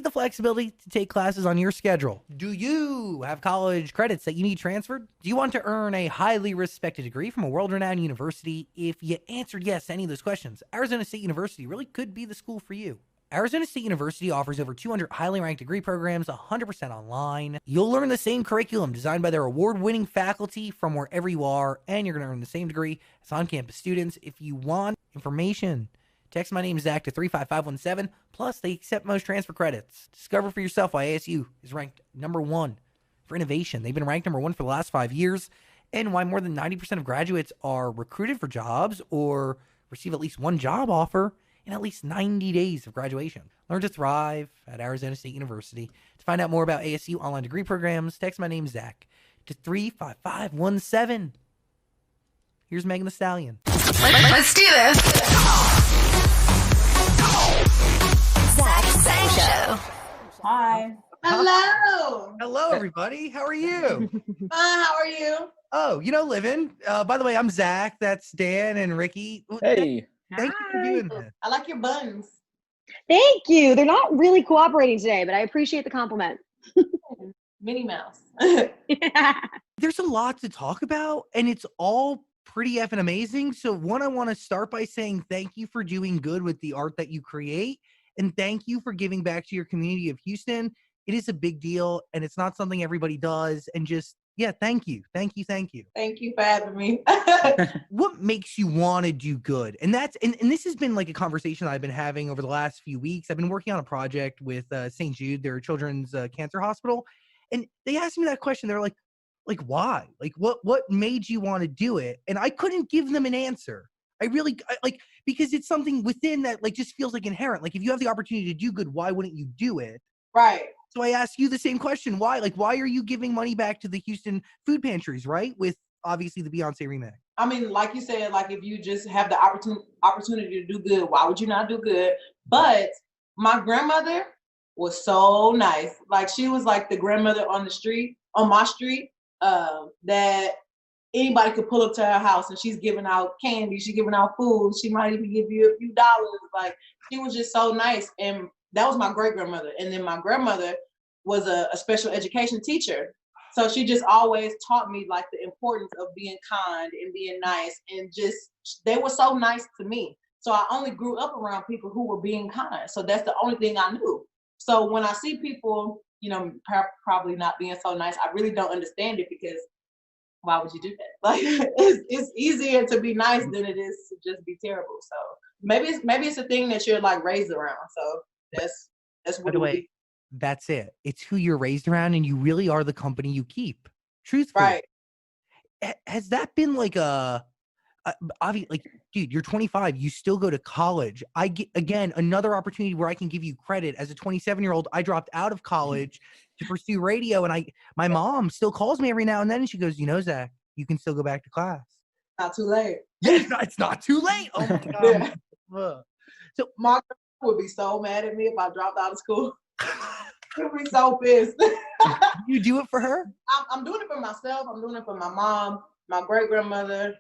The flexibility to take classes on your schedule. Do you have college credits that you need transferred? Do you want to earn a highly respected degree from a world-renowned university? If you answered yes to any of those questions, Arizona State University really could be the school for you. Arizona State University offers over 200 highly ranked degree programs, 100% online. You'll learn the same curriculum designed by their award-winning faculty from wherever you are, and you're going to earn the same degree as on-campus students. If you want information, text my name Zach to 35517. Plus, they accept most transfer credits. Discover for yourself why ASU is ranked #1 for innovation. They've been ranked #1 for the last 5 years, and why more than 90% of graduates are recruited for jobs or receive at least one job offer in at least 90 days of graduation. Learn to thrive at Arizona State University. To find out more about ASU online degree programs, text my name Zach to 35517. Here's Megan Thee Stallion. Let's do this. Zach Show. Hi. Hello. Hello, everybody. How are you? How are you? Oh, living. By the way, I'm Zach. That's Dan and Ricky. Hey. Thank you for doing this. I like your buttons. Thank you. They're not really cooperating today, but I appreciate the compliment. Minnie Mouse. There's a lot to talk about, and it's all pretty effing amazing. So, one, I want to start by saying thank you for doing good with the art that you create, and thank you for giving back to your community of Houston. It is a big deal, and it's not something everybody does. And just, yeah, thank you. Thank you. Thank you. Thank you for having me. What makes you want to do good? And that's and this has been like a conversation I've been having over the last few weeks. I've been working on a project with St. Jude, their children's cancer hospital, and they asked me that question. They're like why? Like what made you want to do it? And I couldn't give them an answer. Because it's something within that like just feels like inherent. Like if you have the opportunity to do good, why wouldn't you do it? Right. So I ask you the same question. Why? Like, why are you giving money back to the Houston food pantries, right? With obviously the Beyonce remix. I mean, like you said, like if you just have the opportunity to do good, why would you not do good? But my grandmother was so nice. Like she was like the grandmother on my street, that anybody could pull up to her house and she's giving out candy, she's giving out food, she might even give you a few dollars. Like she was just so nice. And that was my great grandmother. And then my grandmother was a special education teacher. So she just always taught me like the importance of being kind and being nice, and just they were so nice to me. So I only grew up around people who were being kind. So that's the only thing I knew. So when I see people, probably not being so nice, I really don't understand it, because why would you do that? Like it's easier to be nice than it is to just be terrible. So maybe it's a thing that you're like raised around. So that's what. By the way, that's it. It's who you're raised around, and you really are the company you keep. Truthfully, right? Has that been like obviously, like, dude, you're 25. You still go to college. I get again another opportunity where I can give you credit. As a 27-year-old, I dropped out of college to pursue radio, and my mom still calls me every now and then, and she goes, Zach, you can still go back to class. Not too late. Yeah, it's not too late. Oh my god. Yeah. So my would be so mad at me if I dropped out of school. She'd be so pissed. You do it for her? I'm doing it for myself. I'm doing it for my mom, my great grandmother.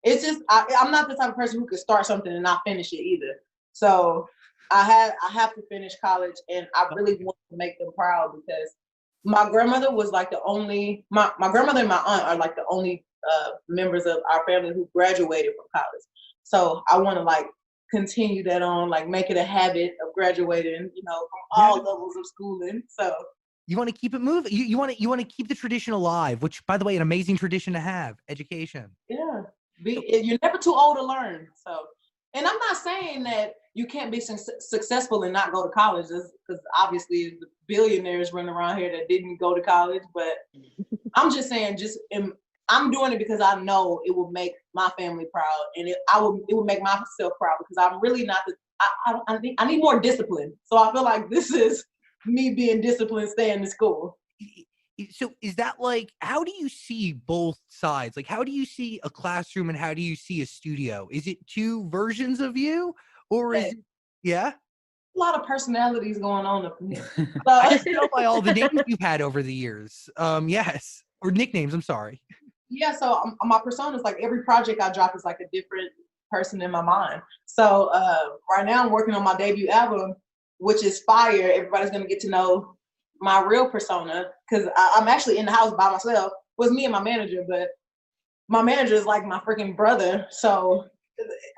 It's just I'm not the type of person who could start something and not finish it either. So I have to finish college, and I really want to make them proud, because my grandmother was like my grandmother and my aunt are like the only members of our family who graduated from college. So I want to like continue that on, like make it a habit of graduating, from all levels of schooling. So you want to keep it moving. You want to keep the tradition alive, which, by the way, an amazing tradition to have. Education. Yeah, you're never too old to learn. So, and I'm not saying that you can't be successful and not go to college, because obviously the billionaires running around here that didn't go to college. But I'm just saying, I'm doing it because I know it will make my family proud, and it will make myself proud, because I'm really not I need more discipline. So I feel like this is me being disciplined, staying in school. So is that like, how do you see both sides? Like, how do you see a classroom and how do you see a studio? Is it two versions of you, or is it, yeah? A lot of personalities going on up here. I just know by all the names you've had over the years. Yes. Or nicknames, I'm sorry. Yeah, so my persona is like every project I drop is like a different person in my mind. So right now I'm working on my debut album, which is fire. Everybody's gonna get to know my real persona because I'm actually in the house by myself. It was me and my manager, but my manager is like my freaking brother. So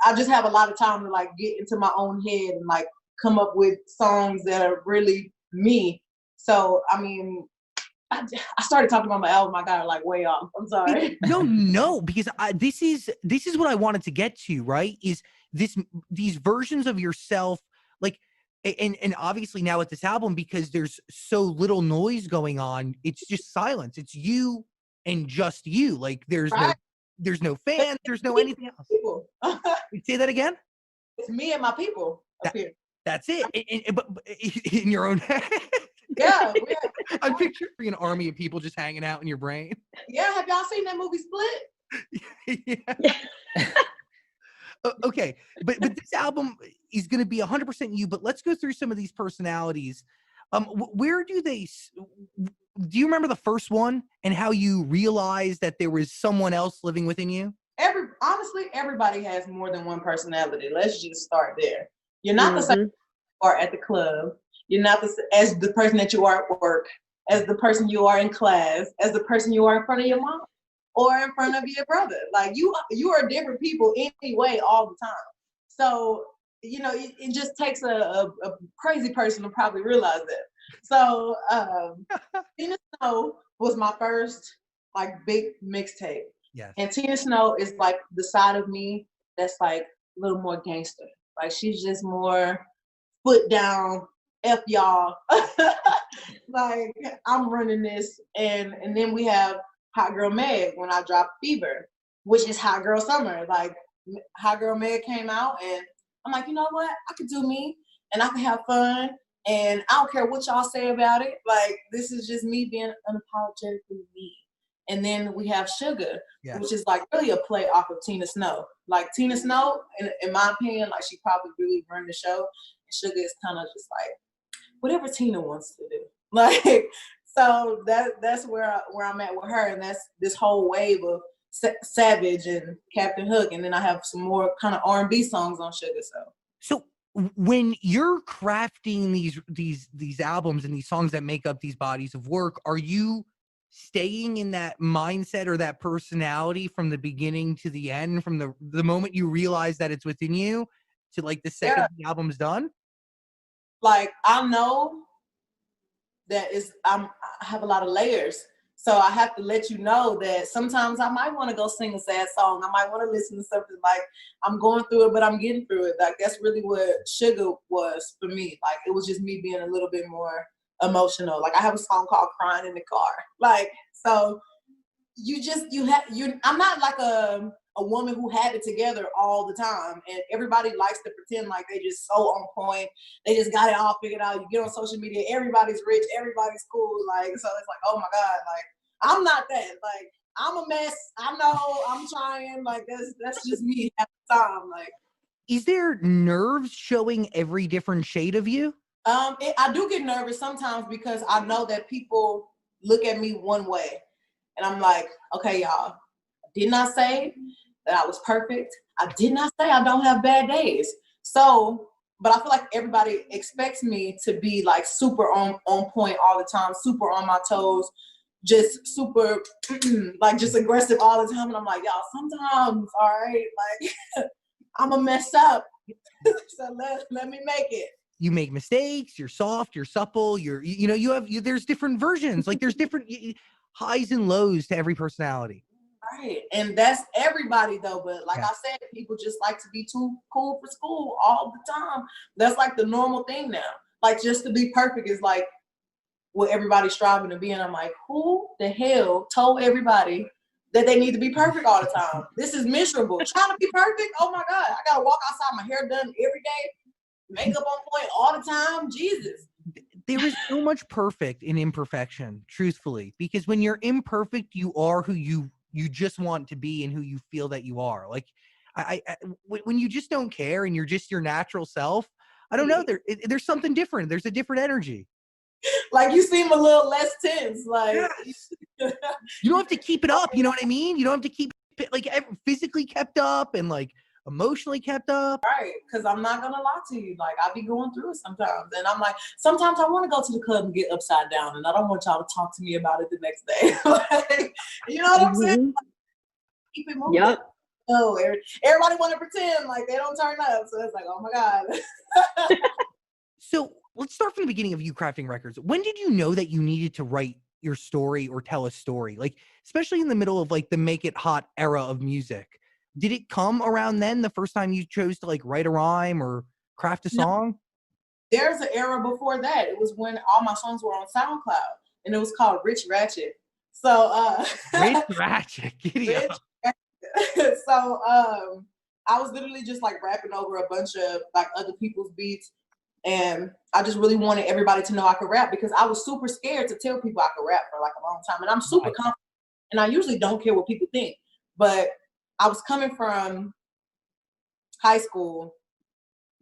I just have a lot of time to like get into my own head and like come up with songs that are really me. So I mean, I started talking about my album. I got it like way off. I'm sorry. No, because this is what I wanted to get to, right? Is these versions of yourself, like, and obviously now with this album, because there's so little noise going on, it's just silence. It's you and just you. Like there's no fans, there's no anything else. People. Say that again. It's me and my people up here. That's it. But in your own head. Yeah. I'm picturing an army of people just hanging out in your brain. Yeah. Have y'all seen that movie Split? Yeah. Okay, but this album is going to be 100% you. But let's go through some of these personalities. Where do you remember the first one and how you realized that there was someone else living within you? Honestly, everybody has more than one personality. Let's just start there. You're not the same you are at the club. You're not as the person that you are at work, as the person you are in class, as the person you are in front of your mom or in front of your brother. Like you are different people anyway all the time. So, you know, it just takes a crazy person to probably realize that. So Tina Snow was my first like big mixtape. Yes. And Tina Snow is like the side of me that's like a little more gangster. Like she's just more foot down, F y'all. Like I'm running this. And then we have Hot Girl Meg when I dropped Fever, which is Hot Girl Summer. Like Hot Girl Meg came out and I'm like, you know what? I could do me and I can have fun and I don't care what y'all say about it. Like this is just me being unapologetically me. And then we have Sugar, which is like really a play off of Tina Snow. Like Tina Snow, in my opinion, like she probably really run the show. And Sugar is kind of just like whatever Tina wants to do. Like so that's where I'm at with her, and that's this whole wave of Savage and Captain Hook, and then I have some more kind of R&B songs on Sugar. So when you're crafting these albums and these songs that make up these bodies of work, are you staying in that mindset or that personality from the beginning to the end, from the moment you realize that it's within you to like the second the album's done? Like I know that I have a lot of layers. So I have to let you know that sometimes I might want to go sing a sad song. I might want to listen to something like I'm going through it, but I'm getting through it. Like that's really what Sugar was for me. Like it was just me being a little bit more emotional. Like I have a song called Crying in the Car. Like, so I'm not like a woman who had it together all the time. And everybody likes to pretend like they just so on point. They just got it all figured out. You get on social media, everybody's rich, everybody's cool. Like, so it's like, oh my God, like I'm not that. Like I'm a mess. I know I'm trying. Like that's just me at the time. Like, is there nerves showing every different shade of you? I do get nervous sometimes because I know that people look at me one way. And I'm like, okay, y'all, did not say that I was perfect. I did not say I don't have bad days. So, but I feel like everybody expects me to be like super on point all the time, super on my toes, just super like just aggressive all the time. And I'm like, y'all, sometimes, all right, like I'm gonna mess up. So let me make it. You make mistakes, you're soft, you're supple, there's different versions. Like there's different highs and lows to every personality. Right. And that's everybody though. But like I said, people just like to be too cool for school all the time. That's like the normal thing now. Like just to be perfect is like what everybody's striving to be. And I'm like, who the hell told everybody that they need to be perfect all the time? This is miserable. Trying to be perfect? Oh my God. I gotta walk outside, my hair done every day, makeup on point all the time. Jesus. There is so much perfect in imperfection, truthfully, because when you're imperfect, you are who you just want to be and who you feel that you are. Like when you just don't care and you're just your natural self, I don't know, there's something different. There's a different energy. Like you seem a little less tense. Like you don't have to keep it up. You know what I mean? You don't have to keep it like physically kept up and like emotionally kept up? Right, because I'm not gonna lie to you. Like, I be going through it sometimes, and I'm like, sometimes I want to go to the club and get upside down, and I don't want y'all to talk to me about it the next day. Like, you know what I'm saying? Mhm. Keep it moving. Yep. Oh, everybody want to pretend like they don't turn up, so it's like, oh my god. So let's start from the beginning of you crafting records. When did you know that you needed to write your story or tell a story? Like, especially in the middle of like the make it hot era of music. Did it come around then, the first time you chose to like write a rhyme or craft a No, song? there's an era before that. It was when all my songs were on SoundCloud, and it was called Rich Ratchet. So, Rich Ratchet, giddy Rich up. so I was literally just like rapping over a bunch of like other people's beats, and I just really wanted everybody to know I could rap because I was super scared to tell people I could rap for like a long time, and I'm super Right. confident, and I usually don't care what people think, but I was coming from high school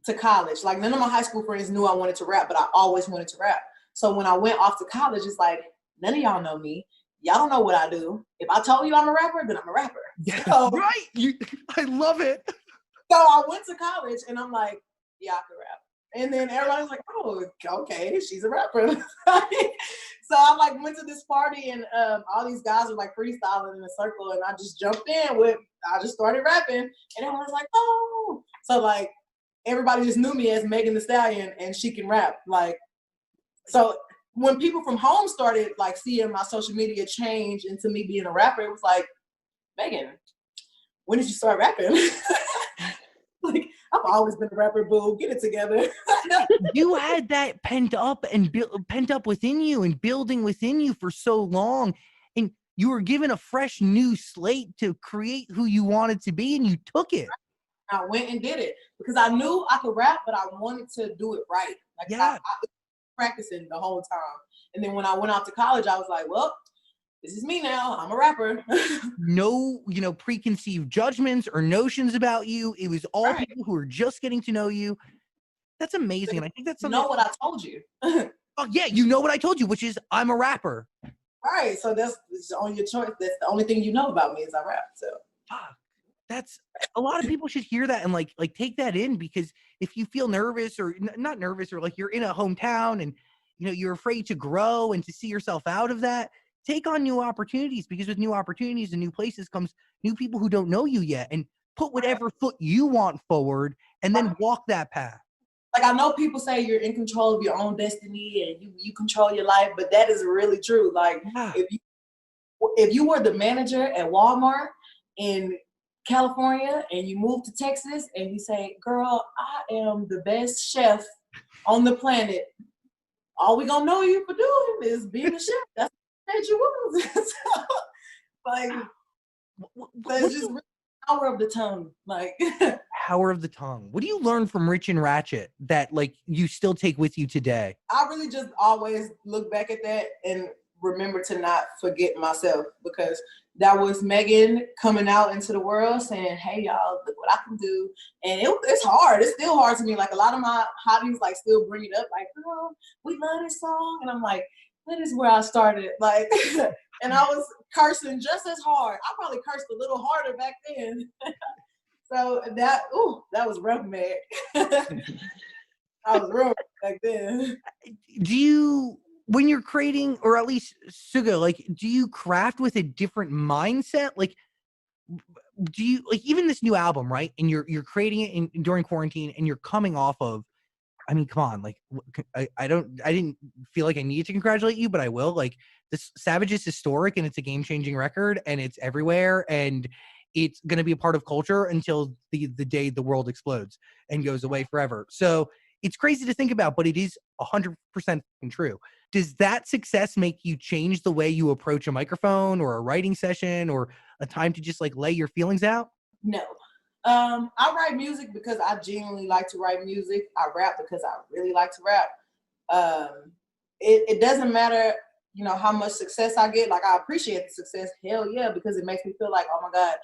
to college. Like, none of my high school friends knew I wanted to rap, but I always wanted to rap. So when I went off to college, it's like, none of y'all know me. Y'all don't know what I do. If I told you I'm a rapper, then I'm a rapper. Yeah, So, right. I love it. so I went to college and I'm like, yeah, I can rap. And then everybody's like, oh, okay, she's a rapper. So I like went to this party and all these guys were like freestyling in a circle, and I just jumped in I just started rapping, and everyone was like, oh. So like everybody just knew me as Megan Thee Stallion, and she can rap. Like, so when people from home started like seeing my social media change into me being a rapper, it was like, Megan, when did you start rapping? Like, I've always been a rapper, boo. Get it together. You had that pent up and pent up within you and building within you for so long, and you were given a fresh new slate to create who you wanted to be, and you took it. I went and did it because I knew I could rap, but I wanted to do it right. Like, Yeah. I was practicing the whole time. And then when I went out to college, I was like, well, this is me now. I'm a rapper. No, preconceived judgments or notions about you. It was all Right. people who were just getting to know you. That's amazing. And I think that's You something. know what I told you. Oh, yeah, you know what I told you, which is I'm a rapper. Right. So that's on your choice. That's the only thing you know about me is I rap. So Fuck. That's a lot of people should hear that and like take that in, because if you feel nervous or not nervous, or like you're in a hometown and you're afraid to grow and to see yourself out of that, take on new opportunities, because with new opportunities and new places comes new people who don't know you yet, and put whatever foot you want forward and then walk that path. like, I know people say you're in control of your own destiny and you control your life, but that is really true. Like, Yeah. if you were the manager at Walmart in California and you move to Texas and you say, girl, I am the best chef on the planet, all we gonna know you for doing is being a chef. That's what you was. So, like, but it's just really power of the tongue. Like, Power of the tongue. What do you learn from Rich and Ratchet that like you still take with you today? I really just always look back at that and remember to not forget myself, because that was Megan coming out into the world saying, hey y'all, look what I can do. And it's hard. It's still hard to me. Like, a lot of my hobbies like still bring it up, like, girl, we love this song. And I'm like, that is where I started. Like, and I was cursing just as hard. I probably cursed a little harder back then. So that was rough, man. I was real back then. Do you, when you're creating, or at least Suga, like, do you craft with a different mindset? Like, do you like even this new album, right? And you're creating it during quarantine, and you're coming off of, I mean, come on, like, I didn't feel like I needed to congratulate you, but I will. Like, this Savage is historic, and it's a game-changing record, and it's everywhere, and it's going to be a part of culture until the day the world explodes and goes away forever. So it's crazy to think about, but it is 100% true. Does that success make you change the way you approach a microphone or a writing session or a time to just like lay your feelings out? No. I write music because I genuinely like to write music. I rap because I really like to rap. It doesn't matter, how much success I get. Like, I appreciate the success. Hell yeah, because it makes me feel like, oh my God,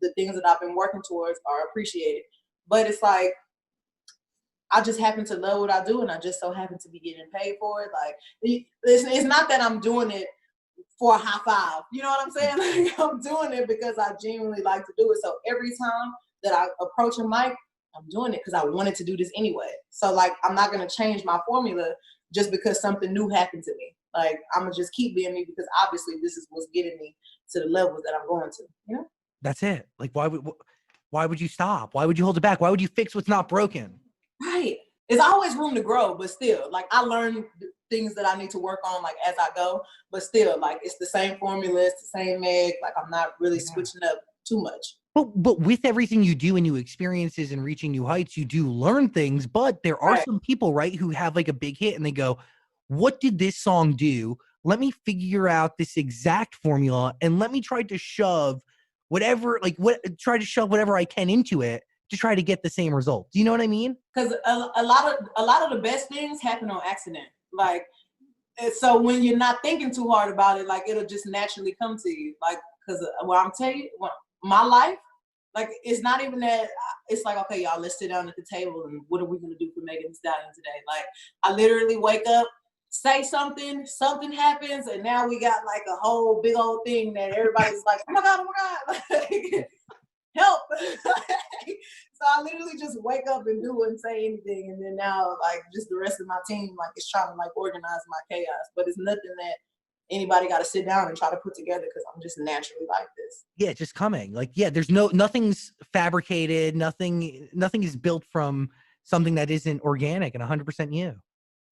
the things that I've been working towards are appreciated. But it's like, I just happen to love what I do, and I just so happen to be getting paid for it. Like, it's not that I'm doing it for a high five. You know what I'm saying? Like, I'm doing it because I genuinely like to do it. So every time that I approach a mic, I'm doing it because I wanted to do this anyway. So like, I'm not going to change my formula just because something new happened to me. Like, I'm going to just keep being me because obviously this is what's getting me to the levels that I'm going to, you know? That's it. Like, why would you stop? Why would you hold it back? Why would you fix what's not broken? Right. There's always room to grow, but still, like, I learn things that I need to work on, like, as I go, but still, like, it's the same formula, it's the same egg. Like, I'm not really switching up too much. But with everything you do and new experiences and reaching new heights, you do learn things. But there are some people, right, who have like a big hit and they go, what did this song do? Let me figure out this exact formula and let me try to shove whatever I can into it to try to get the same result. Do you know what I mean? Because a lot of the best things happen on accident. Like, so when you're not thinking too hard about it, like, it'll just naturally come to you. Like, because I'm telling you, my life, like, it's not even that. It's like, okay, y'all, let's sit down at the table and what are we gonna do for Megan Thee Stallion today? Like, I literally wake up, say something happens, and now we got like a whole big old thing that everybody's like, oh my god, like, help. So I literally just wake up and do and say anything, and then now like just the rest of my team like is trying to like organize my chaos, but it's nothing that anybody got to sit down and try to put together because I'm just naturally like this. Yeah, just coming. Like, yeah, there's nothing's fabricated, nothing is built from something that isn't organic and 100% you.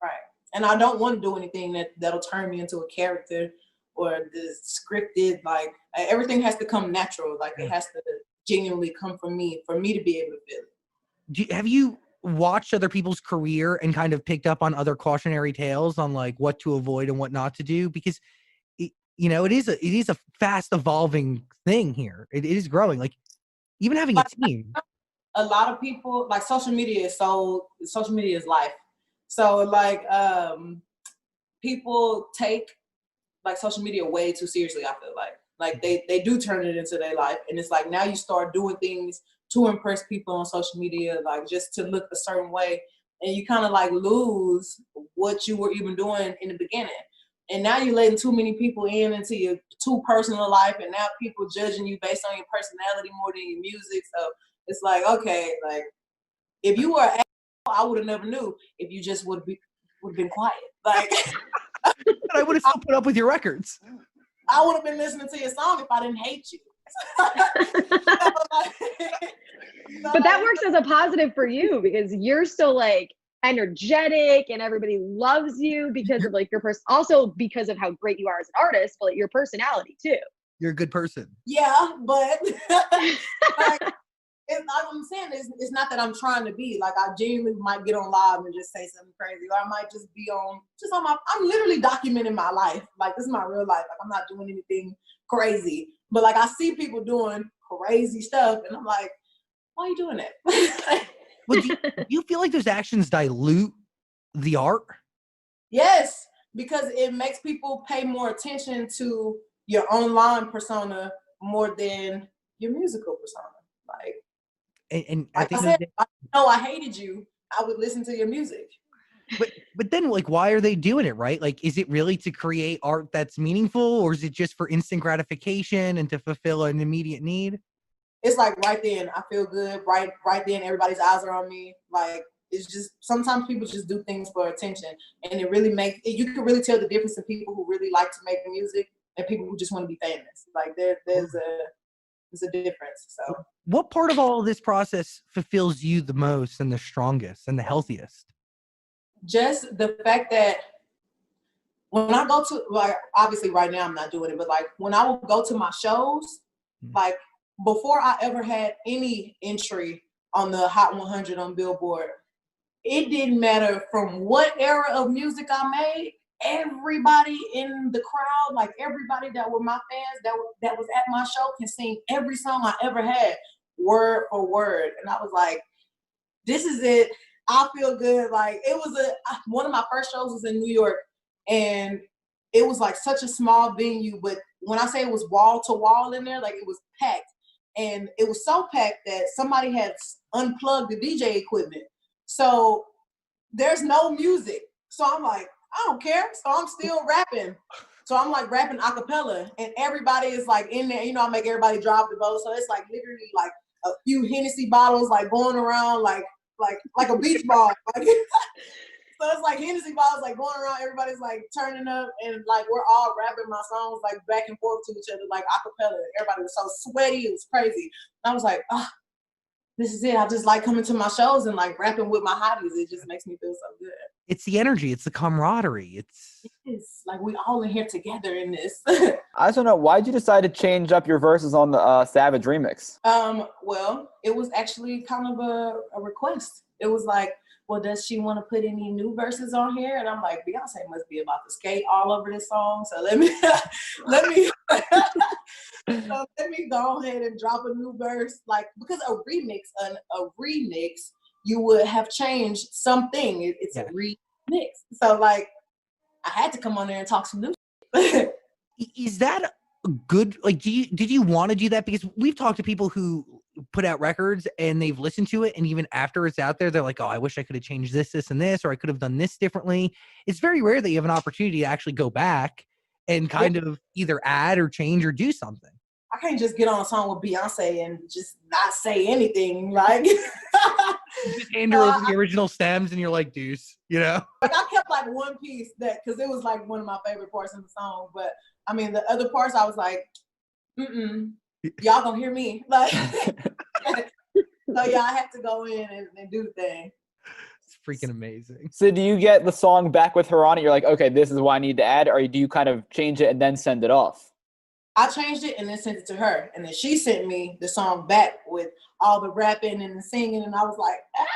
Right. And I don't want to do anything that'll turn me into a character or this scripted. Like, everything has to come natural. Like, it has to genuinely come from me for me to be able to feel it. Have you watched other people's career and kind of picked up on other cautionary tales on like what to avoid and what not to do? Because it is a fast evolving thing here. It is growing. Like, even having a team. A lot of people, like, social media is life. So like, people take like social media way too seriously. I feel like they do turn it into their life, and it's like now you start doing things to impress people on social media, like just to look a certain way, and you kind of like lose what you were even doing in the beginning. And now you're letting too many people into your too personal life, and now people judging you based on your personality more than your music. So it's like, okay, like, if you were an asshole, I would have never knew. If you just would have been quiet, like. I would have still put up with your records. I would have been listening to your song if I didn't hate you. But that works as a positive for you because you're still like energetic and everybody loves you because of like your person, also because of how great you are as an artist, but like, your personality too. You're a good person. Yeah, but like, I'm saying it's not that I'm trying to be like, I genuinely might get on live and just say something crazy, or I might just be on I'm literally documenting my life. Like, this is my real life. Like, I'm not doing anything crazy, but like I see people doing crazy stuff and I'm like, why are you doing that? Well, do you feel like those actions dilute the art? Yes, because it makes people pay more attention to your online persona more than your musical persona. Like, And like I said, I know I hated you, I would listen to your music. But then, like, why are they doing it, right? Like, is it really to create art that's meaningful, or is it just for instant gratification and to fulfill an immediate need? It's like right then, I feel good. Right then, everybody's eyes are on me. Like, it's just, sometimes people just do things for attention, and it really you can really tell the difference in people who really like to make music and people who just want to be famous. Like, there's a difference. So, what part of all of this process fulfills you the most and the strongest and the healthiest? Just the fact that when I go to, like, obviously right now I'm not doing it, but like when I would go to my shows, like before I ever had any entry on the Hot 100 on Billboard, it didn't matter from what era of music I made, everybody in the crowd, like everybody that were my fans that was at my show can sing every song I ever had, word for word. And I was like, this is it. I feel good. Like, it was one of my first shows was in New York, and it was like such a small venue, but when I say it was wall to wall in there, like it was packed. And it was so packed that somebody had unplugged the DJ equipment. So there's no music. So I'm like, I don't care. So I'm still rapping. So I'm like rapping a cappella, and everybody is like in there. You know, I make everybody drop the boat. So it's like literally like a few Hennessy bottles like going around like a beach ball. Like, so it's like Hennessy bottles like going around, everybody's like turning up, and like we're all rapping my songs like back and forth to each other like acapella. Everybody was so sweaty, it was crazy. I was like, oh, this is it. I just like coming to my shows and like rapping with my hobbies. It just makes me feel so good. It's the energy. It's the camaraderie. It's like we all in here together in this. I just don't know, why'd you decide to change up your verses on the Savage remix? Well, it was actually kind of a request. It was like, well, does she want to put any new verses on here? And I'm like, Beyonce must be about to skate all over this song. So let me so let me go ahead and drop a new verse. Like, because a remix, you would have changed something. It's a remix. So like, I had to come on there and talk some new shit. Is that good? Like, did you want to do that? Because we've talked to people who put out records and they've listened to it, and even after it's out there, they're like, oh, I wish I could have changed this, and this, or I could have done this differently. It's very rare that you have an opportunity to actually go back and kind of either add or change or do something. I can't just get on a song with Beyonce and just not say anything. Like, you just hand her over the original stems and you're like, deuce, you know? Like, I kept like one piece because it was like one of my favorite parts in the song. But I mean, the other parts, I was like, y'all gonna hear me. Like, so yeah, I had to go in and do the thing. It's freaking amazing. So do you get the song back with her on it? You're like, okay, this is what I need to add, or do you kind of change it and then send it off? I changed it and then sent it to her, and then she sent me the song back with all the rapping and the singing, and I was like, ah!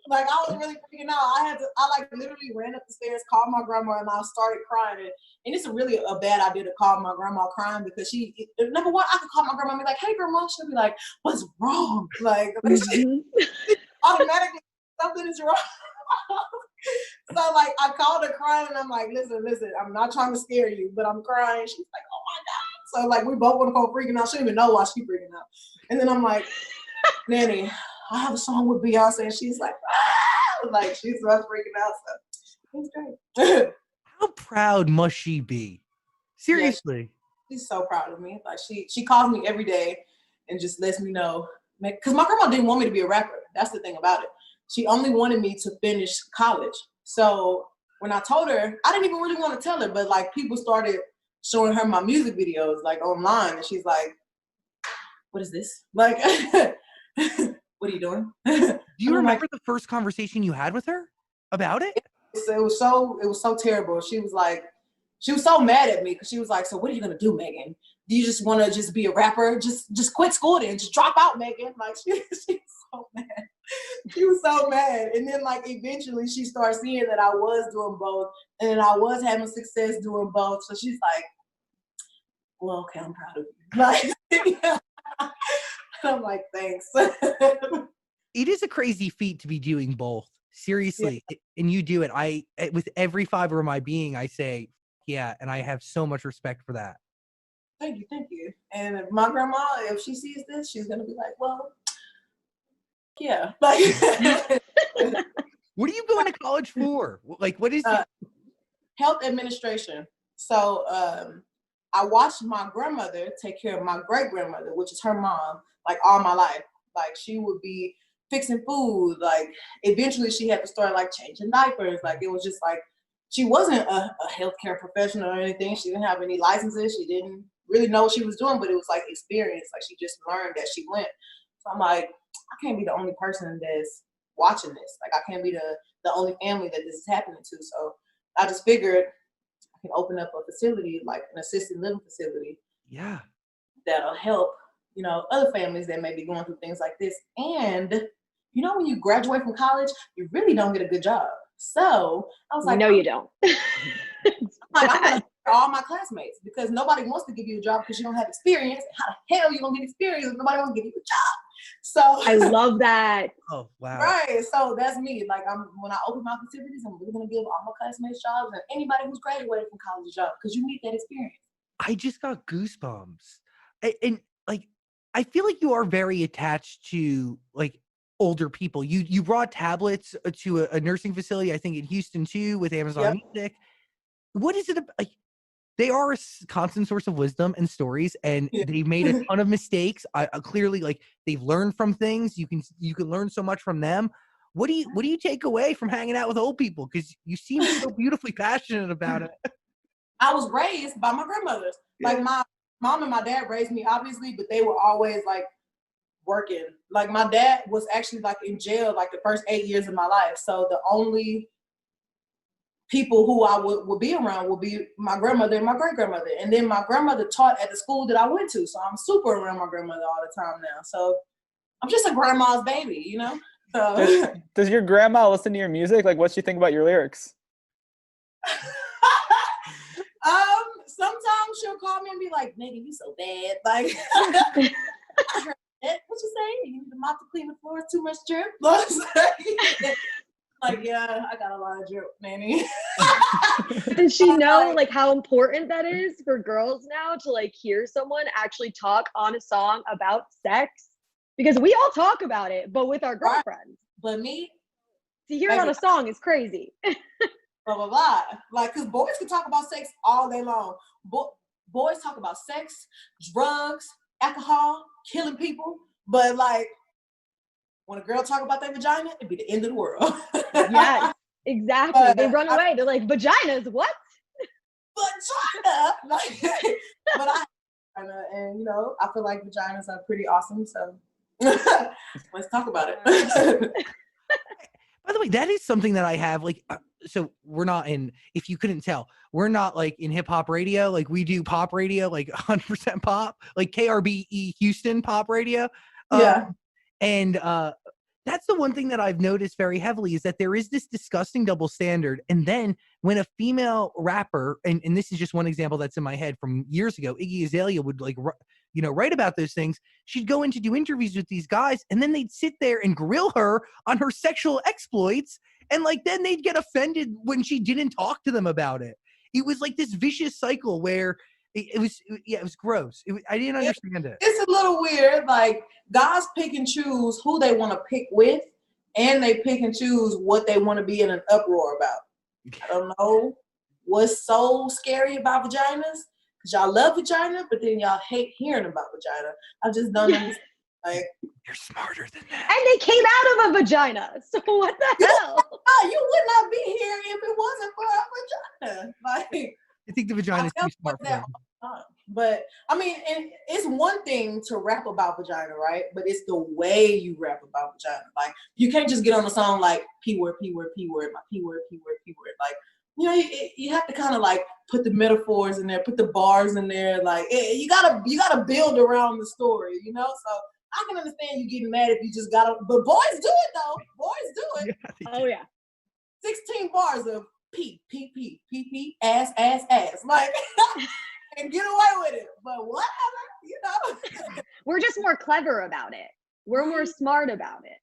like I was really freaking out. I like literally ran up the stairs, called my grandma, and I started crying. And it's really a bad idea to call my grandma crying, because number one, I could call my grandma and be like, hey grandma, she'll be like, what's wrong? Like, automatically something is wrong. So like I called her crying, and I'm like, listen, I'm not trying to scare you, but I'm crying. She's like, oh my God. So like we both want to go freaking out. She didn't even know why she freaking out. And then I'm like, Nanny, I have a song with Beyonce, and she's like, ah! Like she's freaking out. So it's great. How proud must she be? Seriously. Yeah, she's so proud of me. Like she calls me every day and just lets me know, because my grandma didn't want me to be a rapper. That's the thing about it. She only wanted me to finish college. So when I told her, I didn't even really want to tell her, but like people started showing her my music videos like online, and she's like, what is this? Like, what are you doing? Do you remember the first conversation you had with her about it? It was so terrible. She was so mad at me, because she was like, so what are you gonna do, Megan? Do you just want to just be a rapper? Just quit school then. Just drop out, Megan. Like she was so mad. She was so mad. And then like eventually she started seeing that I was doing both, and I was having success doing both. So she's like, well, okay, I'm proud of you. Like, I'm like, thanks. It is a crazy feat to be doing both. Seriously. Yeah. And you do it. With every fiber of my being, I say, yeah. And I have so much respect for that. Thank you. And if my grandma, if she sees this, she's going to be like, well, yeah. Like, what are you going to college for? Like, what is health administration. So I watched my grandmother take care of my great grandmother, which is her mom, like all my life. Like she would be fixing food. Like eventually she had to start like changing diapers. Like it was just like, she wasn't a healthcare professional or anything. She didn't have any licenses. She didn't really know what she was doing, but it was like experience. Like she just learned that she went. So I'm like, I can't be the only person that's watching this. Like I can't be the only family that this is happening to. So I just figured I can open up a facility, like an assisted living facility. Yeah. That'll help, other families that may be going through things like this. And when you graduate from college, you really don't get a good job. So I was like, no, you don't. I'm gonna all my classmates, because nobody wants to give you a job because you don't have experience. How the hell are you gonna get experience if nobody wants to give you a job? So I love that. Oh wow. Right. So that's me. Like when I open my facilities, I'm really gonna give all my classmates jobs and anybody who's graduated from college a job, because you need that experience. I just got goosebumps. And like I feel like you are very attached to like older people. You brought tablets to a nursing facility, I think in Houston too, with Amazon Music. What is it like? they are a constant source of wisdom and stories, and Yeah. they've made a ton of mistakes. I clearly, like, they've learned from things. You can learn so much from them. What do you take away from hanging out with old people? Because you seem so beautifully passionate about it. I was raised by my grandmothers. Like Yeah. my mom and my dad raised me, obviously, but they were always like working. Like my dad was actually like in jail like the first 8 years of my life. So the only people who I would be around would be my grandmother and my great grandmother. And then my grandmother taught at the school that I went to. So I'm super around my grandmother all the time now. So I'm just a grandma's baby, you know? So Does your grandma listen to your music? Like, what's she think about your lyrics? sometimes she'll call me and be like, nigga, you so bad. Like I heard that. What you say? You need to mop to clean the floors, too much drip. Like, yeah, I got a lot of drip, Nanny. Does she know like how important that is for girls now to like hear someone actually talk on a song about sex? Because we all talk about it, but with our girlfriends. But me, To hear it on a song is crazy. blah, blah, blah. Like, because boys can talk about sex all day long. Boys talk about sex, drugs, alcohol, killing people. But, like, when a girl talk about their vagina, it'd be the end of the world. Yes, exactly. They run away. They're like, vaginas, what? Vagina! Like, but and, you know, I feel like vaginas are pretty awesome. So, let's talk about it. By the way, that is something that I have, like, so we're not in, if you couldn't tell, we're not like in hip hop radio. Like, we do pop radio, like 100% pop, like KRBE Houston pop radio. Yeah. And that's the one thing that I've noticed very heavily is that there is this disgusting double standard. And then when a female rapper, and this is just one example that's in my head from years ago, Iggy Azalea would like, you know, write about those things. She'd go in to do interviews with these guys, and then they'd sit there and grill her on her sexual exploits. And like, then they'd get offended when she didn't talk to them about it. It was like this vicious cycle where it was gross. I didn't understand it. It's a little weird. Like, guys pick and choose who they want to pick with, and they pick and choose what they want to be in an uproar about. I don't know what's so scary about vaginas, because y'all love vagina, but then y'all hate hearing about vagina. I just don't understand. Like, You're smarter than that. And they came out of a vagina. So what the hell? you would not be here if it wasn't for a vagina. Like, I think the vagina is I too tell smart for that them. all the time. But I mean, and it's one thing to rap about vagina, right? But it's the way you rap about vagina. Like, you can't just get on the song like P word, P word, P word, my P word, P word, P word. Like, you know, you have to kind of like put the metaphors in there, put the bars in there. Like, you gotta build around the story, you know. So I can understand you getting mad if you just gotta. But boys do it though. Boys do it. Yeah, Oh yeah. 16 bars of P, P, P, P, P, ass, ass, ass. Like, and get away with it. But whatever, you know. We're just more clever about it. We're more smart about it.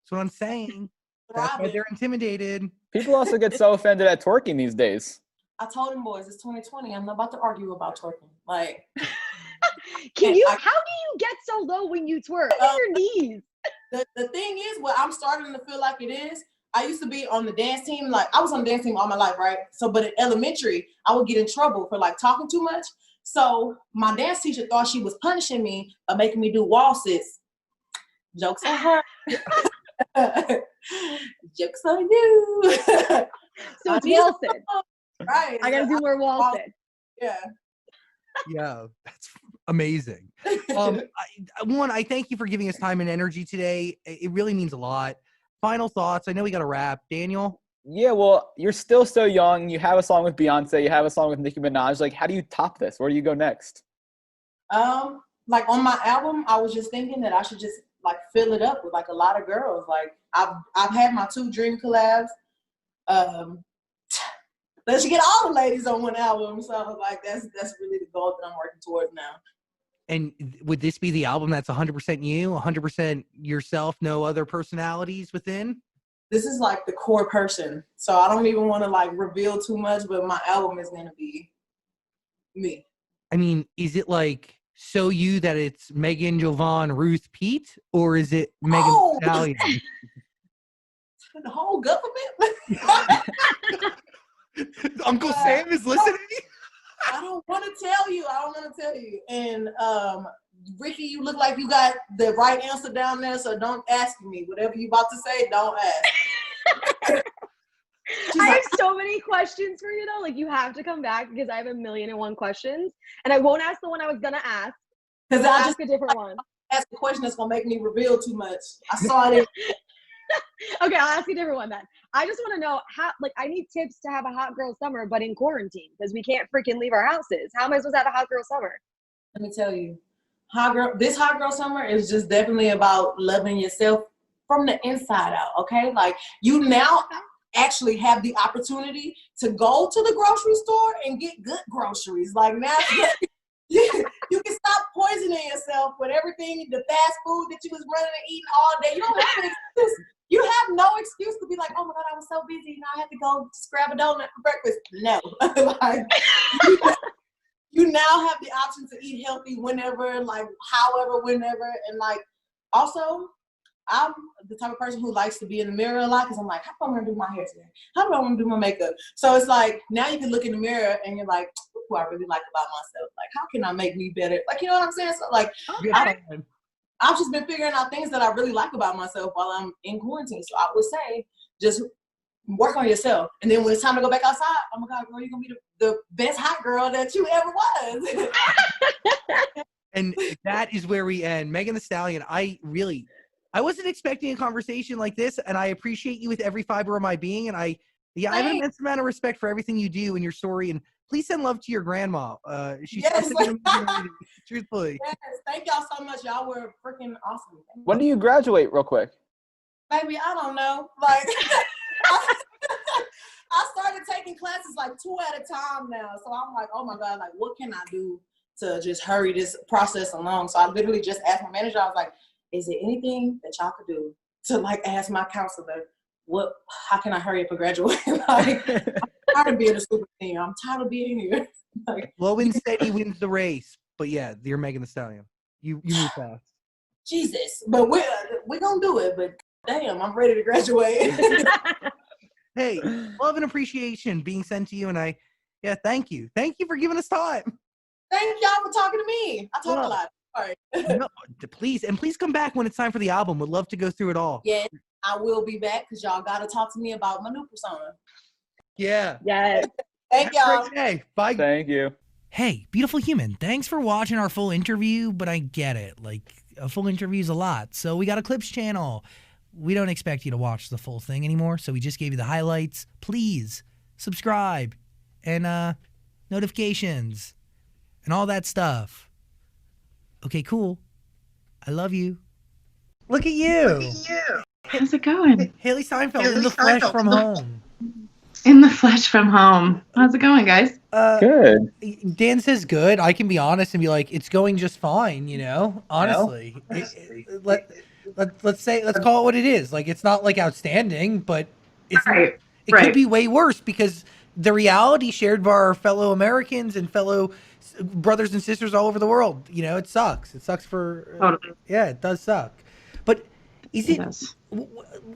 That's what I'm saying. That's why they're intimidated. People also get so offended at twerking these days. I told them boys, it's 2020. I'm not about to argue about twerking. Like, How do you get so low when you twerk? Look at your knees. the thing is, what I'm starting to feel like it is, I used to be on the dance team. Like, I was on the dance team all my life, right? So, but in elementary, I would get in trouble for like talking too much. So my dance teacher thought she was punishing me by making me do wall sits. Jokes on her. Jokes on you. So it's wall sit. Right. I gotta do more wall sit. Yeah. Yeah, that's amazing. I thank you for giving us time and energy today. It really means a lot. Final thoughts. I know we got to wrap. Daniel? Yeah, well, you're still so young. You have a song with Beyonce. You have a song with Nicki Minaj. Like, how do you top this? Where do you go next? Like on my album, I was just thinking that I should just like fill it up with like a lot of girls. Like I've had my 2 dream collabs. Let's get all the ladies on one album. So like that's really the goal that I'm working towards now. And would this be the album that's 100% you, 100% yourself, no other personalities within? This is like the core person. So I don't even want to like reveal too much, but my album is going to be me. I mean, is it like so you that it's Megan, Jovan, Ruth, Pete, or is it Megan Oh! Stallion? The whole government? Uncle Sam is listening? tell you. And Ricky, you look like you got the right answer down there, so don't ask me. Whatever you about to say, don't ask. I have so many questions for you though. Like you have to come back because I have 1,000,001 questions, and I won't ask the one I was gonna ask. Because I'll I'll ask just a different one. ask a question that's gonna make me reveal too much. I saw it. Okay, I'll ask a different one then. I just want to know how. Like, I need tips to have a hot girl summer, but in quarantine because we can't freaking leave our houses. How am I supposed to have a hot girl summer? Let me tell you, this hot girl summer is just definitely about loving yourself from the inside out. Okay, like you now actually have the opportunity to go to the grocery store and get good groceries. Like now, you can stop poisoning yourself with everything, the fast food that you was running and eating all day. You don't have an excuse. You have no excuse to be like, oh my God, I was so busy. Now I have to go just grab a donut for breakfast. No, like you now have the option to eat healthy whenever, like however, whenever, and like also. I'm the type of person who likes to be in the mirror a lot because I'm like, how do I want to do my hair today? How do I want to do my makeup? So it's like, now you can look in the mirror and you're like, what do I really like about myself? Like, how can I make me better? Like, you know what I'm saying? So like, I've just been figuring out things that I really like about myself while I'm in quarantine. So I would say, just work on yourself. And then when it's time to go back outside, oh my God, girl, you're going to be the best hot girl that you ever was. And that is where we end. Megan Thee Stallion, I wasn't expecting a conversation like this, and I appreciate you with every fiber of my being. And I have an immense amount of respect for everything you do and your story. And please send love to your grandma. She's yes. such an amazing lady, truthfully. Yes, thank y'all so much. Y'all were freaking awesome. When do you graduate, real quick? Baby, I don't know. Like, I started taking classes like 2 at a time now. So I'm like, oh my God, like, what can I do to just hurry this process along? So I literally just asked my manager, I was like, is there anything that y'all could do to like ask my counselor, how can I hurry up and graduate? Like, I'm tired of being a super team. I'm tired of being here. Like, Low and steady wins the race. But yeah, you're Megan Thee Stallion. You move fast. Jesus. But we're going to do it. But damn, I'm ready to graduate. Hey, love and appreciation being sent to you. And thank you. Thank you for giving us time. Thank y'all for talking to me. I talk a lot. Sorry. No, please come back when it's time for the album. Would love to go through it all. Yeah, I will be back because y'all got to talk to me about my new persona. Yeah. Yes. Thank y'all. Hey, bye. Thank you. Hey, beautiful human. Thanks for watching our full interview, but I get it. Like, a full interview is a lot. So we got a clips channel. We don't expect you to watch the full thing anymore, so we just gave you the highlights. Please subscribe and notifications and all that stuff. Okay, cool. I love you. Look at you. How's it going? Haley Steinfeld in the flesh from home. In the flesh from home. How's it going, guys? Good. Dan says good. I can be honest and be like, it's going just fine, honestly. Let's call it what it is. Like, it's not like outstanding, but it could be way worse because the reality shared by our fellow Americans and fellow brothers and sisters all over the world, it sucks. It sucks for, it does suck. But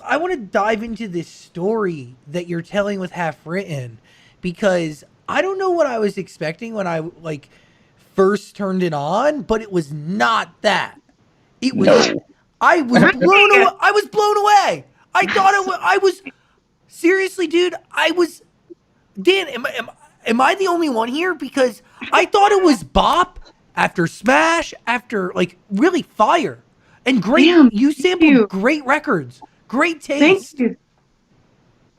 I want to dive into this story that you're telling with Half Written because I don't know what I was expecting when I first turned it on, but it was not that. It was, I was blown away. I was blown away. I thought I was seriously, dude. Dan, am I the only one here? Because I thought it was bop after smash after really fire and great. Damn, you sampled great records, great taste. Thank you.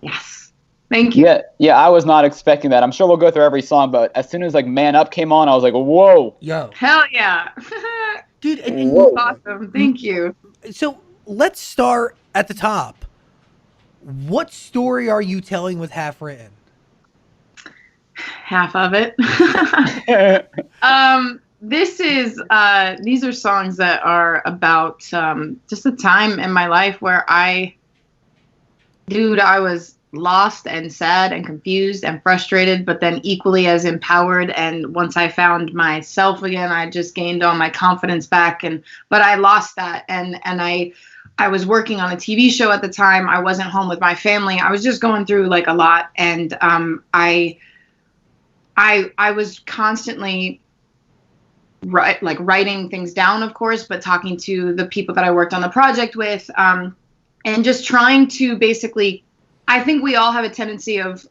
Yes, thank you. Yeah. I was not expecting that. I'm sure we'll go through every song, but as soon as Man Up came on, I was like, whoa. Yo, hell yeah, dude. And awesome. Thank you. So let's start at the top. What story are you telling with Half Written? Half of it. These are songs that are about just a time in my life where I was lost and sad and confused and frustrated, but then equally as empowered. And once I found myself again, I just gained all my confidence back. But I lost that. And I was working on a TV show at the time. I wasn't home with my family. I was just going through a lot. And I was constantly writing things down, of course, but talking to the people that I worked on the project with, and just trying to basically, I think we all have a tendency of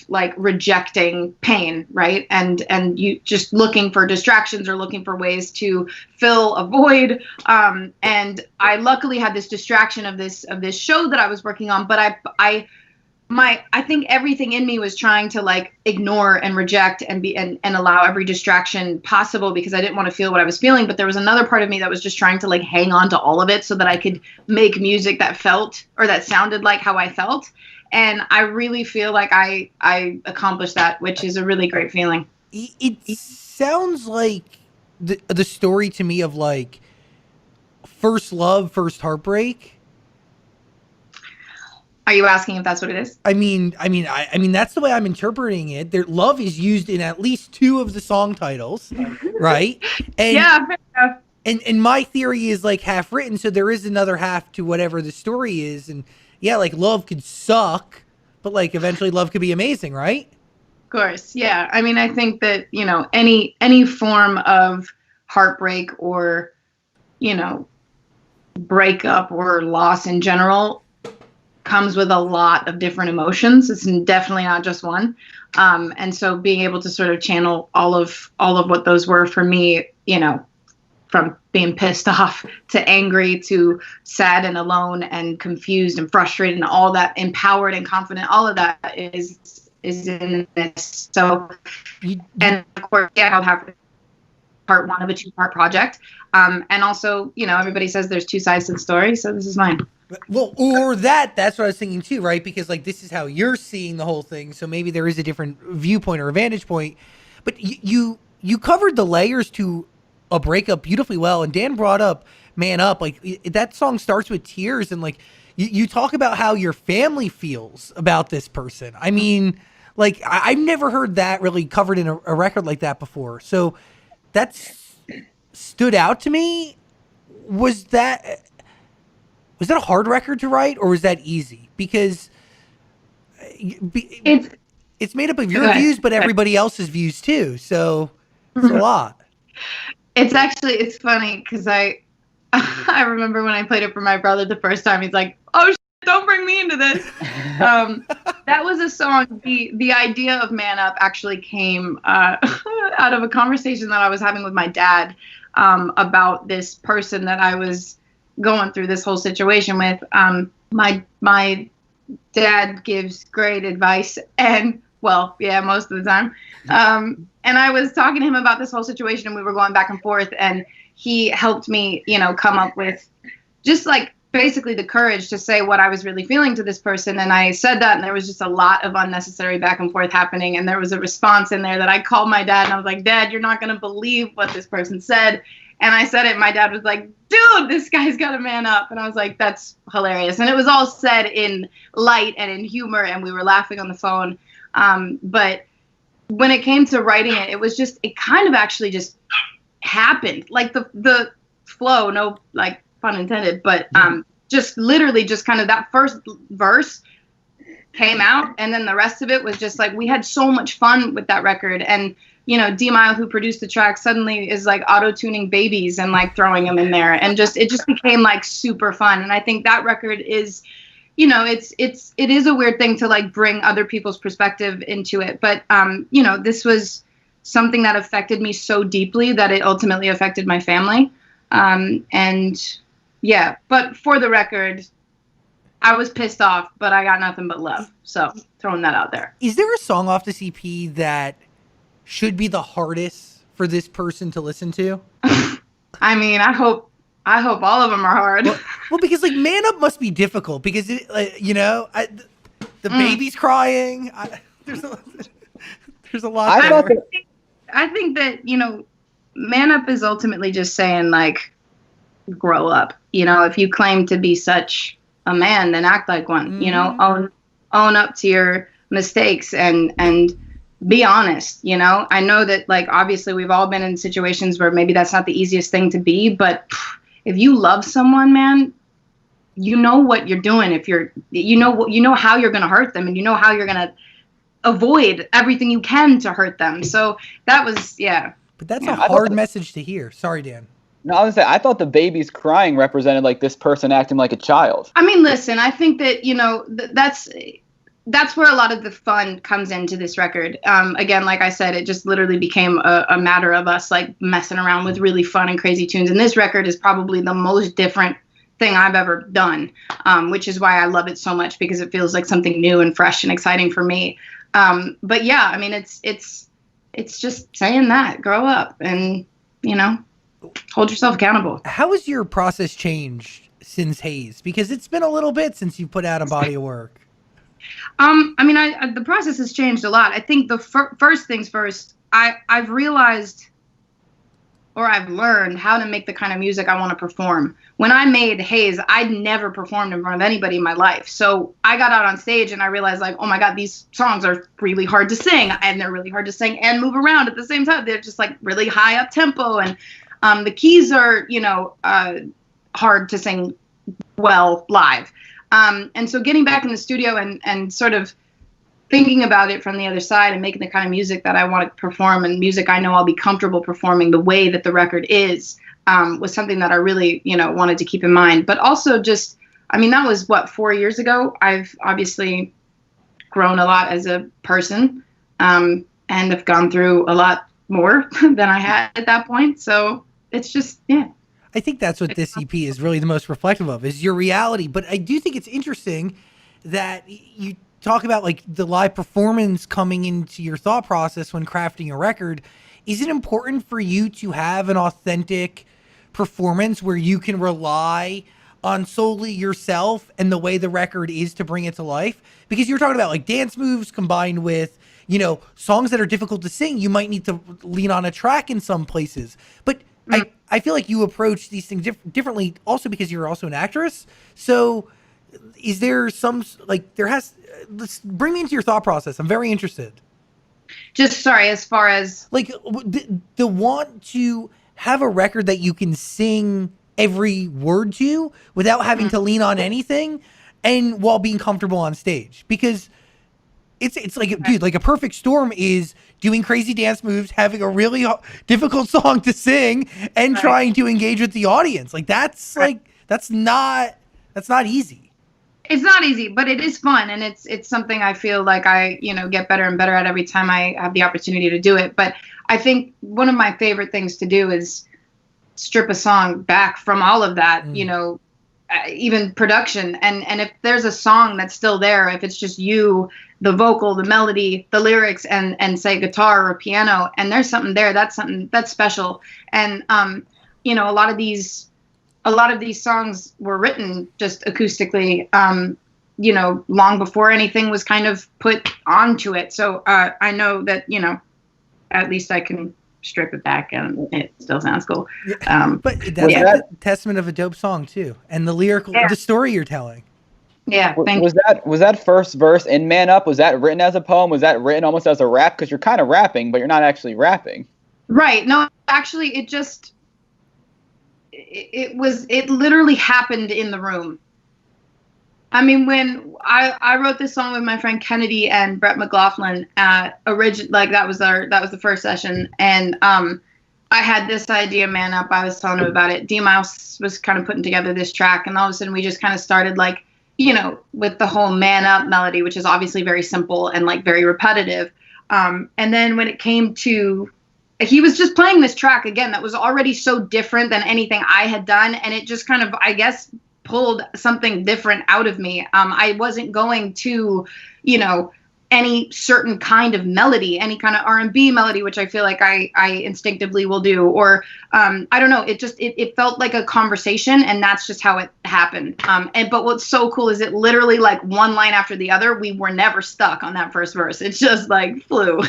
like rejecting pain, right? And you just looking for distractions or looking for ways to fill a void. And I luckily had this distraction of this show that I was working on, but I think everything in me was trying to like ignore and reject and allow every distraction possible, because I didn't want to feel what I was feeling. But there was another part of me that was just trying to like hang on to all of it so that I could make music that felt or that sounded like how I felt. And I really feel like I accomplished that, which is a really great feeling. It sounds like the story to me of like first love, first heartbreak. Are you asking if that's what it is? I mean, that's the way I'm interpreting it. Their love is used in at least 2 of the song titles, right? And, yeah, fair enough. And my theory is like half written, so there is another half to whatever the story is. And yeah, like love could suck, but like eventually love could be amazing, right? Of course, yeah. I mean, I think that, you know, any form of heartbreak or, you know, breakup or loss in general comes with a lot of different emotions. It's definitely not just one. And so being able to sort of channel all of what those were for me, you know, from being pissed off to angry to sad and alone and confused and frustrated and all that, empowered and confident, all of that is in this. So, and of course, yeah, I'll have part 1 of a 2-part project. And also, you know, everybody says there's 2 sides to the story, so this is mine. Well, or that's what I was thinking too, right? Because like this is how you're seeing the whole thing, so maybe there is a different viewpoint or a vantage point. But you covered the layers to a breakup beautifully well, and Dan brought up "Man Up." Like that song starts with tears, and like you talk about how your family feels about this person. I mean, like I've never heard that really covered in a record like that before. So that's stood out to me. Was that a hard record to write, or was that easy? Because it's made up of your views, but everybody else's views too. So it's a lot. It's funny because I remember when I played it for my brother the first time, he's like, "Oh, shit, don't bring me into this." That was a song. The idea of "Man Up" actually came out of a conversation that I was having with my dad about this person that I was going through this whole situation with. My dad gives great advice, and well, yeah, most of the time. And I was talking to him about this whole situation, and we were going back and forth, and he helped me, you know, come up with just like basically the courage to say what I was really feeling to this person. And I said that, and there was just a lot of unnecessary back and forth happening. And there was a response in there that I called my dad, and I was like, "Dad, you're not going to believe what this person said." And I said it, my dad was like, "Dude, this guy's got to man up." And I was like, "That's hilarious." And it was all said in light and in humor, and we were laughing on the phone. But when it came to writing it, it kind of actually just happened. Like the flow, no like pun intended, but just literally just kind of that first verse came out, and then the rest of it was just like, we had so much fun with that record. And you know, D-Mile, who produced the track, suddenly is like auto-tuning babies and like throwing them in there, and it just became like super fun. And I think that record is, you know, it is a weird thing to like bring other people's perspective into it, but you know, this was something that affected me so deeply that it ultimately affected my family. And yeah, but for the record, I was pissed off, but I got nothing but love. So throwing that out there. Is there a song off the CP that should be the hardest for this person to listen to? I mean, I hope all of them are hard. Well, because like "Man Up" must be difficult because you know, the baby's crying. There's a lot. I think that, you know, "Man Up" is ultimately just saying like, grow up. You know, if you claim to be such a man, then act like one. You know, own up to your mistakes and be honest. You know, I know that like obviously we've all been in situations where maybe that's not the easiest thing to be, but if you love someone, man, you know what you're doing. If you know how you're going to hurt them, and you know how you're going to avoid everything you can to hurt them. So that was, yeah. But that's Yeah, a hard message to hear. Sorry, Dan. No, I was gonna say, I thought the babies crying represented like this person acting like a child. I mean, listen, I think that, that's where a lot of the fun comes into this record. Again, like I said, it just literally became a matter of us like messing around with really fun and crazy tunes. And this record is probably the most different thing I've ever done, which is why I love it so much, because it feels like something new and fresh and exciting for me. But yeah, I mean, it's just saying that, grow up and, hold yourself accountable. How has your process changed since Haze? Because it's been a little bit since you put out a body of work. I mean, the process has changed a lot. I think the first things first, I've realized, or I've learned how to make the kind of music I want to perform. When I made Haze, I'd never performed in front of anybody in my life. So I got out on stage and I realized, like, oh my God, these songs are really hard to sing, and they're really hard to sing and move around at the same time. They're just like really high up tempo, and the keys are, hard to sing well live. And so getting back in the studio and sort of thinking about it from the other side and making the kind of music that I want to perform, and music I know I'll be comfortable performing the way that the record is, was something that I really, wanted to keep in mind. But also just, I mean, that was 4 years ago. I've obviously grown a lot as a person, and have gone through a lot more than I had at that point. So it's just, yeah. I think that's what this EP is really the most reflective of, is your reality. But I do think it's interesting that you talk about like the live performance coming into your thought process when crafting a record. Is it important for you to have an authentic performance where you can rely on solely yourself and the way the record is to bring it to life? Because you're talking about like dance moves combined with, songs that are difficult to sing. You might need to lean on a track in some places. But I feel like you approach these things differently also because you're also an actress. So is there some, like, let's bring me into your thought process. I'm very interested. Just sorry, as far as like the want to have a record that you can sing every word to without having to lean on anything, and while being comfortable on stage, because it's like, dude, like a perfect storm is doing crazy dance moves, having a really difficult song to sing, and trying to engage with the audience. Like that's not easy. It's not easy, but it is fun, and it's something I feel like I get better and better at every time I have the opportunity to do it. But I think one of my favorite things to do is strip a song back from all of that, even production, and if there's a song that's still there, if it's just you, the vocal, the melody, the lyrics, and say guitar or piano, and there's something there, that's something that's special. And a lot of these songs were written just acoustically, long before anything was kind of put onto it. So I know that, at least I can strip it back and it still sounds cool. But that's a testament of a dope song too. And the lyrical, the story you're telling. Yeah. Was that first verse in Man Up? Was that written as a poem? Was that written almost as a rap? Because you're kind of rapping, but you're not actually rapping. Right. No, actually, it literally happened in the room. I mean, when I wrote this song with my friend Kennedy and Brett McLaughlin, that was the first session, and I had this idea, Man Up. I was telling him about it. D-Mouse was kind of putting together this track, and all of a sudden we just kind of started like, with the whole Man Up melody, which is obviously very simple and like very repetitive. And then when it came to, he was just playing this track again that was already so different than anything I had done, and it just kind of, I guess, pulled something different out of me. I wasn't going to, any certain kind of melody, any kind of R&B melody, which I feel like I instinctively will do, or I don't know. It felt like a conversation, and that's just how it happened. But what's so cool is it literally like one line after the other. We were never stuck on that first verse. It's just like flew.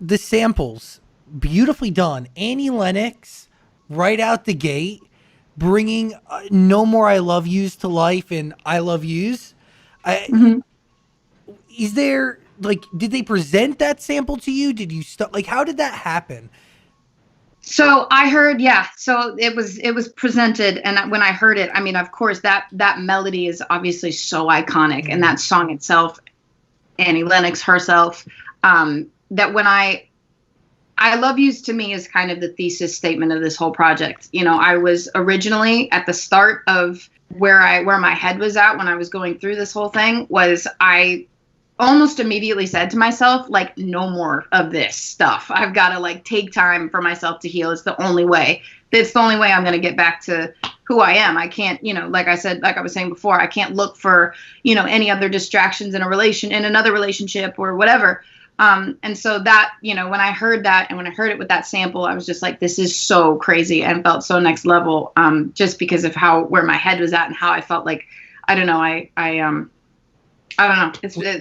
The samples, beautifully done. Annie Lennox, right out the gate, bringing No More I Love Yous to life and I Love Yous. Is there, like, did they present that sample to you? Did you how did that happen? So I heard, so it was presented, and when I heard it, I mean, of course, that melody is obviously so iconic, and that song itself, Annie Lennox herself, that when I I Love Yous to me is kind of the thesis statement of this whole project. You know, I was originally at the start of where my head was at when I was going through this whole thing was I almost immediately said to myself, like, no more of this stuff. I've got to like take time for myself to heal. It's the only way. It's the only way I'm going to get back to who I am. I can't, you know, like I said, like I was saying before, I can't look for, you know, any other distractions in another relationship or whatever. And so that, you know, when I heard that and when I heard it with that sample, I was just like, this is so crazy and felt so next level, just because of where my head was at and how I felt like, I don't know. I don't know.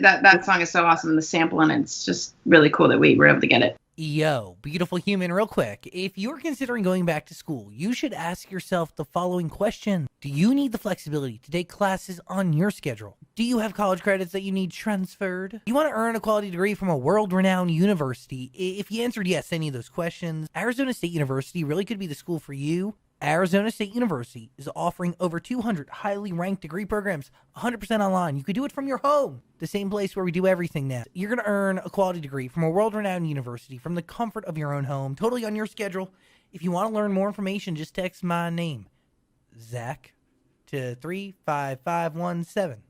That song is so awesome. The sample and it's just really cool that we were able to get it. Yo, beautiful human, real quick. If you're considering going back to school, you should ask yourself the following question. Do you need the flexibility to take classes on your schedule? Do you have college credits that you need transferred? You want to earn a quality degree from a world-renowned university? If you answered yes to any of those questions, Arizona State University really could be the school for you. Arizona State University is offering over 200 highly ranked degree programs, 100% online. You could do it from your home, the same place where we do everything now. You're going to earn a quality degree from a world-renowned university from the comfort of your own home, totally on your schedule. If you want to learn more information, just text my name, Zach, to 35517.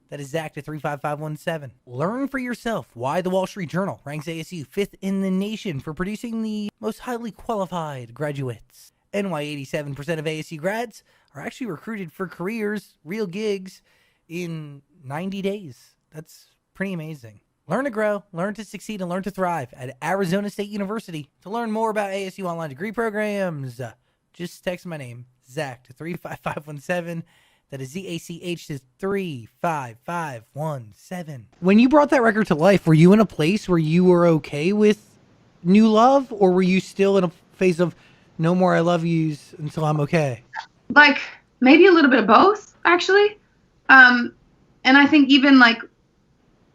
That is Zach to 35517. Learn for yourself why the Wall Street Journal ranks ASU 5th in the nation for producing the most highly qualified graduates. And why 87% of ASU grads are actually recruited for careers, real gigs, in 90 days. That's pretty amazing. Learn to grow, learn to succeed, and learn to thrive at Arizona State University. To learn more about ASU online degree programs, just text my name, Zach, to 35517. That is ZACH to 35517. When you brought that record to life, were you in a place where you were okay with new love, or were you still in a phase of no more I love yous until I'm okay? Like maybe a little bit of both, actually. And I think even like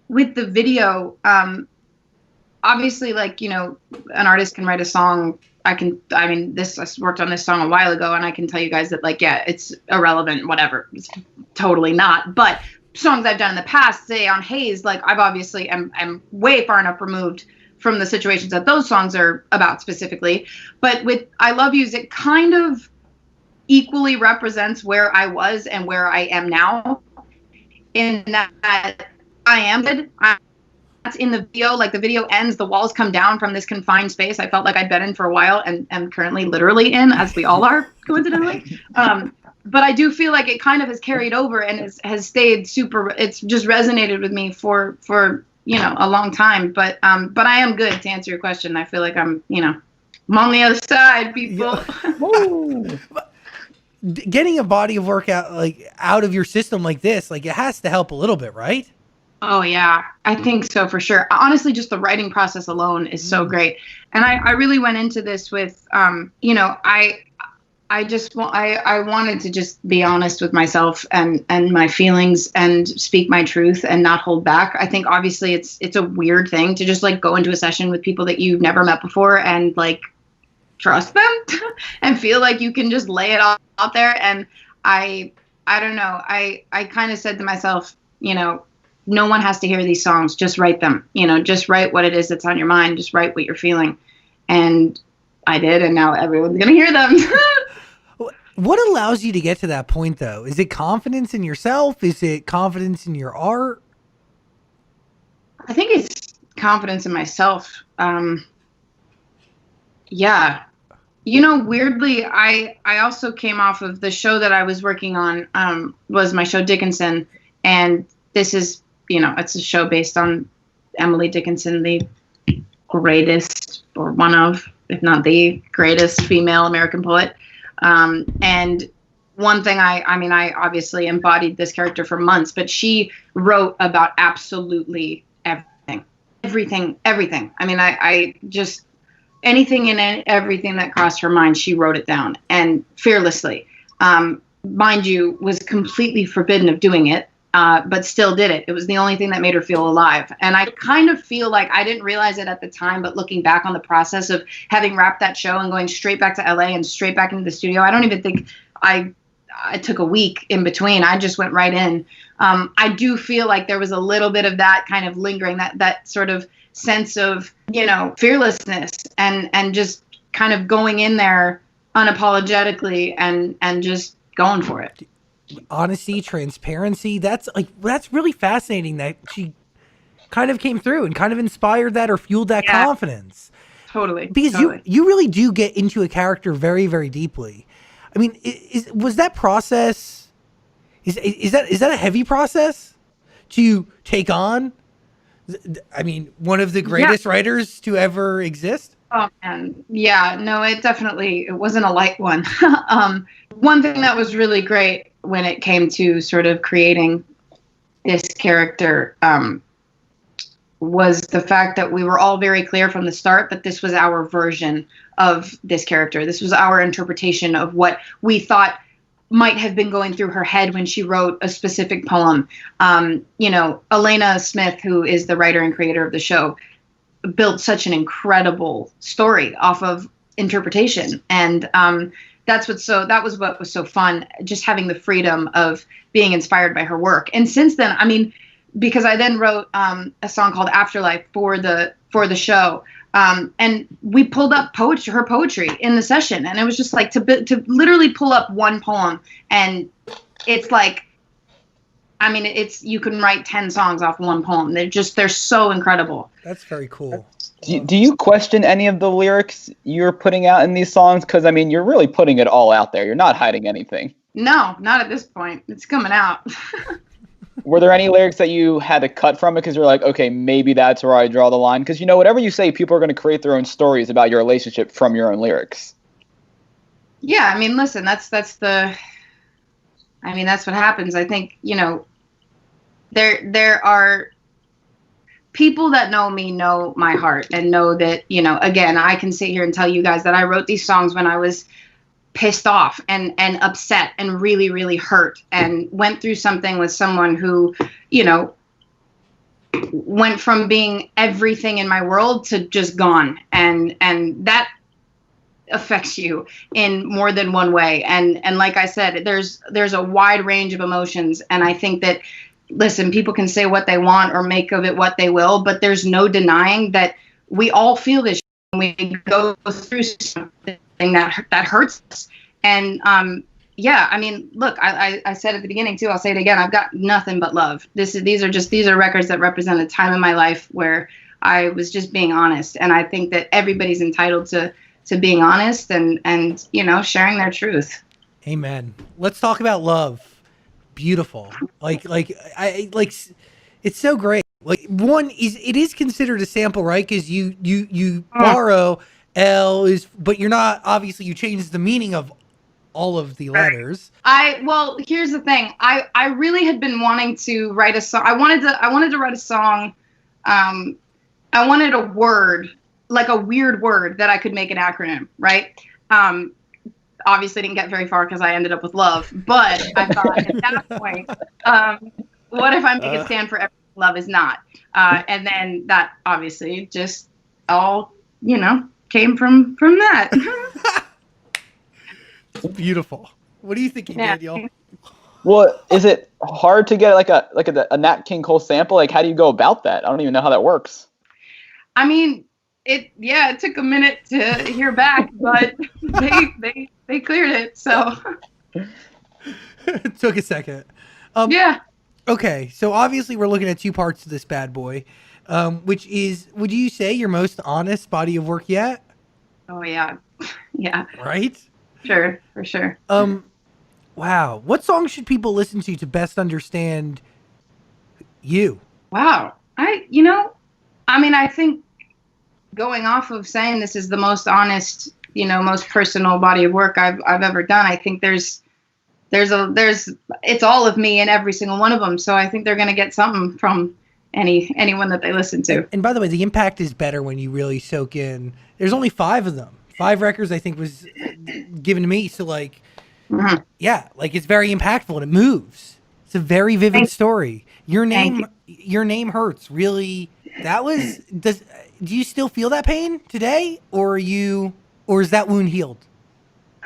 with the video, obviously, like, you know, an artist can write a song. I worked on this song a while ago and I can tell you guys that, like, yeah, it's irrelevant, whatever. It's totally not. But songs I've done in the past, say on Haze, like I've obviously am way far enough removed from the situations that those songs are about specifically. But with I Love Yous, it kind of equally represents where I was and where I am now, in that I am good. That's in the video. Like the video ends, the walls come down from this confined space I felt like I'd been in for a while and am currently literally in, as we all are, coincidentally. But I do feel like it kind of has carried over and has stayed super, it's just resonated with me for you know, a long time, but I am good, to answer your question. I feel like I'm on the other side, people. Getting a body of work out of your system like this, like, it has to help a little bit, right? Oh yeah, I think so, for sure. Honestly, just the writing process alone is so great. And I really went into this with, you know, I wanted to just be honest with myself and my feelings and speak my truth and not hold back. I think obviously it's a weird thing to just like go into a session with people that you've never met before and like trust them and feel like you can just lay it all out there. And I don't know. I kind of said to myself, you know, no one has to hear these songs. Just write them, you know, just write what it is that's on your mind. Just write what you're feeling. And I did. And now everyone's going to hear them. What allows you to get to that point, though? Is it confidence in yourself? Is it confidence in your art? I think it's confidence in myself. Yeah. You know, weirdly, I also came off of the show that I was working on, was my show Dickinson. And this is, you know, it's a show based on Emily Dickinson, the greatest, or one of, if not the greatest female American poet. And one thing I obviously embodied this character for months, but she wrote about absolutely everything. I mean, I just, anything and everything that crossed her mind, she wrote it down, and fearlessly, mind you, was completely forbidden of doing it. But still did it. It was the only thing that made her feel alive. And I kind of feel like I didn't realize it at the time, but looking back on the process of having wrapped that show and going straight back to LA and straight back into the studio, I don't even think I took a week in between. I just went right in. I do feel like there was a little bit of that kind of lingering, that sort of sense of, fearlessness and just kind of going in there unapologetically and just going for it. Honesty, transparency. That's really fascinating that she kind of came through and kind of inspired that or fueled that confidence. Totally. Because you really do get into a character very, very deeply. I mean, was that process, is that a heavy process to take on? I mean, one of the greatest writers to ever exist? Oh man, yeah, no, it wasn't a light one. One thing that was really great when it came to sort of creating this character was the fact that we were all very clear from the start that this was our version of this character. This was our interpretation of what we thought might have been going through her head when she wrote a specific poem. Elena Smith, who is the writer and creator of the show, built such an incredible story off of interpretation. And that was what was so fun, just having the freedom of being inspired by her work. And since then, I mean, because I then wrote a song called Afterlife for the show. And we pulled up her poetry in the session, and it was just like to literally pull up one poem, and it's like, I mean, you can write 10 songs off one poem. They're so incredible. That's very cool. Do you question any of the lyrics you're putting out in these songs? Because, I mean, you're really putting it all out there. You're not hiding anything. No, not at this point. It's coming out. Were there any lyrics that you had to cut from it because you're like, okay, maybe that's where I draw the line? Because, whatever you say, people are going to create their own stories about your relationship from your own lyrics. Yeah, I mean, listen, that's what happens. I think, there are people that know me, know my heart, and know that, again, I can sit here and tell you guys that I wrote these songs when I was pissed off and upset and really, really hurt, and went through something with someone who, went from being everything in my world to just gone. And that affects you in more than one way. And like I said, there's a wide range of emotions. And I think that, listen, people can say what they want or make of it what they will, but there's no denying that we all feel this when we go through something that hurts us. And I mean, look, I said at the beginning too, I'll say it again, I've got nothing but love. These are records that represent a time in my life where I was just being honest. And I think that everybody's entitled to being honest and sharing their truth. Amen. Let's talk about love. Beautiful. It's so great. Like, one is, it is considered a sample, right? Because you borrow but you're not, obviously you change the meaning of all of the letters. Well, here's the thing. I really had been wanting to write a song. I wanted to write a song. I wanted a word, like a weird word that I could make an acronym, right? Obviously didn't get very far because I ended up with love, but I thought at that point, what if I make it stand for everything love is not? And then that obviously just all, came from that. It's beautiful. What are you thinking, Daniel? Well, is it hard to get like a Nat King Cole sample? Like, how do you go about that? I don't even know how that works. I mean, it took a minute to hear back, but they cleared it. So it took a second. Yeah. Okay, so obviously we're looking at two parts to this bad boy, which is, would you say, your most honest body of work yet? Oh yeah, yeah. Right. Sure, for sure. Wow. What songs should people listen to best understand you? Wow. I think going off of saying this is the most honest, most personal body of work I've ever done, I think it's all of me in every single one of them. So I think they're going to get something from anyone that they listen to. And by the way, the impact is better when you really soak in. There's only 5 of them. 5 records, I think, was given to me. So yeah, it's very impactful and it moves. It's a very vivid story. Your name hurts. Really, do you still feel that pain today, or is that wound healed?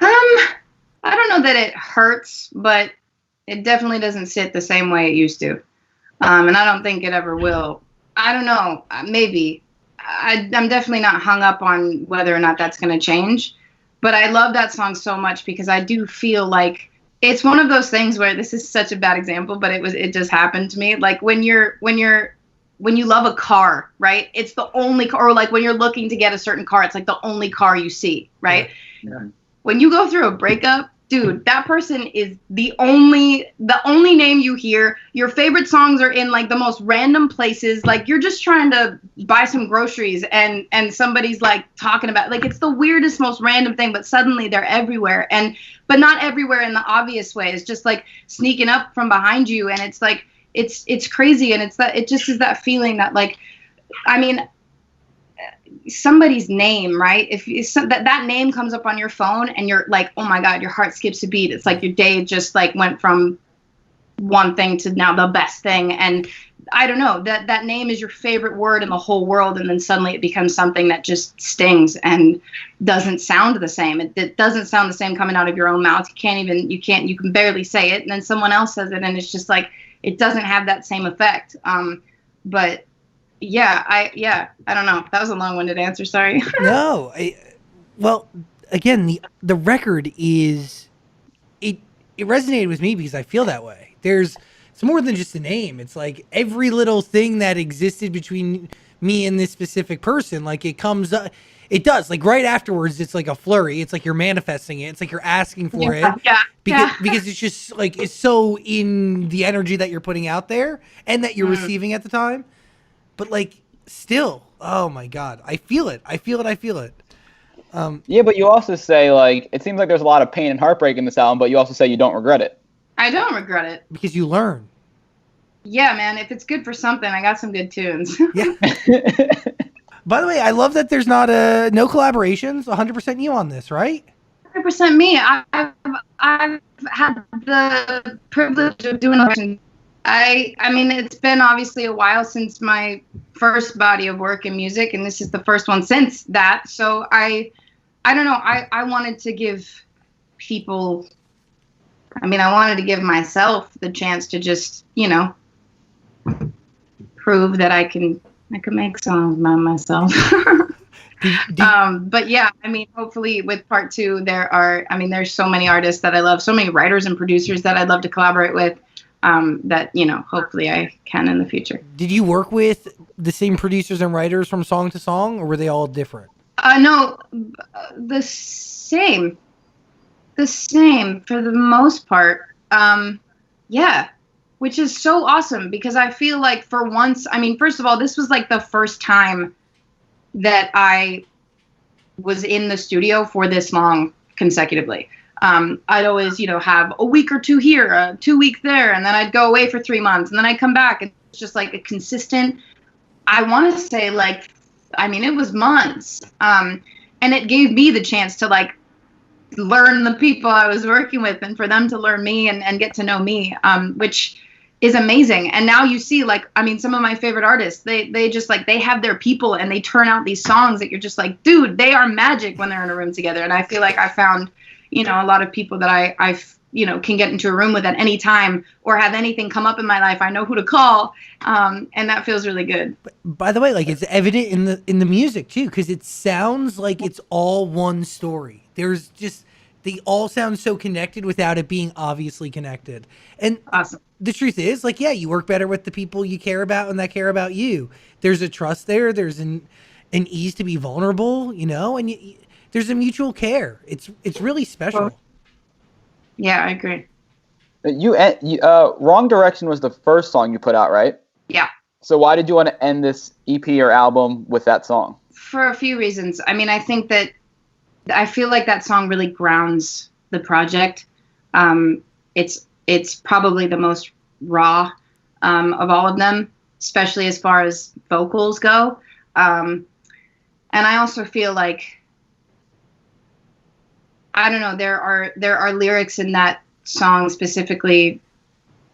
I don't know that it hurts, but It definitely doesn't sit the same way it used to. And I don't think it ever will. I don't know. Maybe. I'm definitely not hung up on whether or not that's going to change. But I love that song so much because I do feel like it's one of those things where, this is such a bad example, but it just happened to me. Like when you love a car, right? It's the only car, or like when you're looking to get a certain car, it's like the only car you see, right? Yeah. When you go through a breakup, dude, that person is the only name you hear. Your favorite songs are in like the most random places. Like you're just trying to buy some groceries and somebody's like talking about, like, it's the weirdest, most random thing, but suddenly they're everywhere. But not everywhere in the obvious way. It's just like sneaking up from behind you. And it's like, it's crazy. And it just is that feeling that, like, I mean, somebody's name, right? If that name comes up on your phone and you're like, oh my God, your heart skips a beat. It's like your day just like went from one thing to now the best thing. And I don't know, that name is your favorite word in the whole world. And then suddenly it becomes something that just stings and doesn't sound the same. It doesn't sound the same coming out of your own mouth. You can barely say it. And then someone else says it and it's just like, it doesn't have that same effect. But yeah, I don't know. That was a long-winded answer. Sorry. No, well, again, the record is it resonated with me because I feel that way. It's more than just a name. It's like every little thing that existed between me and this specific person. Like it comes up. It does. Like right afterwards, it's like a flurry. It's like you're manifesting it. It's like you're asking for it. Yeah. Because it's just like it's so in the energy that you're putting out there and that you're receiving at the time. But like still, oh my God, I feel it. Yeah, but you also say, like, it seems like there's a lot of pain and heartbreak in this album, but you also say you don't regret it. I don't regret it. Because you learn. Yeah, man, if it's good for something, I got some good tunes. Yeah. By the way, I love that there's no collaborations, 100% you on this, right? 100% me. I've had the privilege of doing it. I mean, it's been obviously a while since my first body of work in music, and this is the first one since that. So I don't know. I wanted to give people, I wanted to give myself the chance to just, prove that I can make songs by myself. But yeah, hopefully with part 2, there's so many artists that I love, so many writers and producers that I'd love to collaborate with. That hopefully I can in the future. Did you work with the same producers and writers from song to song, or were they all different? No, the same for the most part. Yeah, which is so awesome because I feel like for once, first of all, this was like the first time that I was in the studio for this long consecutively. I'd always, have a week or two here, 2 weeks there, and then I'd go away for 3 months, and then I'd come back. It's just like a consistent, I want to say it was months. And it gave me the chance to like learn the people I was working with and for them to learn me and get to know me, which is amazing. And now you see some of my favorite artists, they just they have their people and they turn out these songs that you're just like, dude, they are magic when they're in a room together. And I feel like I found a lot of people that I can get into a room with at any time or have anything come up in my life. I know who to call. And that feels really good. By the way, it's evident in the music too, because it sounds like it's all one story. There's just, they all sound so connected without it being obviously connected. And awesome. The truth is, you work better with the people you care about and that care about you. There's a trust there. There's an ease to be vulnerable, and there's a mutual care. It's really special. Yeah, I agree. Wrong Direction was the first song you put out, right? Yeah. So why did you want to end this EP or album with that song? For a few reasons. I think that I feel like that song really grounds the project. It's probably the most raw of all of them, especially as far as vocals go. And I also feel like, I don't know, there are lyrics in that song, specifically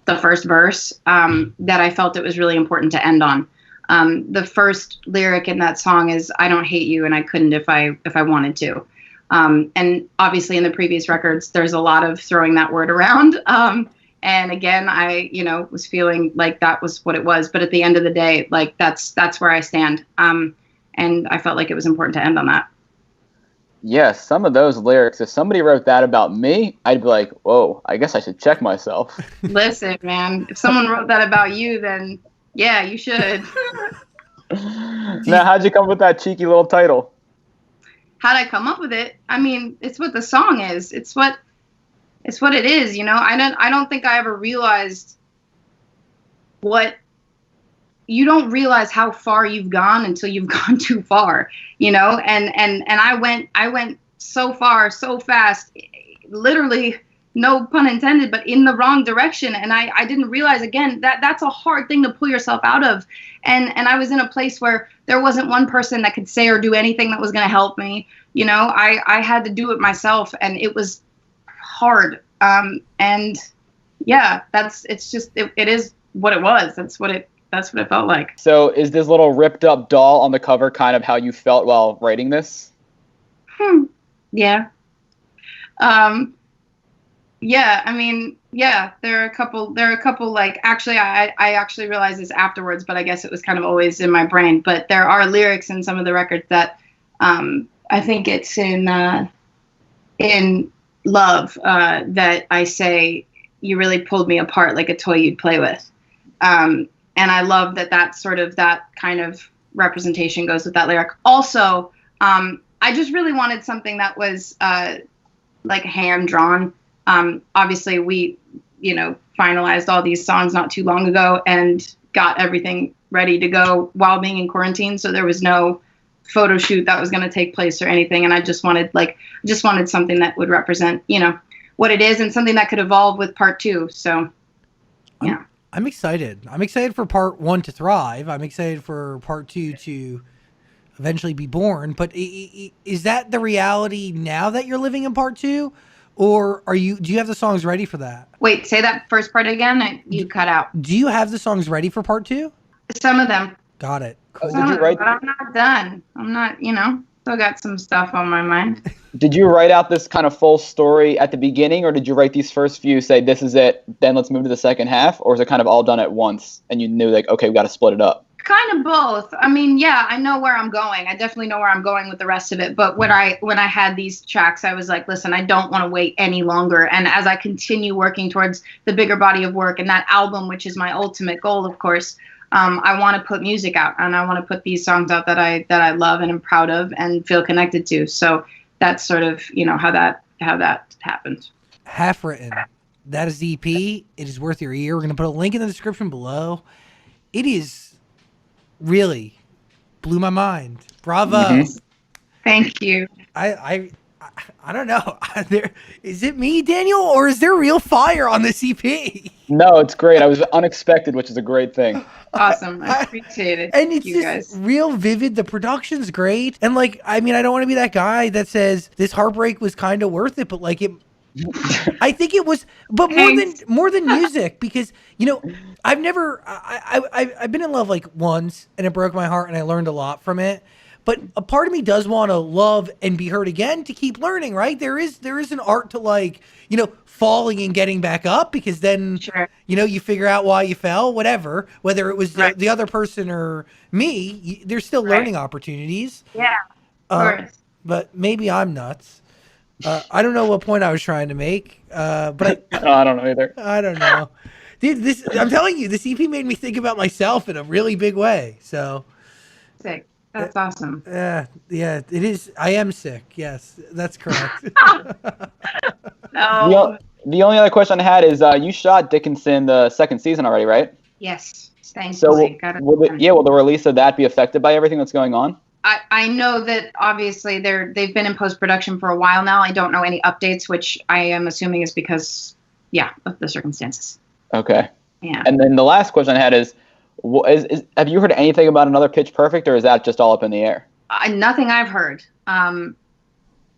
the first verse, that I felt it was really important to end on. The first lyric in that song is, "I don't hate you and I couldn't if I wanted to." And obviously in the previous records, there's a lot of throwing that word around. And again, I, was feeling like that was what it was. But at the end of the day, like that's where I stand. And I felt like it was important to end on that. Yeah, some of those lyrics, if somebody wrote that about me, I'd be like, whoa, I guess I should check myself. Listen, man, if someone wrote that about you, then yeah, you should. Now, how'd you come up with that cheeky little title? How'd I come up with it? I mean, it's what the song is. It's what it is, I don't think I ever realized you don't realize how far you've gone until you've gone too far, and I went so far, so fast, literally, no pun intended, but in the wrong direction. And I didn't realize, again, that's a hard thing to pull yourself out of. And I was in a place where there wasn't one person that could say or do anything that was going to help me. I had to do it myself, and it was hard. And yeah, it is what it was. That's what it felt like. So is this little ripped up doll on the cover kind of how you felt while writing this? Yeah. Yeah, I mean, yeah, there are a couple like, actually, I actually realized this afterwards, but I guess it was kind of always in my brain. But there are lyrics in some of the records that I think it's in Love that I say, you really pulled me apart like a toy you'd play with. And I love that sort of, that kind of representation goes with that lyric. Also, I just really wanted something that was like hand drawn. Obviously, we, finalized all these songs not too long ago and got everything ready to go while being in quarantine. So there was no photo shoot that was going to take place or anything. And I just wanted something that would represent, what it is, and something that could evolve with part 2. So, yeah. I'm excited. I'm excited for part 1 to thrive. I'm excited for part 2 to eventually be born. But is that the reality now that you're living in part 2? Or do you have the songs ready for that? Wait, say that first part again. You cut out. Do you have the songs ready for part 2? Some of them. Got it. Cool. Did you write? But I'm not done. I'm not, still got some stuff on my mind. Did you write out this kind of full story at the beginning, or did you write these first few, say this is it, then let's move to the second half, or is it kind of all done at once and you knew like, okay, we got to split it up? Kind of both. I mean, yeah, I know where I'm going. I definitely know where I'm going with the rest of it. But when I had these tracks, I was like, listen, I don't want to wait any longer. And as I continue working towards the bigger body of work and that album, which is my ultimate goal, of course, I want to put music out, and I want to put these songs out that I love and am proud of and feel connected to. So that's sort of, how that happened. Half Written. That is the EP. It is worth your ear. We're going to put a link in the description below. It is really blew my mind. Bravo. Mm-hmm. Thank you. I don't know. Is it me, Daniel, or is there real fire on this EP? No, it's great. I was unexpected, which is a great thing. Awesome. I appreciate it. And it's you just guys. real vivid. The production's great. And like, I mean, I don't want to be that guy that says this heartbreak was kind of worth it, but like I think it was, but more than music, because I've been in love like once, and it broke my heart, and I learned a lot from it. But a part of me does want to love and be hurt again to keep learning, right? There is an art to like, falling and getting back up, because then, Sure. You figure out why you fell, whatever, whether it was Right. the other person or me, there's still Right. learning opportunities. Yeah. Of course. But maybe I'm nuts. I don't know what point I was trying to make, but I don't know either. I don't know. Dude, I'm telling you, this EP made me think about myself in a really big way. So, Sick. That's awesome. yeah, it is. I am sick. Yes, that's correct. No. The only other question I had is you shot Dickinson the second season already, right? Yes. Thanks. So will the release of that be affected by everything that's going on? I know that obviously they've been in post-production for a while now. I don't know any updates, which I am assuming is because, of the circumstances. Okay. Yeah. And then the last question I had is have you heard anything about another Pitch Perfect, or is that just all up in the air? Nothing I've heard.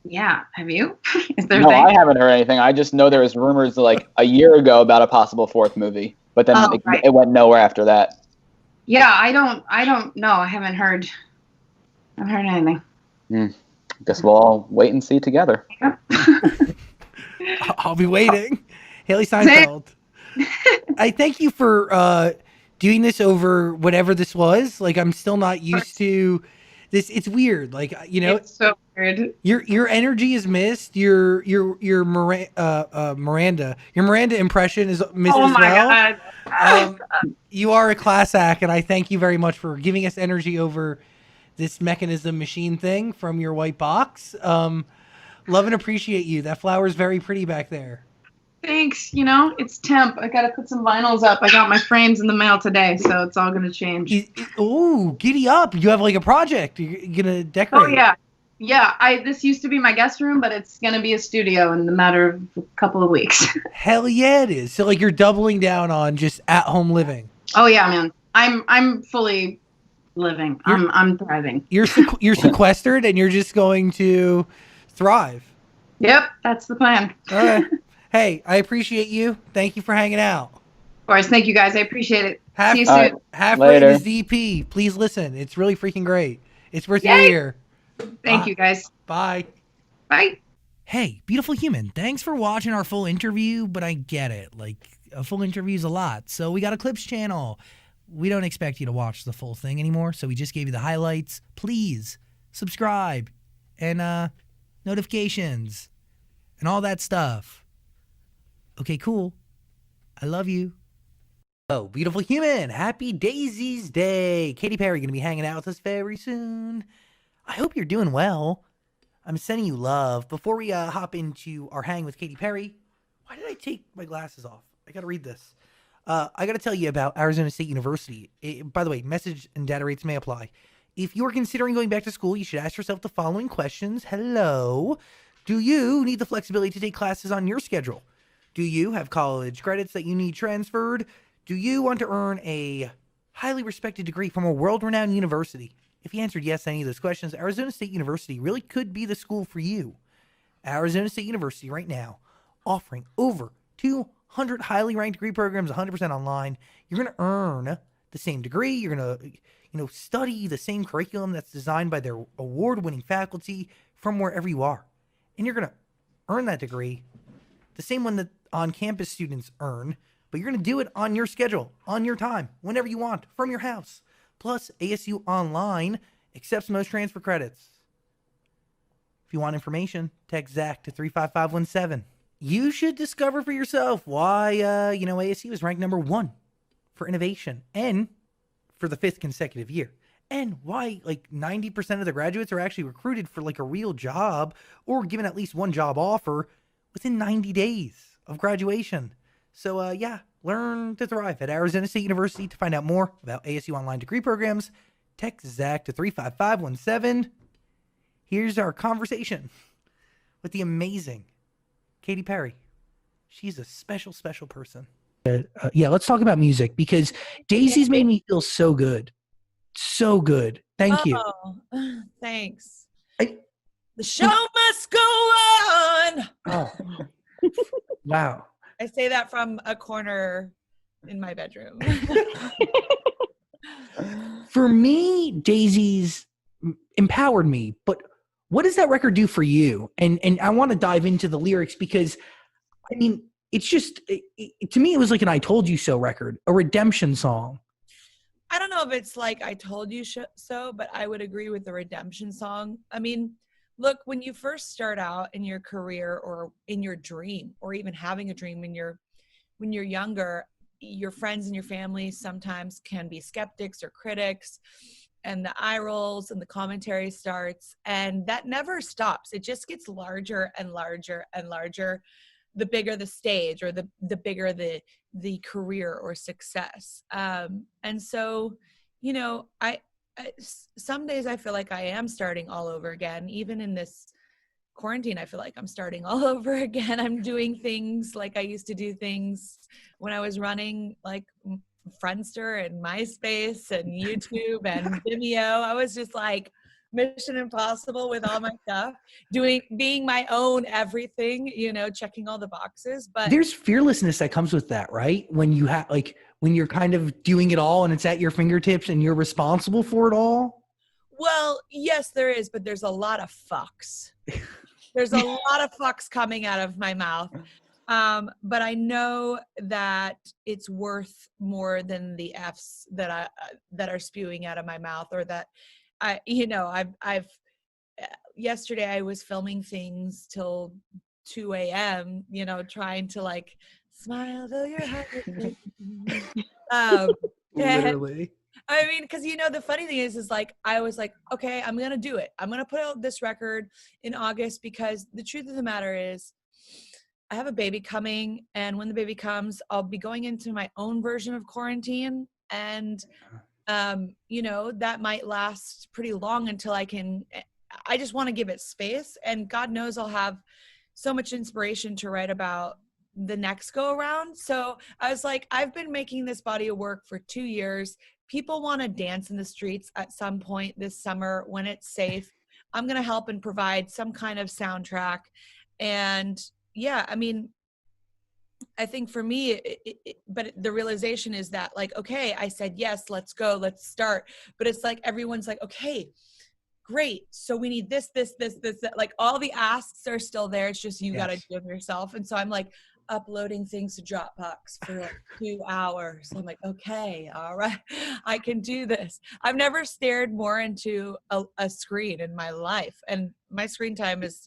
Yeah. Have you? Is there? No, I haven't heard anything. I just know there was rumors like a year ago about a possible fourth movie, but then Right. it went nowhere after that. Yeah, I don't know. I haven't heard anything. Guess we'll all wait and see together. I'll be waiting. Haley Steinfeld. I thank you for doing this over whatever this was. Like, I'm still not used to this. It's weird. Like, you know, It's so weird. your energy is missed. Your Miranda impression is missed Oh as my well. God. You are a class act, and I thank you very much for giving us energy over this mechanism machine thing from your white box. Love and appreciate you. That flower is very pretty back there. Thanks. You know, it's temp. I got to put some vinyls up. I got my frames in the mail today, so it's all going to change. Oh, giddy up. You have like a project. You're going to decorate. Oh, yeah. Yeah, this used to be my guest room, but it's going to be a studio in the matter of a couple of weeks. Hell yeah, it is. So like you're doubling down on just at-home living. Oh, yeah, man. I'm fully living. I'm thriving. You're sequestered and you're just going to thrive. Yep, that's the plan. All right. Hey, I appreciate you. Thank you for hanging out. Of course, thank you guys. I appreciate it. Half, See you soon. Half Later. Rate is DP. Please listen. It's really freaking great. It's worth your Yay. ear. Thank you guys. Bye. Bye. Hey, beautiful human. Thanks for watching our full interview, but I get it. Like, a full interview is a lot. So we got a clips channel. We don't expect you to watch the full thing anymore, so we just gave you the highlights. Please subscribe and notifications and all that stuff. Okay, cool. I love you. Oh, beautiful human. Happy Daisy's Day. Katy Perry going to be hanging out with us very soon. I hope you're doing well. I'm sending you love. Before we hop into our hang with Katy Perry, why did I take my glasses off? I got to read this. I got to tell you about Arizona State University. By the way, message and data rates may apply. If you're considering going back to school, you should ask yourself the following questions. Hello. Do you need the flexibility to take classes on your schedule? Do you have college credits that you need transferred? Do you want to earn a highly respected degree from a world-renowned university? If you answered yes to any of those questions, Arizona State University really could be the school for you. Arizona State University right now offering over 200 highly ranked degree programs 100% online. You're going to earn the same degree. You're going to study the same curriculum that's designed by their award-winning faculty from wherever you are. And you're going to earn that degree, the same one that on-campus students earn, but you're going to do it on your schedule, on your time, whenever you want, from your house. Plus, ASU Online accepts most transfer credits. If you want information, text Zach to 35517. You should discover for yourself why, ASU is ranked number 1 for innovation and for the 5th consecutive year. And why, 90% of the graduates are actually recruited for, a real job or given at least one job offer within 90 days of graduation. So, learn to thrive at Arizona State University. To find out more about ASU online degree programs, text Zach to 35517. Here's our conversation with the amazing Katy Perry. She's a special, special person. Let's talk about music because Daisy's made me feel so good. So good. Thank you. Thanks. The show must go on. Oh. Wow. I say that from a corner in my bedroom. For me, Daisy's empowered me, but what does that record do for you? And I want to dive into the lyrics because, it's just, to me, it was like an I Told You So record, a redemption song. I don't know if it's like I told you so, but I would agree with the redemption song. Look, when you first start out in your career or in your dream or even having a dream when you're younger, your friends and your family sometimes can be skeptics or critics, and the eye rolls and the commentary starts, and that never stops. It just gets larger and larger and larger the bigger the stage or the bigger the career or success. And so, I some days I feel like I am starting all over again. Even in this quarantine, I feel like I'm starting all over again. I'm doing things like I used to do things when I was running like Friendster and MySpace and YouTube and Vimeo. I was just like Mission Impossible with all my stuff, being my own everything, checking all the boxes. But there's fearlessness that comes with that, right? When you have when you're kind of doing it all and it's at your fingertips and you're responsible for it all. Well, yes, there is, but there's a lot of fucks. There's a lot of fucks coming out of my mouth. But I know that it's worth more than the F's that are spewing out of my mouth, or that I've yesterday I was filming things till 2 a.m., trying to like smile though your heart is breaking. And Literally. I mean, because the funny thing is like I was like, okay, I'm gonna do it. I'm gonna put out this record in August, because the truth of the matter is I have a baby coming, and when the baby comes, I'll be going into my own version of quarantine, and that might last pretty long until I just want to give it space, and God knows I'll have so much inspiration to write about the next go around. So I was like, I've been making this body of work for 2 years. People want to dance in the streets at some point this summer when it's safe. I'm going to help and provide some kind of soundtrack. And yeah, I mean, I think for me, but the realization is that like, okay, I said, yes, let's go, let's start. But it's like, everyone's like, okay, great. So we need this, that. Like all the asks are still there. It's just, you got to do it yourself. And so I'm like uploading things to Dropbox for like 2 hours. I'm like, okay, all right, I can do this. I've never stared more into a screen in my life. And my screen time is,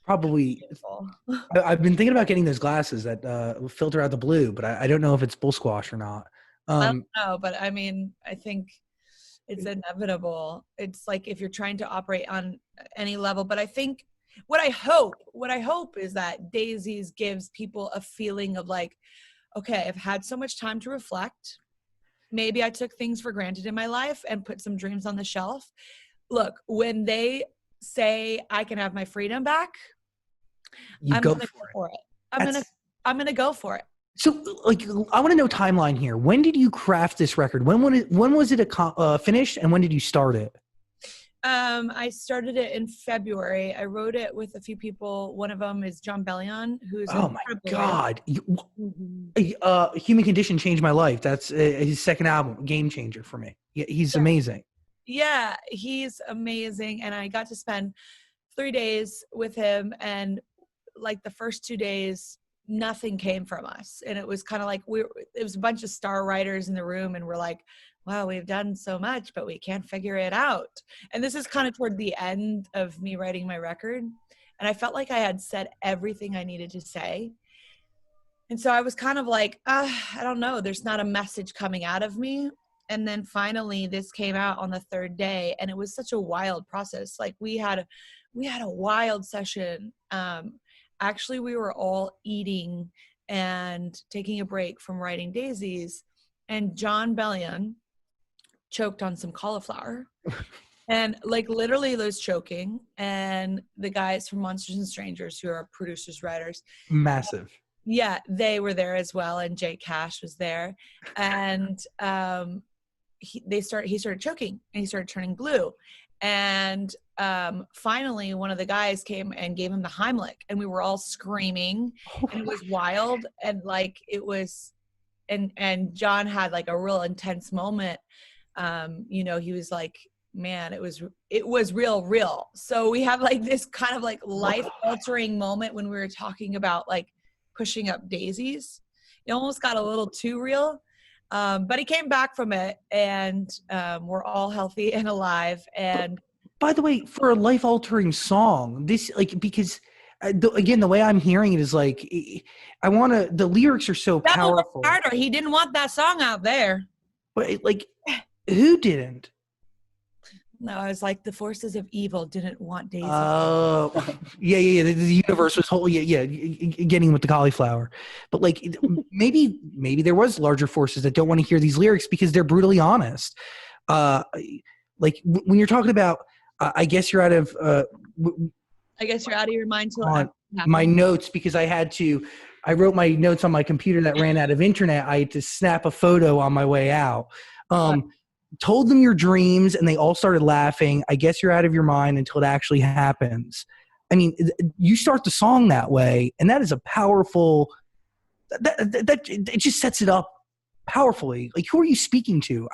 Probably. beautiful. I've been thinking about getting those glasses that filter out the blue, but I don't know if it's bull squash or not. I don't know, but I mean, I think it's inevitable. It's like if you're trying to operate on any level, but I think what I hope is that Daisies gives people a feeling of like, okay, I've had so much time to reflect. Maybe I took things for granted in my life and put some dreams on the shelf. Look, when they say I can have my freedom back, I'm gonna go for it. I'm gonna go for it. So, like, I want to know timeline here. When did you craft this record? When was it finished, and when did you start it? I started it in February. I wrote it with a few people. One of them is Jon Bellion, who's oh my God, Human Condition changed my life. That's his second album, game changer for me. Yeah, he's amazing. Yeah, he's amazing, and I got to spend 3 days with him, and like the first 2 days, nothing came from us, and it was kind of like it was a bunch of star writers in the room, and we're like, wow, we've done so much, but we can't figure it out. And this is kind of toward the end of me writing my record, and I felt like I had said everything I needed to say, and so I was kind of like, I don't know, there's not a message coming out of me. And then finally this came out on the third day, and it was such a wild process. Like we had a wild session. Actually, we were all eating and taking a break from writing Daisies, and Jon Bellion choked on some cauliflower and like literally was choking. And the guys from Monsters and Strangers, who are producers, writers, massive. Yeah, they were there as well. And Jay Cash was there. And he started choking, and he started turning blue. And finally one of the guys came and gave him the Heimlich, and we were all screaming, and it was wild. And like it was, and Jon had like a real intense moment. He was like, man, it was real. So we have like this kind of like life altering moment when we were talking about like pushing up Daisies. It almost got a little too real. But he came back from it, and we're all healthy and alive. And by the way, for a life-altering song, this because again, the way I'm hearing it is like the lyrics are so powerful. Harder. He didn't want that song out there. But like, who didn't? No, I was like, the forces of evil didn't want Daisy. Oh, yeah. The universe was whole. Yeah. Getting with the cauliflower, but like maybe there was larger forces that don't want to hear these lyrics because they're brutally honest. Like when you're talking about, I guess you're out of. I guess you're out of your mind on my notes because I wrote my notes on my computer that ran out of internet. I had to snap a photo on my way out. Told them your dreams, and they all started laughing. I guess you're out of your mind until it actually happens. I mean, you start the song that way, and that is a powerful. That it just sets it up powerfully. Like, who are you speaking to?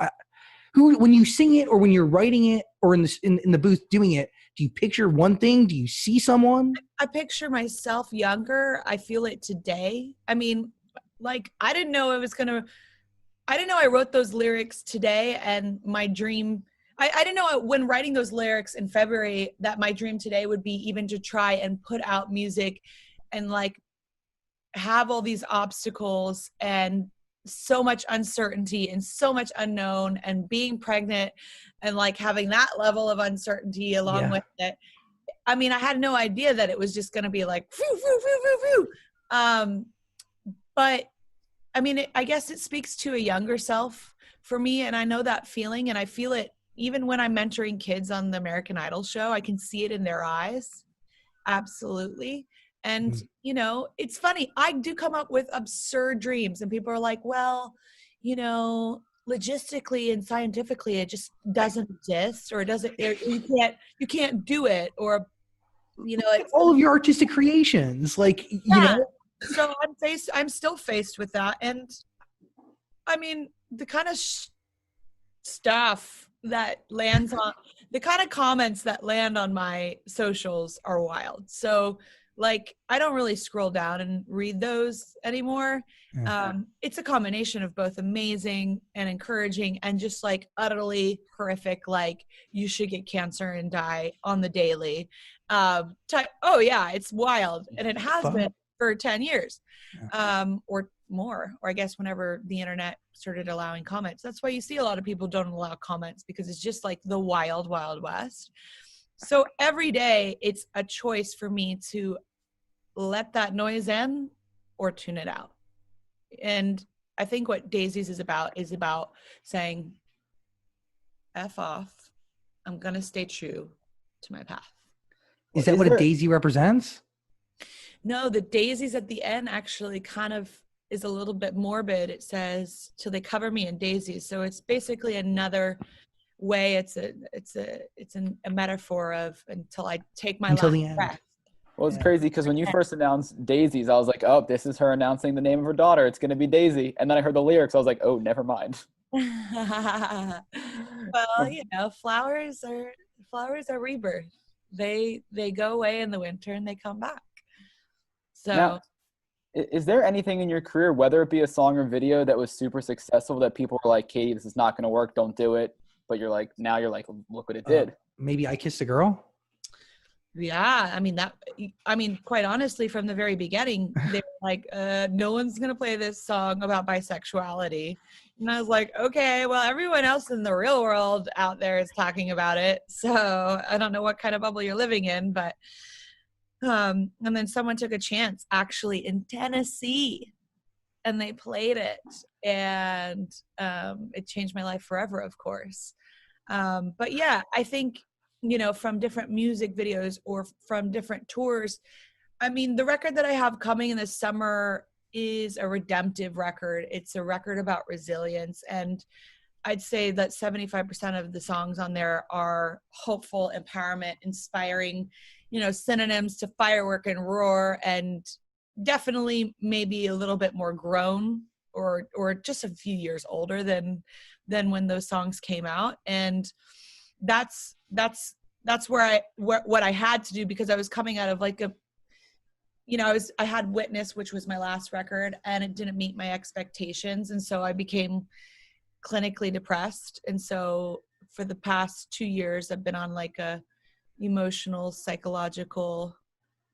Who, when you sing it, or when you're writing it, or in the booth doing it? Do you picture one thing? Do you see someone? I picture myself younger. I feel it today. I mean, like, I didn't know I wrote those lyrics today, and my dream, I didn't know when writing those lyrics in February that my dream today would be even to try and put out music and like have all these obstacles and so much uncertainty and so much unknown, and being pregnant and like having that level of uncertainty along with it. I mean, I had no idea that it was just going to be like, phew, phew, phew, phew, phew. But I mean, I guess it speaks to a younger self for me. And I know that feeling, and I feel it even when I'm mentoring kids on the American Idol show. I can see it in their eyes. Absolutely. And, you know, it's funny. I do come up with absurd dreams, and people are like, well, you know, logistically and scientifically, it just doesn't exist, or it doesn't, you can't do it. Or, you know, it's all of your artistic creations, like, you know. So I'm still faced with that. And I mean, the kind of stuff that lands on, the kind of comments that land on my socials are wild. So like, I don't really scroll down and read those anymore. It's a combination of both amazing and encouraging, and just like utterly horrific, like you should get cancer and die on the daily. Oh yeah, it's wild. And it has been for 10 years or more, or I guess whenever the internet started allowing comments. That's why you see a lot of people don't allow comments, because it's just like the wild, wild west. So every day it's a choice for me to let that noise in or tune it out. And I think what Daisies is about saying, F off, I'm going to stay true to my path. Is that what a daisy represents? No, the daisies at the end actually kind of is a little bit morbid. It says, till they cover me in daisies. So it's basically another way. It's a metaphor of until I take my last breath. Well, it's crazy because when you first announced Daisies, I was like, oh, this is her announcing the name of her daughter. It's going to be Daisy. And then I heard the lyrics. I was like, oh, never mind. Well, you know, flowers are rebirth. They go away in the winter and they come back. So now, is there anything in your career, whether it be a song or video, that was super successful that people were like, Katie, this is not going to work, don't do it, but you're like, look what it did? Maybe I Kissed a Girl? Yeah, I mean, quite honestly, from the very beginning, they were like, no one's going to play this song about bisexuality. And I was like, okay, well, everyone else in the real world out there is talking about it. So I don't know what kind of bubble you're living in, but, and then someone took a chance actually in Tennessee, and they played it, and it changed my life forever, of course. But yeah, I think, you know, from different music videos or from different tours, I mean, the record that I have coming in the summer is a redemptive record. It's a record about resilience. And I'd say that 75% of the songs on there are hopeful, empowerment, inspiring, you know, synonyms to Firework and Roar, and definitely maybe a little bit more grown or just a few years older than when those songs came out. And that's what I had to do, because I was coming out of like I had Witness, which was my last record, and it didn't meet my expectations. And so I became clinically depressed. And so for the past 2 years, I've been on like a emotional, psychological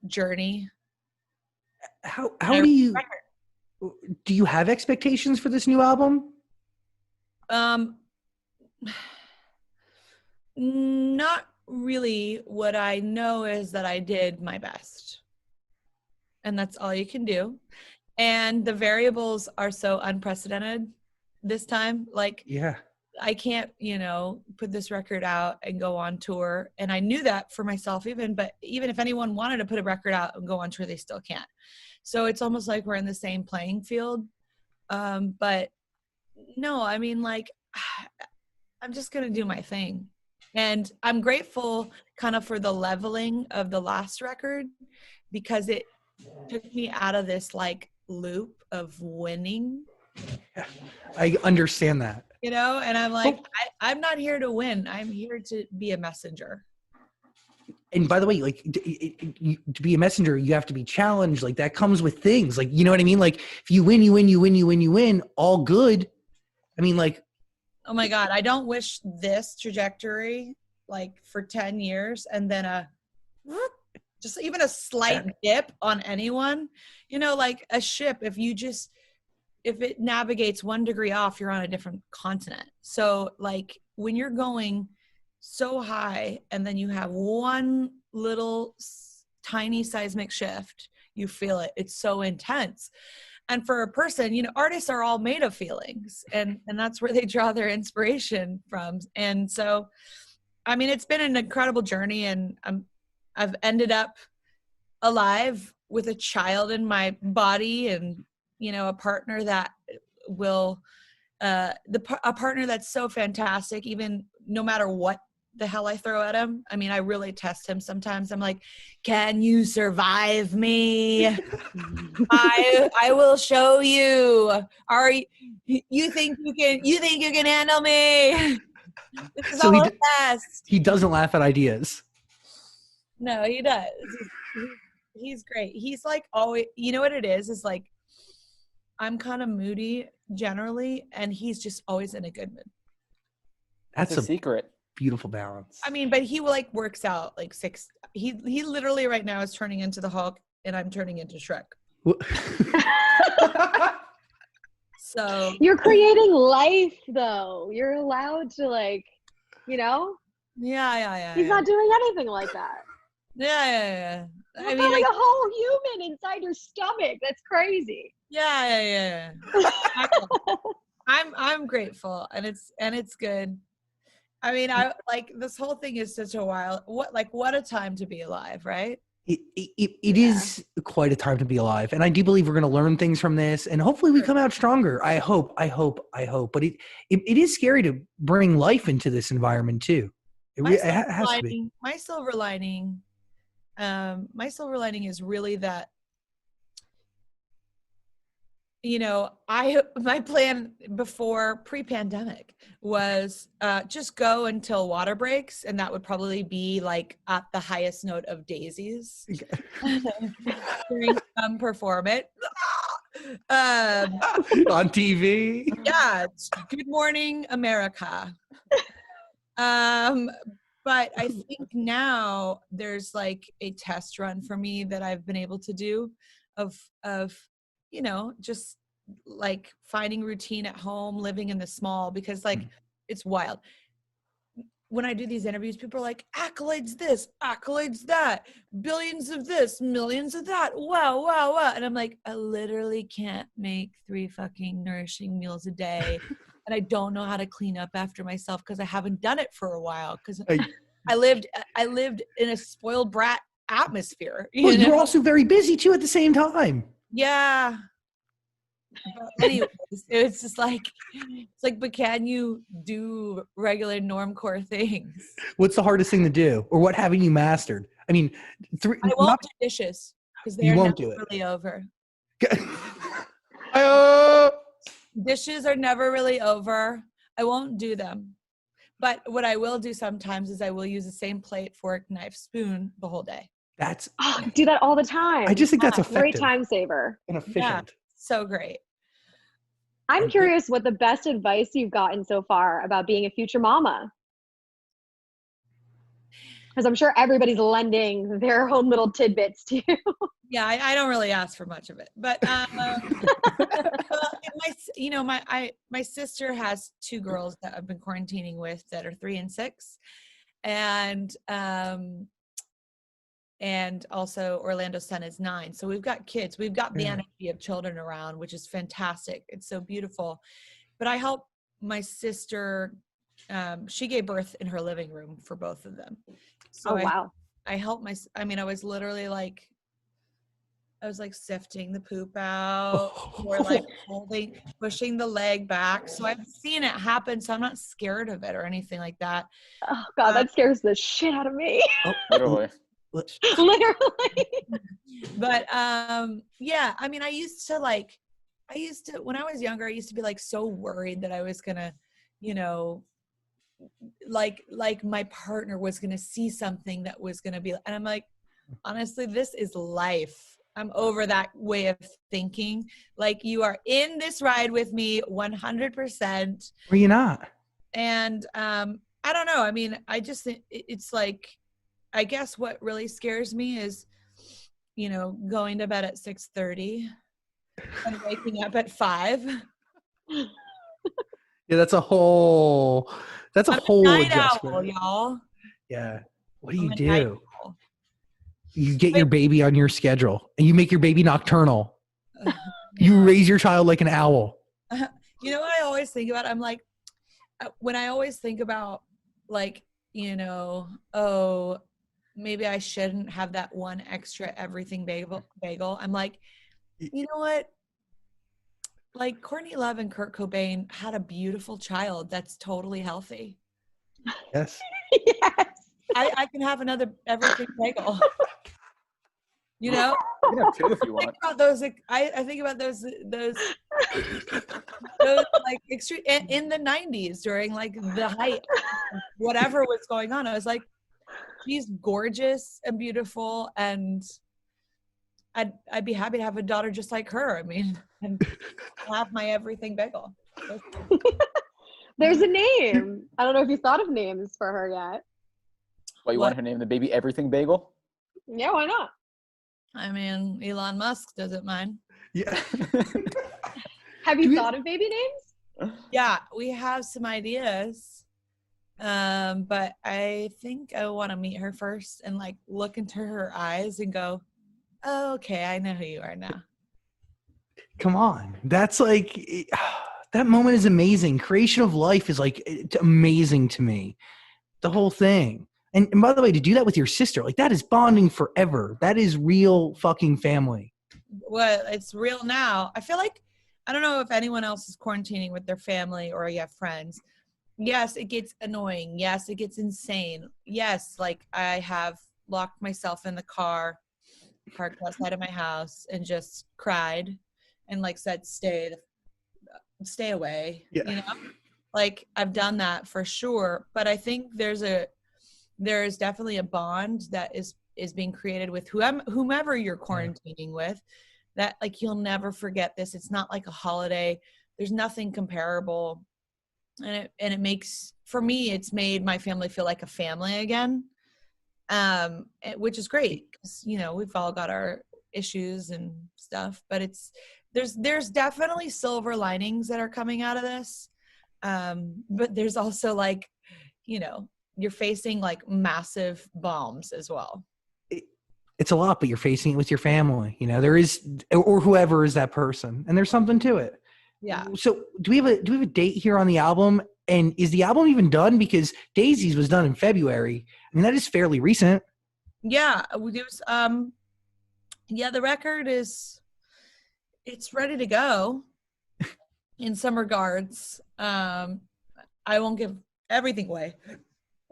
journey. How do you have expectations for this new album? Not really. What I know is that I did my best, and that's all you can do. And the variables are so unprecedented this time. Like, yeah, I can't, you know, put this record out and go on tour. And I knew that for myself but even if anyone wanted to put a record out and go on tour, they still can't. So it's almost like we're in the same playing field. But no, I mean, like, I'm just going to do my thing. And I'm grateful kind of for the leveling of the last record, because it took me out of this like loop of winning. I understand that. You know, and I'm like, I'm not here to win. I'm here to be a messenger. And by the way, like to be a messenger, you have to be challenged. Like that comes with things. Like, you know what I mean? Like if you win, you win, you win, you win, you win, all good. I mean, like, Oh my God, I don't wish this trajectory like for 10 years and then just even a slight dip on anyone. You know, like a ship, if it navigates 1 degree off, you're on a different continent. So like when you're going so high and then you have one little tiny seismic shift, you feel it. It's so intense. And for a person, you know, artists are all made of feelings, and that's where they draw their inspiration from. And so, I mean, it's been an incredible journey, and I've ended up alive with a child in my body, and, you know, a partner that will, a partner that's so fantastic, even no matter what the hell I throw at him. I mean, I really test him sometimes. I'm like, can you survive me? I will show you. You think you can handle me? This is So all a test. he doesn't laugh at ideas. No, he does. He's great. He's like always, you know what it is like, I'm kind of moody generally, and he's just always in a good mood. That's a secret. Beautiful balance. I mean, but he like works out like he literally right now is turning into the Hulk, and I'm turning into Shrek. So you're creating life though. You're allowed to, like, you know? Yeah. He's not doing anything like that. Yeah. I mean, like a whole human inside your stomach. That's crazy. Yeah. I'm grateful, and it's good. I mean, I like this whole thing is such a wild, what a time to be alive, right? It is quite a time to be alive. And I do believe we're going to learn things from this, and hopefully we come out stronger. I hope. But it is scary to bring life into this environment too. It has to be. My silver lining is really that, you know, my plan before pre-pandemic was just go until water breaks, and that would probably be like at the highest note of daisies during some performance on TV. Yeah, Good Morning America. But I think now there's like a test run for me that I've been able to do of you know, just like finding routine at home, living in the small, because like it's wild. When I do these interviews, people are like, accolades this, accolades that, billions of this, millions of that. Wow. And I'm like, I literally can't make 3 fucking nourishing meals a day. And I don't know how to clean up after myself because I haven't done it for a while. Because I lived in a spoiled brat atmosphere. You're also very busy too at the same time. Yeah. But anyways, it's just like, but can you do regular normcore things? What's the hardest thing to do, or what haven't you mastered? I mean, I won't do dishes because they're never really over. Dishes are never really over. I won't do them. But what I will do sometimes is I will use the same plate, fork, knife, spoon the whole day. Do that all the time. I just think that's effective. Great time saver. And efficient. Yeah, so great. I'm curious what the best advice you've gotten so far about being a future mama. Because I'm sure everybody's lending their own little tidbits to you. Yeah, I don't really ask for much of it, but my sister has 2 girls that I've been quarantining with that are 3 and 6, and also Orlando's son is 9. So we've got kids. We've got the energy of children around, which is fantastic. It's so beautiful. But I help my sister. She gave birth in her living room for both of them. So wow. I helped I was literally like, I was like sifting the poop out or like pushing the leg back. So I've seen it happen. So I'm not scared of it or anything like that. Oh God, that scares the shit out of me. Literally. Literally. But yeah, I mean, I used to when I was younger, I used to be like so worried that I was gonna, like my partner was going to see something that was going to be, and I'm like, honestly, this is life. I'm over that way of thinking. Like, you are in this ride with me 100%. Were you not? And I don't know. I mean, I just think it's like, I guess what really scares me is, you know, going to bed at 6:30 and waking up at 5. Yeah, that's a whole I'm a night adjustment. owl, y'all. Yeah. What do I'm you a do? night owl. You get your baby on your schedule and you make your baby nocturnal. You raise your child like an owl. You know what I always think about? I'm like, when I always think about, like, you know, oh, maybe I shouldn't have that one extra everything bagel. I'm like, you know what? Like, Courtney Love and Kurt Cobain had a beautiful child that's totally healthy. Yes. Yes. I can have another everything bagel. You know? You can have two if you I want. think about those. I think about those like extreme in the 90s during like the height of whatever was going on. I was like, she's gorgeous and beautiful, and I'd be happy to have a daughter just like her. I mean, and have my everything bagel. There's a name. I don't know if you thought of names for her yet. Well, you What? want her to name the baby Everything Bagel? Yeah, why not? I mean, Elon Musk doesn't mind. Yeah. Have you thought of baby names? Yeah, we have some ideas. But I think I want to meet her first and like look into her eyes and go, oh, okay, I know who you are now. Come on. That's like, that moment is amazing. Creation of life is like, it's amazing to me. The whole thing. And by the way, to do that with your sister, like that is bonding forever. That is real fucking family. Well, it's real now. I feel like, I don't know if anyone else is quarantining with their family or you have friends. Yes, it gets annoying. Yes, it gets insane. Yes, like I have locked myself in the car, parked outside of my house, and just cried and like said, stay away. Yeah. You know, like I've done that for sure. But I think there is definitely a bond that is being created with whomever you're quarantining with, that like you'll never forget this. It's not like a holiday. There's nothing comparable. And it makes, for me, it's made my family feel like a family again, which is great because, you know, we've all got our issues and stuff, but there's definitely silver linings that are coming out of this. But there's also like, you know, you're facing like massive bombs as well. It's a lot, but you're facing it with your family. You know, there is, or whoever is that person, and there's something to it. Yeah. So do we have a date here on the album? And is the album even done? Because Daisies was done in February. I mean, that is fairly recent. Yeah. Yeah, the record it's ready to go in some regards. I won't give everything away,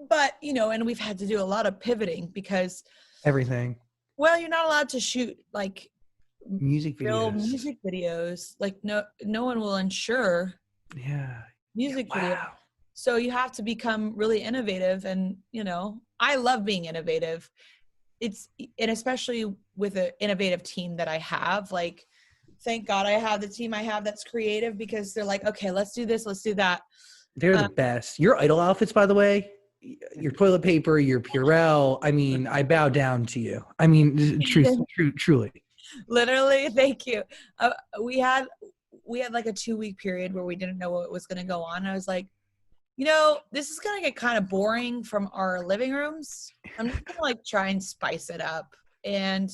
but you know, and we've had to do a lot of pivoting because Everything. well, you're not allowed to shoot like Music real videos. music videos. Like no one will insure Yeah. music Wow. videos. So you have to become really innovative. And, you know, I love being innovative. And especially with an innovative team that I have, like, thank God I have the team I have that's creative because they're like, okay, let's do this. Let's do that. They're the best. Your Idol outfits, by the way, your toilet paper, your Purell. I mean, I bow down to you. I mean, truly. Literally. Thank you. We had like a 2-week period where we didn't know what was going to go on. I was like, you know, this is going to get kind of boring from our living rooms. I'm just going to like try and spice it up and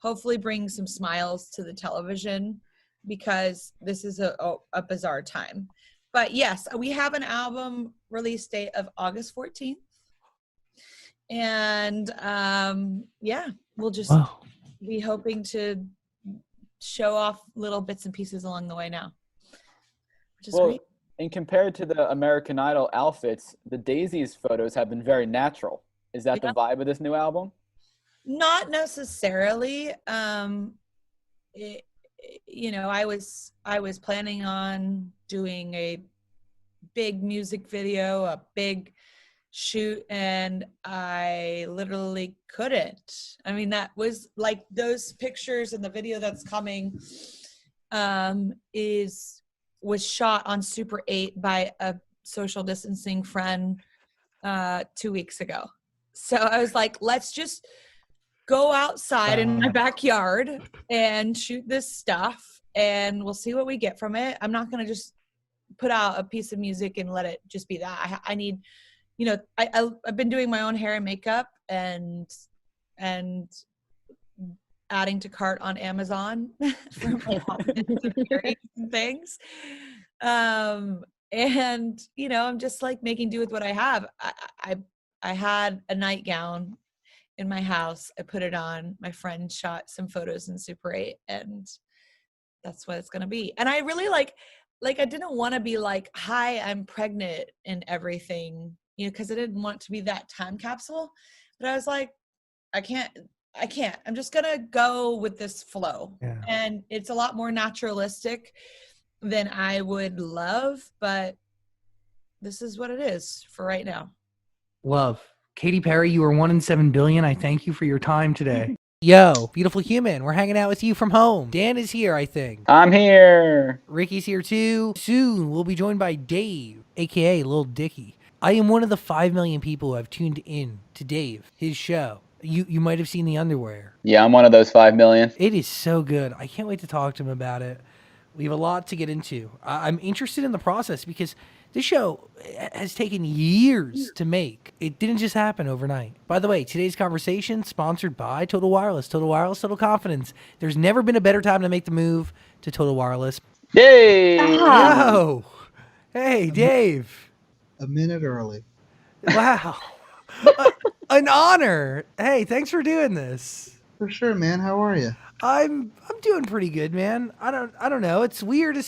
hopefully bring some smiles to the television because this is a bizarre time. But yes, we have an album release date of August 14th. And yeah, we'll just be hoping to show off little bits and pieces along the way now, which is great. And compared to the American Idol outfits, the Daisies photos have been very natural. Is that the vibe of this new album? Not necessarily. You know, I was planning on doing a big music video, a big shoot, and I literally couldn't. I mean, that was like those pictures and the video that's coming was shot on Super 8 by a social distancing friend 2 weeks ago. So I was like, let's just go outside in my backyard and shoot this stuff, and we'll see what we get from it. I'm not going to just put out a piece of music and let it just be that. I need, you know, I've been doing my own hair and makeup and adding to cart on Amazon for my things. And, you know, I'm just like making do with what I have. I had a nightgown in my house. I put it on. My friend shot some photos in Super 8, and that's what it's going to be. And I really like I didn't want to be like, hi, I'm pregnant and everything, you know, because I didn't want to be that time capsule. But I was like, I can't. I'm just going to go with this flow. Yeah. And it's a lot more naturalistic than I would love, but this is what it is for right now. Love. Katy Perry, you are 1 in 7 billion. I thank you for your time today. Yo, beautiful human. We're hanging out with you from home. Dan is here, I think. I'm here. Ricky's here too. Soon we'll be joined by Dave, aka Lil Dicky. I am one of the 5 million people who have tuned in to Dave, his show. You might have seen The Underwear. Yeah, I'm one of those 5 million. It is so good. I can't wait to talk to him about it. We have a lot to get into. I'm interested in the process because this show has taken years to make. It didn't just happen overnight. By the way, today's conversation sponsored by Total Wireless. Total Wireless, Total Confidence. There's never been a better time to make the move to Total Wireless. Yay! Yo! Hey, Dave. A minute early. Wow. An honor. Hey, thanks for doing this. For sure, man. How are you? I'm doing pretty good, man. I don't know. It's weird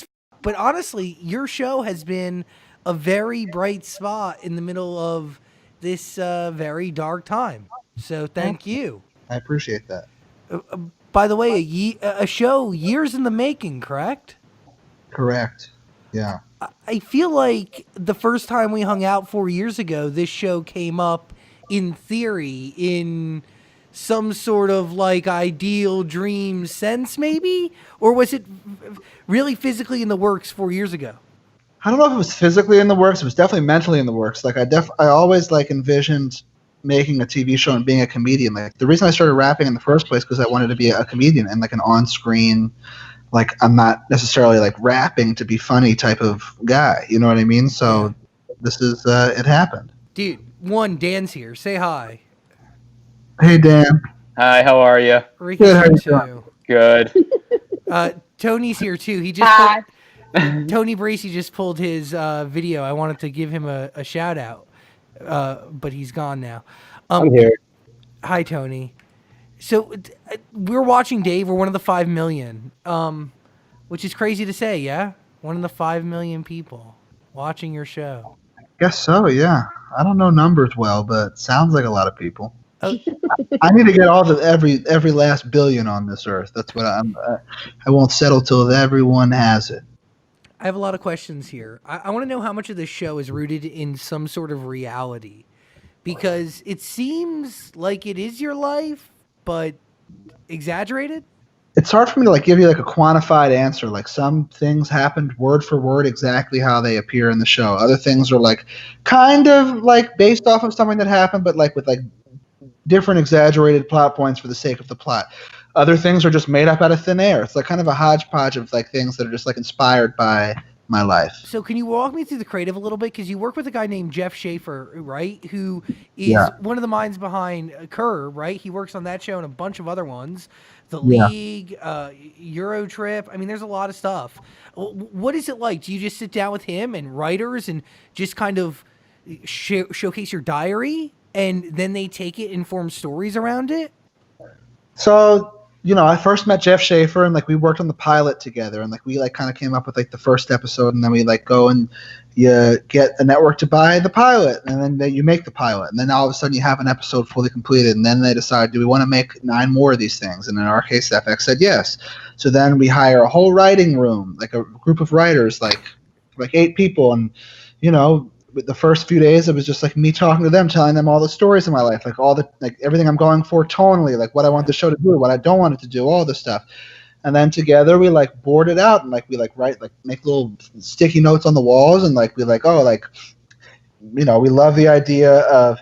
but honestly, your show has been a very bright spot in the middle of this very dark time. So thank you. I appreciate that. By the way, a show years in the making, correct? Correct. Yeah. I feel like the first time we hung out 4 years ago, this show came up in theory in some sort of like ideal dream sense, maybe? Or was it really physically in the works 4 years ago? I don't know if it was physically in the works. It was definitely mentally in the works. Like I always like envisioned making a TV show and being a comedian. Like the reason I started rapping in the first place because I wanted to be a comedian and like an on-screen, like I'm not necessarily like rapping to be funny type of guy. You know what I mean? So this is it happened. Dude, Dan's here. Say hi. Hey, Dan. Hi, how are you? Ricky's here too. Good. Tony's here too. He just Tony Bracey just pulled his video. I wanted to give him a shout out, but he's gone now. I'm here. Hi, Tony. So we're watching Dave. We're one of the 5 million, which is crazy to say. Yeah, one of the 5 million people watching your show. Guess so. Yeah. I don't know numbers well, but sounds like a lot of people. I need to get every last billion on this earth. That's what I won't settle till everyone has it. I have a lot of questions here. I want to know how much of this show is rooted in some sort of reality, because it seems like it is your life, but exaggerated. It's hard for me to like give you like a quantified answer. Like some things happened word for word exactly how they appear in the show. Other things are like kind of like based off of something that happened, but like with like different exaggerated plot points for the sake of the plot. Other things are just made up out of thin air. It's like kind of a hodgepodge of like things that are just like inspired by my life. So can you walk me through the creative a little bit? Because you work with a guy named Jeff Schaffer, right? Who is one of the minds behind Kerr, right? He works on that show and a bunch of other ones. The League, Euro Trip. I mean, there's a lot of stuff. What is it like? Do you just sit down with him and writers and just kind of showcase your diary, and then they take it and form stories around it? So, you know, I first met Jeff Schaffer and like we worked on the pilot together, and like we like kind of came up with like the first episode, and then we like go and you get a network to buy the pilot, and then you make the pilot, and then all of a sudden you have an episode fully completed, and then they decide, do we want to make 9 more of these things? And in our case, FX said yes. So then we hire a whole writing room, like a group of writers, like 8 people, and you know, with the first few days, it was just like me talking to them, telling them all the stories of my life, like all the like everything I'm going for tonally, like what I want the show to do, what I don't want it to do, all this stuff. And then together we like board it out and like we like write like make little sticky notes on the walls and like we like we love the idea of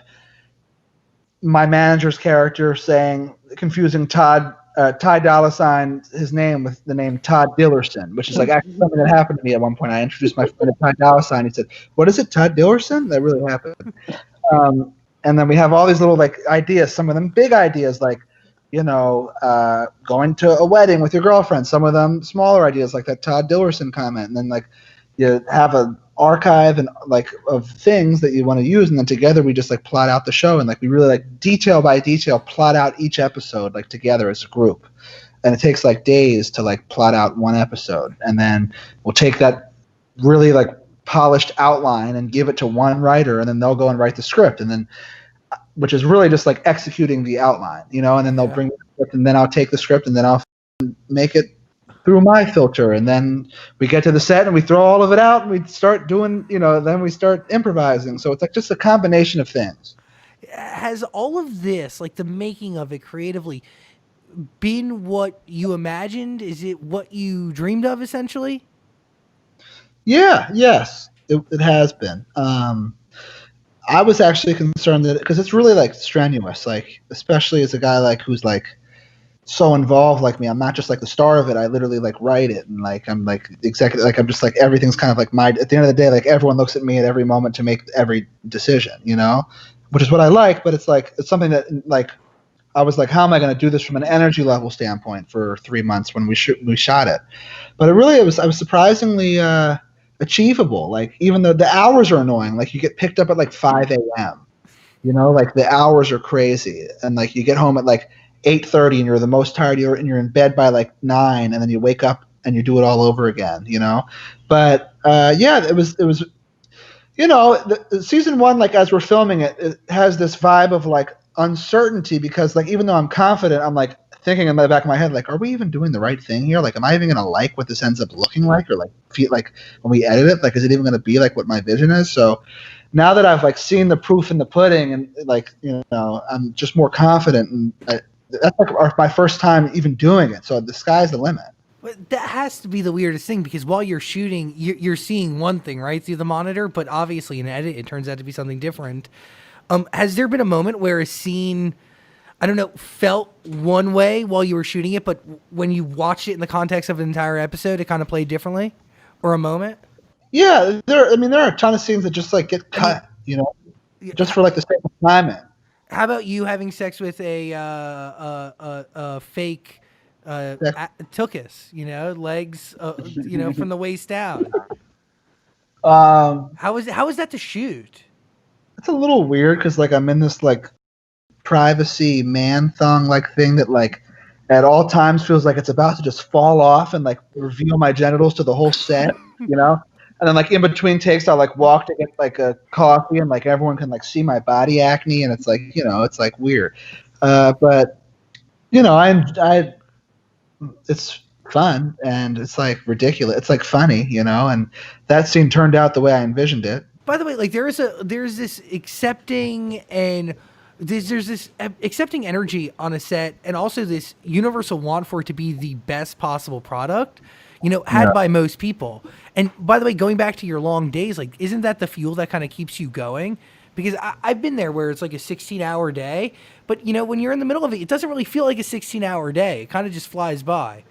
my manager's character saying confusing Ty Dolla Sign his name with the name Todd Dillerson, which is like actually something that happened to me at one point. I introduced my friend to Ty Dolla Sign. He said, "What is it, Todd Dillerson?" That really happened. And then we have all these little like ideas. Some of them big ideas, like going to a wedding with your girlfriend. Some of them smaller ideas, like that Todd Dillerson comment. And then like you have an archive and like of things that you want to use, and then together we just like plot out the show, and like we really like detail by detail plot out each episode like together as a group. And it takes like days to like plot out one episode, and then we'll take that really like polished outline and give it to one writer, and then they'll go and write the script, and then which is really just like executing the outline, and then they'll bring the script, and then I'll take the script and then I'll make it through my filter, and then we get to the set and we throw all of it out and we start doing, then we start improvising. So it's like just a combination of things. Has all of this, like the making of it creatively, been what you imagined? Is it what you dreamed of essentially? Yeah, yes, it has been. I was actually concerned that because it's really like strenuous, like especially as a guy like who's like so involved like me. I'm not just like the star of it. I literally like write it, and like I'm like executive, like I'm just like everything's kind of like my. At the end of the day, like everyone looks at me at every moment to make every decision, which is what I like. But it's like it's something that like I was like, how am I going to do this from an energy level standpoint for 3 months when we shot it? But I was surprisingly achievable. Like even though the hours are annoying, like you get picked up at like 5 a.m. Like the hours are crazy, and like you get home at like 8:30 and you're the most tired and you're in bed by like 9, and then you wake up and you do it all over again, But it was the season 1, like as we're filming it, it has this vibe of like uncertainty, because like even though I'm confident, I'm like thinking in the back of my head, like, are we even doing the right thing here? Like, am I even gonna like what this ends up looking like, or like feel like when we edit it, like is it even gonna be like what my vision is? So now that I've like seen the proof in the pudding, and like I'm just more confident, and that's like my first time even doing it. So the sky's the limit. But that has to be the weirdest thing, because while you're shooting, you're seeing one thing right through the monitor, but obviously in edit it turns out to be something different. Has there been a moment where a scene, I don't know, felt one way while you were shooting it, but when you watched it in the context of an entire episode, it kind of played differently, or a moment? Yeah, there are a ton of scenes that just like get cut, just for like the sake of climate. How about you having sex with a fake tuchus, legs, from the waist down? How is that to shoot? It's a little weird because like I'm in this like privacy man thong like thing that like at all times feels like it's about to just fall off and like reveal my genitals to the whole set, And then like in between takes, I'll like walk to get like a coffee, and like everyone can like see my body acne, and it's like it's like weird, but I it's fun, and it's like ridiculous. It's like funny, and that scene turned out the way I envisioned it. By the way, like there's this accepting and there's this accepting energy on a set, and also this universal want for it to be the best possible product, had by most people. And by the way, going back to your long days, like, isn't that the fuel that kind of keeps you going? Because I've been there where it's like a 16-hour day, but when you're in the middle of it, it doesn't really feel like a 16-hour day. It kind of just flies by.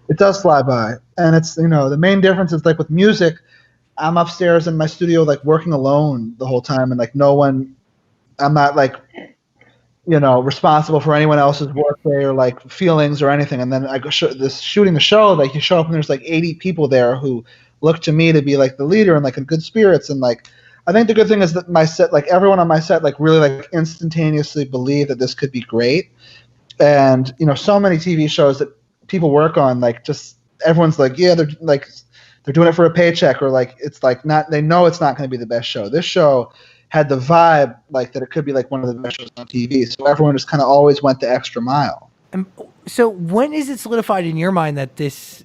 It does fly by. And it's, the main difference is like with music, I'm upstairs in my studio, like working alone the whole time, and like I'm not like, responsible for anyone else's workday or like feelings or anything. And then I go shooting the show, like you show up and there's like 80 people there who look to me to be like the leader and like in good spirits. And like, I think the good thing is that my set, like everyone on my set, like really like instantaneously believe that this could be great. And, so many TV shows that people work on, like just everyone's like, yeah, they're doing it for a paycheck, or like, it's like they know it's not going to be the best show. This show had the vibe like that it could be like one of the best shows on TV. So everyone just kind of always went the extra mile. So when is it solidified in your mind that this,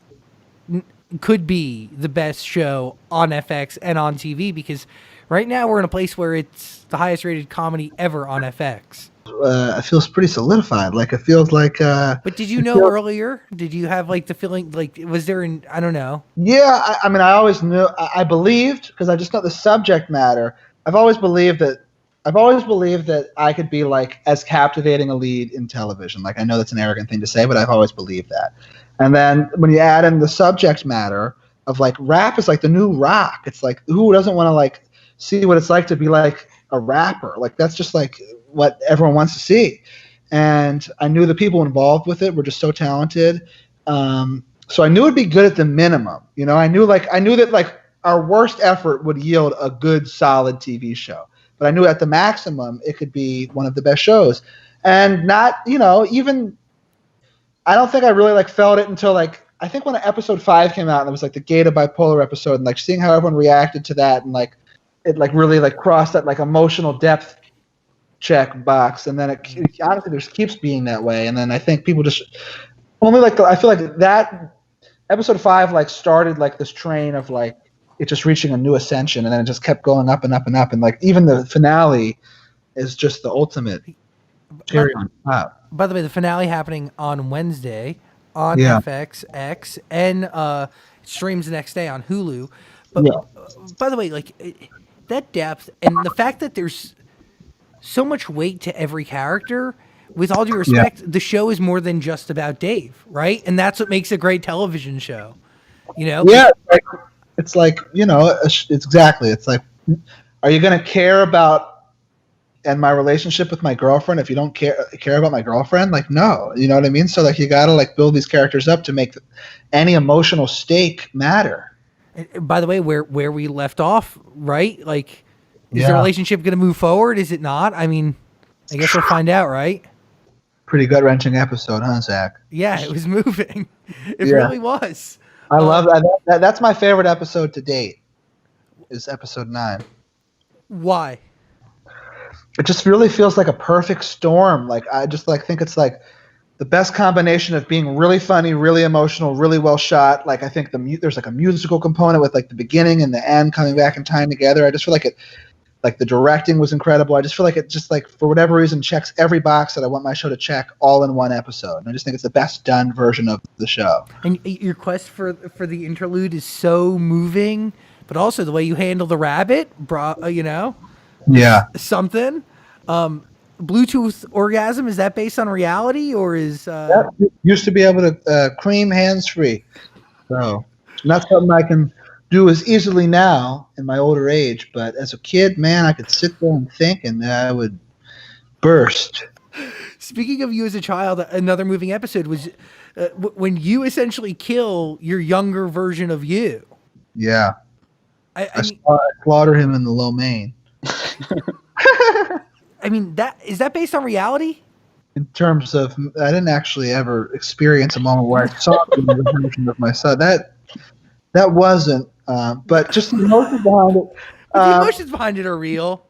could be the best show on FX and on TV, because right now we're in a place where it's the highest rated comedy ever on FX. It feels pretty solidified. Like it feels like. But did you know earlier? Did you have like the feeling, like, was there an, I don't know. Yeah, I mean, I always knew. I believed, because I just know the subject matter. I've always believed that I could be like as captivating a lead in television. Like, I know that's an arrogant thing to say, but I've always believed that. And then when you add in the subject matter of like rap is like the new rock. It's like, who doesn't want to like see what it's like to be like a rapper? Like, that's just like what everyone wants to see. And I knew the people involved with it were just so talented. So I knew it'd be good at the minimum. You know, I knew that like our worst effort would yield a good, solid TV show. But I knew at the maximum it could be one of the best shows. And not, you know, even I don't think I really like felt it until like I think when episode 5 came out and it was like the Gay to Bipolar episode, and like seeing how everyone reacted to that, and like it like really like crossed that like emotional depth check box, and then it honestly just keeps being that way. And then I think people just only like I feel like that episode 5 like started like this train of like it just reaching a new ascension, and then it just kept going up and up and up, and like even the finale is just the ultimate cherry on top. By the way, the finale happening on Wednesday on Yeah. FXX, and streams the next day on Hulu. But by the way, like that depth and the fact that there's so much weight to every character. With all due respect, the show is more than just about Dave, right? And that's what makes a great television show. You know? Yeah, it's like you know, it's exactly. It's like, are you going to care about and my relationship with my girlfriend if you don't care about my girlfriend? Like, no, you know what I mean? So like, you got to like build these characters up to make any emotional stake matter. And by the way, where we left off, right? Like, is the relationship going to move forward? Is it not? I mean, I guess we'll find out, right? Pretty gut-wrenching episode, huh, Zach? Yeah, it was moving. It really was. I love that. That's my favorite episode to date. Is episode 9. Why? It just really feels like a perfect storm. Like I just like think it's like the best combination of being really funny, really emotional, really well shot. Like I think there's like a musical component with like the beginning and the end coming back and tying together. I just feel like it, like the directing was incredible. I just feel like it just like for whatever reason checks every box that I want my show to check all in one episode. And I just think it's the best done version of the show. And your quest for the interlude is so moving, but also the way you handle the rabbit, you know. Yeah. Something. Bluetooth orgasm, is that based on reality, or is That used to be able to cream hands free, so not something I can do as easily now in my older age. But as a kid, man, I could sit there and think, and I would burst. Speaking of you as a child, another moving episode was when you essentially kill your younger version of you. Yeah, I mean, slaughter him in the lo mein. I mean, is that based on reality? In terms of, I didn't actually ever experience a moment where I saw the version of my son. That wasn't, but just the emotions behind it. The emotions behind it are real.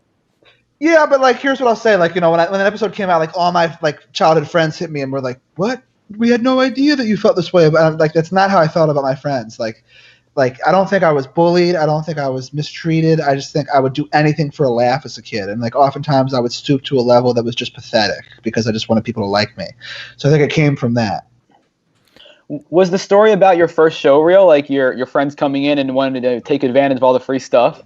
Yeah, but like, here's what I'll say. Like, you know, when an episode came out, like all my like childhood friends hit me and were like, "What? We had no idea that you felt this way." But like, that's not how I felt about my friends. Like, I don't think I was bullied. I don't think I was mistreated. I just think I would do anything for a laugh as a kid. And like, oftentimes I would stoop to a level that was just pathetic because I just wanted people to like me. So I think it came from that. Was the story about your first show real? Like your friends coming in and wanted to take advantage of all the free stuff?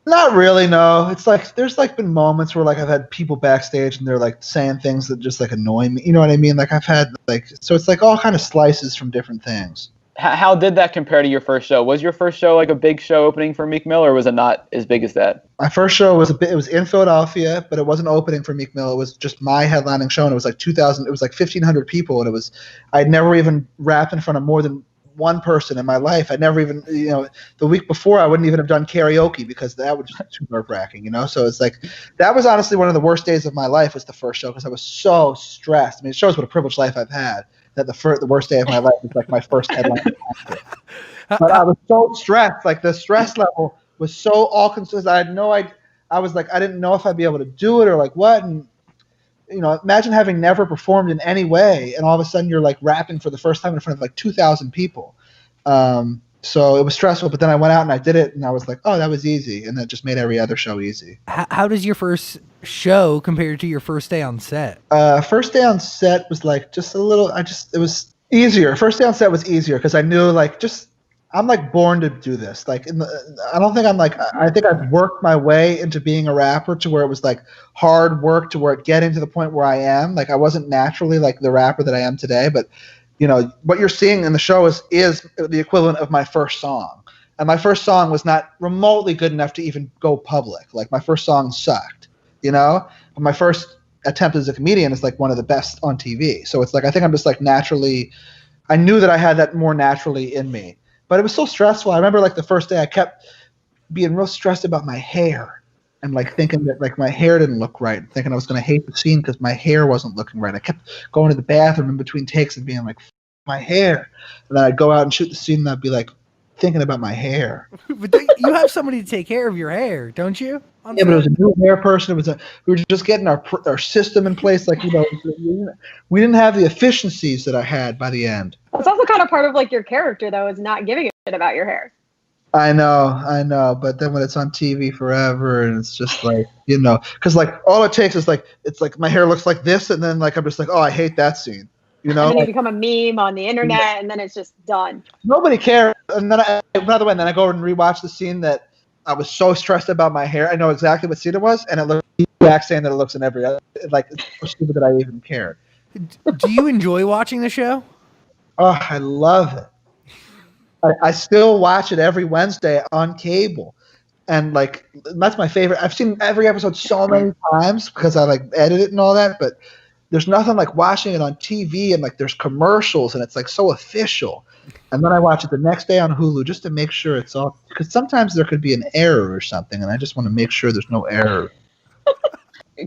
Not really, no. It's like there's like been moments where like I've had people backstage and they're like saying things that just like annoy me. You know what I mean? Like I've had like, so it's like all kind of slices from different things. How did that compare to your first show? Was your first show like a big show opening for Meek Mill, or was it not as big as that? My first show was it was in Philadelphia, but it wasn't opening for Meek Mill. It was just my headlining show, and it was like 2,000. It was like 1,500 people, and it was I'd never even rapped in front of more than one person in my life. I'd never even, you know, the week before I wouldn't even have done karaoke because that was just too nerve-wracking, you know. So it's like that was honestly one of the worst days of my life was the first show because I was so stressed. I mean, it shows what a privileged life I've had. That the worst day of my life was like my first headline. But I was so stressed. Like the stress level was so all-consuming. I had no idea. I was like, I didn't know if I'd be able to do it or like what. And you know, imagine having never performed in any way, and all of a sudden you're like rapping for the first time in front of like 2,000 people. So it was stressful, but then I went out and I did it, and I was like, oh, that was easy, and that just made every other show easy. How does your first show compare to your first day on set? First day on set was like just a little. It was easier. First day on set was easier because I knew I'm like born to do this. Like I don't think I think I've worked my way into being a rapper to where it was like hard work to where getting to the point where I am. Like I wasn't naturally like the rapper that I am today, but what you're seeing in the show is the equivalent of my first song. And my first song was not remotely good enough to even go public. Like my first song sucked, But my first attempt as a comedian is like one of the best on TV. So it's like I think I'm just like naturally, I knew that I had that more naturally in me. But it was so stressful. I remember like the first day I kept being real stressed about my hair and like thinking that like my hair didn't look right, thinking I was going to hate the scene because my hair wasn't looking right. I kept going to the bathroom in between takes and being like, my hair. And then I'd go out and shoot the scene and I'd be like thinking about my hair. But you have somebody to take care of your hair, don't you? But it was a new hair person. We were just getting our system in place. Like, we didn't have the efficiencies that I had by the end. It's also kind of part of like your character though, is not giving a shit about your hair. I know. But then when it's on TV forever and it's just like, because like all it takes is like, it's like my hair looks like this. And then like, I'm just like, oh, I hate that scene. And then you become a meme on the internet, and then it's just done. Nobody cares. And then, by the way, then I go and rewatch the scene that I was so stressed about my hair. I know exactly what scene it was, and it looks the exact same that it looks in every other. Like, it's so stupid that I even care. Do you enjoy watching the show? Oh, I love it. I still watch it every Wednesday on cable. And, like, that's my favorite. I've seen every episode so many times because I, like, edit it and all that, but there's nothing like watching it on TV and like there's commercials and it's like so official. And then I watch it the next day on Hulu just to make sure it's all, because sometimes there could be an error or something and I just want to make sure there's no error.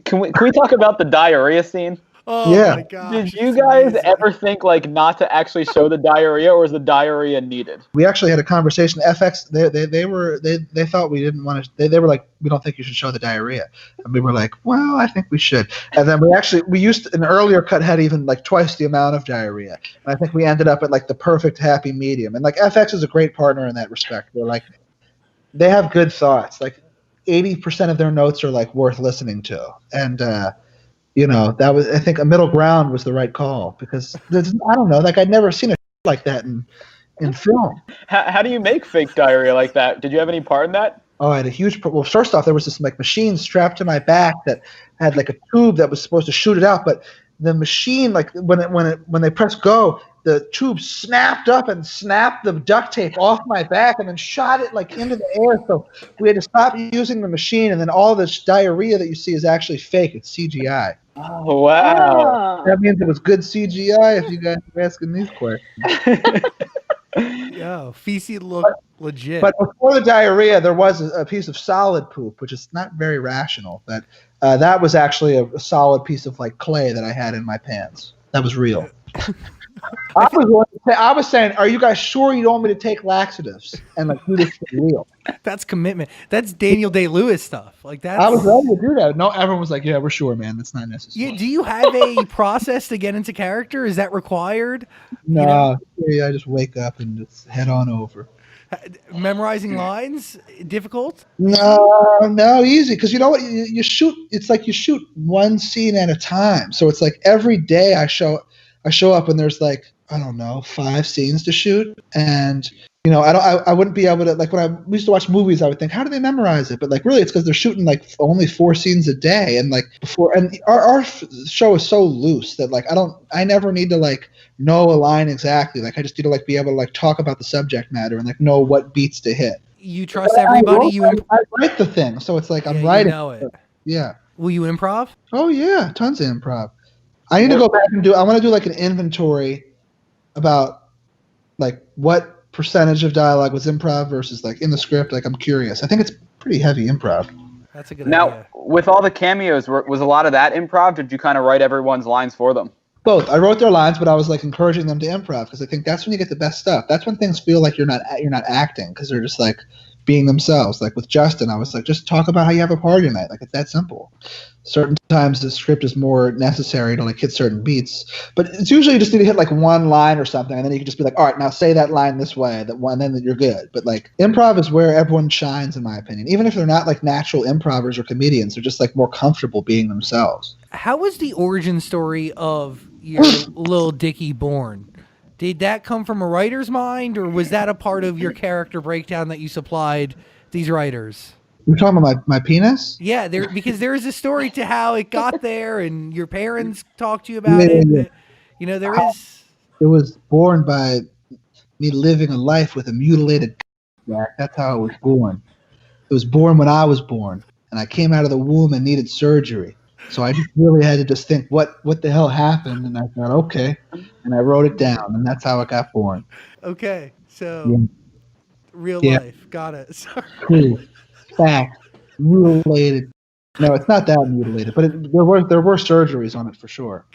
Can we talk about the diarrhea scene? Oh yeah. My God. Did you guys ever think like not to actually show the diarrhea, or is the diarrhea needed? We actually had a conversation. FX they thought we didn't want to. They were like, we don't think you should show the diarrhea, and we were like, well, I think we should. And then we used an earlier cut had even like twice the amount of diarrhea, and I think we ended up at like the perfect happy medium. And like FX is a great partner in that respect. They're like, they have good thoughts. Like 80% of their notes are like worth listening to, and. That was, I think a middle ground was the right call because I don't know, like I'd never seen a like that in film. How do you make fake diarrhea like that? Did you have any part in that? Oh, I had a huge, well, first off, there was this like machine strapped to my back that had like a tube that was supposed to shoot it out. But the machine, like when they press go, the tube snapped up and snapped the duct tape off my back and then shot it like into the air. So we had to stop using the machine. And then all this diarrhea that you see is actually fake. It's CGI. Oh, wow. That means it was good CGI if you guys are asking these questions. Yo, feces look legit. But before the diarrhea, there was a piece of solid poop, which is not very rational. But that was actually a solid piece of like clay that I had in my pants. That was real. I was saying, are you guys sure you don't want me to take laxatives and like do this for real? That's commitment. That's Daniel Day-Lewis stuff. Like that. I was ready to do that. No, everyone was like, "Yeah, we're sure, man. That's not necessary." Yeah. Do you have a process to get into character? Is that required? No, I just wake up and just head on over. Memorizing lines difficult? No, easy. Because you know what? You shoot. It's like you shoot one scene at a time. So it's like every day I show up and there's like, I don't know, 5 scenes to shoot. And, I wouldn't be able to, like when we used to watch movies, I would think, how do they memorize it? But like really it's because they're shooting like only 4 scenes a day. And like and our show is so loose that like, I never need to like know a line exactly. Like I just need to like be able to like talk about the subject matter and like know what beats to hit. You trust everybody? I write the thing. So it's like I'm writing. You know it. Yeah. Will you improv? Oh yeah. Tons of improv. I need to go back and I want to do like an inventory about like what percentage of dialogue was improv versus like in the script. Like I'm curious. I think it's pretty heavy improv. That's a good idea. Now, with all the cameos, was a lot of that improv? Did you kind of write everyone's lines for them? Both. I wrote their lines, but I was like encouraging them to improv because I think that's when you get the best stuff. That's when things feel like you're not acting because they're just like being themselves. Like with Justin, I was like, just talk about how you have a party tonight. Like it's that simple. Certain times the script is more necessary to like hit certain beats, but it's usually you just need to hit like one line or something, and then you can just be like, all right, now say that line this way, that one, then you're good. But like improv is where everyone shines, in my opinion. Even if they're not like natural improvers or comedians, they're just like more comfortable being themselves. How was the origin story of your Lil Dicky born? Did that come from a writer's mind, or was that a part of your character breakdown that you supplied these writers? You're talking about my penis? Yeah, because there is a story to how it got there, and your parents talked to you about it. Yeah. You know, there is. It was born by me living a life with a mutilated Jack. That's how it was born. It was born when I was born, and I came out of the womb and needed surgery. So I just really had to just think, what the hell happened? And I thought, okay, and I wrote it down, and that's how it got born. Okay, so Yeah. real Yeah. life. Got it. Sorry. Cool. Fact. Mutilated. No, it's not that mutilated, but there were surgeries on it for sure.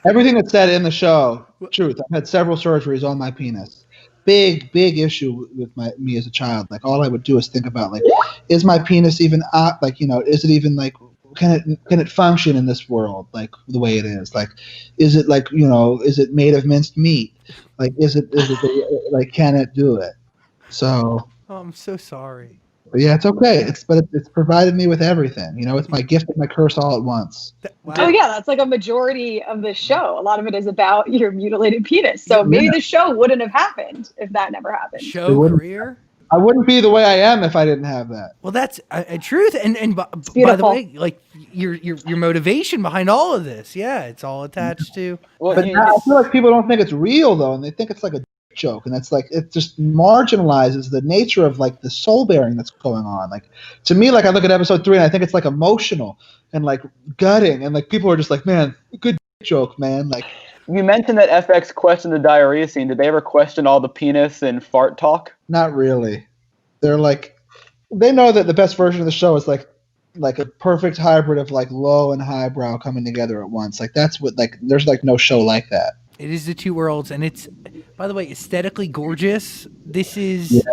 Everything that's said in the show, truth. I've had several surgeries on my penis. Big issue with me as a child. Like all I would do is think about like, is my penis even like, you know, is it even like, can it function in this world like the way it is? Like, is it like, you know, is it made of minced meat? Like, is it like, can it do it? So. Oh, I'm so sorry. But yeah, it's okay. It's provided me with everything. You know, it's my gift and my curse all at once. Wow. Oh yeah, that's like a majority of the show. A lot of it is about your mutilated penis. So maybe the show wouldn't have happened if that never happened. Show career. I wouldn't be the way I am if I didn't have that. Well, that's a truth, and by the way, like your motivation behind all of this, yeah, it's all attached to. Well, But I feel like people don't think it's real though, and they think it's like a joke, and that's like it just marginalizes the nature of like the soul bearing that's going on. Like to me, like I look at episode 3 and I think it's like emotional and like gutting, and like people are just like, man, good joke, man. Like you mentioned that FX questioned the diarrhea scene. Did they ever question all the penis and fart talk? not really. They're like, they know that the best version of the show is like a perfect hybrid of like low and highbrow coming together at once. Like that's what like there's like no show like that. It is the two worlds, and it's, by the way, aesthetically gorgeous. This is,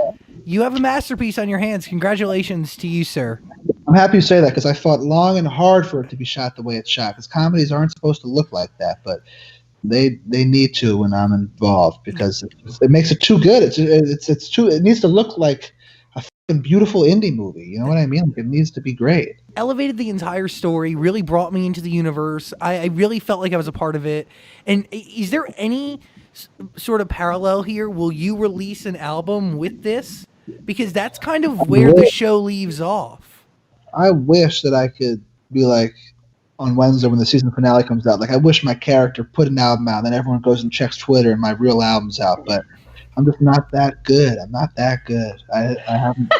you have a masterpiece on your hands. Congratulations to you, sir. I'm happy you say that because I fought long and hard for it to be shot the way it's shot. Because comedies aren't supposed to look like that, but they need to when I'm involved because it makes it too good. It's too. It needs to look like a fucking beautiful indie movie. You know what I mean? Like, it needs to be great. Elevated the entire story, really brought me into the universe. I really felt like I was a part of it. And is there any sort of parallel here? Will you release an album with this? Because that's kind of where the show leaves off. I wish that I could be like on Wednesday when the season finale comes out. Like I wish my character put an album out, and then everyone goes and checks Twitter and my real album's out. But I'm just not that good. I'm not that good. I haven't.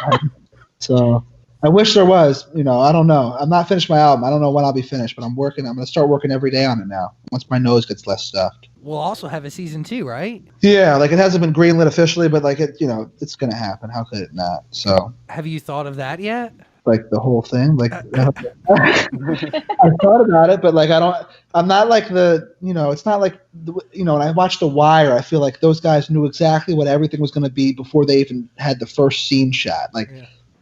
So I wish there was. You know, I don't know. I'm not finished my album. I don't know when I'll be finished, but I'm working. I'm gonna start working every day on it now. Once my nose gets less stuffed. We'll also have a season 2, right? Yeah, like it hasn't been greenlit officially, but like it, you know, it's gonna happen. How could it not? So. Have you thought of that yet? Like the whole thing, like I thought about it, but like I'm not like it's not like when I watch The Wire, I feel like those guys knew exactly what everything was going to be before they even had the first scene shot. Like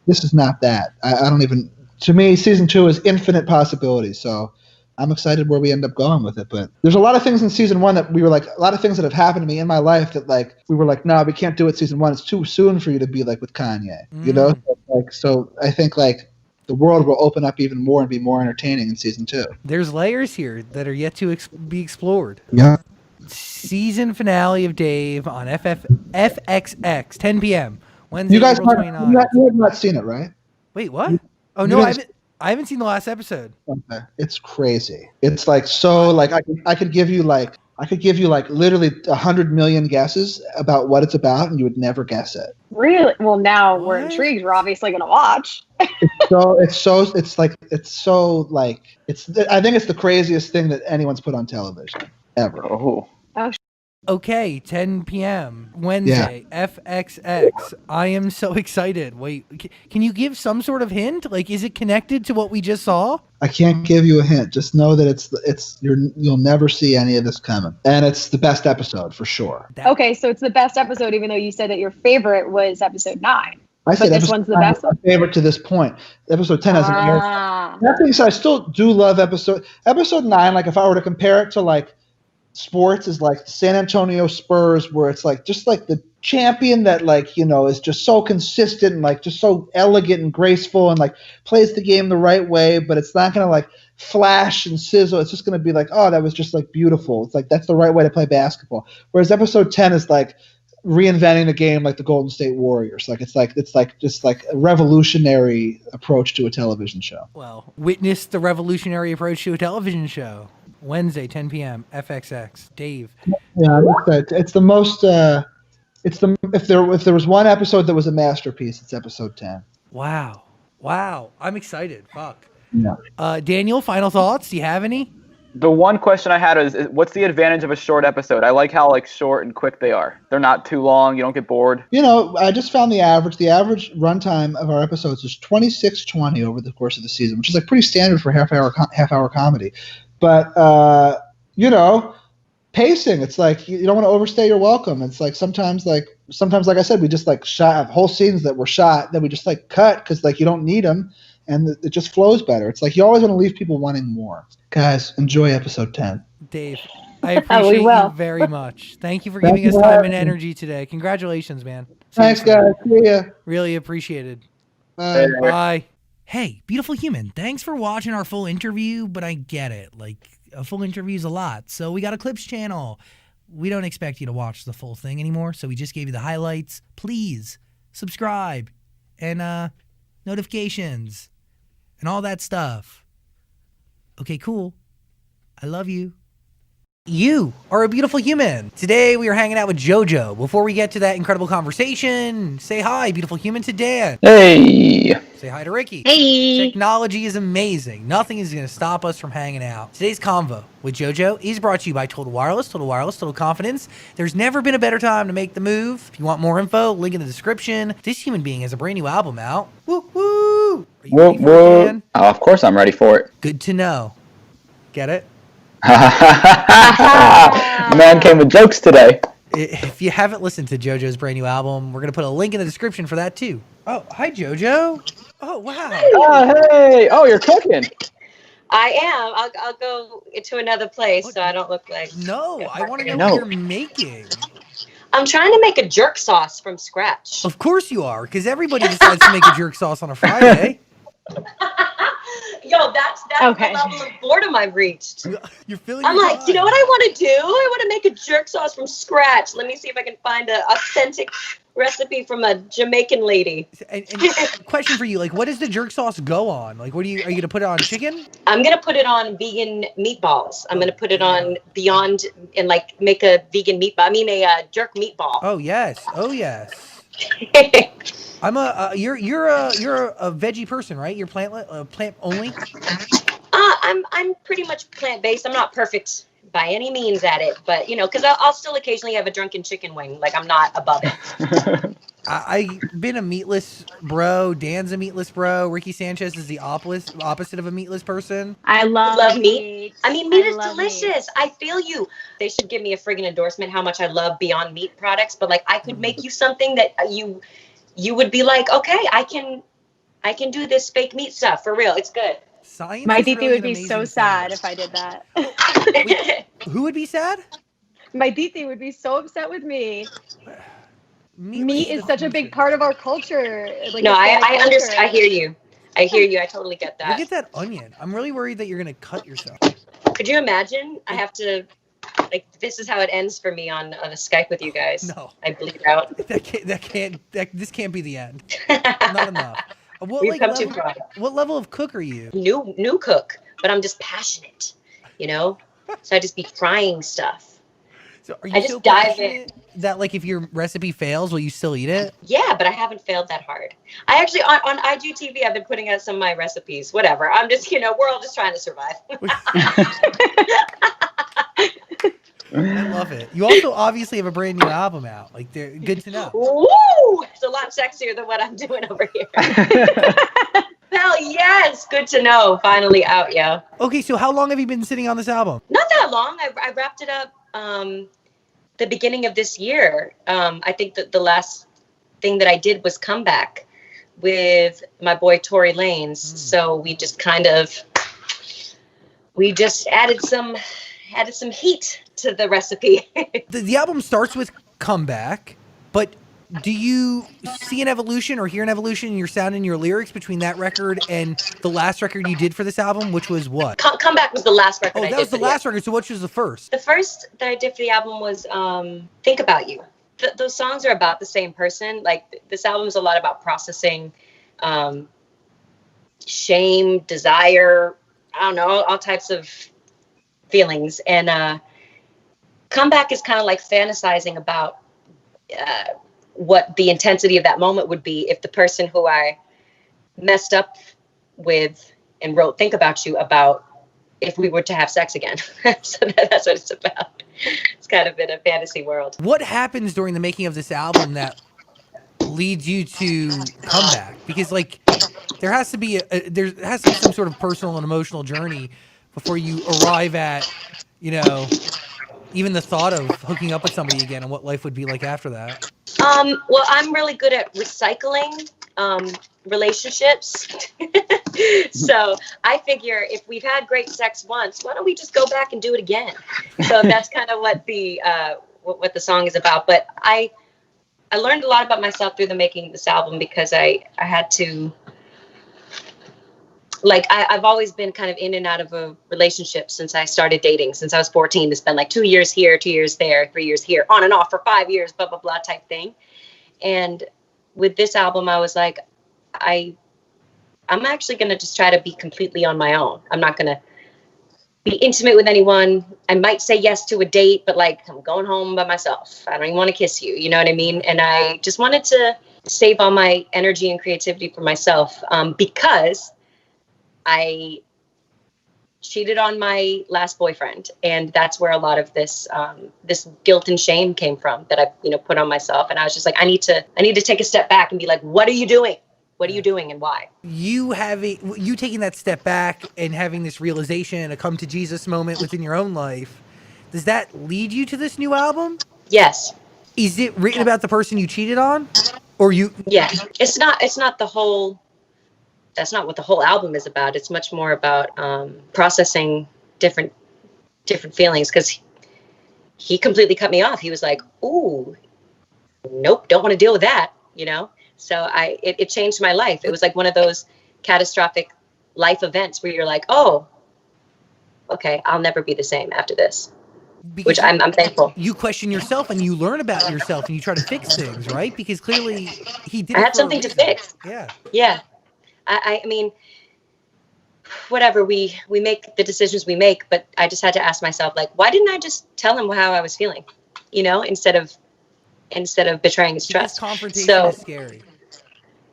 this is not that. I don't even. To me, season 2 is infinite possibilities. So I'm excited where we end up going with it. But there's a lot of things in season 1 that we were like, a lot of things that have happened to me in my life that like we were like, no, we can't do it season 1. It's too soon for you to be like with Kanye, you know? Like, so I think like the world will open up even more and be more entertaining in season 2. There's layers here that are yet to be explored. Yeah. Season finale of Dave on FXX, 10 p.m. Wednesday, You guys April you 29th. have not seen it, right? Wait, what? Oh you no, guys- I haven't seen the last episode. Okay. It's crazy. It's like so like I could give you like literally 100 million guesses about what it's about, and you would never guess it. Really? Well, now we're What? intrigued. We're obviously going to watch. I think it's the craziest thing that anyone's put on television ever. Oh. Okay, 10 p.m. Wednesday, FXX. I am so excited. Wait, can you give some sort of hint? Like, is it connected to what we just saw? I can't give you a hint. Just know that you'll never see any of this coming, and it's the best episode for sure. Okay, so it's the best episode, even though you said that your favorite was episode 9. I said this episode one's the 9 best was my favorite to this point. Episode 10 hasn't aired. That being said, I still do love episode 9. Like if I were to compare it to like sports, is like San Antonio Spurs, where it's like just like the champion that like is just so consistent and like just so elegant and graceful and like plays the game the right way, but it's not gonna like flash and sizzle. It's just gonna be like, oh, that was just like beautiful. It's like that's the right way to play basketball. Whereas episode 10 is like reinventing the game like the Golden State Warriors. Like it's just like a revolutionary approach to a television show. Well, witness the revolutionary approach to a television show. Wednesday, 10 p.m. FXX. Dave. Yeah, it's the most. If there was one episode that was a masterpiece, it's episode 10. Wow, I'm excited. Fuck. Yeah. Daniel, final thoughts? Do you have any? The one question I had is what's the advantage of a short episode? I like how like short and quick they are. They're not too long. You don't get bored. I just found the average runtime of our episodes is 26:20 over the course of the season, which is like pretty standard for half hour comedy. But pacing, it's like you don't want to overstay your welcome. It's like sometimes like I said, we just like shot whole scenes that were shot that we just like cut because like you don't need them, and it just flows better. It's like you always want to leave people wanting more. Guys, enjoy episode 10. Dave, I appreciate you very much. Thank you for giving us time and energy today. Congratulations, man. Thanks, guys. See ya. Really appreciated. Bye. Hey, beautiful human. Thanks for watching our full interview, but I get it. Like, a full interview is a lot. So we got a clips channel. We don't expect you to watch the full thing anymore, so we just gave you the highlights. Please subscribe and notifications and all that stuff. Okay, cool. I love you. You are a beautiful human. Today we are hanging out with JoJo. Before we get to that incredible conversation, say hi, beautiful human, to Dan. Hey. Say hi to Ricky. Hey. Technology is amazing. Nothing is going to stop us from hanging out. Today's convo with JoJo is brought to you by Total Wireless, Total Confidence. There's never been a better time to make the move. If you want more info, link in the description. This human being has a brand new album out. Woo woo! Are you ready for it, Dan? Oh, of course I'm ready for it. Good to know. Get it? Man came with jokes today. If you haven't listened to JoJo's brand new album, we're going to put a link in the description for that too. Oh, hi JoJo. Oh, wow. Oh, hey. Oh, you're cooking. I am. I'll go to another place so I don't look like... No, I want to know what you're making. I'm trying to make a jerk sauce from scratch. Of course you are, because everybody decides to make a jerk sauce on a Friday. Yo, that's okay. The level of boredom I've reached. You're feeling. I'm like, you know what I want to do? I want to make a jerk sauce from scratch. Let me see if I can find an authentic recipe from a Jamaican lady. And question for you, like, what does the jerk sauce go on? Like, are you gonna put it on chicken? I'm gonna put it on vegan meatballs. I'm gonna put it on Beyond and like make a vegan meatball. I mean a jerk meatball. Oh yes. I'm you're a veggie person, right? You're plant only. I'm pretty much plant based. I'm not perfect by any means at it, but because I'll still occasionally have a drunken chicken wing. Like I'm not above it. I've been a meatless bro. Dan's a meatless bro. Ricky Sanchez is the opposite of a meatless person. I love meat. I mean, meat is delicious. Meat. I feel you. They should give me a friggin' endorsement how much I love Beyond Meat products. But like, I could make you something that you would be like, okay, I can do this fake meat stuff for real. It's good. Science. My titi would be so sad if I did that. Wait, who would be sad? My titi would be so upset with me. Meat is such a big part of our culture. Like, no, I understand. I hear you. I totally get that. Look at that onion. I'm really worried that you're gonna cut yourself. Could you imagine? I have to. Like, this is how it ends for me on a Skype with you guys. No, I bleed out. This can't be the end. Not enough. What level of cook are you? New cook, but I'm just passionate, So I just be frying stuff. So are you so passionate that like if your recipe fails, will you still eat it? Yeah, but I haven't failed that hard. I actually on IGTV I've been putting out some of my recipes. Whatever. I'm just we're all just trying to survive. I love it. You also obviously have a brand new album out. Like, they're good to know. Woo! It's a lot sexier than what I'm doing over here. Hell yes! Good to know. Finally out, yo. Okay, so how long have you been sitting on this album? Not that long. I wrapped it up the beginning of this year. I think that the last thing that I did was Comeback. with my boy Tory Lanez. So we just added some heat to the recipe. The album starts with Comeback, but do you see an evolution or hear an evolution in your sound and your lyrics between that record and the last record you did for this album, which was what? Comeback was the last record. Oh, that was the last record. So which was the first? The first that I did for the album was Think About You. Those songs are about the same person. Like, this album is a lot about processing shame, desire, I don't know, all types of feelings. And Comeback is kind of like fantasizing about what the intensity of that moment would be if the person who I messed up with and wrote Think About You about, if we were to have sex again. So that's what it's about. It's kind of in a fantasy world. What happens during the making of this album that leads you to Comeback? Because like there has to be some sort of personal and emotional journey before you arrive at, you know, even the thought of hooking up with somebody again and what life would be like after that. Well, I'm really good at recycling relationships. So I figure if we've had great sex once, why don't we just go back and do it again? So that's kind of what the song is about. But I learned a lot about myself through the making of this album, because I had to, like, I've always been kind of in and out of a relationship since I started dating, since I was 14. It's been like 2 years here, 2 years there, 3 years here, on and off for 5 years, blah, blah, blah type thing. And with this album, I was like, I'm actually going to just try to be completely on my own. I'm not going to be intimate with anyone. I might say yes to a date, but like, I'm going home by myself. I don't even want to kiss you. You know what I mean? And I just wanted to save all my energy and creativity for myself, because I cheated on my last boyfriend, and that's where a lot of this this guilt and shame came from that I put on myself. And I was just like, I need to take a step back and be like, what are you doing? What are you doing and why? You taking that step back and having this realization, a come to Jesus moment within your own life, does that lead you to this new album? Yes. Is it written about the person you cheated on, or you? Yeah, it's not the whole. That's not what the whole album is about. It's much more about processing different feelings, because he completely cut me off. He was like, "Ooh, nope, don't want to deal with that," So it changed my life. It was like one of those catastrophic life events where you're like, "Oh, okay, I'll never be the same after this." Because which I'm thankful. You question yourself and you learn about yourself and you try to fix things, right? Because clearly he did. I had something to fix. Yeah. Yeah. I mean, whatever, we make the decisions we make, but I just had to ask myself, like, why didn't I just tell him how I was feeling, instead of betraying his trust. Confrontation is scary.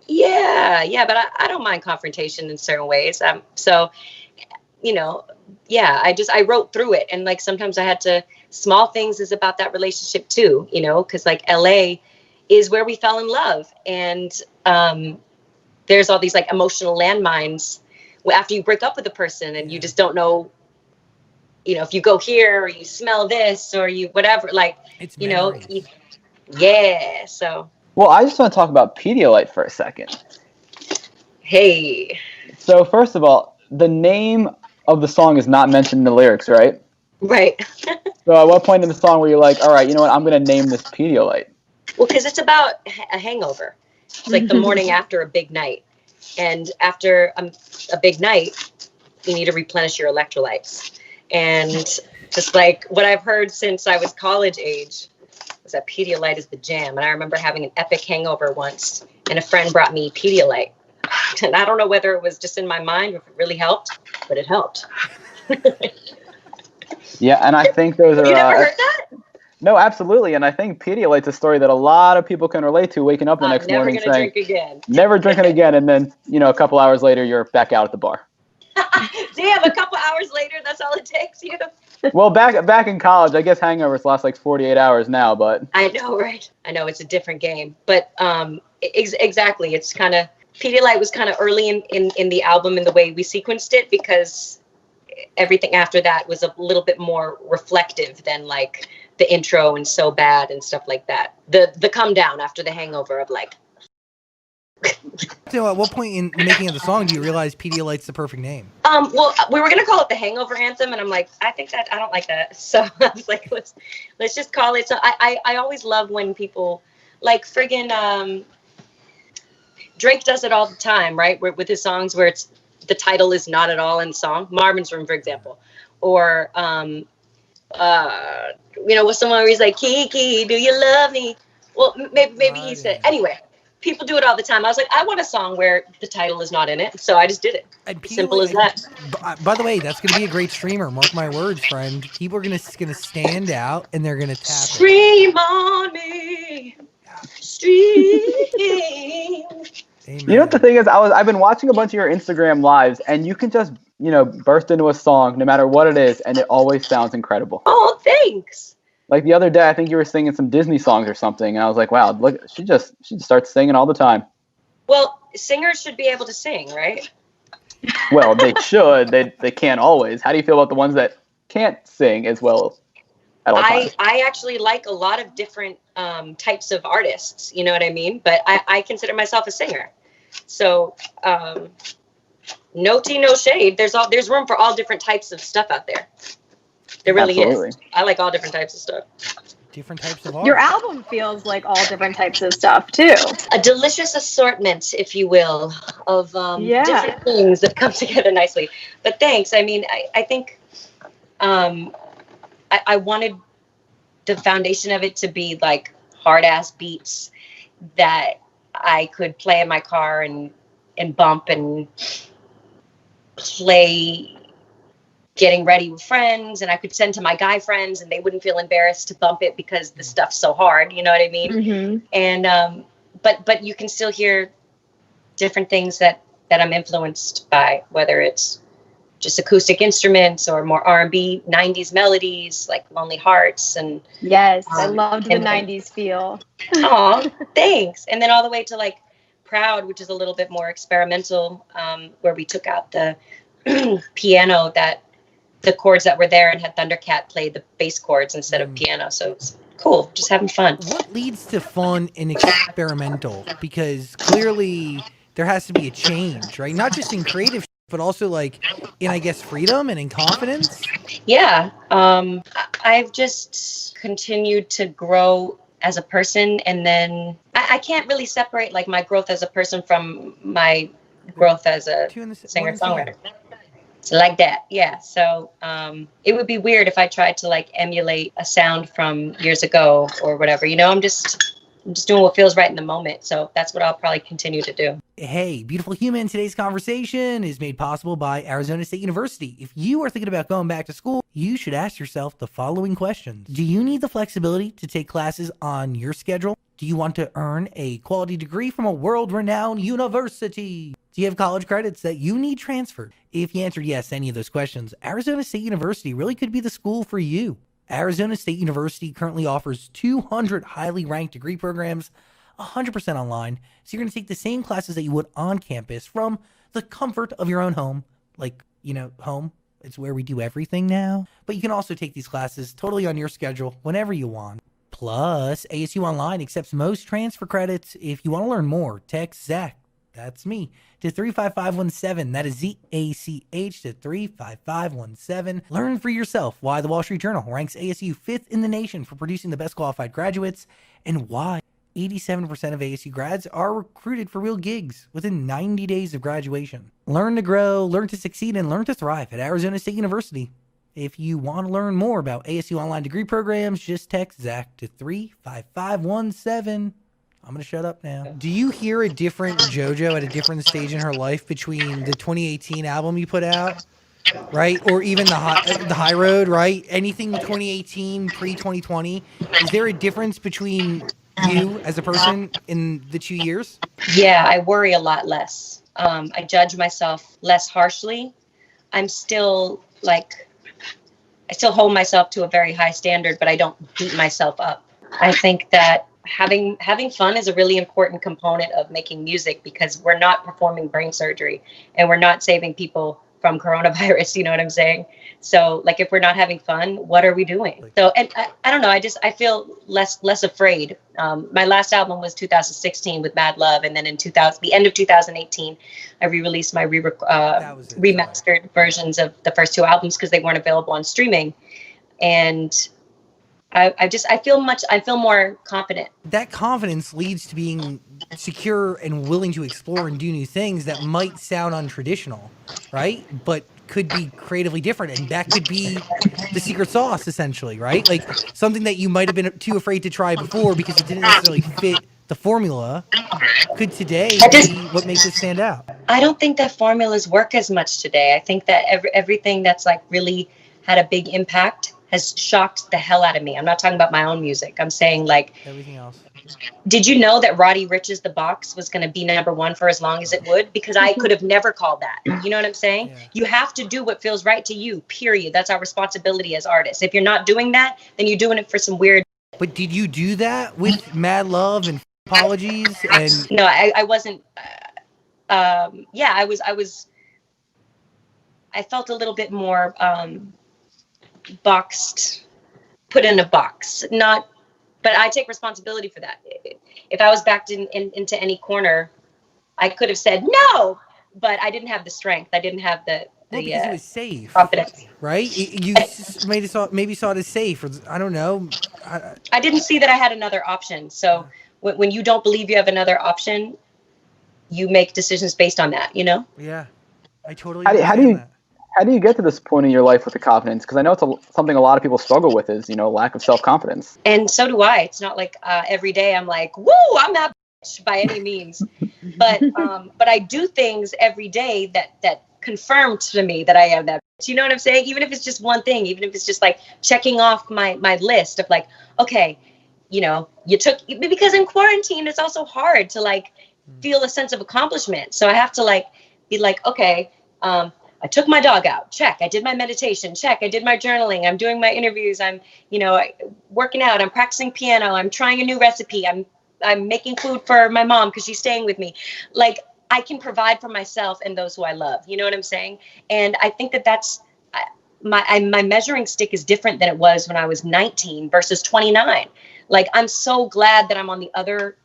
Yeah, but I don't mind confrontation in certain ways. I wrote through it, and like sometimes I had to. Small things is about that relationship too, because like LA is where we fell in love, and there's all these like emotional landmines after you break up with a person, and you just don't know, if you go here or you smell this or you whatever, like, it's yeah. So. Well, I just want to talk about Pedialyte for a second. Hey. So first of all, the name of the song is not mentioned in the lyrics, right? Right. So at what point in the song were you like, all right, you know what, I'm going to name this Pedialyte? Well, because it's about a hangover. It's like the morning after a big night. And after a big night, you need to replenish your electrolytes. And just like what I've heard since I was college age was that Pedialyte is the jam. And I remember having an epic hangover once, and a friend brought me Pedialyte. And I don't know whether it was just in my mind or if it really helped, but it helped. Yeah, and I think those are... You never heard that? No, absolutely. And I think Pedialyte's a story that a lot of people can relate to, waking up the next morning saying, never gonna drink again. Never drinking again. And then, a couple hours later, you're back out at the bar. Damn, a couple hours later, that's all it takes you? Well, back in college, I guess hangovers last like 48 hours now, but... I know, right? I know, it's a different game. But exactly, it's kind of... Pedialyte was kind of early in the album in the way we sequenced it, because everything after that was a little bit more reflective than like the intro and So Bad and stuff like that. The come down after the hangover of like, So, at what point in the making of the song do you realize Pedialyte's the perfect name? Well, we were gonna call it the Hangover Anthem, and I'm like, I don't like that. So I was like, let's just call it. So I always love when people like friggin' Drake does it all the time, right? With his songs where it's the title is not at all in the song. Marvin's Room, for example, or with someone where he's like, Kiki, do you love me? Well, maybe he said, anyway, people do it all the time. I was like, I want a song where the title is not in it. So I just did it. Simple as that. By the way, that's going to be a great streamer. Mark my words, friend. People are going to stand out and they're going to tap Stream on me. Stream. You know what the thing is? I've been watching a bunch of your Instagram lives, and you can just, burst into a song no matter what it is, and it always sounds incredible. Oh, thanks. Like the other day, I think you were singing some Disney songs or something, and I was like, wow, look, she just starts singing all the time. Well, singers should be able to sing, right? Well, they should. They can't always. How do you feel about the ones that can't sing as well at all times? I actually like a lot of different types of artists, you know what I mean? But I consider myself a singer. So no tea, no shade. There's room for all different types of stuff out there. There really is. I like all different types of stuff. Different types of art. Your album feels like all different types of stuff too. A delicious assortment, if you will, of different things that come together nicely. But thanks. I mean, I think I wanted the foundation of it to be like hard ass beats that I could play in my car and bump and play getting ready with friends, and I could send to my guy friends and they wouldn't feel embarrassed to bump it because the stuff's so hard, you know what I mean? Mm-hmm. And but you can still hear different things that I'm influenced by, whether it's just acoustic instruments or more R&B 90s melodies like Lonely Hearts. And yes, I loved the 90s feel. Oh, thanks. And then all the way to like Proud, which is a little bit more experimental, where we took out the piano, that the chords that were there, and had Thundercat play the bass chords instead of piano. So it's cool, just having fun. What leads to fun and experimental? Because clearly there has to be a change, right? Not just in creative, but also like in, I guess, freedom and in confidence. Yeah. I've just continued to grow as a person, and then I can't really separate like my growth as a person from my growth as a singer-songwriter. Like that, yeah. So it would be weird if I tried to like emulate a sound from years ago or whatever. I'm just doing what feels right in the moment. So that's what I'll probably continue to do. Hey, beautiful human. Today's conversation is made possible by Arizona State University. If you are thinking about going back to school, you should ask yourself the following questions. Do you need the flexibility to take classes on your schedule? Do you want to earn a quality degree from a world-renowned university? Do you have college credits that you need transferred? If you answered yes to any of those questions, Arizona State University really could be the school for you. Arizona State University currently offers 200 highly ranked degree programs, 100% online, so you're going to take the same classes that you would on campus from the comfort of your own home. Like, home, it's where we do everything now. But you can also take these classes totally on your schedule whenever you want. Plus, ASU Online accepts most transfer credits. If you want to learn more, text Zach, that's me, to 35517. That is ZACH to 35517. Learn for yourself why the Wall Street Journal ranks ASU 5th in the nation for producing the best qualified graduates, and why 87% of ASU grads are recruited for real gigs within 90 days of graduation. Learn to grow, learn to succeed, and learn to thrive at Arizona State University. If you want to learn more about ASU Online degree programs, just text Zach to 35517. I'm going to shut up now. Do you hear a different JoJo at a different stage in her life between the 2018 album you put out, right? Or even the High Road, right? Anything 2018, pre-2020. Is there a difference between you as a person in the 2 years? Yeah, I worry a lot less. I judge myself less harshly. I still hold myself to a very high standard, but I don't beat myself up. I think that having fun is a really important component of making music, because we're not performing brain surgery and we're not saving people from coronavirus. You know what I'm saying? So like if we're not having fun, what are we doing? So and I don't know, I feel less afraid. My last album was 2016 with Mad Love, and then in the end of 2018 I re-released my remastered versions of the first two albums because they weren't available on streaming. And I feel more confident. That confidence leads to being secure and willing to explore and do new things that might sound untraditional, right? But could be creatively different, and that could be the secret sauce, essentially, right? Like something that you might have been too afraid to try before because it didn't necessarily fit the formula could today be what makes it stand out. I don't think that formulas work as much today. I think that everything that's like really had a big impact has shocked the hell out of me. I'm not talking about my own music. I'm saying like everything else. Did you know that Roddy Ricch's The Box was going to be number one for as long as it would? Because I could have never called that. You know what I'm saying? Yeah. You have to do what feels right to you, period. That's our responsibility as artists. If you're not doing that, then you're doing it for some weird. But did you do that with Mad Love and Apologies? And no, I wasn't. I felt a little bit more boxed, put in a box. But I take responsibility for that. If I was backed into any corner, I could have said no, but I didn't have the strength. I didn't have the because it was safe, confidence. Right? You maybe saw it as safe, or I don't know. I didn't see that I had another option. So when you don't believe you have another option, you make decisions based on that. You know? Yeah, I totally. How do you get to this point in your life with the confidence? Because I know it's something a lot of people struggle with is, lack of self-confidence. And so do I. It's not like every day I'm like, woo, I'm that bitch by any means. But I do things every day that confirm to me that I am that bitch. You know what I'm saying? Even if it's just one thing, even if it's just like checking off my list of like, okay, because in quarantine, it's also hard to like feel a sense of accomplishment. So I have to like be like, okay, I took my dog out. Check. I did my meditation. Check. I did my journaling. I'm doing my interviews. I'm, working out. I'm practicing piano. I'm trying a new recipe. I'm making food for my mom because she's staying with me. Like I can provide for myself and those who I love. You know what I'm saying? And I think that's my measuring stick is different than it was when I was 19 versus 29. Like I'm so glad that I'm on the other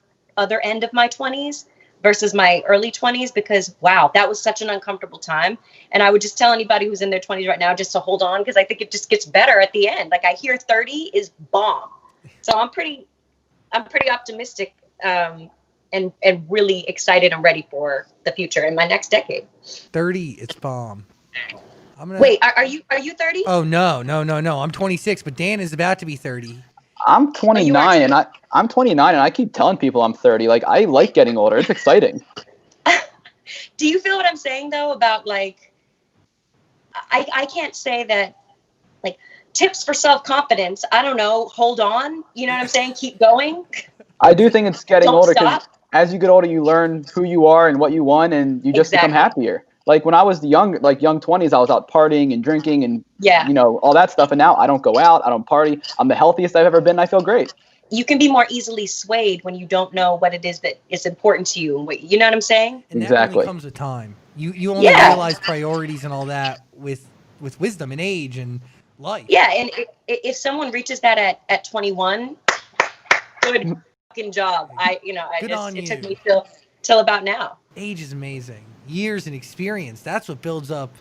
end of my 20s. Versus my early 20s, because wow, that was such an uncomfortable time. And I would just tell anybody who's in their 20s right now just to hold on, because I think it just gets better at the end. Like I hear 30 is bomb. So I'm pretty optimistic and really excited and ready for the future in my next decade. 30, it's bomb. Wait, are you 30? Oh no. I'm 26, but Dan is about to be 30. I'm 29 and I'm 29 and I keep telling people I'm 30. Like I like getting older. It's exciting. Do you feel what I'm saying though about like I can't say that like tips for self-confidence. I don't know, hold on. You know what I'm saying? Keep going. I do think it's getting Don't older stop. because as you get older you learn who you are and what you want and you just become happier. Like when I was young 20s, I was out partying and drinking and, all that stuff. And now I don't go out. I don't party. I'm the healthiest I've ever been. I feel great. You can be more easily swayed when you don't know what it is that is important to you. You know what I'm saying? And exactly. That only comes with time. You only realize priorities and all that with wisdom and age and life. Yeah. And if someone reaches that at 21, good fucking job. It took me till about now. Age is amazing. Years and experience, that's what builds up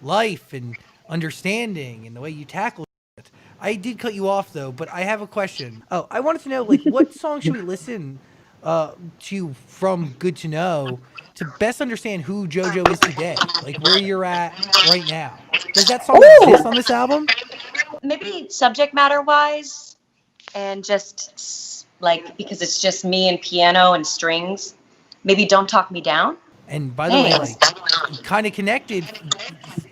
life and understanding and the way you tackle it. I did cut you off though, but I have a question. Oh, I wanted to know, like, what song should we listen to from Good to Know to best understand who JoJo is today, like where you're at right now? Does that song exist on this album? Maybe subject matter wise, and just like because it's just me and piano and strings. Maybe Don't Talk Me Down. And by the way, like, kind of connected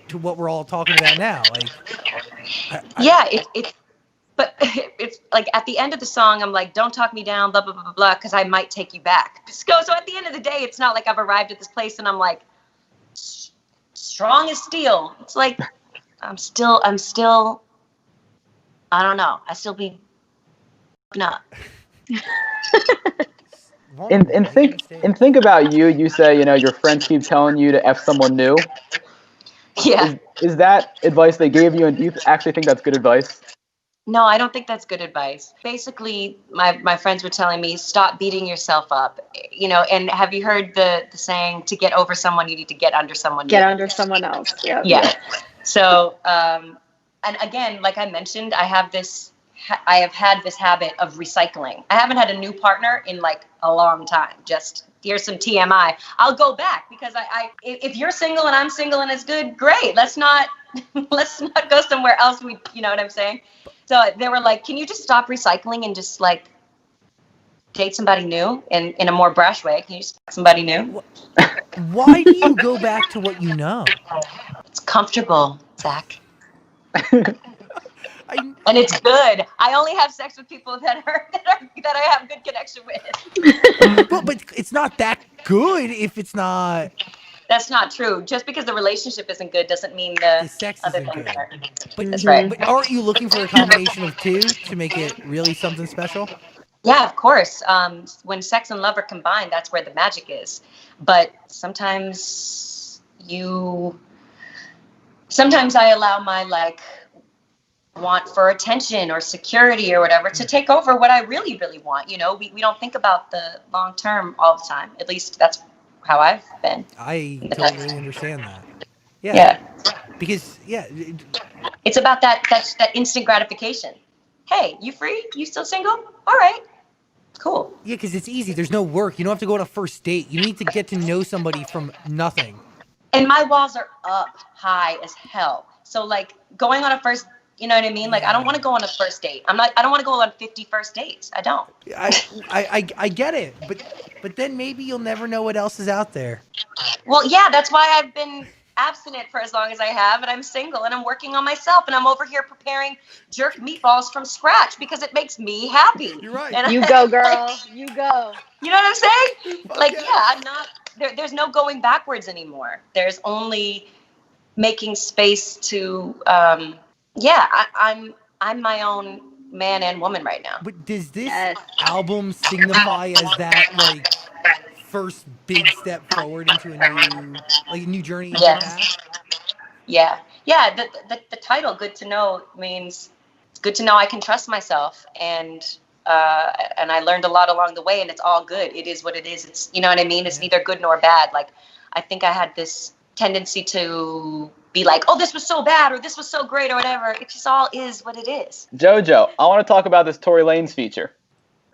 to what we're all talking about now. Like, it's like at the end of the song, I'm like, don't talk me down, blah, blah, blah, blah, blah, because I might take you back. So at the end of the day, it's not like I've arrived at this place and I'm like, strong as steel. It's like, I'm still, I don't know. I still be not. And think about you. You say, your friends keep telling you to F someone new. Yeah. Is that advice they gave you, and do you actually think that's good advice? No, I don't think that's good advice. Basically, my friends were telling me, stop beating yourself up. You know, and have you heard the saying, to get over someone, you need to get under someone. Get under someone else. Yeah. So, and again, like I mentioned, I have had this habit of recycling. I haven't had a new partner in like a long time. Just here's some TMI. I'll go back because if you're single and I'm single and it's good, great. Let's not go somewhere else. You know what I'm saying? So they were like, can you just stop recycling and just like date somebody new in a more brash way? Can you just fuck somebody new? Why do you go back to what you know? It's comfortable, Zach. And it's good. I only have sex with people that I have good connection with. But it's not that good if it's not. That's not true. Just because the relationship isn't good doesn't mean the sex other isn't things good. are. But, that's right. But aren't you looking for a combination of two to make it really something special? Yeah, of course. When sex and love are combined, that's where the magic is. But sometimes I allow my like want for attention or security or whatever to take over what I really, really want. You know, we don't think about the long term all the time. At least that's how I've been. I totally understand that. Yeah. Because it's about that instant gratification. Hey, you free? You still single? All right. Cool. Yeah, because it's easy. There's no work. You don't have to go on a first date. You need to get to know somebody from nothing. And my walls are up high as hell. So like going on a first, you know what I mean? Like I don't want to go on a first date. I don't want to go on 50 first dates. I don't. I get it. But then maybe you'll never know what else is out there. Well, yeah, that's why I've been abstinent for as long as I have, and I'm single and I'm working on myself, and I'm over here preparing jerk meatballs from scratch because it makes me happy. You're right. And you go, girl. You go. You know what I'm saying? Like, I'm not there's no going backwards anymore. There's only making space to I'm my own man and woman right now. But does this album signify as that like first big step forward into a new journey in your path? Yeah. The title "Good to Know" means it's good to know I can trust myself, and I learned a lot along the way, and it's all good. It is what it is. It's, you know what I mean? It's neither good nor bad. Like I think I had this tendency to be like, oh, this was so bad or this was so great or whatever. It just all is what it is. JoJo, I want to talk about this Tory Lanez feature.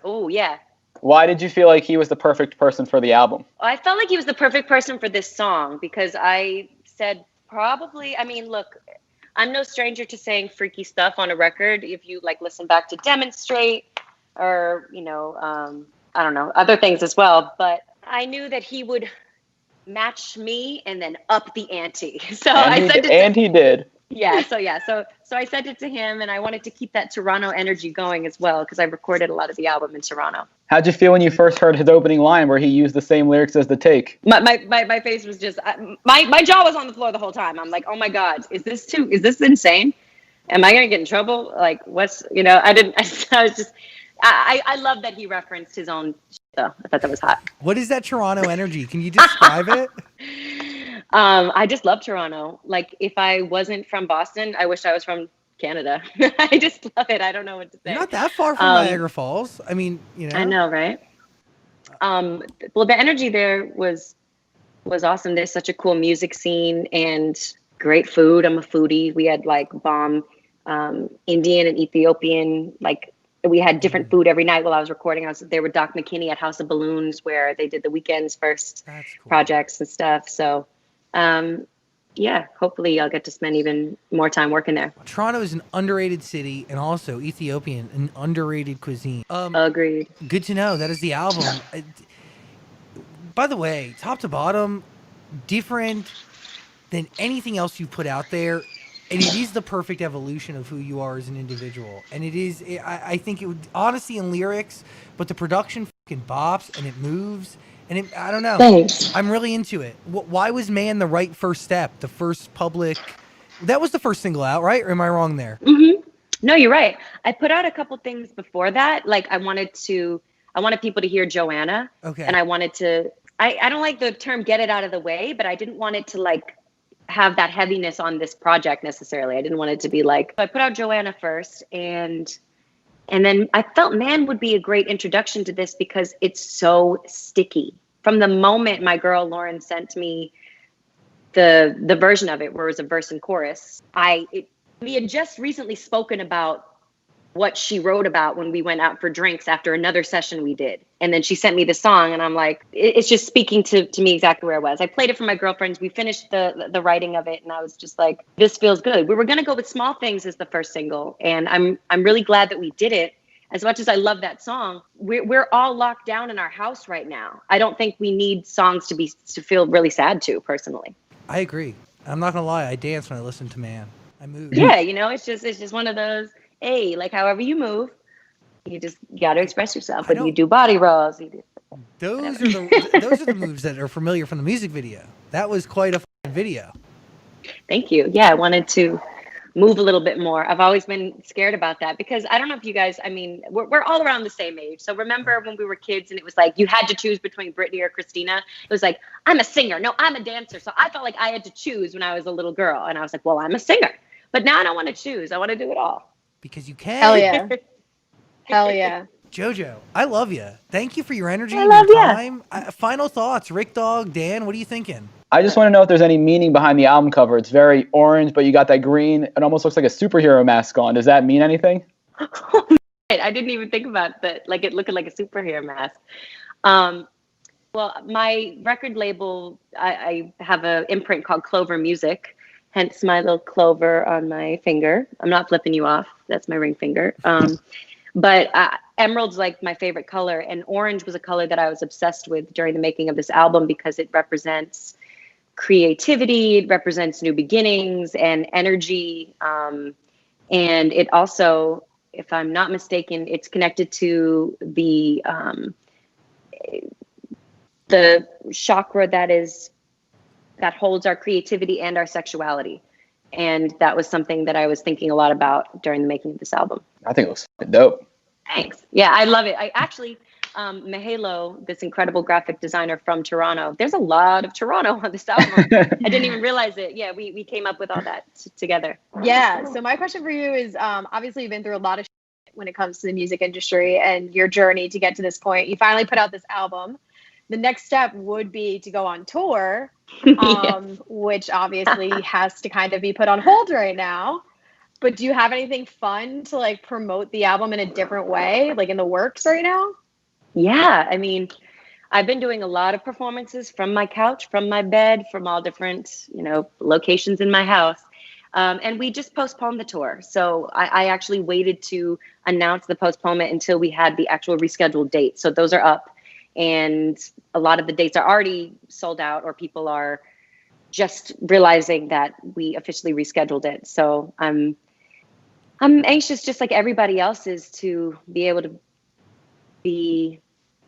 Oh, yeah. Why did you feel like he was the perfect person for the album? I felt like he was the perfect person for this song because I said probably, I mean, look, I'm no stranger to saying freaky stuff on a record. If you like listen back to Demonstrate or, you know, I don't know, other things as well. But I knew that he would match me and then up the ante. So he did. Yeah. So I sent it to him, and I wanted to keep that Toronto energy going as well because I recorded a lot of the album in Toronto. How'd you feel when you first heard his opening line where he used the same lyrics as The Take? My face was just my jaw was on the floor the whole time. I'm like, oh my God, is this insane? Am I gonna get in trouble? Like, what's, you know? I was just. I love that he referenced his own shit, though. I thought that was hot. What is that Toronto energy? Can you describe it? I just love Toronto. Like, if I wasn't from Boston, I wish I was from Canada. I just love it. I don't know what to say. You're not that far from Niagara Falls. I mean, you know. I know, right? Well, the energy there was awesome. There's such a cool music scene and great food. I'm a foodie. We had like bomb Indian and Ethiopian, like, we had different food every night while I was recording. I was there with Doc McKinney at House of Balloons, where they did the Weeknd's first projects and stuff. So, hopefully I'll get to spend even more time working there. Toronto is an underrated city, and also Ethiopian, an underrated cuisine. Agreed. Good to know. That is the album. By the way, top to bottom, different than anything else you've put out there. And it is the perfect evolution of who you are as an individual. And it is, I think it would, honestly, in lyrics, but the production fucking bops and it moves. And I don't know. Thanks. I'm really into it. Why was Man the right first step? The first public, that was the first single out, right? Or am I wrong there? Mm-hmm. No, you're right. I put out a couple things before that. Like I wanted people to hear Joanna. Okay. And I wanted to, I don't like the term get it out of the way, but I didn't want it to like, have that heaviness on this project necessarily. I didn't want it to be like, I put out Joanna first, and then I felt Man would be a great introduction to this because it's so sticky. From the moment my girl Lauren sent me the version of it where it was a verse and chorus, we had just recently spoken about what she wrote about when we went out for drinks after another session we did. And then she sent me the song, and I'm like, it's just speaking to me exactly where I was. I played it for my girlfriends. We finished the writing of it, and I was just like, this feels good. We were going to go with Small Things as the first single, and I'm really glad that we did it. As much as I love that song, we're all locked down in our house right now. I don't think we need songs to feel really sad to, personally. I agree. I'm not gonna lie. I dance when I listen to Man. I move. Yeah, it's just one of those. Hey, like however you move, you just got to express yourself. When you do body rolls, those are the moves that are familiar from the music video. That was quite a video. Thank you. Yeah, I wanted to move a little bit more. I've always been scared about that because I don't know if you guys, I mean, we're all around the same age. So remember when we were kids and it was like you had to choose between Britney or Christina? It was like, I'm a singer. No, I'm a dancer. So I felt like I had to choose when I was a little girl. And I was like, well, I'm a singer. But now I don't want to choose. I want to do it all. Because you can. Hell yeah. Hell yeah. JoJo, I love you. Thank you for your energy I and love your ya. time. Final thoughts, Rick Dog, Dan, what are you thinking? I just want to know if there's any meaning behind the album cover. It's very orange, but you got that green. It almost looks like a superhero mask on. Does that mean anything? I didn't even think about that, like it looking like a superhero mask. Well, my record label, I have an imprint called Clover Music, hence my little clover on my finger. I'm not flipping you off. That's my ring finger. But emerald's like my favorite color, and orange was a color that I was obsessed with during the making of this album because it represents creativity, it represents new beginnings and energy. And it also, if I'm not mistaken, it's connected to the chakra that holds our creativity and our sexuality. And that was something that I was thinking a lot about during the making of this album. I think it looks dope. Thanks. Yeah, I love it. I actually, Mahalo, this incredible graphic designer from Toronto, there's a lot of Toronto on this album. I didn't even realize it. Yeah, we came up with all that together. Yeah. So my question for you is, obviously you've been through a lot of shit when it comes to the music industry and your journey to get to this point. You finally put out this album. The next step would be to go on tour, which obviously has to kind of be put on hold right now. But do you have anything fun to like promote the album in a different way, like in the works right now? Yeah, I mean, I've been doing a lot of performances from my couch, from my bed, from all different, locations in my house. And we just postponed the tour. So I actually waited to announce the postponement until we had the actual rescheduled date. So those are up. And a lot of the dates are already sold out, or people are just realizing that we officially rescheduled it. So I'm anxious, just like everybody else is, to be able to be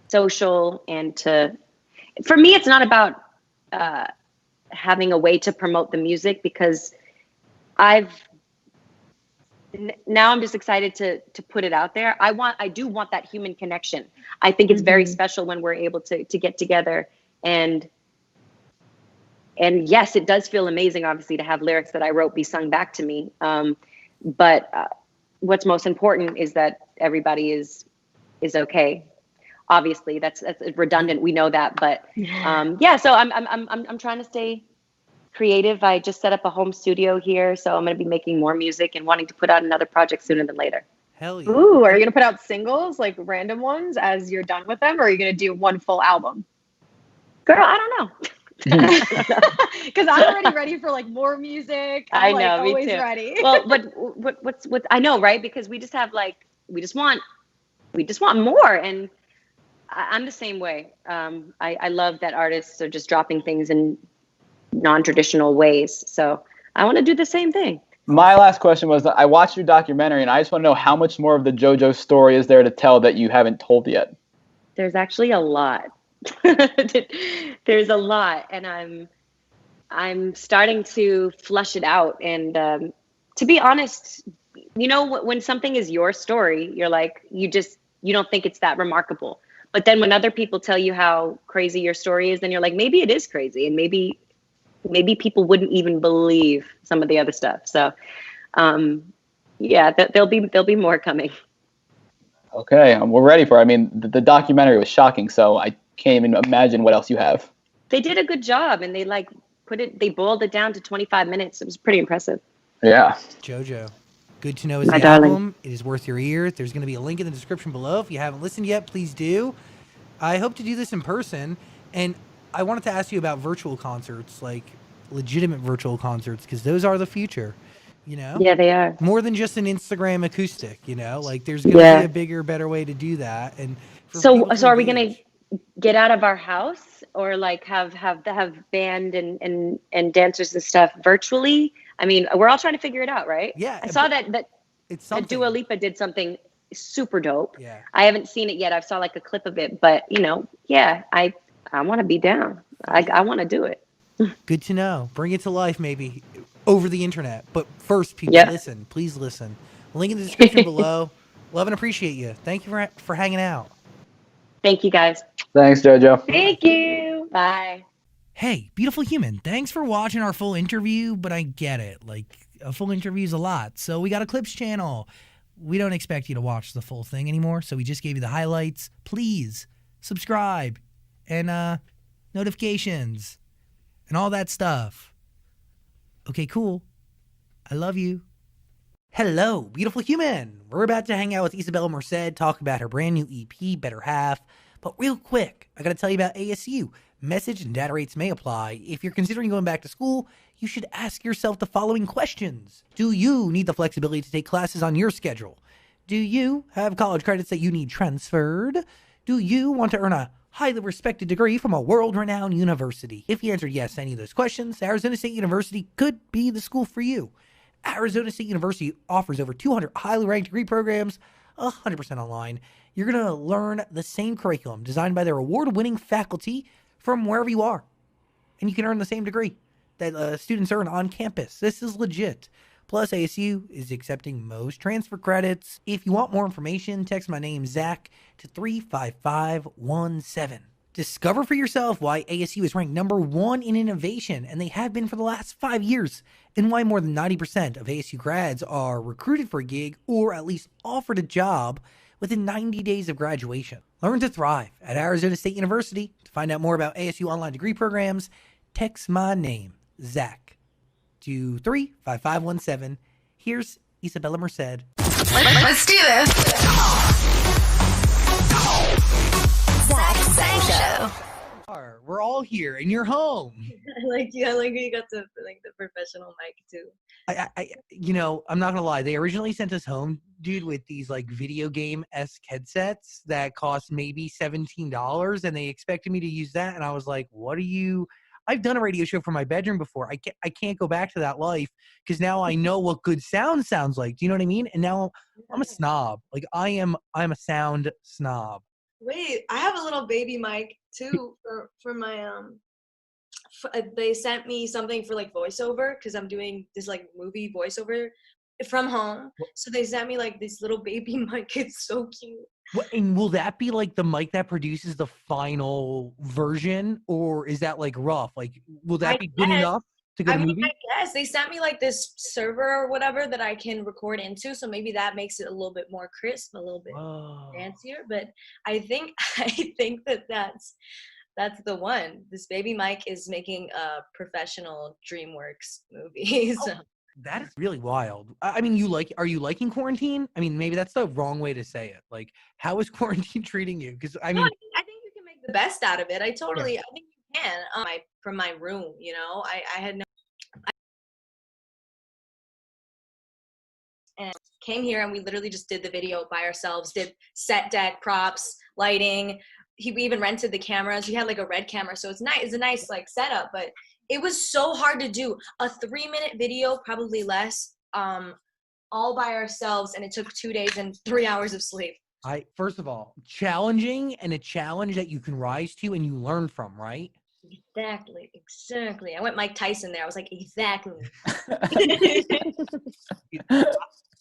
social and for me, it's not about having a way to promote the music, because now I'm just excited to put it out there. I do want that human connection. I think it's very special when we're able to get together, and yes, it does feel amazing, obviously, to have lyrics that I wrote be sung back to me. But what's most important is that everybody is okay. Obviously, that's redundant. We know that, but yeah. So I'm trying to stay creative. I just set up a home studio here, so I'm going to be making more music and wanting to put out another project sooner than later. Hell yeah. Ooh, are you going to put out singles, like random ones, as you're done with them, or are you going to do one full album? Girl, I don't know. Because I'm already ready for like more music. I'm I know, like, always me too. ready. Well, but what I know, right? Because we just have we just want more, and I'm the same way. I love that artists are just dropping things in non-traditional ways. So I want to do the same thing. My last question was that I watched your documentary, and I just want to know how much more of the JoJo story is there to tell that you haven't told yet. There's actually a lot. There's a lot, and I'm starting to flush it out. And to be honest, when something is your story, you're like, you don't think it's that remarkable. But then when other people tell you how crazy your story is, then you're like, maybe it is crazy, and maybe maybe people wouldn't even believe some of the other stuff. So, yeah, there'll be more coming. Okay, we're ready for it. I mean, the documentary was shocking, so I can't even imagine what else you have. They did a good job, and they boiled it down to 25 minutes. It was pretty impressive. Yeah. JoJo, Good to Know is My the darling. album. It is worth your ear. There's going to be a link in the description below. If you haven't listened yet, please do. I hope to do this in person, and I wanted to ask you about virtual concerts, like legitimate virtual concerts, because those are the future. You know? Yeah, they are. More than just an Instagram acoustic, you know? Like there's going to be a bigger, better way to do that. And so are we going to get out of our house or like have band and dancers and stuff virtually? I mean, we're all trying to figure it out, right? Yeah. I saw that it's something. Dua Lipa did something super dope. Yeah. I haven't seen it yet. I saw like a clip of it, but you know, yeah, I want to be down. I want to do it. Good to know. Bring it to life, maybe over the internet. But first, people, listen. Please listen. Link in the description below. Love and appreciate you. Thank you for hanging out. Thank you, guys. Thanks, JoJo. Thank you. Bye. Hey, beautiful human. Thanks for watching our full interview, but I get it. Like, a full interview is a lot. So we got a clips channel. We don't expect you to watch the full thing anymore, so we just gave you the highlights. Please subscribe and notifications and all that stuff. Okay, cool. I love you. Hello, beautiful human. We're about to hang out with Isabella Merced, talk about her brand new EP, Better Half. But real quick, I gotta tell you about ASU. Message and data rates may apply. If you're considering going back to school, you should ask yourself the following questions. Do you need the flexibility to take classes on your schedule? Do you have college credits that you need transferred? Do you want to earn a highly respected degree from a world-renowned university? If you answered yes to any of those questions, Arizona State University could be the school for you. Arizona State University offers over 200 highly ranked degree programs, 100% online. You're going to learn the same curriculum designed by their award-winning faculty from wherever you are. And you can earn the same degree that students earn on campus. This is legit. Plus, ASU is accepting most transfer credits. If you want more information, text my name, Zach, to 35517. Discover for yourself why ASU is ranked #1 in innovation, and they have been for the last 5 years, and why more than 90% of ASU grads are recruited for a gig or at least offered a job within 90 days of graduation. Learn to thrive at Arizona State University. To find out more about ASU online degree programs, text my name, Zach, to 35517. Here's Isabella Merced. Let's do this. Zach Sang Show. We're all here in your home. I like you got the professional mic too. I'm not gonna lie. They originally sent us home, dude, with these like video game-esque headsets that cost maybe $17, and they expected me to use that, and I was like, "What are you?" I've done a radio show from my bedroom before. I can't go back to that life because now I know what good sound sounds like. Do you know what I mean? And now I'm a snob. Like I'm a sound snob. Wait, I have a little baby mic too for my they sent me something for like voiceover because I'm doing this like movie voiceover from home. So they sent me like this little baby mic. It's so cute. And will that be like the mic that produces the final version, or is that like rough? Like, will that be good enough to go to movie? I guess they sent me like this server or whatever that I can record into, so maybe that makes it a little bit more crisp, a little bit fancier. But I think that's the one. This baby mic is making a professional DreamWorks movie. So. That is really wild. I mean, are you liking quarantine? I mean, maybe that's the wrong way to say it. Like, how is quarantine treating you? Because I mean, I think you can make the best out of it. I think you can. From my room, you know, I had no. And came here and we literally just did the video by ourselves. Did set deck, props, lighting. We even rented the cameras. We had like a red camera, so it's nice. It's a nice like setup, but. It was so hard to do a 3-minute video, probably less, all by ourselves, and it took 2 days and 3 hours of sleep. First of all, challenging and a challenge that you can rise to and you learn from, right? Exactly. I went Mike Tyson there. I was like, exactly.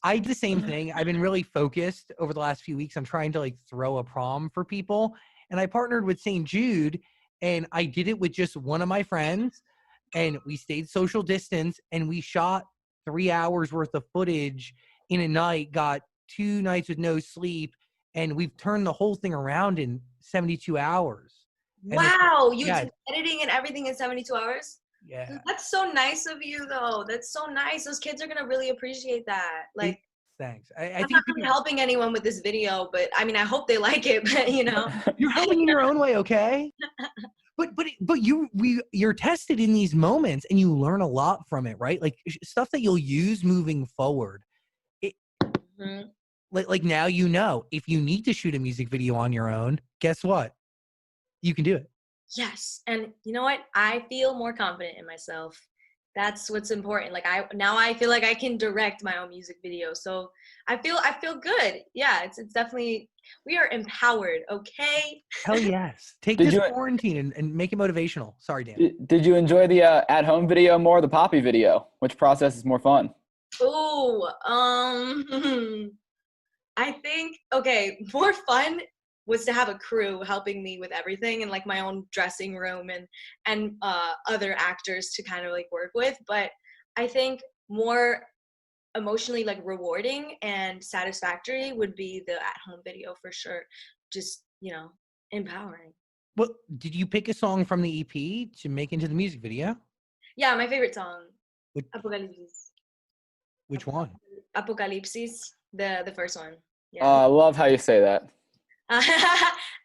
I did the same thing. I've been really focused over the last few weeks on trying to like throw a prom for people, and I partnered with St. Jude, and I did it with just one of my friends. and we stayed social distance, and we shot 3 hours worth of footage in a night, got 2 nights with no sleep, and we've turned the whole thing around in 72 hours. Wow, you yeah. did editing and everything in 72 hours? Yeah. That's so nice of you, though. That's so nice. Those kids are going to really appreciate that. Like, thanks. I'm not really helping anyone with this video, but I mean, I hope they like it, but you know. You're helping in your own way, okay? But you're tested in these moments, and you learn a lot from it, right? Like stuff that you'll use moving forward. Like now, you know, if you need to shoot a music video on your own, guess what? You can do it. Yes. And you know what? I feel more confident in myself. That's what's important. Like I feel like I can direct my own music video. So I feel good. Yeah, it's definitely, we are empowered, okay? Hell yes. Take this quarantine and make it motivational. Sorry, Dan. Did you enjoy the at-home video more or the Poppy video? Which process is more fun? Oh, I think, okay, more fun was to have a crew helping me with everything, and like my own dressing room and other actors to kind of like work with. But I think more emotionally like rewarding and satisfactory would be the at-home video for sure. Just, you know, empowering. Well, did you pick a song from the EP to make into the music video? Yeah, my favorite song, Apocalipsis. Which one? Apocalipsis, the first one. Yeah. I love how you say that.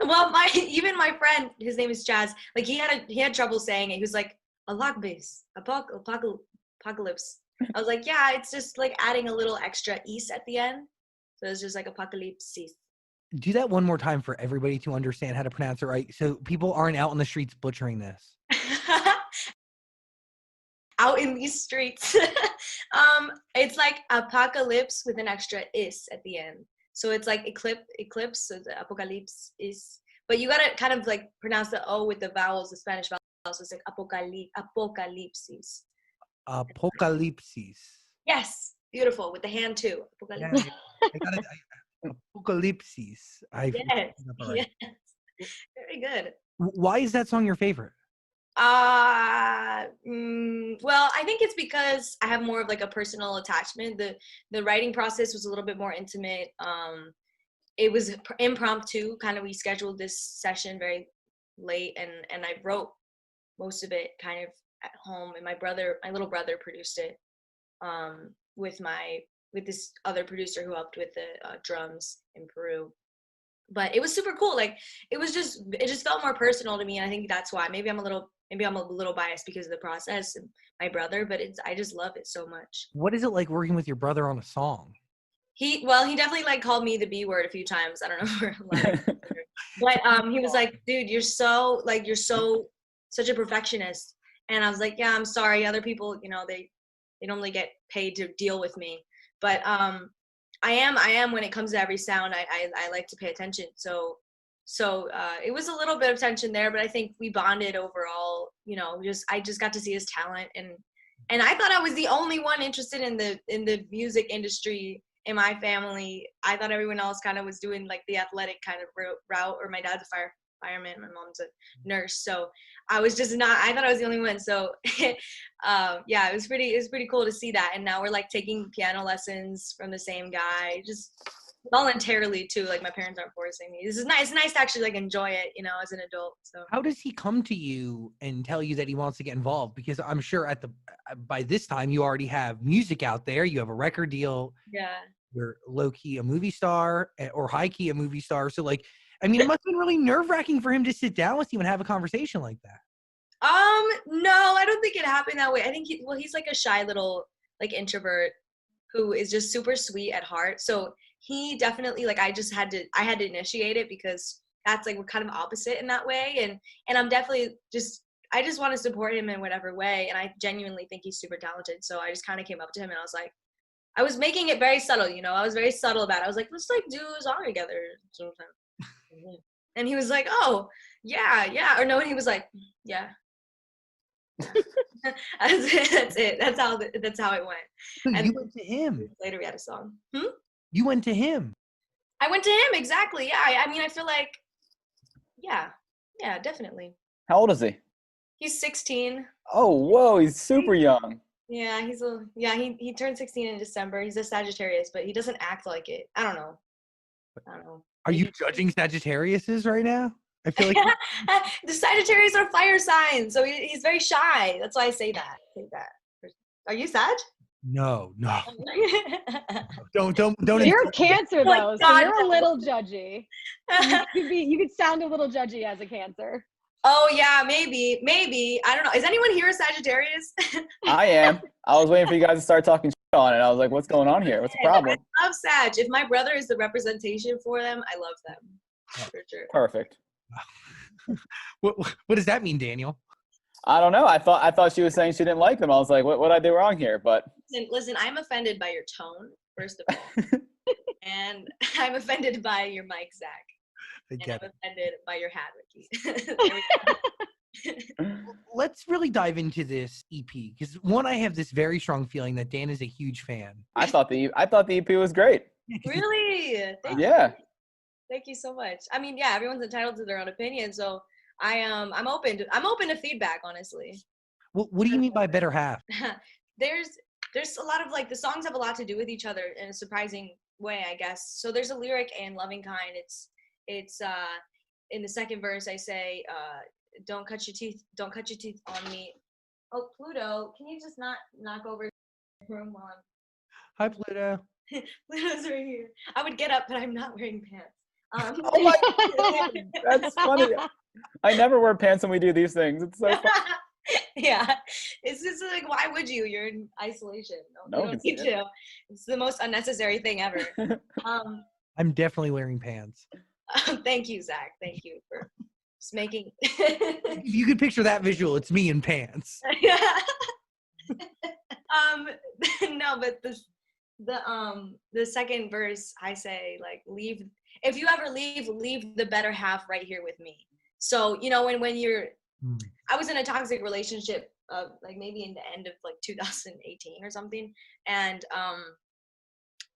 Well, even my friend, his name is Jazz. Like he had trouble saying it. He was like apocalypse. I was like, yeah, it's just like adding a little extra "is" at the end, so it's just like apocalipsis. Do that one more time for everybody to understand how to pronounce it right, so people aren't out on the streets butchering this. Out in these streets. It's like apocalypse with an extra "is" at the end. So it's like eclipse, so the apocalypse is, but you gotta kind of like pronounce the O with the vowels, the Spanish vowels. So it's like apocalipsis. Apocalipsis. Yes, beautiful, with the hand too. Apocalipsis. Yeah, Apocalipsis. Yes, yes. Very good. Why is that song your favorite? Well, I think it's because I have more of like a personal attachment. The writing process was a little bit more intimate. It was impromptu, kind of. We scheduled this session very late, and I wrote most of it kind of at home, and my little brother produced it with this other producer who helped with the drums in Peru. But it was super cool. Like it just felt more personal to me, and I think that's why. Maybe I'm a little biased because of the process and my brother, but I just love it so much. What is it like working with your brother on a song? He definitely like called me the B word a few times. I don't know. But he was like, dude, you're such a perfectionist. And I was like, yeah, I'm sorry. Other people, you know, they normally get paid to deal with me. But I am when it comes to every sound, I like to pay attention. So it was a little bit of tension there, but I think we bonded overall. You know, I just got to see his talent, and I thought I was the only one interested in the music industry in my family. I thought everyone else kind of was doing like the athletic kind of route, or my dad's a fireman, my mom's a nurse, so I was just not. I thought I was the only one. So yeah, it was pretty cool to see that. And now we're like taking piano lessons from the same guy, just voluntarily too. Like my parents aren't forcing me. This is nice. It's nice to actually like enjoy it, you know, as an adult. So how does he come to you and tell you that he wants to get involved? Because I'm sure by this time you already have music out there. You have a record deal. Yeah. You're low key a movie star, or high key a movie star. So like, I mean, it must have been really nerve wracking for him to sit down with you and have a conversation like that. No, I don't think it happened that way. I think he's like a shy little like introvert who is just super sweet at heart. So he definitely, like, I had to initiate it, because that's like we're kind of opposite in that way. And I'm definitely I just want to support him in whatever way. And I genuinely think he's super talented. So I just kind of came up to him and I was like, I was making it very subtle, you know, I was very subtle about it. I was like, let's like do a song together sometime. And he was like, oh yeah. Or no, and he was like, yeah. That's it. That's how it went. So and you went to him. Later we had a song. You went to him. I went to him, exactly. Yeah. I mean, I feel like, yeah, definitely. How old is he? He's 16. Oh, whoa, he's super young. Yeah, he turned 16 in December. He's a Sagittarius, but he doesn't act like it. I don't know. Are you judging Sagittariuses right now? I feel like the Sagittarius are fire signs, so he's very shy. That's why I say that. Are you Sag? No. Don't. You're a Cancer though, Like, so God, you're a no. little judgy. You could sound a little judgy as a Cancer. Oh yeah, maybe. I don't know. Is anyone here a Sagittarius? I am. I was waiting for you guys to start talking shit on it. I was like, what's going on here? What's the problem? I love Sag. If my brother is the representation for them, I love them. For sure. Perfect. What does that mean, Daniel? I don't know. I thought she was saying she didn't like them. I was like, what I do wrong here? But Listen, I'm offended by your tone, first of all. And I'm offended by your mic, Zach. And I'm offended by your hat, Ricky. Let's really dive into this EP because I have this very strong feeling that Dan is a huge fan. I thought the EP was great. Really? Yeah. Thank you so much. I mean, yeah, everyone's entitled to their own opinion, so I'm open to feedback, honestly. What do you mean by better half? There's a lot of like the songs have a lot to do with each other in a surprising way, I guess. So there's a lyric in Loving Kind. It's in the second verse I say, don't cut your teeth on me. Oh, Pluto, can you just not knock over the room while I'm Hi, Pluto. Pluto's right here. I would get up, but I'm not wearing pants. Oh my God, that's funny. I never wear pants when we do these things. It's so funny. Yeah, it's just like, why would you? You're in isolation. No, you don't need to. It's the most unnecessary thing ever. I'm definitely wearing pants. Thank you, Zach. Thank you for just making. If you could picture that visual, it's me in pants. No, but the second verse I say like if you ever leave the better half right here with me. So when you're I was in a toxic relationship like maybe in the end of like 2018 or something, and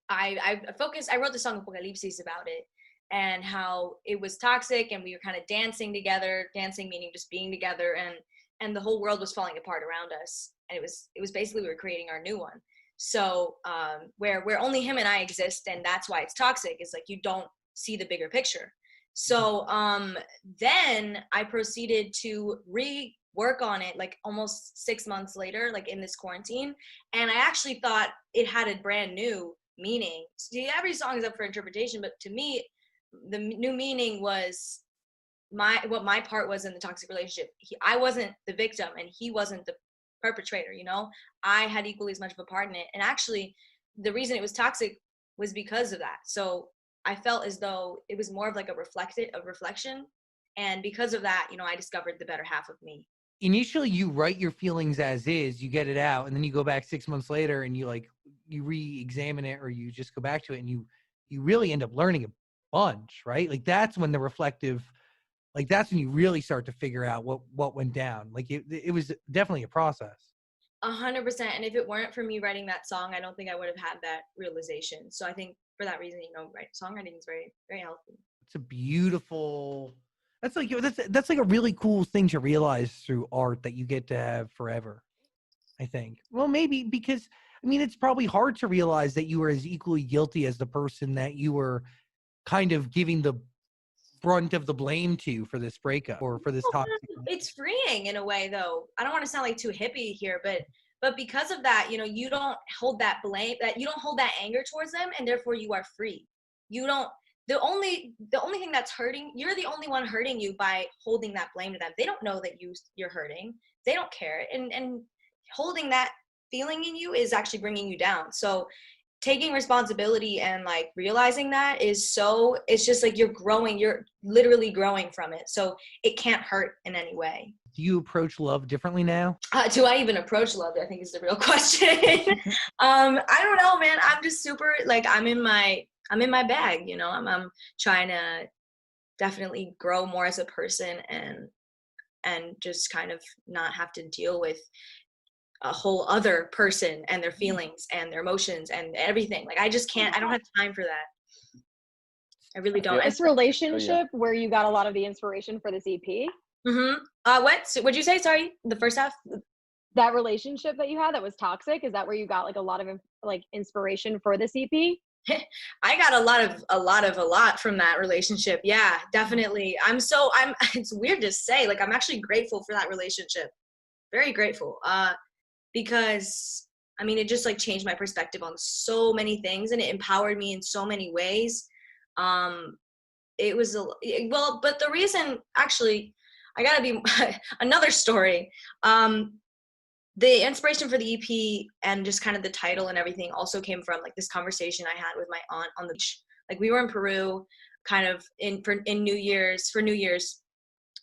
I wrote the song Apocalipsis about it and how it was toxic and we were kind of dancing together, dancing meaning just being together, and the whole world was falling apart around us, and it was basically we were creating our new one. So where only him and I exist, and that's why it's toxic, is like you don't see the bigger picture. So then I proceeded to rework on it like almost 6 months later, like in this quarantine, and I actually thought it had a brand new meaning. See, every song is up for interpretation, but to me the new meaning was what my part was in the toxic relationship. I wasn't the victim and he wasn't the perpetrator, I had equally as much of a part in it. And actually the reason it was toxic was because of that. So I felt as though it was more of like a reflection. And because of that, I discovered the better half of me. Initially you write your feelings as is, you get it out, and then you go back 6 months later and you re-examine it, or you just go back to it and you really end up learning a bunch, right? Like that's when the reflective, like that's when you really start to figure out what went down. Like it was definitely a process. 100%. And if it weren't for me writing that song, I don't think I would have had that realization. So I think for that reason, songwriting is very, very healthy. It's a beautiful, that's like a really cool thing to realize through art that you get to have forever, I think. Well, maybe because, it's probably hard to realize that you were as equally guilty as the person that you were kind of giving the brunt of the blame to for this breakup or for this toxic. It's freeing in a way, though. I don't want to sound like too hippie here, but because of that, you don't hold that blame, that you don't hold that anger towards them, and therefore you are free. You don't. The only thing that's hurting, you're the only one hurting you by holding that blame to them. They don't know that you're hurting. They don't care, and holding that feeling in you is actually bringing you down. So taking responsibility and like realizing that it's just like you're literally growing from it. So it can't hurt in any way. Do you approach love differently now? Do I even approach love? I think is the real question. I don't know, man. I'm just super, like, I'm in my bag, I'm trying to definitely grow more as a person and just kind of not have to deal with a whole other person and their feelings and their emotions and everything. Like I don't have time for that. I really don't. This relationship where you got a lot of the inspiration for this EP? Mm-hmm. What'd you say? Sorry, the first half? that relationship that you had that was toxic? Is that where you got like a lot of like inspiration for this EP? I got a lot from that relationship. Yeah, definitely. It's weird to say, like, I'm actually grateful for that relationship. Very grateful. Because I mean, it just like changed my perspective on so many things, and it empowered me in so many ways. It was but the reason, actually, I gotta be another story. The inspiration for the EP and just kind of the title and everything also came from like this conversation I had with my aunt on the beach. Like, we were in Peru, kind of for New Year's,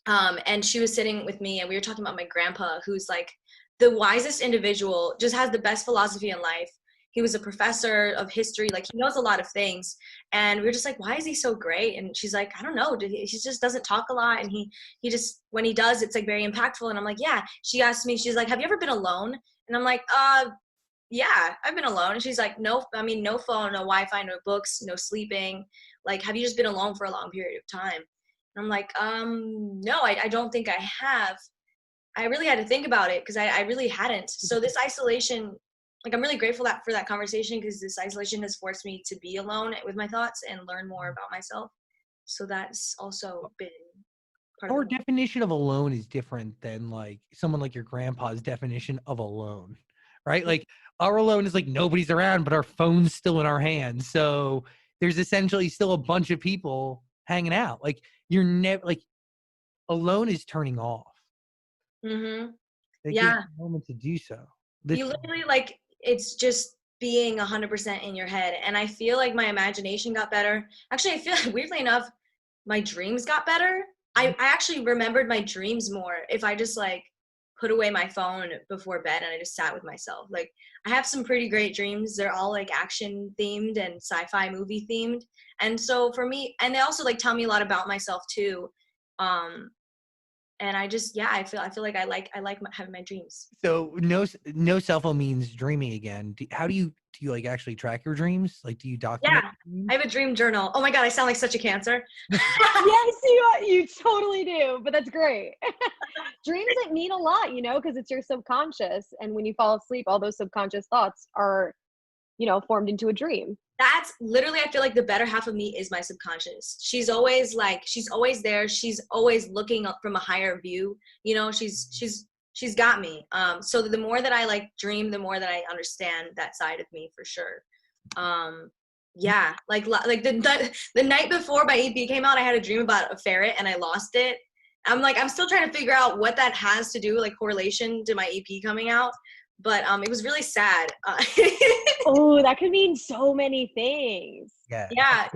and she was sitting with me, and we were talking about my grandpa, who's like the wisest individual, just has the best philosophy in life. He was a professor of history, like he knows a lot of things. And we were just like, why is he so great? And she's like, I don't know, he just doesn't talk a lot. And he just, when he does, it's like very impactful. And I'm like, yeah. She asked me, she's like, have you ever been alone? And I'm like, yeah, I've been alone. And she's like, no phone, no Wi-Fi, no books, no sleeping. Like, have you just been alone for a long period of time? And I'm like, no, I don't think I have. I really had to think about it because I really hadn't. So this isolation, like, I'm really grateful for that conversation, because this isolation has forced me to be alone with my thoughts and learn more about myself. So that's also been part Our of definition of alone is different than like someone like your grandpa's definition of alone, right? Like, our alone is like nobody's around, but our phone's still in our hands. So there's essentially still a bunch of people hanging out. Like, you're never like, alone is turning off. Mm-hmm. They Yeah. give you a moment to do so. You literally, like, it's just being 100% in your head. And I feel like my imagination got better. Actually, I feel like, weirdly enough, my dreams got better. I actually remembered my dreams more if I just like put away my phone before bed and I just sat with myself. Like, I have some pretty great dreams. They're all like action themed and sci-fi movie themed. And so for me, and they also like tell me a lot about myself too. And I just, I feel like I like having my dreams. So no cell phone means dreaming again. How do you like actually track your dreams? Like, do you document? Yeah, I have a dream journal. Oh my God, I sound like such a Cancer. Yes, you totally do, but that's great. Dreams that mean a lot, because it's your subconscious. And when you fall asleep, all those subconscious thoughts are, formed into a dream. That's literally, I feel like the better half of me is my subconscious. She's always there. She's always looking up from a higher view. She's got me. So the more that I like dream, the more that I understand that side of me, for sure. Yeah, like the night before my EP came out, I had a dream about a ferret and I lost it. I'm still trying to figure out what that has to do, like correlation to my EP coming out. But it was really sad. Oh, that could mean so many things. Yeah.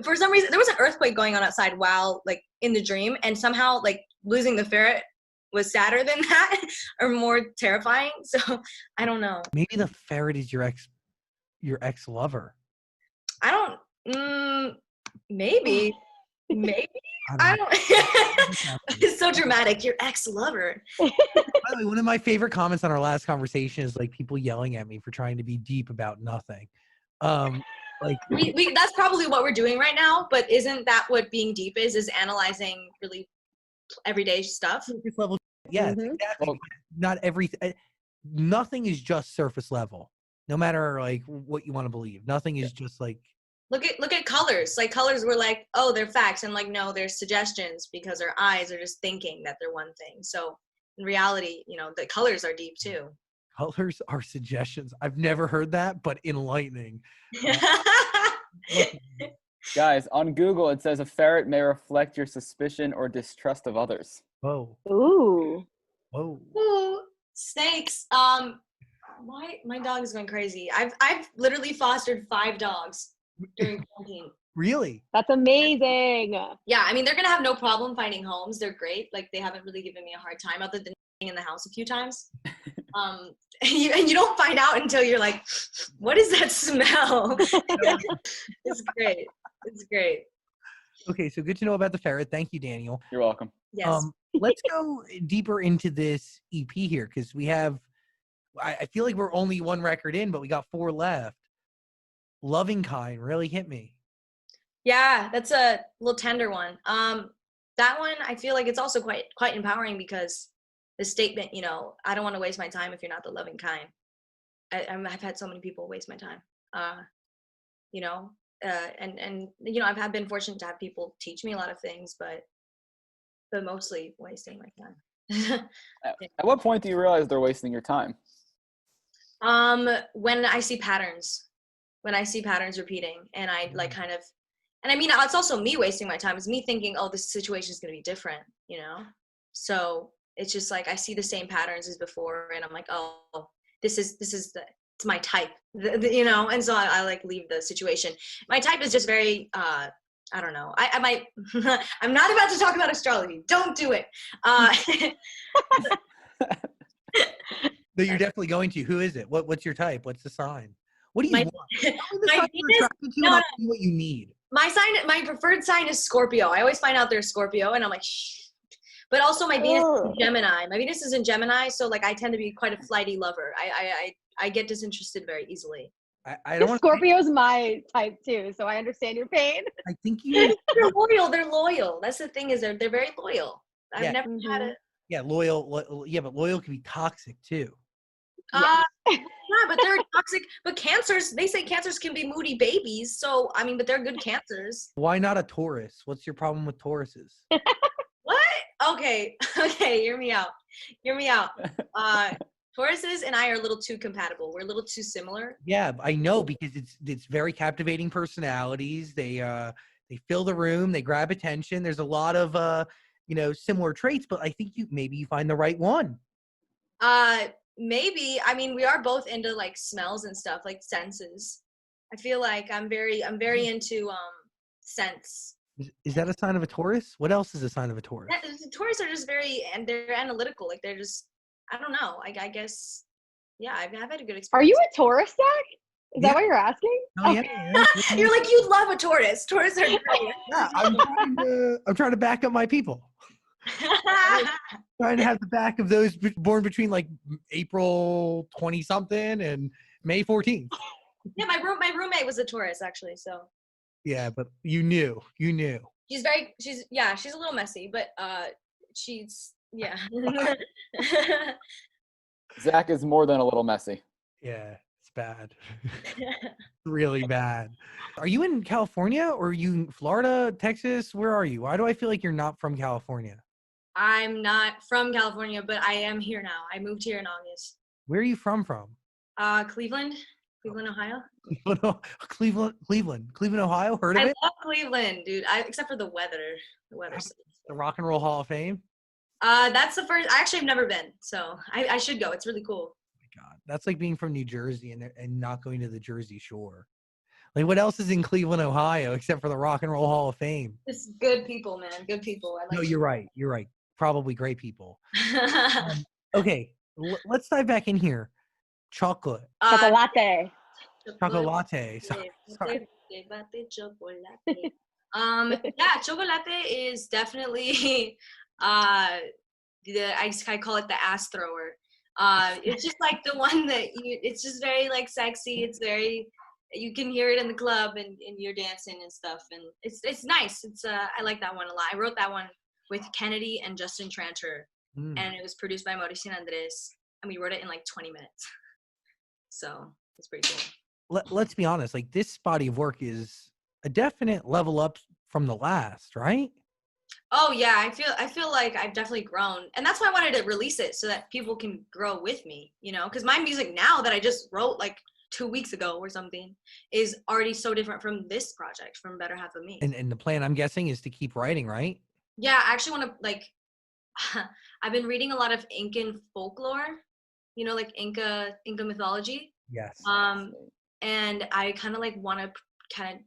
For some reason, there was an earthquake going on outside while like in the dream, and somehow like losing the ferret was sadder than that, or more terrifying. So I don't know. Maybe the ferret is your ex lover. I don't. Maybe. I don't. It's so dramatic. Your ex-lover. By the way, one of my favorite comments on our last conversation is like people yelling at me for trying to be deep about nothing. Like that's probably what we're doing right now. But isn't that what being deep is analyzing really everyday stuff? Surface level. Yes, exactly. Well, Not everything. Nothing is just surface level. No matter like what you want to believe, nothing is just like. Look at colors. Like, colors were like, oh, they're facts. And like, no, they're suggestions, because our eyes are just thinking that they're one thing. So in reality, the colors are deep too. Colors are suggestions. I've never heard that, but enlightening. Guys, on Google, it says a ferret may reflect your suspicion or distrust of others. Whoa. Ooh. Whoa. Ooh, snakes. My dog is going crazy. I've literally fostered 5 dogs during quarantine. Really? That's amazing. Yeah, I mean, they're gonna have no problem finding homes. They're great. Like, they haven't really given me a hard time, other than being in the house a few times. And you don't find out until you're like, what is that smell? It's great. It's great. Okay, so good to know about the ferret. Thank you, Daniel. You're welcome. Yes. Let's go deeper into this EP here, because we have, I feel like we're only 1 record in, but we got 4 left. Loving Kind really hit me. Yeah, that's a little tender one. That one, I feel like it's also quite empowering, because the statement, you know, I don't want to waste my time if you're not the loving kind. I've had so many people waste my time, you know, and you know, I've been fortunate to have people teach me a lot of things, but mostly wasting my time. At what point do you realize they're wasting your time? When I see patterns repeating, and I like kind of, and I mean, it's also me wasting my time. It's me thinking, oh, this situation is going to be different, you know? So it's just like, I see the same patterns as before, and I'm like, oh, it's my type, you know? And so I like leave the situation. My type is just very, I don't know. I might, I'm not about to talk about astrology. Don't do it. No, you're definitely going to. Who is it? What's your type? What's the sign? What do you want? Tell me the sign you're attracted to, and I'll tell you what you need. My preferred sign is Scorpio. I always find out they're Scorpio, and I'm like, shh. But also my Venus is in Gemini. My Venus is in Gemini, so like I tend to be quite a flighty lover. I get disinterested very easily. I don't want Scorpio's my type too, so I understand your pain. I think you. They're loyal. They're loyal. That's the thing, is they're very loyal. I've never had a. Yeah, loyal. Yeah, but loyal can be toxic too. Yeah, but they're toxic. But Cancers, they say Cancers can be moody babies. So I mean, but they're good Cancers. Why not a Taurus? What's your problem with Tauruses? What? Okay, hear me out. Tauruses and I are a little too compatible. We're a little too similar. Yeah, I know, because it's very captivating personalities. They fill the room. They grab attention. There's a lot of similar traits, but I think maybe you find the right one. Maybe. I mean, we are both into like smells and stuff, like senses. I feel like I'm very into scents. Is that a sign of a Taurus? What else is a sign of a Taurus? Yeah, the Taurus are just they're analytical. Like they're just, I don't know. I guess, yeah, I've had a good experience. Are you a Taurus, Zach? Is that what you're asking? Oh, yeah. You're like, you'd love a Taurus. Taurus are great. Yeah, I'm trying to back up my people. Trying to have the back of those born between like April 20 something and May 14th. Yeah, my roommate was a Taurus actually, so. Yeah, but you knew. She's a little messy, but yeah. Zach is more than a little messy. Yeah, it's bad. Really bad. Are you in California, or are you in Florida, Texas? Where are you? Why do I feel like you're not from California? I'm not from California, but I am here now. I moved here in August. Where are you from? Cleveland, Ohio. Cleveland, Ohio. Heard of it? I love Cleveland, dude. Except for the weather. The weather. The Rock and Roll Hall of Fame. That's the first. I actually have never been, so I should go. It's really cool. Oh my God, that's like being from New Jersey and not going to the Jersey Shore. Like, what else is in Cleveland, Ohio, except for the Rock and Roll Hall of Fame? It's good people, man. Good people. No, you're right. Probably great people. Okay, let's dive back in here. Chocolate. Chocolate. Chocolate. Sorry. Yeah, chocolate is definitely I call it the ass thrower. It's just like the one that it's just very like sexy. It's very, you can hear it in the club and you're dancing and stuff, and it's nice. I like that one a lot. I wrote that one with Kennedy and Justin Tranter, and it was produced by Mauricio and Andres, and we wrote it in like 20 minutes. So it's pretty cool. Let's be honest, like this body of work is a definite level up from the last, right? Oh yeah, I feel like I've definitely grown, and that's why I wanted to release it, so that people can grow with me, you know, because my music now that I just wrote like 2 weeks ago or something is already so different from this project, from Better Half of Me. And the plan, I'm guessing, is to keep writing, right? Yeah, I actually want to, like, I've been reading a lot of Incan folklore, you know, like Inca mythology. Yes. And I kind of like want to I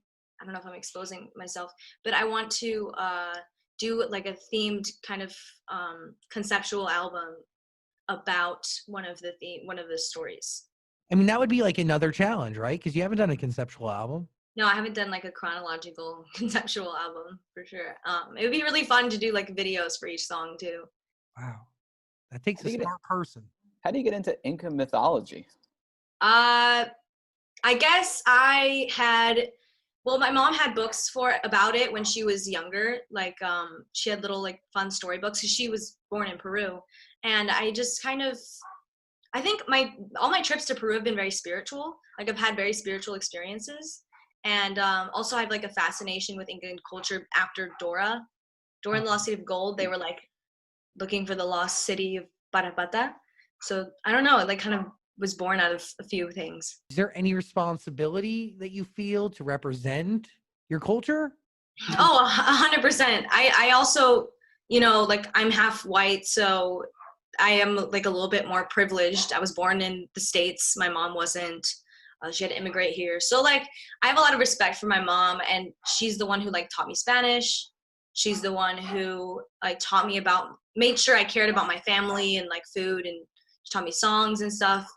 don't know if I'm exposing myself, but I want to do like a themed kind of conceptual album about one of the stories. I mean, that would be like another challenge, right? Because you haven't done a conceptual album. No, I haven't done like a chronological conceptual album for sure. It would be really fun to do like videos for each song too. Wow. That takes a smart person. How do you get into Inca mythology? I guess my mom had books about it when she was younger. Like, she had little like fun storybooks. She was born in Peru, And I just kind of, I think all my trips to Peru have been very spiritual. Like I've had very spiritual experiences. And also I have like a fascination with Incan culture after Dora and the Lost City of Gold. They were like looking for the lost city of Parapata. So I don't know, it like kind of was born out of a few things. Is there any responsibility that you feel to represent your culture? Oh, 100%. I also, you know, like I'm half white, so I am like a little bit more privileged. I was born in the States. My mom wasn't. She had to immigrate here. So like I have a lot of respect for my mom, and she's the one who like taught me Spanish. She's the one who like made sure I cared about my family and like food, and she taught me songs and stuff.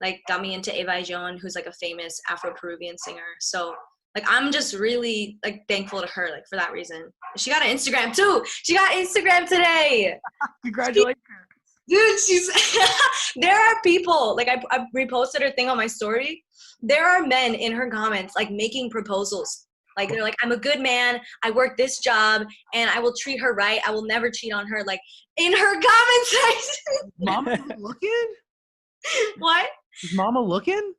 Like got me into Eva Ayllón, who's like a famous Afro-Peruvian singer. So like I'm just really like thankful to her, like for that reason. She got an Instagram too. She got Instagram today. Congratulations. Dude, there are people, like I reposted her thing on my story. There are men in her comments like making proposals. Like they're like, I'm a good man, I work this job, and I will treat her right. I will never cheat on her. Like in her comment section. Mama looking? What? Is Mama looking?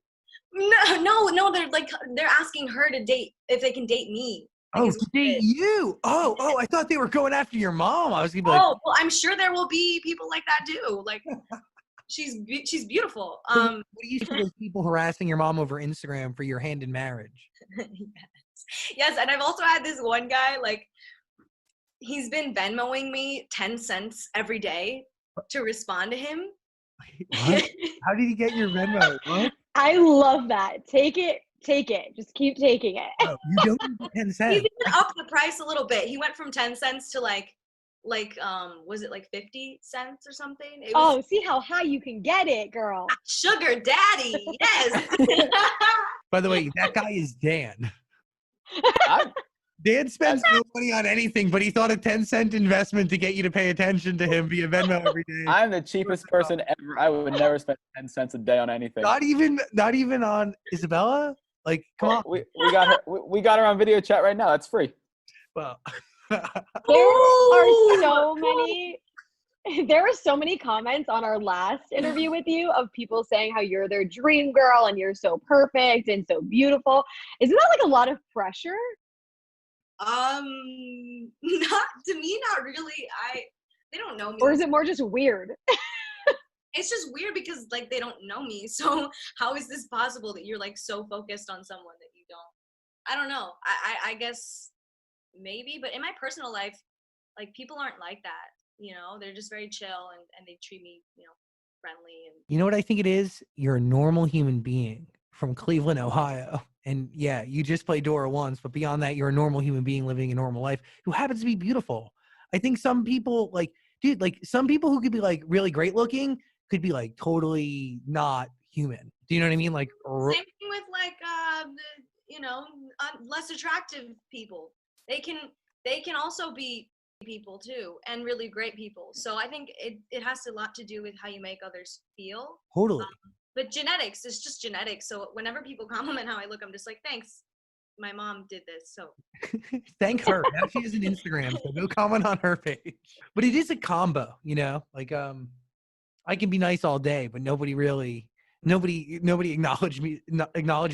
No, they're asking her to date, if they can date me. Oh, to date you? Oh, I thought they were going after your mom. I was gonna be like, oh, well, I'm sure there will be people like that too. Like, she's beautiful. What do you see those people harassing your mom over Instagram for your hand in marriage? Yes, and I've also had this one guy, like, he's been Venmoing me 10 cents every day to respond to him. What? How did he get your Venmo? What? I love that. Take it. Just keep taking it. Oh, you don't need 10 cents. He's even upped the price a little bit. He went from 10 cents to like was it like 50 cents or something? See how high you can get it, girl. Sugar daddy, yes. By the way, that guy is Dan. Dan spends no money on anything, but he thought a 10-cent investment to get you to pay attention to him via Venmo every day. I'm the cheapest person ever. I would never spend 10 cents a day on anything. Not even on Isabella? Like, come on. We got her. We got her on video chat right now. That's free. Well, there are so many. There were so many comments on our last interview with you of people saying how you're their dream girl and you're so perfect and so beautiful. Isn't that like a lot of pressure? Not to me, not really. They don't know me. Or is it more just weird? It's just weird because like they don't know me. So how is this possible that you're like so focused on someone that you don't? I don't know. I guess maybe, but in my personal life, like people aren't like that. You know, they're just very chill and they treat me, you know, friendly. And you know what I think it is? You're a normal human being from Cleveland, Ohio. And yeah, you just played Dora once, but beyond that, you're a normal human being living a normal life who happens to be beautiful. I think some people like, dude, like some people who could be like really great looking could be like totally not human. Do you know what I mean? Like same thing with like, you know, less attractive people. They can also be people too, and really great people. So I think it has a lot to do with how you make others feel. Totally. But genetics is just genetics. So whenever people compliment how I look, I'm just like, thanks. My mom did this, so. Thank her. Now she has an Instagram, so go comment on her page. But it is a combo, you know? Like, I can be nice all day, but nobody acknowledges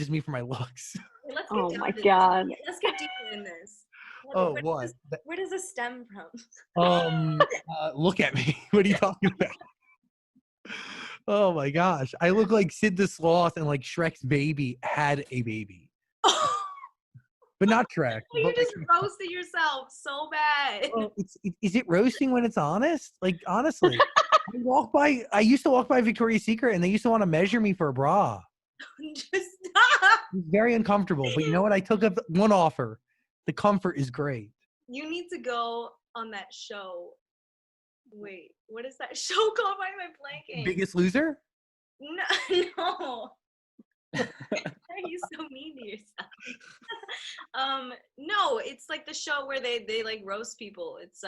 me for my looks. Let's get my God. Let's get deeper in this. Where does this stem from? Look at me. What are you talking about? Oh my gosh. I look like Sid the Sloth and like Shrek's baby had a baby. But not Shrek. You just roasted yourself so bad. Well, is it roasting when it's honest? Like, honestly. I used to walk by Victoria's Secret and they used to want to measure me for a bra. Just stop. It's very uncomfortable. But you know what? I took up one offer. The comfort is great. You need to go on that show. Wait, what is that show called? Why am I blanking? Biggest Loser? No. Why are you so mean to yourself? No, it's like the show where they like roast people. It's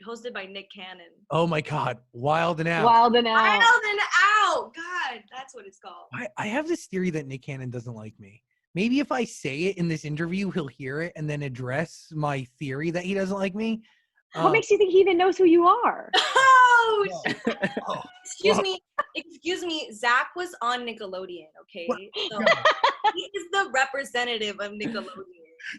hosted by Nick Cannon. Oh my God. Wild and Out. Wild and Out. Wild and Out. God, that's what it's called. I have this theory that Nick Cannon doesn't like me. Maybe if I say it in this interview, he'll hear it and then address my theory that he doesn't like me. What makes you think he even knows who you are? Oh, Oh. excuse me. Zach was on Nickelodeon, okay? So he is the representative of Nickelodeon.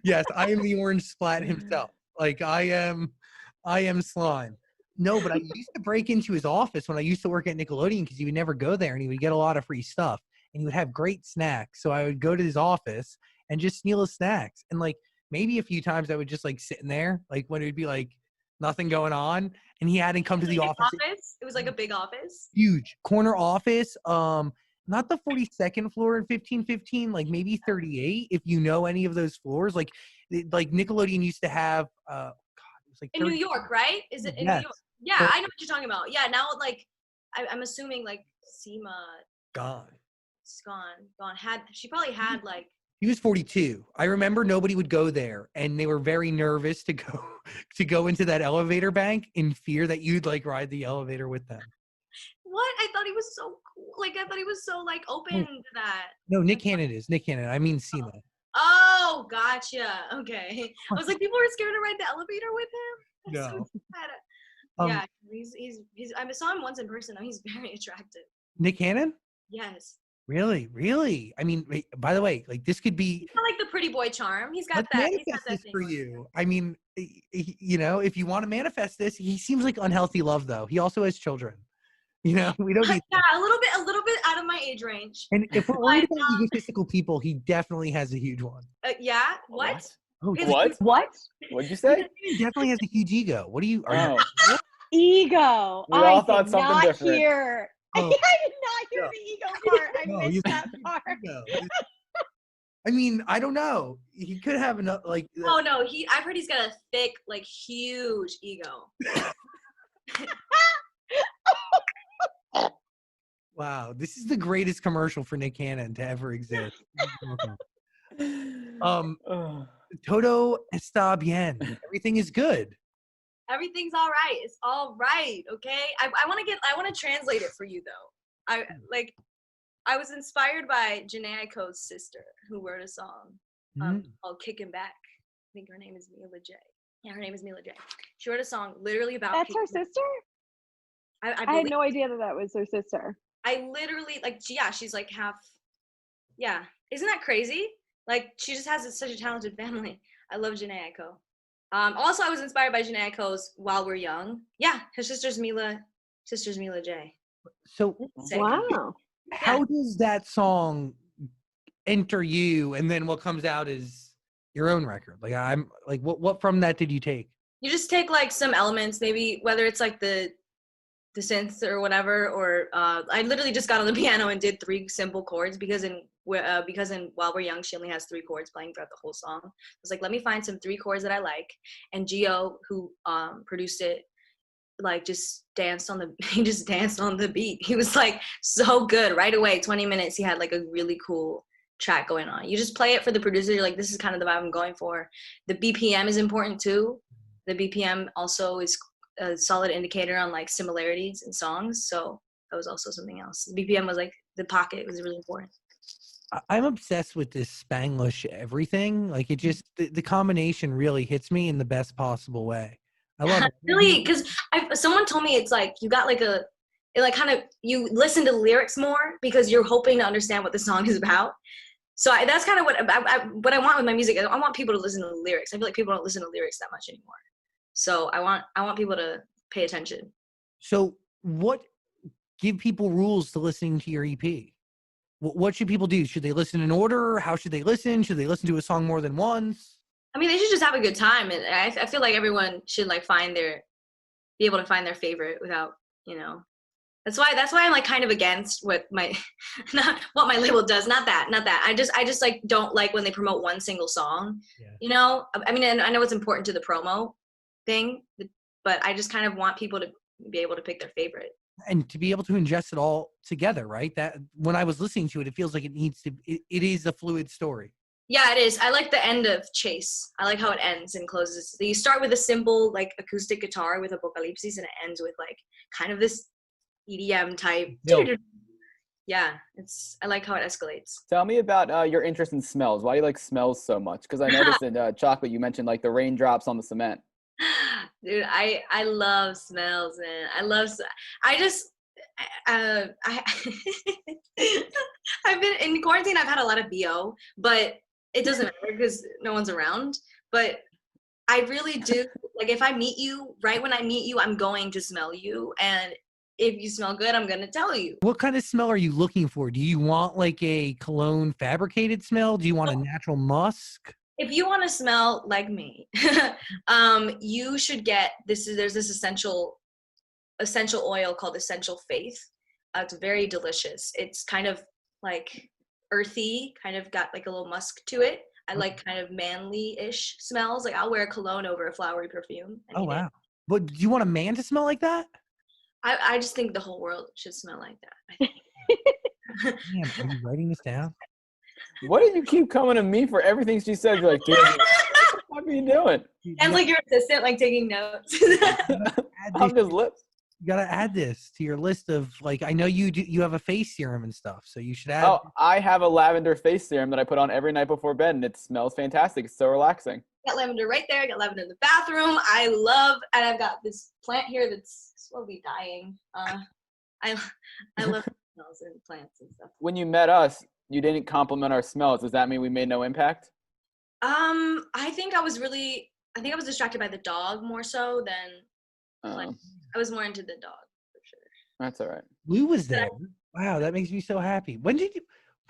Yes, I am the orange splat himself. Like I am slime. No, but I used to break into his office when I used to work at Nickelodeon because he would never go there and he would get a lot of free stuff and he would have great snacks. So I would go to his office and just steal his snacks. And like maybe a few times I would just like sit in there, like when it would be like nothing going on and he hadn't come to the office. It was like a big office. Huge corner office. Not the 42nd floor in 1515, like maybe 38. If you know any of those floors, like Nickelodeon used to have. God, it was like in New York, right? Is it in New York? Yeah, I know what you're talking about. Yeah, now like I'm assuming like Seema gone. It's gone. She probably had like. He was 42. I remember nobody would go there, and they were very nervous to go into that elevator bank in fear that you'd like ride the elevator with them. What? I thought he was so cool. Like I thought he was so like open to that. No, Nick Cannon is. Nick Cannon. I mean Seema. Oh, gotcha. Okay. I was like, people were scared to ride the elevator with him. That's No. So sad. Yeah, he's. I saw him once in person. Though he's very attractive. Nick Cannon? Yes. Really? I mean, by the way, like this could be. He's got like the pretty boy charm. He's got Let's that. manifest He's got that this thing for going. you. I mean, you know, if you want to manifest this, he seems like unhealthy love though. He also has children. You know, we don't need. Yeah, a little bit out of my age range. And if we're worried about egotistical people, he definitely has a huge one. Yeah. What? Oh, What? What'd you say? He definitely has a huge ego. What do you? Are you? Ego. We all I thought did something not different. hear. Oh. I did not hear the ego part. I No, missed you- that part. Ego. I mean, I don't know. He could have enough, like. Oh no, I've heard he's got a thick, like huge ego. Wow, this is the greatest commercial for Nick Cannon to ever exist. Todo está bien. Everything is good. Everything's all right. It's all right. Okay. I want to translate it for you though. I was inspired by Janae Aiko's sister who wrote a song called "Kicking Back." I think her name is Mila J. Yeah, her name is Mila J. She wrote a song literally about. That's her kicking back. sister? I had no idea that was her sister. I literally she's like half. Yeah, isn't that crazy? Like she just has such a talented family. I love Janae Aiko. Also, I was inspired by Janae Aiko's "While We're Young." Yeah, her sister's Mila J. So wow, how does that song enter you, and then what comes out is your own record? Like I'm like, what from that did you take? You just take like some elements, maybe whether it's like the synths or whatever, or I literally just got on the piano and did 3 simple chords because in While We're Young she only has 3 chords playing throughout the whole song. I was like, let me find some 3 chords that I like, and Gio, who produced it, like just danced on the beat. He was like so good right away. 20 minutes he had like a really cool track going on. You just play it for the producer. You're like, this is kind of the vibe I'm going for. The BPM is important too. The BPM also is a solid indicator on like similarities in songs. So that was also something else. The BPM was like the pocket was really important. I'm obsessed with this Spanglish everything. Like it just the combination really hits me in the best possible way. I love it. Really, because someone told me it's like you got like you listen to the lyrics more because you're hoping to understand what the song is about. So that's kind of what I want with my music. I want people to listen to the lyrics. I feel like people don't listen to lyrics that much anymore. So I want people to pay attention. So give people rules to listening to your EP? What should people do? Should they listen in order? How should they listen? Should they listen to a song more than once? I mean, they should just have a good time. And I feel like everyone should like be able to find their favorite without, that's why I'm like kind of against what my label does. Not that. I just like don't like when they promote one single song, I mean, and I know it's important to the promo thing, but I just kind of want people to be able to pick their favorite. And to be able to ingest it all together, right? That when I was listening to it, it feels like it is a fluid story. Yeah, it is. I like the end of Chase. I like how it ends and closes. You start with a simple like acoustic guitar with Apocalypsis, and it ends with like kind of this EDM type. Yeah, I like how it escalates. Tell me about your interest in smells. Why do you like smells so much? Because I noticed in Chocolate you mentioned like the raindrops on the cement. Dude, I love smells, man. I just I I've been in quarantine. I've had a lot of BO, but it doesn't matter because no one's around. But I really do, like, if I meet you, right when I meet you, I'm going to smell you, and if you smell good, I'm gonna tell you. What kind of smell are you looking for? Do you want like a cologne fabricated smell? Do you want a natural musk? If you want to smell like me, you should get there's this essential oil called Essential Faith. It's very delicious. It's kind of like earthy, kind of got like a little musk to it. I like kind of manly-ish smells. Like I'll wear a cologne over a flowery perfume. Oh wow! But do you want a man to smell like that? I just think the whole world should smell like that. Damn, are you writing this down? What do you keep coming to me for everything she said? You're like, dude, what the fuck are you doing? Sounds like your assistant, like taking notes. I'm just lips. You gotta add this to your list of like. I know you have a face serum and stuff, so you should add. Oh, I have a lavender face serum that I put on every night before bed, and it smells fantastic. It's so relaxing. Got lavender right there. I got lavender in the bathroom. And I've got this plant here that's slowly dying. I love smells and plants and stuff. When you met us, you didn't compliment our smells. Does that mean we made no impact? I think I was distracted by the dog more so than like I was more into the dog for sure. That's all right. Lou was there. Wow, that makes me so happy. When did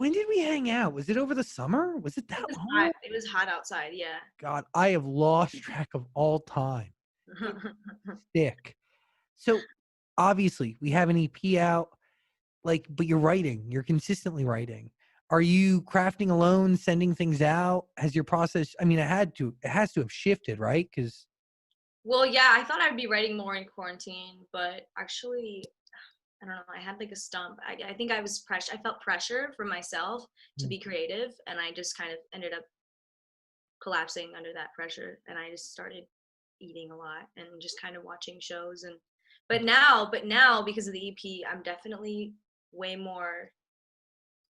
we hang out? Was it over the summer? Was it that long? It was hot outside, yeah. God, I have lost track of all time. Stick. So obviously we have an EP out, but you're writing. You're consistently writing. Are you crafting alone, sending things out? Has your process? I mean, it has to have shifted, right? Because. Well, yeah, I thought I'd be writing more in quarantine, but actually, I don't know. I had like a stump. I think I felt pressure from myself to be creative, and I just kind of ended up collapsing under that pressure, and I just started eating a lot and just kind of watching shows. But now because of the EP, I'm definitely way more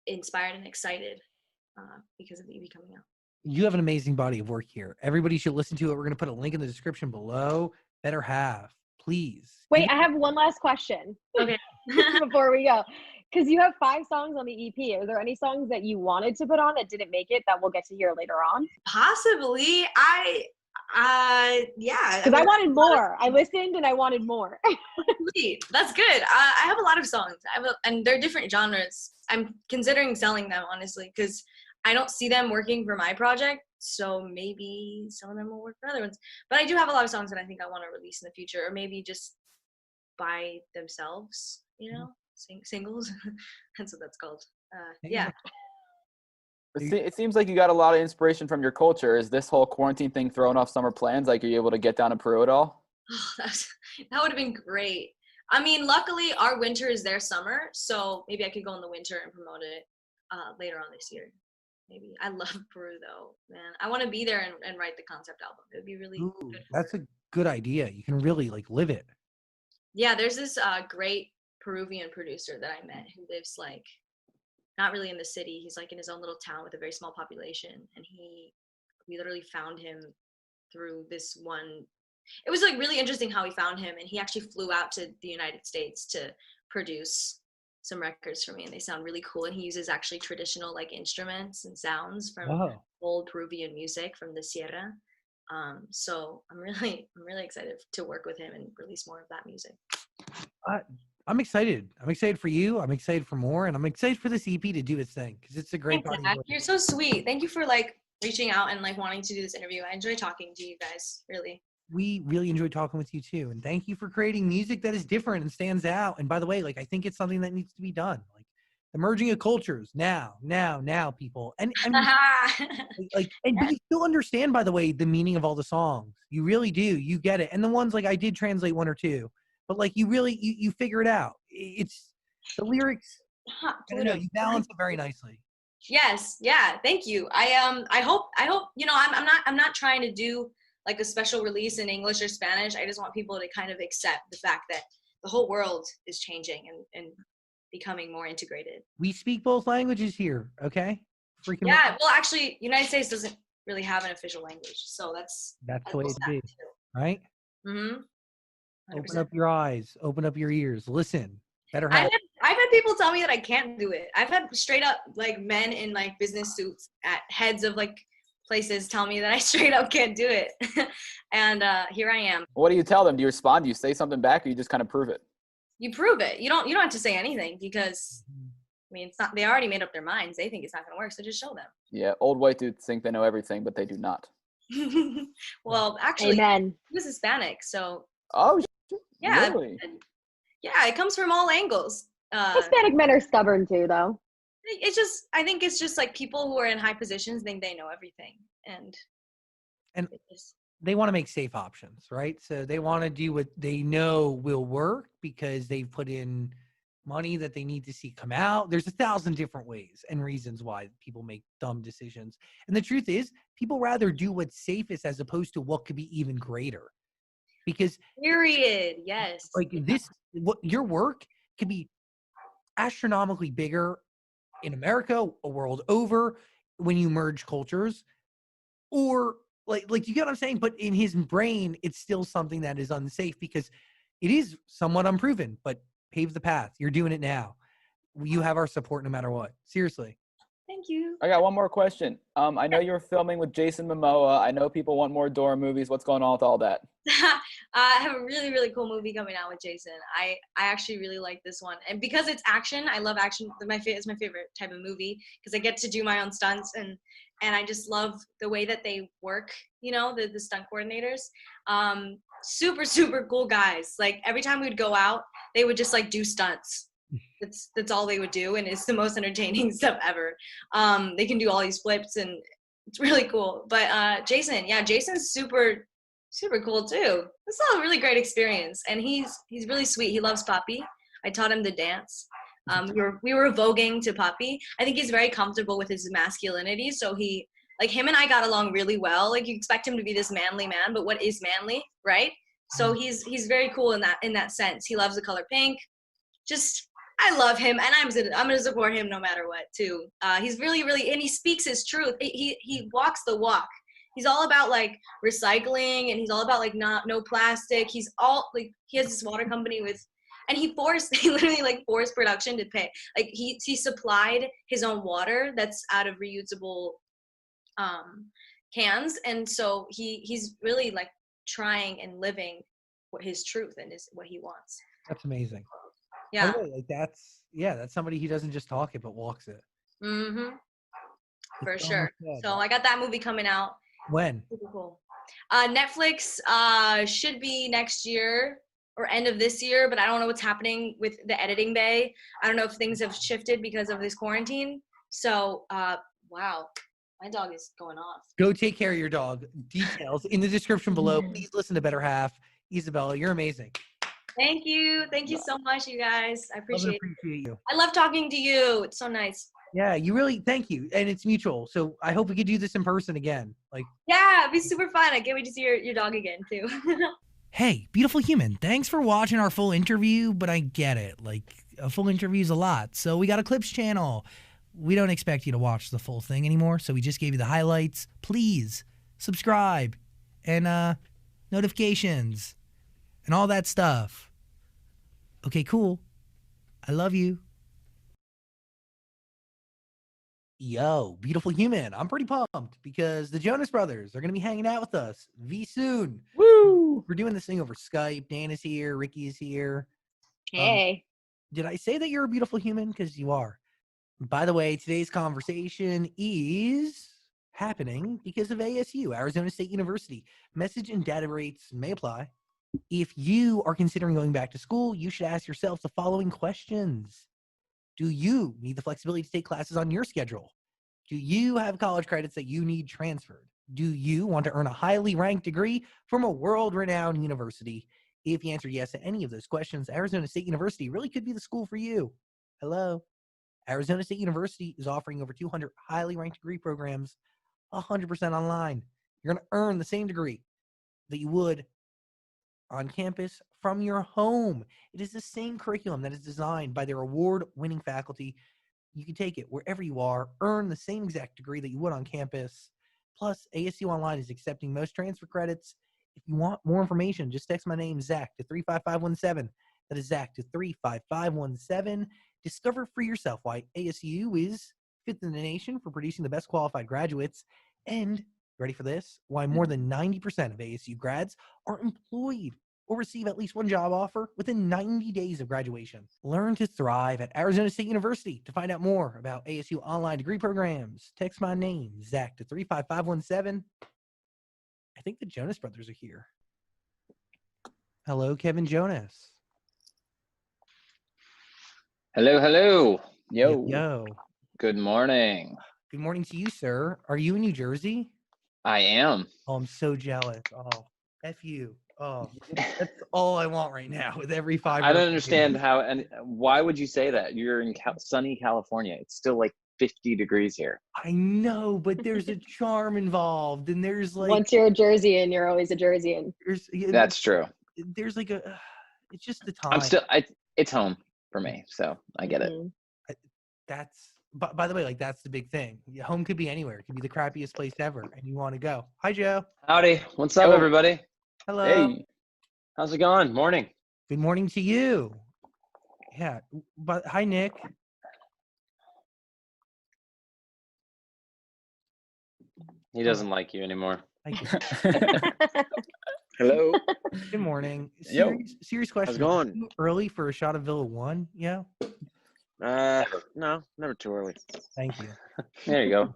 inspired and excited because of the EP coming out. You have an amazing body of work here. Everybody should listen to it. We're going to put a link in the description below. Better have, please. Wait, I have one last question. Okay. Before we go, because you have 5 songs on the EP. Are there any songs that you wanted to put on that didn't make it that we'll get to hear later on? Possibly. Yeah. Because I wanted more. I listened and I wanted more. Sweet. That's good. I have a lot of songs. And they're different genres. I'm considering selling them, honestly, because I don't see them working for my project, so maybe some of them will work for other ones. But I do have a lot of songs that I think I want to release in the future, or maybe just by themselves, singles. That's what that's called. Yeah. It seems like you got a lot of inspiration from your culture. Is this whole quarantine thing throwing off summer plans? Like, are you able to get down to Peru at all? Oh, that would have been great. I mean, luckily our winter is their summer, so maybe I could go in the winter and promote it later on this year. Maybe. I love Peru though, man. I want to be there and write the concept album. It would be really good. That's a good idea. You can really live it. Yeah, there's this great Peruvian producer that I met who lives not really in the city. He's in his own little town with a very small population, and we literally found him through this one. It was really interesting how we found him, and he actually flew out to the United States to produce some records for me, and they sound really cool. And he uses actually traditional instruments and sounds from old Peruvian music from the Sierra. So I'm really excited to work with him and release more of that music. I'm excited. I'm excited for you. I'm excited for more, and I'm excited for this EP to do its thing because it's a great body. You're so sweet. Thank you for reaching out and wanting to do this interview. I enjoy talking to you guys. Really. We really enjoy talking with you too, and thank you for creating music that is different and stands out. And by the way, I think it's something that needs to be done. The merging of cultures now, people, and and you still understand, by the way, the meaning of all the songs. You really do. You get it. And the ones I did translate 1 or 2, but you really you figure it out. It's the lyrics. I don't know. You balance it very nicely. Yes. Yeah. Thank you. I hope I'm not trying to do a special release in English or Spanish. I just want people to kind of accept the fact that the whole world is changing and becoming more integrated. We speak both languages here, okay? Yeah, well, actually, United States doesn't really have an official language, so that's the way it is, right? Mm-hmm. Open up your eyes, open up your ears, listen. Better I've had people tell me that I can't do it. I've had straight up like men in like business suits at heads of like places tell me that I straight up can't do it. And here I am. What do you tell them? Do you respond? Do you say something back, or you just kind of prove it? You prove it. You don't have to say anything because I mean it's not, they already made up their minds. They think it's not gonna work, so just show them. Yeah, old white dudes think they know everything, but they do not. Well, actually, Amen. he was Hispanic, so Oh, yeah, really? yeah, it comes from all angles. Hispanic men are stubborn too, though. It's just, I think it's just like people who are in high positions think they know everything, and they want to make safe options, right? So they want to do what they know will work because they've put in money that they need to see come out. There's 1,000 different ways and reasons why people make dumb decisions. And the truth is, people rather do what's safest as opposed to what could be even greater. Because period, yes. Like what your work could be astronomically bigger in America, a world over, when you merge cultures, or like you get what I'm saying? But in his brain, it's still something that is unsafe because it is somewhat unproven, but pave the path. You're doing it now. You have our support no matter what. Seriously. Thank you. I got one more question. I know you're filming with Jason Momoa. I know people want more Dora movies. What's going on with all that? I have a really, really cool movie coming out with Jason. I actually really like this one. And because it's action, I love action. It's my favorite type of movie because I get to do my own stunts and I just love the way that they work, you know, the stunt coordinators. Super, super cool guys. Like every time we'd go out, they would just like do stunts. That's all they would do, and it's the most entertaining stuff ever. They can do all these flips, and it's really cool. But Jason's super cool too. It's all a really great experience, and he's really sweet. He loves Poppy. I taught him to dance. We were voguing to Poppy. I think he's very comfortable with his masculinity, so him and I got along really well. Like you expect him to be this manly man, but what is manly, right? So he's very cool in that sense. He loves the color pink. I love him, and I'm gonna support him no matter what too. He's really, really, and he speaks his truth. He walks the walk. He's all about like recycling, and he's all about like no plastic. He's all like he has this water company and he literally like forced production to pay. Like he supplied his own water that's out of reusable cans, and so he's really like trying and living what his truth and what he wants. That's amazing. Yeah. Like that's somebody who doesn't just talk it but walks it. Mm-hmm. For sure. So I got that movie coming out. When? Super cool. Netflix should be next year or end of this year, but I don't know what's happening with the editing bay. I don't know if things have shifted because of this quarantine. So wow, my dog is going off. Go take care of your dog. Details in the description below. Please listen to Better Half. Isabella, you're amazing. Thank you. Thank you so much, you guys. I appreciate you. I love talking to you. It's so nice. Yeah, you really, thank you. And it's mutual. So I hope we could do this in person again. Yeah, it'd be super fun. I can't wait to see your dog again too. Hey, beautiful human. Thanks for watching our full interview, but I get it. Like a full interview is a lot. So we got a clips channel. We don't expect you to watch the full thing anymore. So we just gave you the highlights. Please subscribe and notifications and all that stuff. Okay, cool. I love you. Yo, beautiful human. I'm pretty pumped because the Jonas Brothers are going to be hanging out with us soon. Woo! We're doing this thing over Skype. Dan is here. Ricky is here. Hey. Did I say that you're a beautiful human? Because you are. By the way, today's conversation is happening because of ASU, Arizona State University. Message and data rates may apply. If you are considering going back to school, you should ask yourself the following questions. Do you need the flexibility to take classes on your schedule? Do you have college credits that you need transferred? Do you want to earn a highly ranked degree from a world-renowned university? If you answer yes to any of those questions, Arizona State University really could be the school for you. Hello. Arizona State University is offering over 200 highly ranked degree programs, 100% online. You're going to earn the same degree that you would on campus from your home. It is the same curriculum that is designed by their award-winning faculty. You can take it wherever you are, earn the same exact degree that you would on campus. Plus, ASU Online is accepting most transfer credits If you want more information, just text my name, Zach, to 35517. That is Zach to 35517. Discover for yourself why ASU is fifth in the nation for producing the best qualified graduates. And, ready for this? Why more than 90% of ASU grads are employed or receive at least one job offer within 90 days of graduation. Learn to thrive at Arizona State University. To find out more about ASU online degree programs, text my name, Zach, to 35517. I think the Jonas Brothers are here. Hello, Kevin Jonas. Hello, hello. Yo. Yo. Good morning. Good morning to you, sir. Are you in New Jersey? I am. Oh, I'm so jealous. Oh, F you. Oh, that's all I want right now with every fiber. I don't understand how, and why would you say that? You're in sunny California. It's still like 50 degrees here. I know, but there's a charm involved, and there's like. Once you're a Jerseyan, you're always a Jerseyan. That's true. There's like it's just the time. It's home for me, so I get it. That's, by the way, like that's the big thing. Home could be anywhere. It could be the crappiest place ever, and you want to go. Hi, Joe. Howdy. What's up, everybody? Hello. Hey. How's it going? Morning. Good morning to you. Yeah. But hi, Nick. He doesn't like you anymore. Hello. Good morning. Yo. Serious question. How's it going? Too early for a shot of Villa One? Yeah. No, never too early. Thank you. There you go.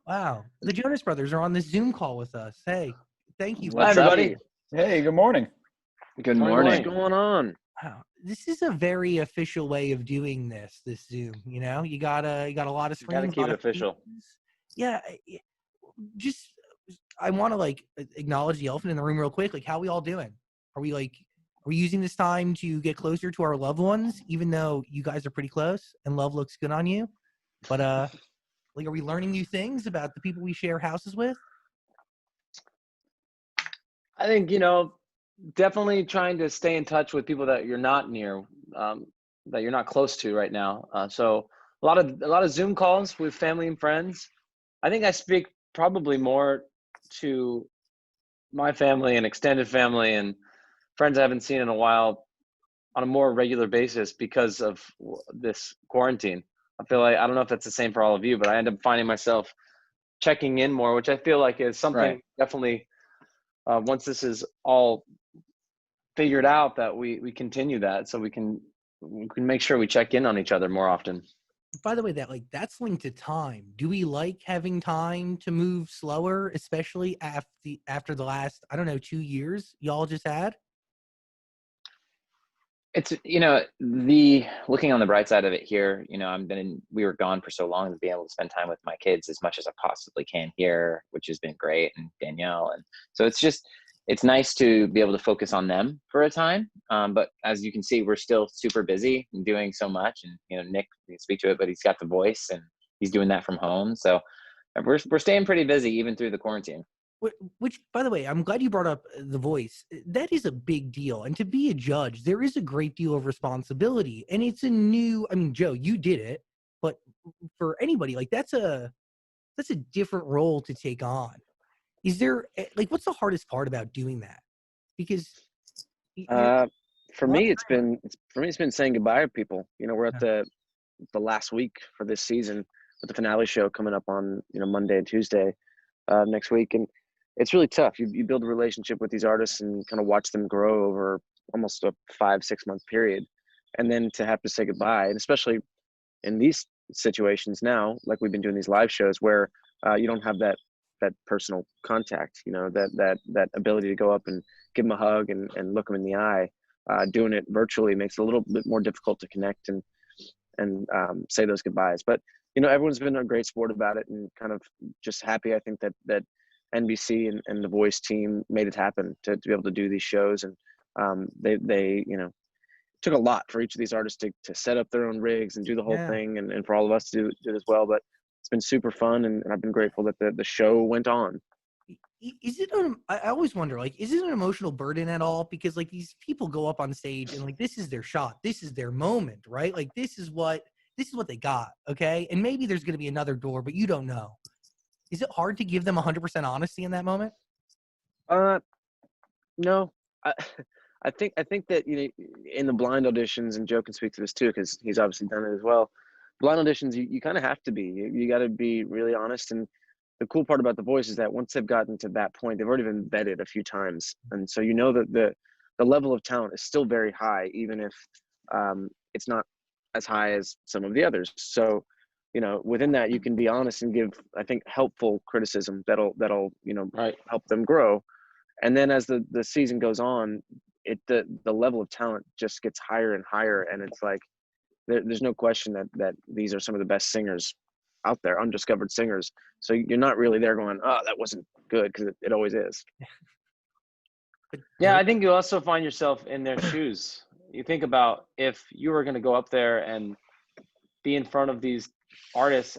Wow. The Jonas Brothers are on this Zoom call with us. Hey, thank you. Hi, everybody. Hey, good morning. Good morning. What's going on? Wow. This is a very official way of doing this Zoom, you know? You got a lot of screens. Gotta keep it official. Yeah. Just, I want to like acknowledge the elephant in the room real quick. Like, how we all doing? Are we using this time to get closer to our loved ones, even though you guys are pretty close and love looks good on you? But, like, are we learning new things about the people we share houses with? I think, definitely trying to stay in touch with people that you're not near, that you're not close to right now. So a lot of Zoom calls with family and friends. I think I speak probably more to my family and extended family and friends I haven't seen in a while on a more regular basis because of this quarantine. I feel like, I don't know if that's the same for all of you, but I end up finding myself checking in more, which I feel like is something definitely once this is all figured out that we continue that, so we can make sure we check in on each other more often. By the way, that's linked to time. Do we like having time to move slower, especially after the last, 2 years y'all just had? It's, the looking on the bright side of it here, we were gone for so long, to be able to spend time with my kids as much as I possibly can here, which has been great, and Danielle. And so it's nice to be able to focus on them for a time. But as you can see, we're still super busy and doing so much. And, Nick, we can speak to it, but he's got the voice and he's doing that from home. So we're staying pretty busy even through the quarantine. Which, by the way, I'm glad you brought up the voice. That is a big deal. And to be a judge, there is a great deal of responsibility. And it's Joe, you did it. But for anybody, that's a different role to take on. Is there, what's the hardest part about doing that? Because for me, it's been saying goodbye to people. We're at the last week for this season with the finale show coming up on Monday and Tuesday next week, and it's really tough. You build a relationship with these artists and kind of watch them grow over almost a 5-6 month period, and then to have to say goodbye, and especially in these situations now, like we've been doing these live shows where you don't have that personal contact, that ability to go up and give them a hug and look them in the eye. Doing it virtually makes it a little bit more difficult to connect and say those goodbyes. But everyone's been a great sport about it, and kind of just happy. I think that NBC and the Voice team made it happen to be able to do these shows, and they took a lot for each of these artists to set up their own rigs and do the whole thing, and for all of us to do it as well. But it's been super fun, and I've been grateful that the show went on. Is it I always wonder, is it an emotional burden at all? Because these people go up on stage and this is their shot, this is their moment, right? This is what they got, okay? And maybe there's going to be another door, but you don't know. Is it hard to give them 100% honesty in that moment? No, I, I think that in the blind auditions, and Joe can speak to this too because he's obviously done it as well. Blind auditions, you kind of have to be. You got to be really honest. And the cool part about The Voice is that once they've gotten to that point, they've already been vetted a few times, and so that the level of talent is still very high, even if it's not as high as some of the others. So, within that, you can be honest and give, I think, helpful criticism that'll help them grow. And then as the season goes on, the level of talent just gets higher and higher, and it's like there's no question that these are some of the best singers out there, undiscovered singers. So you're not really there going, oh, that wasn't good, because it always is. Yeah, I think you also find yourself in their shoes. You think about if you were going to go up there and be in front of these artists,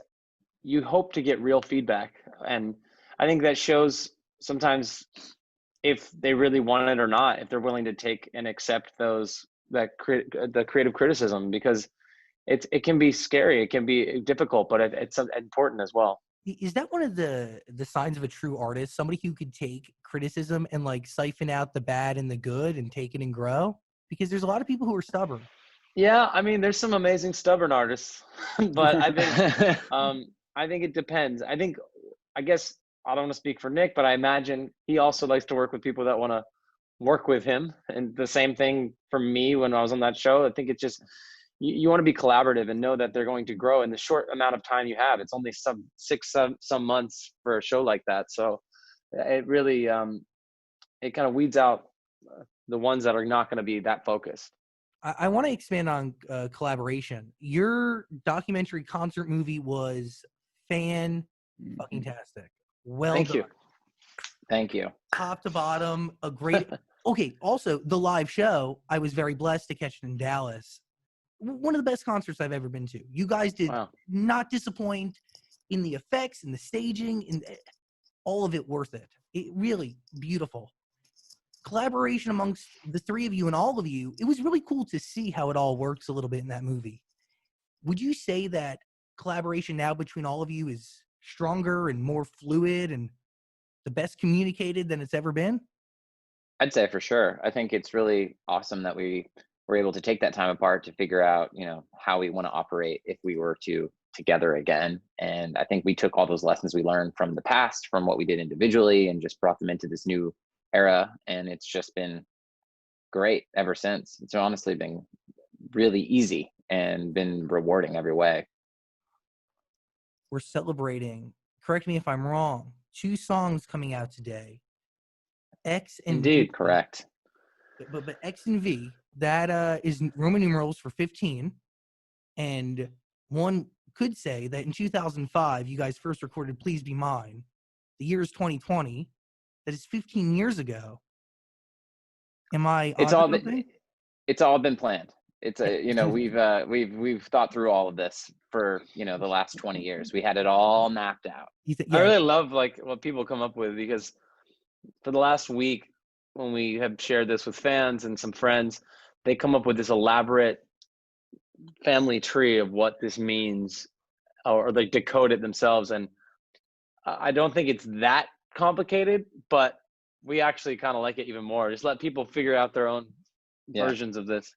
you hope to get real feedback. And I think that shows sometimes if they really want it or not, if they're willing to take and accept the creative criticism, because it can be scary, it can be difficult, but it's important as well. Is that one of the signs of a true artist? Somebody who could take criticism and like siphon out the bad and the good and take it and grow? Because there's a lot of people who are stubborn. Yeah, I mean, there's some amazing stubborn artists, but I think it depends. I guess I don't want to speak for Nick, but I imagine he also likes to work with people that want to work with him. And the same thing for me when I was on that show. I think it's just, you want to be collaborative and know that they're going to grow in the short amount of time you have. It's only some months for a show like that. So it really, it kind of weeds out the ones that are not going to be that focused. I want to expand on collaboration. Your documentary concert movie was fan-fucking-tastic. Well Thank done. you. Thank you. Top to bottom, a great. Okay, also the live show, I was very blessed to catch it in Dallas. One of the best concerts I've ever been to. You guys did not disappoint in the effects, in the staging, in all of it worth it. It really beautiful. Collaboration amongst the three of you and all of you, it was really cool to see how it all works a little bit in that movie. Would you say that collaboration now between all of you is stronger and more fluid and the best communicated than it's ever been? I'd say for sure. I think it's really awesome that we were able to take that time apart to figure out, how we want to operate if we were to together again. And I think we took all those lessons we learned from the past, from what we did individually, and just brought them into this new era. And it's just been great ever since. It's honestly been really easy and been rewarding every way. We're celebrating, correct me if I'm wrong, 2 songs coming out today. X and Indeed, V. correct. But X and V, that is Roman numerals for 15. And one could say that in 2005, you guys first recorded Please Be Mine. The year is 2020. That is 15 years ago. Am I? It's all been planned. It's we've thought through all of this for the last 20 years. We had it all mapped out. I really love what people come up with, because for the last week when we have shared this with fans and some friends, they come up with this elaborate family tree of what this means, or they decode it themselves. And I don't think it's that complicated, but we actually kind of like it even more. Just let people figure out their own versions of this.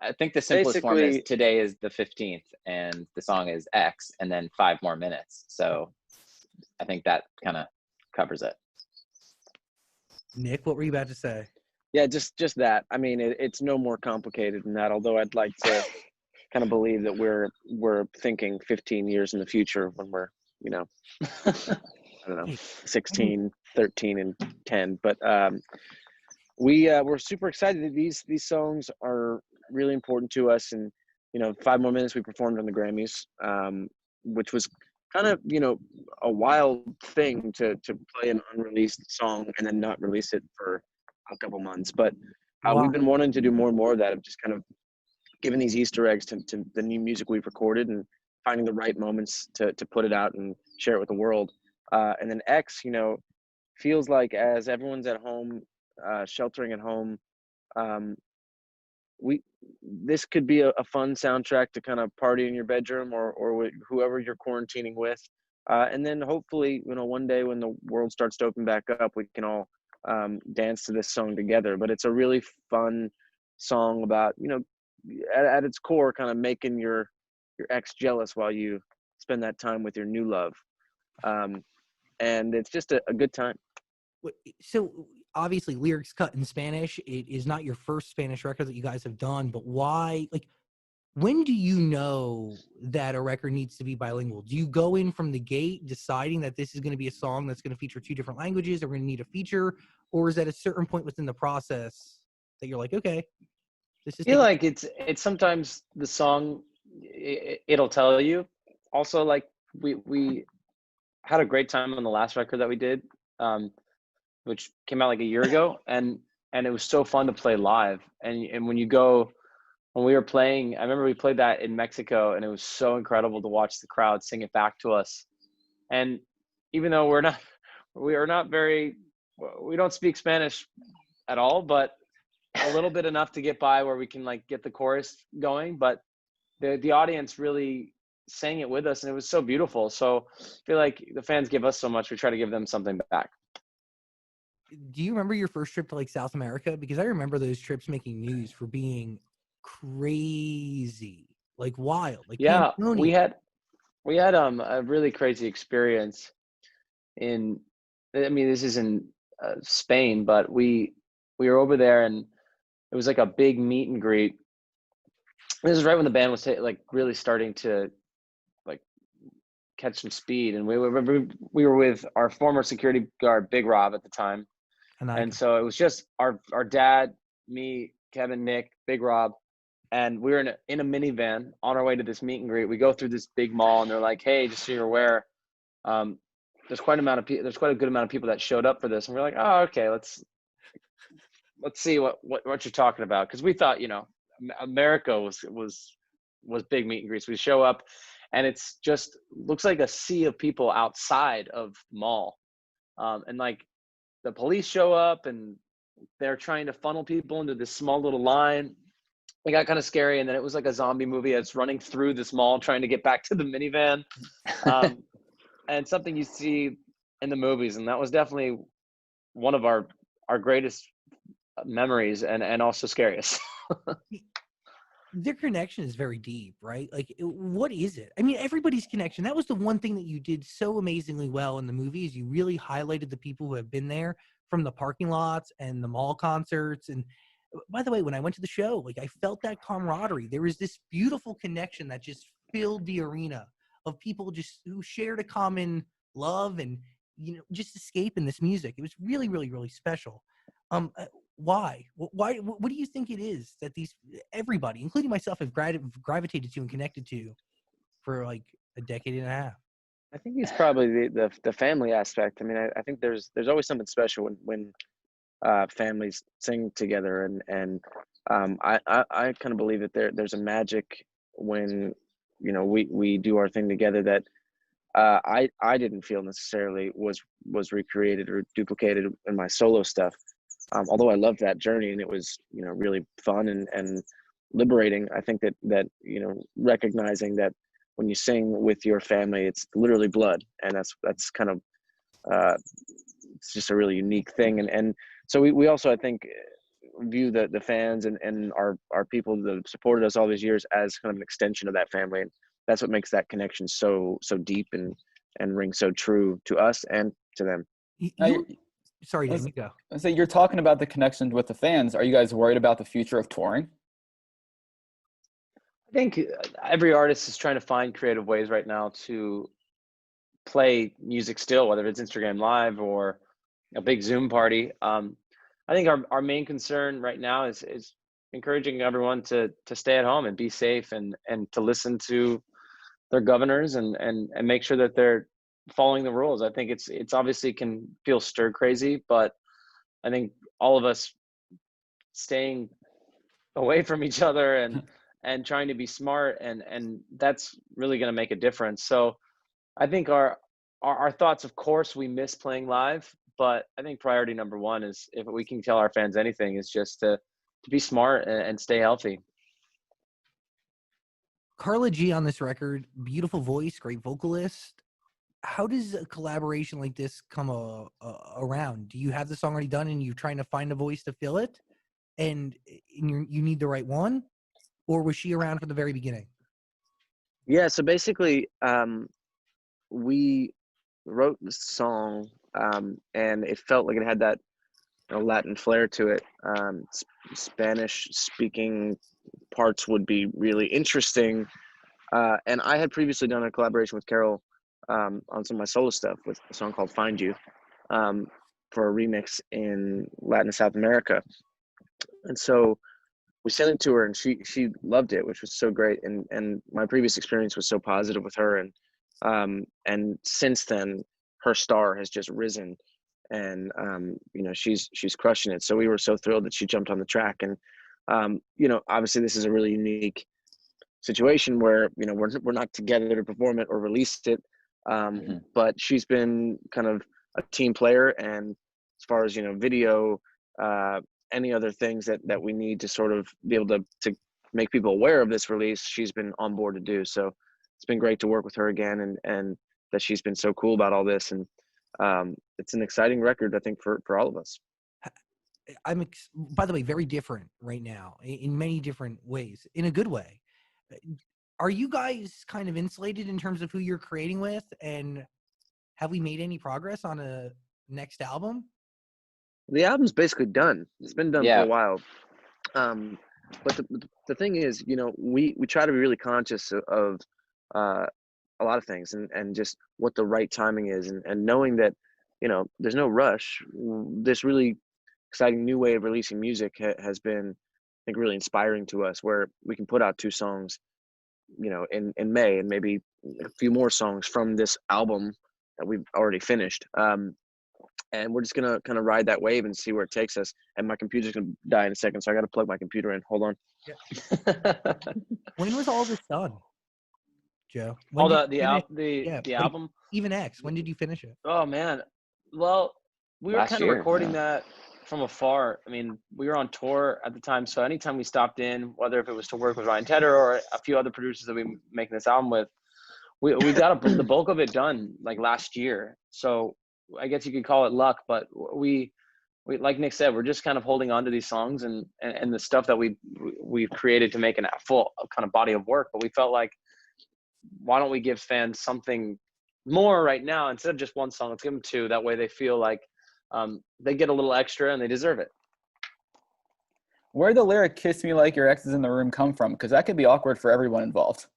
I think the simplest form is today is the 15th and the song is X and then 5 more minutes. So I think that kind of covers it. Nick, what were you about to say? Yeah, just that. I mean, it's no more complicated than that, although I'd like to kind of believe that we're thinking 15 years in the future when we're, I don't know, 16, 13, and 10. But we're super excited. These songs are really important to us. And, 5 more minutes we performed on the Grammys, which was kind of, a wild thing to play an unreleased song and then not release it for a couple months. But we've been wanting to do more and more of that, of just kind of giving these Easter eggs to the new music we've recorded and finding the right moments to put it out and share it with the world. And then X, feels like as everyone's at home, sheltering at home, this could be a fun soundtrack to kind of party in your bedroom or with whoever you're quarantining with. And then hopefully, one day when the world starts to open back up, we can all dance to this song together. But it's a really fun song about, at its core, kind of making your ex jealous while you spend that time with your new love. And it's just a good time. So obviously lyrics cut in Spanish. It is not your first Spanish record that you guys have done, but why, like, when do you know that a record needs to be bilingual? Do you go in from the gate deciding that this is going to be a song that's going to feature 2 different languages, or we're going to need a feature, or is at a certain point within the process that you're like, okay, this is? I feel like it's sometimes the song, it'll tell you. Also, like we had a great time on the last record that we did, which came out like a year ago, and it was so fun to play live. And when we were playing, I remember we played that in Mexico, and it was so incredible to watch the crowd sing it back to us. And even though we don't speak Spanish at all, but a little bit enough to get by where we can like get the chorus going. But the audience really sang it with us, and it was so beautiful. So I feel like the fans give us so much, we try to give them something back. Do you remember your first trip to like South America? Because I remember those trips making news for being crazy, like wild. Like, yeah, Pamplona. we had a really crazy experience in, I mean, this is in Spain, but we were over there, and it was like a big meet and greet. This is right when the band was really starting to like catch some speed, and we were with our former security guard, Big Rob, at the time. And so it was just our dad, me, Kevin, Nick, Big Rob, and we were in a minivan on our way to this meet and greet. We go through this big mall, and they're like, "Hey, just so you're aware, there's quite a good amount of people that showed up for this." And we're like, "Oh, okay, let's see what you're talking about," because we thought, America was big meet and greets. We show up, and it's just looks like a sea of people outside of the mall, and like the police show up, and they're trying to funnel people into this small little line. It got kind of scary, and then it was like a zombie movie that's running through this mall trying to get back to the minivan, and something you see in the movies. And that was definitely one of our greatest memories, and also scariest. Their connection is very deep, right? Like, what is it? I mean, everybody's connection. That was the one thing that you did so amazingly well in the movie, is you really highlighted the people who have been there, from the parking lots and the mall concerts. And by the way, when I went to the show, like, I felt that camaraderie. There was this beautiful connection that just filled the arena of people just who shared a common love and, just escape in this music. It was really, really, really special. Why? What do you think it is that everybody, including myself, have gravitated to and connected to for like a decade and a half? I think it's probably the family aspect. I mean, I think there's always something special when families sing together, and I kind of believe that there's a magic when we do our thing together that I didn't feel necessarily was recreated or duplicated in my solo stuff. Although I loved that journey, and it was really fun and liberating. I think that recognizing that when you sing with your family, it's literally blood, and that's kind of it's just a really unique thing. And so we also, I think, view the fans and our people that have supported us all these years as kind of an extension of that family, and that's what makes that connection so deep and ring so true to us and to them. Sorry, Dan, you go. So you're talking about the connections with the fans. Are you guys worried about the future of touring? I think every artist is trying to find creative ways right now to play music still, whether it's Instagram Live or a big Zoom party. I think our main concern right now is encouraging everyone to stay at home and be safe, and to listen to their governors and make sure that they're following the rules. I think it's obviously can feel stir crazy, but I think all of us staying away from each other and trying to be smart, and that's really going to make a difference. So I think our thoughts, of course, we miss playing live, but I think priority number one is, if we can tell our fans anything, is just to be smart and stay healthy. Carla G on this record, beautiful voice, great vocalist. how does a collaboration like this come around? Do you have the song already done and you're trying to find a voice to fill it, and you need the right one, or was she around from the very beginning? Yeah, so basically, we wrote the song, and it felt like it had that Latin flair to it. Spanish speaking parts would be really interesting. And I had previously done a collaboration with Carol on some of my solo stuff with a song called Find You, for a remix in Latin and South America. And so we sent it to her and she loved it, which was so great. And my previous experience was so positive with her. And since then her star has just risen, and she's crushing it. So we were so thrilled that she jumped on the track. And obviously this is a really unique situation where we're not together to perform it or release it, but she's been kind of a team player, and as far as video, any other things that we need to sort of be able to make people aware of this release, she's been on board to do. So it's been great to work with her again, and that she's been so cool about all this. And it's an exciting record, I think, for all of us. By the way, very different right now in many different ways, in a good way. Are you guys kind of insulated in terms of who you're creating with, and have we made any progress on a next album? The album's basically done. It's been done for a while. But the thing is, we try to be really conscious of a lot of things, and just what the right timing is, and knowing that, there's no rush. This really exciting new way of releasing music has been, I think, really inspiring to us, where we can put out 2 songs, in May, and maybe a few more songs from this album that we've already finished. And we're just going to kind of ride that wave and see where it takes us. And my computer's going to die in a second, so I got to plug my computer in. Hold on. Yeah. When was all this done, Joe? The album? Even X, when did you finish it? Oh, man. Well, we were kind of recording that from afar. I mean, we were on tour at the time, so anytime we stopped in, whether if it was to work with Ryan Tedder or a few other producers that we were making this album with, we got the bulk of it done like last year. So I guess you could call it luck, but we like Nick said, we're just kind of holding on to these songs and the stuff that we've created to make a full kind of body of work. But we felt like, why don't we give fans something more right now instead of just one song? Let's give them 2. That way they feel like they get a little extra and they deserve it. Where'd the lyric "Kiss me like your ex is in the room" come from? Because that could be awkward for everyone involved.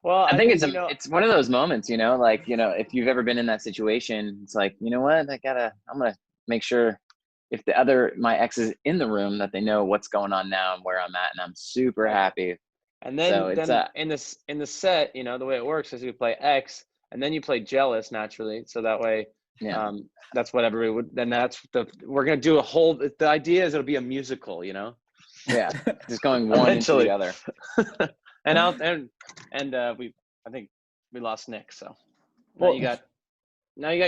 Well, I think it's one of those moments, if you've ever been in that situation, it's like, you know what, I'm going to make sure if my ex is in the room, that they know what's going on now and where I'm at. And I'm super happy. And then in the set, the way it works is we play X, and then you play Jealous naturally. So that way, that's what everybody would, then we're going to do the idea is it'll be a musical, Yeah. Just going one into the other. I think we lost Nick. So now you got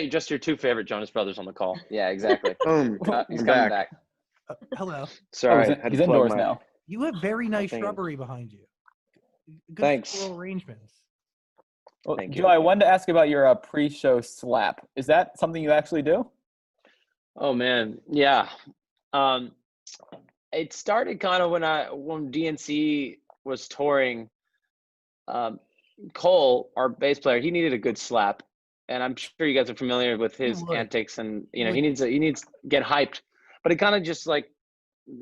just your 2 favorite Jonas Brothers on the call. Yeah, exactly. He's coming back. Hello. Sorry, he's indoors now. You have very nice shrubbery behind you. Good Thanks. floral arrangements. Well, Joe, I wanted to ask about your pre-show slap. Is that something you actually do? Oh man, yeah. It started kind of when DNC was touring. Cole, our bass player, he needed a good slap, and I'm sure you guys are familiar with his antics, and he needs to get hyped, but it kind of just like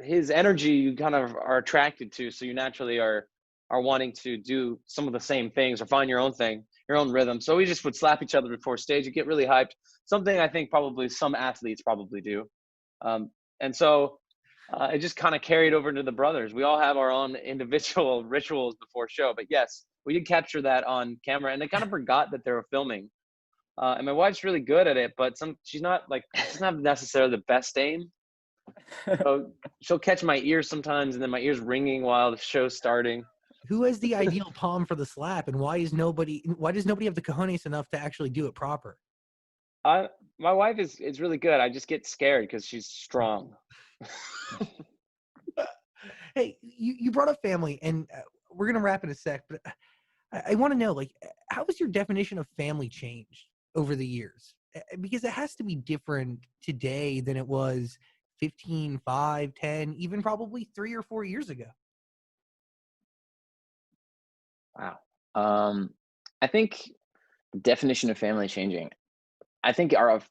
his energy you kind of are attracted to, so you naturally are wanting to do some of the same things or find your own thing, your own rhythm. So we just would slap each other before stage. You get really hyped. Something I think probably some athletes probably do, and so it just kind of carried over to the brothers. We all have our own individual rituals before show, but yes, we did capture that on camera, and they kind of forgot that they were filming. And my wife's really good at it, but she's not she doesn't have necessarily the best aim. So she'll catch my ears sometimes, and then my ears ringing while the show's starting. Who has the ideal palm for the slap, and why does nobody have the cojones enough to actually do it proper? My wife is really good. I just get scared because she's strong. Hey, you brought up family, and we're gonna wrap in a sec, but I want to know, how has your definition of family changed over the years? Because it has to be different today than it was 15, 5, 10, even probably 3 or 4 years ago. Wow. I think definition of family changing. I think our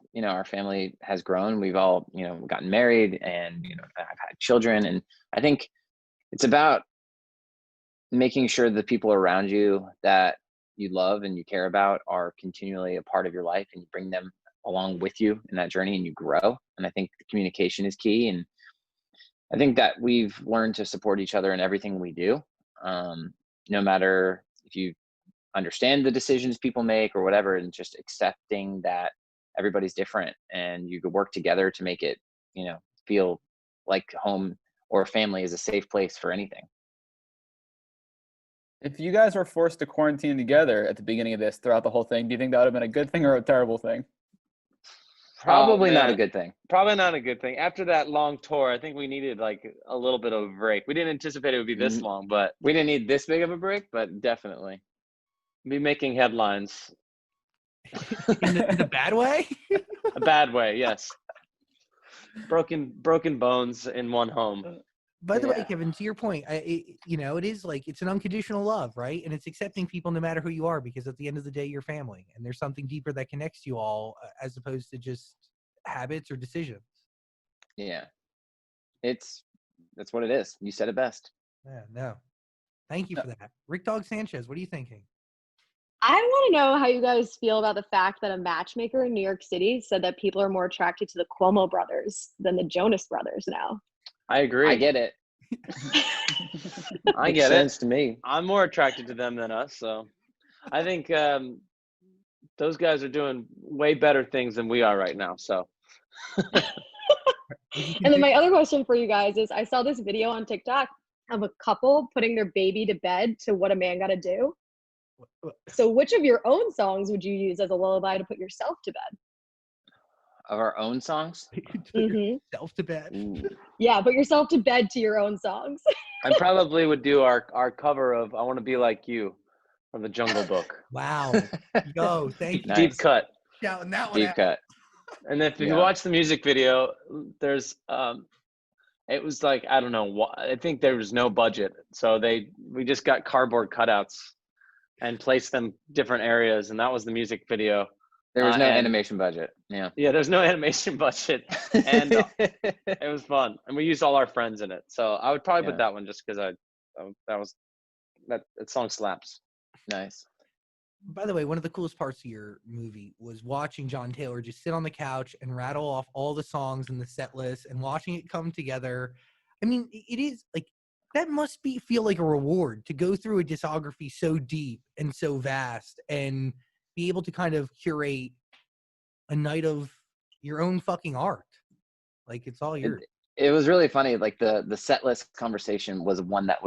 family has grown. We've all, gotten married and, I've had children. And I think it's about making sure the people around you that you love and you care about are continually a part of your life, and you bring them along with you in that journey and you grow. And I think the communication is key. And I think that we've learned to support each other in everything we do. No matter if you understand the decisions people make or whatever, and just accepting that everybody's different and you could work together to make it, feel like home or family is a safe place for anything. If you guys were forced to quarantine together at the beginning of this throughout the whole thing, do you think that would have been a good thing or a terrible thing? Probably not a good thing. Probably not a good thing. After that long tour, I think we needed like a little bit of a break. We didn't anticipate it would be this long, but we didn't need this big of a break, but definitely. Be making headlines. in the bad way? A bad way, yes. Broken bones in one home. By the way, Kevin, to your point, it is like it's an unconditional love, right? And it's accepting people no matter who you are, because at the end of the day, you're family, and there's something deeper that connects you all, as opposed to just habits or decisions. Yeah, that's what it is. You said it best. Yeah, no, thank you for that, Rick Dog Sanchez. What are you thinking? I want to know how you guys feel about the fact that a matchmaker in New York City said that people are more attracted to the Cuomo brothers than the Jonas brothers now. I agree. I get it. I get it. Makes sense to me. I'm more attracted to them than us, so I think those guys are doing way better things than we are right now. So. And then my other question for you guys is, I saw this video on TikTok of a couple putting their baby to bed to What a Man Gotta Do. So which of your own songs would you use as a lullaby to put yourself to bed? Of our own songs? Yourself to bed. Yeah, put yourself to bed to your own songs. I probably would do our cover of I Want to Be Like You from the Jungle Book. Wow. Yo, thank you. Deep cut. Shouting that one Deep out. cut. And if you watch the music video, there's it was like, I don't know, I think there was no budget. So we just got cardboard cutouts and placed them different areas, and that was the music video. There was no animation budget. Yeah, there's no animation budget, and it was fun. And we used all our friends in it. So I would probably put that one just because that song slaps. Nice. By the way, one of the coolest parts of your movie was watching John Taylor just sit on the couch and rattle off all the songs in the set list and watching it come together. I mean, it is like, that must feel like a reward to go through a discography so deep and so vast and be able to kind of curate a night of your own fucking art. Like, it's all yours. It was really funny. Like the set list conversation was one that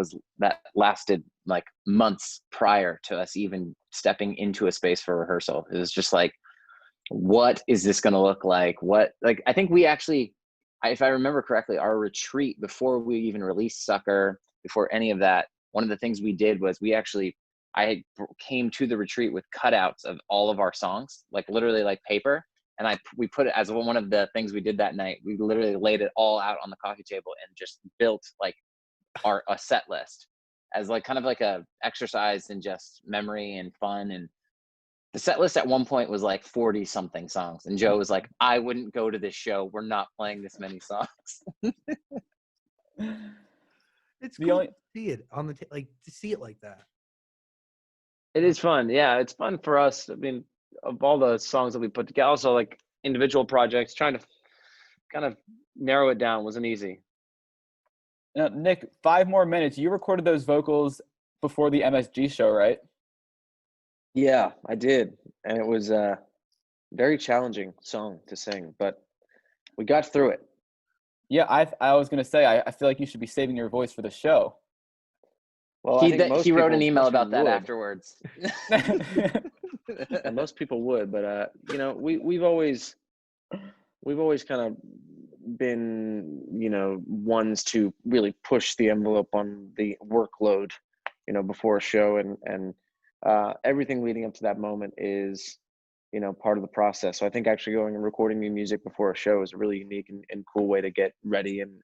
lasted like months prior to us even stepping into a space for rehearsal. It was just like, what is this going to look like? I think we actually, if I remember correctly, our retreat before we even released Sucker, before any of that, one of the things we did was I came to the retreat with cutouts of all of our songs, like literally like paper. And we put it as one of the things we did that night. We literally laid it all out on the coffee table and just built like a set list as like kind of like a exercise in just memory and fun. And the set list at one point was like 40 something songs. And Joe was like, I wouldn't go to this show. We're not playing this many songs. It's cool to see it on to see it like that. It is fun. Yeah, it's fun for us. I mean, of all the songs that we put together, also like individual projects, trying to kind of narrow it down wasn't easy. Now, Nick, 5 more minutes. You recorded those vocals before the MSG show, right? Yeah, I did. And it was a very challenging song to sing, but we got through it. Yeah, I was going to say, I feel like you should be saving your voice for the show. Well, he wrote an email about that afterwards. And most people would, but we've always kind of been ones to really push the envelope on the workload before a show, and everything leading up to that moment is, you know, part of the process. So I think actually going and recording new music before a show is a really unique and cool way to get ready and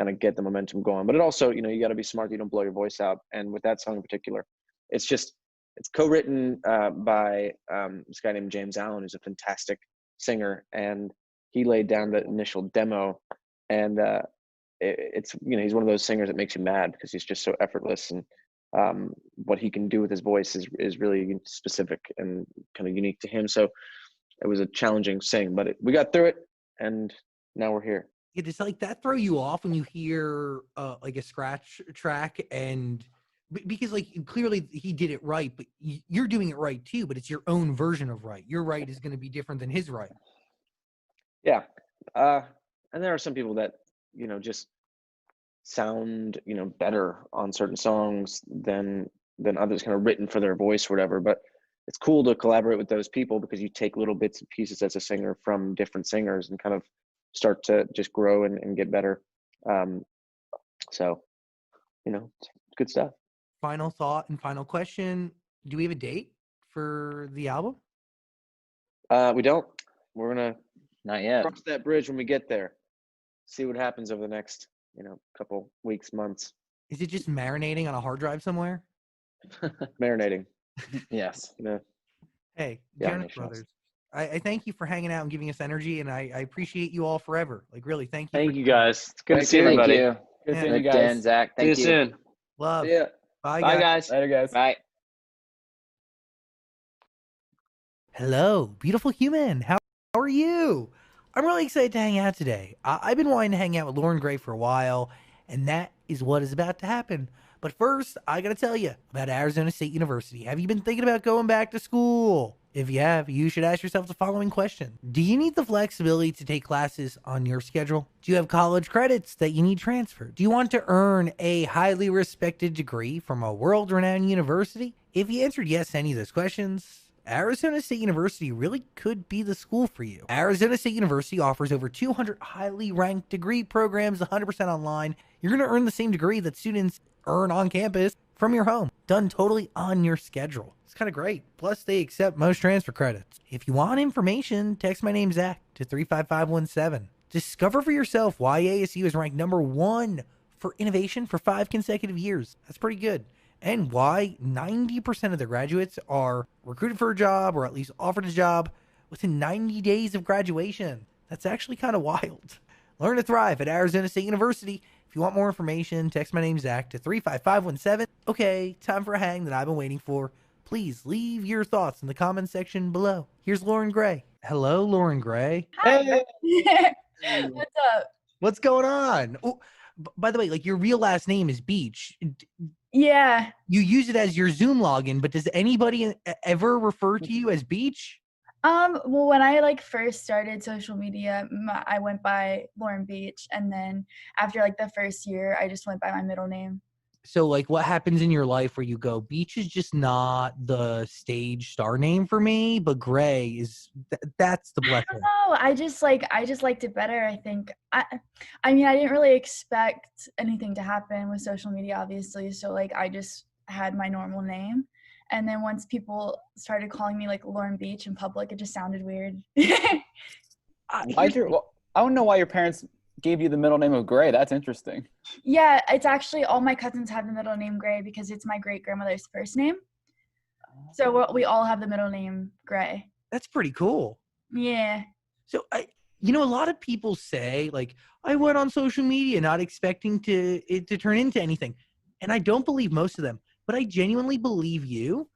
kind of get the momentum going. But it also, you know, you got to be smart. You don't blow your voice out. And with that song in particular, it's co-written by this guy named James Allen, who's a fantastic singer, and he laid down the initial demo. And it's, you know, he's one of those singers that makes you mad because he's just so effortless, and what he can do with his voice is really specific and kind of unique to him. So it was a challenging sing, but we got through it, and now we're here. Yeah, does like that throw you off when you hear like a scratch track? And because like clearly he did it right, but you're doing it right too, but it's your own version of right. Your right is going to be different than his right. Yeah. And there are some people that, you know, just sound, you know, better on certain songs than others, kind of written for their voice or whatever. But it's cool to collaborate with those people because you take little bits and pieces as a singer from different singers and kind of start to just grow and get better. So, you know, it's good stuff. Final thought and final question. Do we have a date for the album? We don't. We're going to not yet cross that bridge when we get there. See what happens over the next, you know, couple weeks, months. Is it just marinating on a hard drive somewhere? Marinating. Yes. Yeah. Hey, Yeah, Jonas Brothers, I thank you for hanging out and giving us energy, and I appreciate you all forever. Like, really, thank you. Thank you, guys. It's good to see Thank everybody. you. Good Yeah. seeing you Nick, guys. Dan, Zach, thank you. See you soon. Love. Yeah. Bye, Bye, guys. guys. Later, guys. Bye. Hello, beautiful human. How are you? I'm really excited to hang out today. I've been wanting to hang out with Lauren Gray for a while, and that is what is about to happen. But first, I got to tell you about Arizona State University. Have you been thinking about going back to school? If you have, you should ask yourself the following question. Do you need the flexibility to take classes on your schedule? Do you have college credits that you need transferred? Do you want to earn a highly respected degree from a world-renowned university? If you answered yes to any of those questions, Arizona State University really could be the school for you. Arizona State University offers over 200 highly ranked degree programs, 100% online. You're going to earn the same degree that students earn on campus from your home, done totally on your schedule. It's kind of great. Plus, they accept most transfer credits. If you want information, text my name Zach to 35517. Discover for yourself why ASU is ranked #1 for innovation for 5 consecutive years. That's pretty good. And why 90% of their graduates are recruited for a job or at least offered a job within 90 days of graduation. That's actually kind of wild. Learn to thrive at Arizona State University. If you want more information, text my name Zach to 35517. Okay, time for a hang that I've been waiting for. Please leave your thoughts in the comments section below. Here's Lauren Gray. Hello, Lauren Gray. Hi. What's up? What's going on? Oh, by the way, like your real last name is Beach. Yeah. You use it as your Zoom login, but does anybody ever refer to you as Beach? Well, when I like first started social media, I went by Lauren Beach, and then after like the first year, I just went by my middle name. So like what happens in your life where you go, Beach is just not the stage star name for me, but Gray is that's the blessing. I don't know. I just liked it better. I think I mean, I didn't really expect anything to happen with social media, obviously. So like I just had my normal name. And then once people started calling me like Lauren Beach in public, it just sounded weird. I don't know why your parents gave you the middle name of Gray. That's interesting. Yeah, it's actually all my cousins have the middle name Gray because it's my great-grandmother's first name. So we all have the middle name Gray. That's pretty cool. Yeah. So a lot of people say like, I went on social media not expecting it to turn into anything. And I don't believe most of them, but I genuinely believe you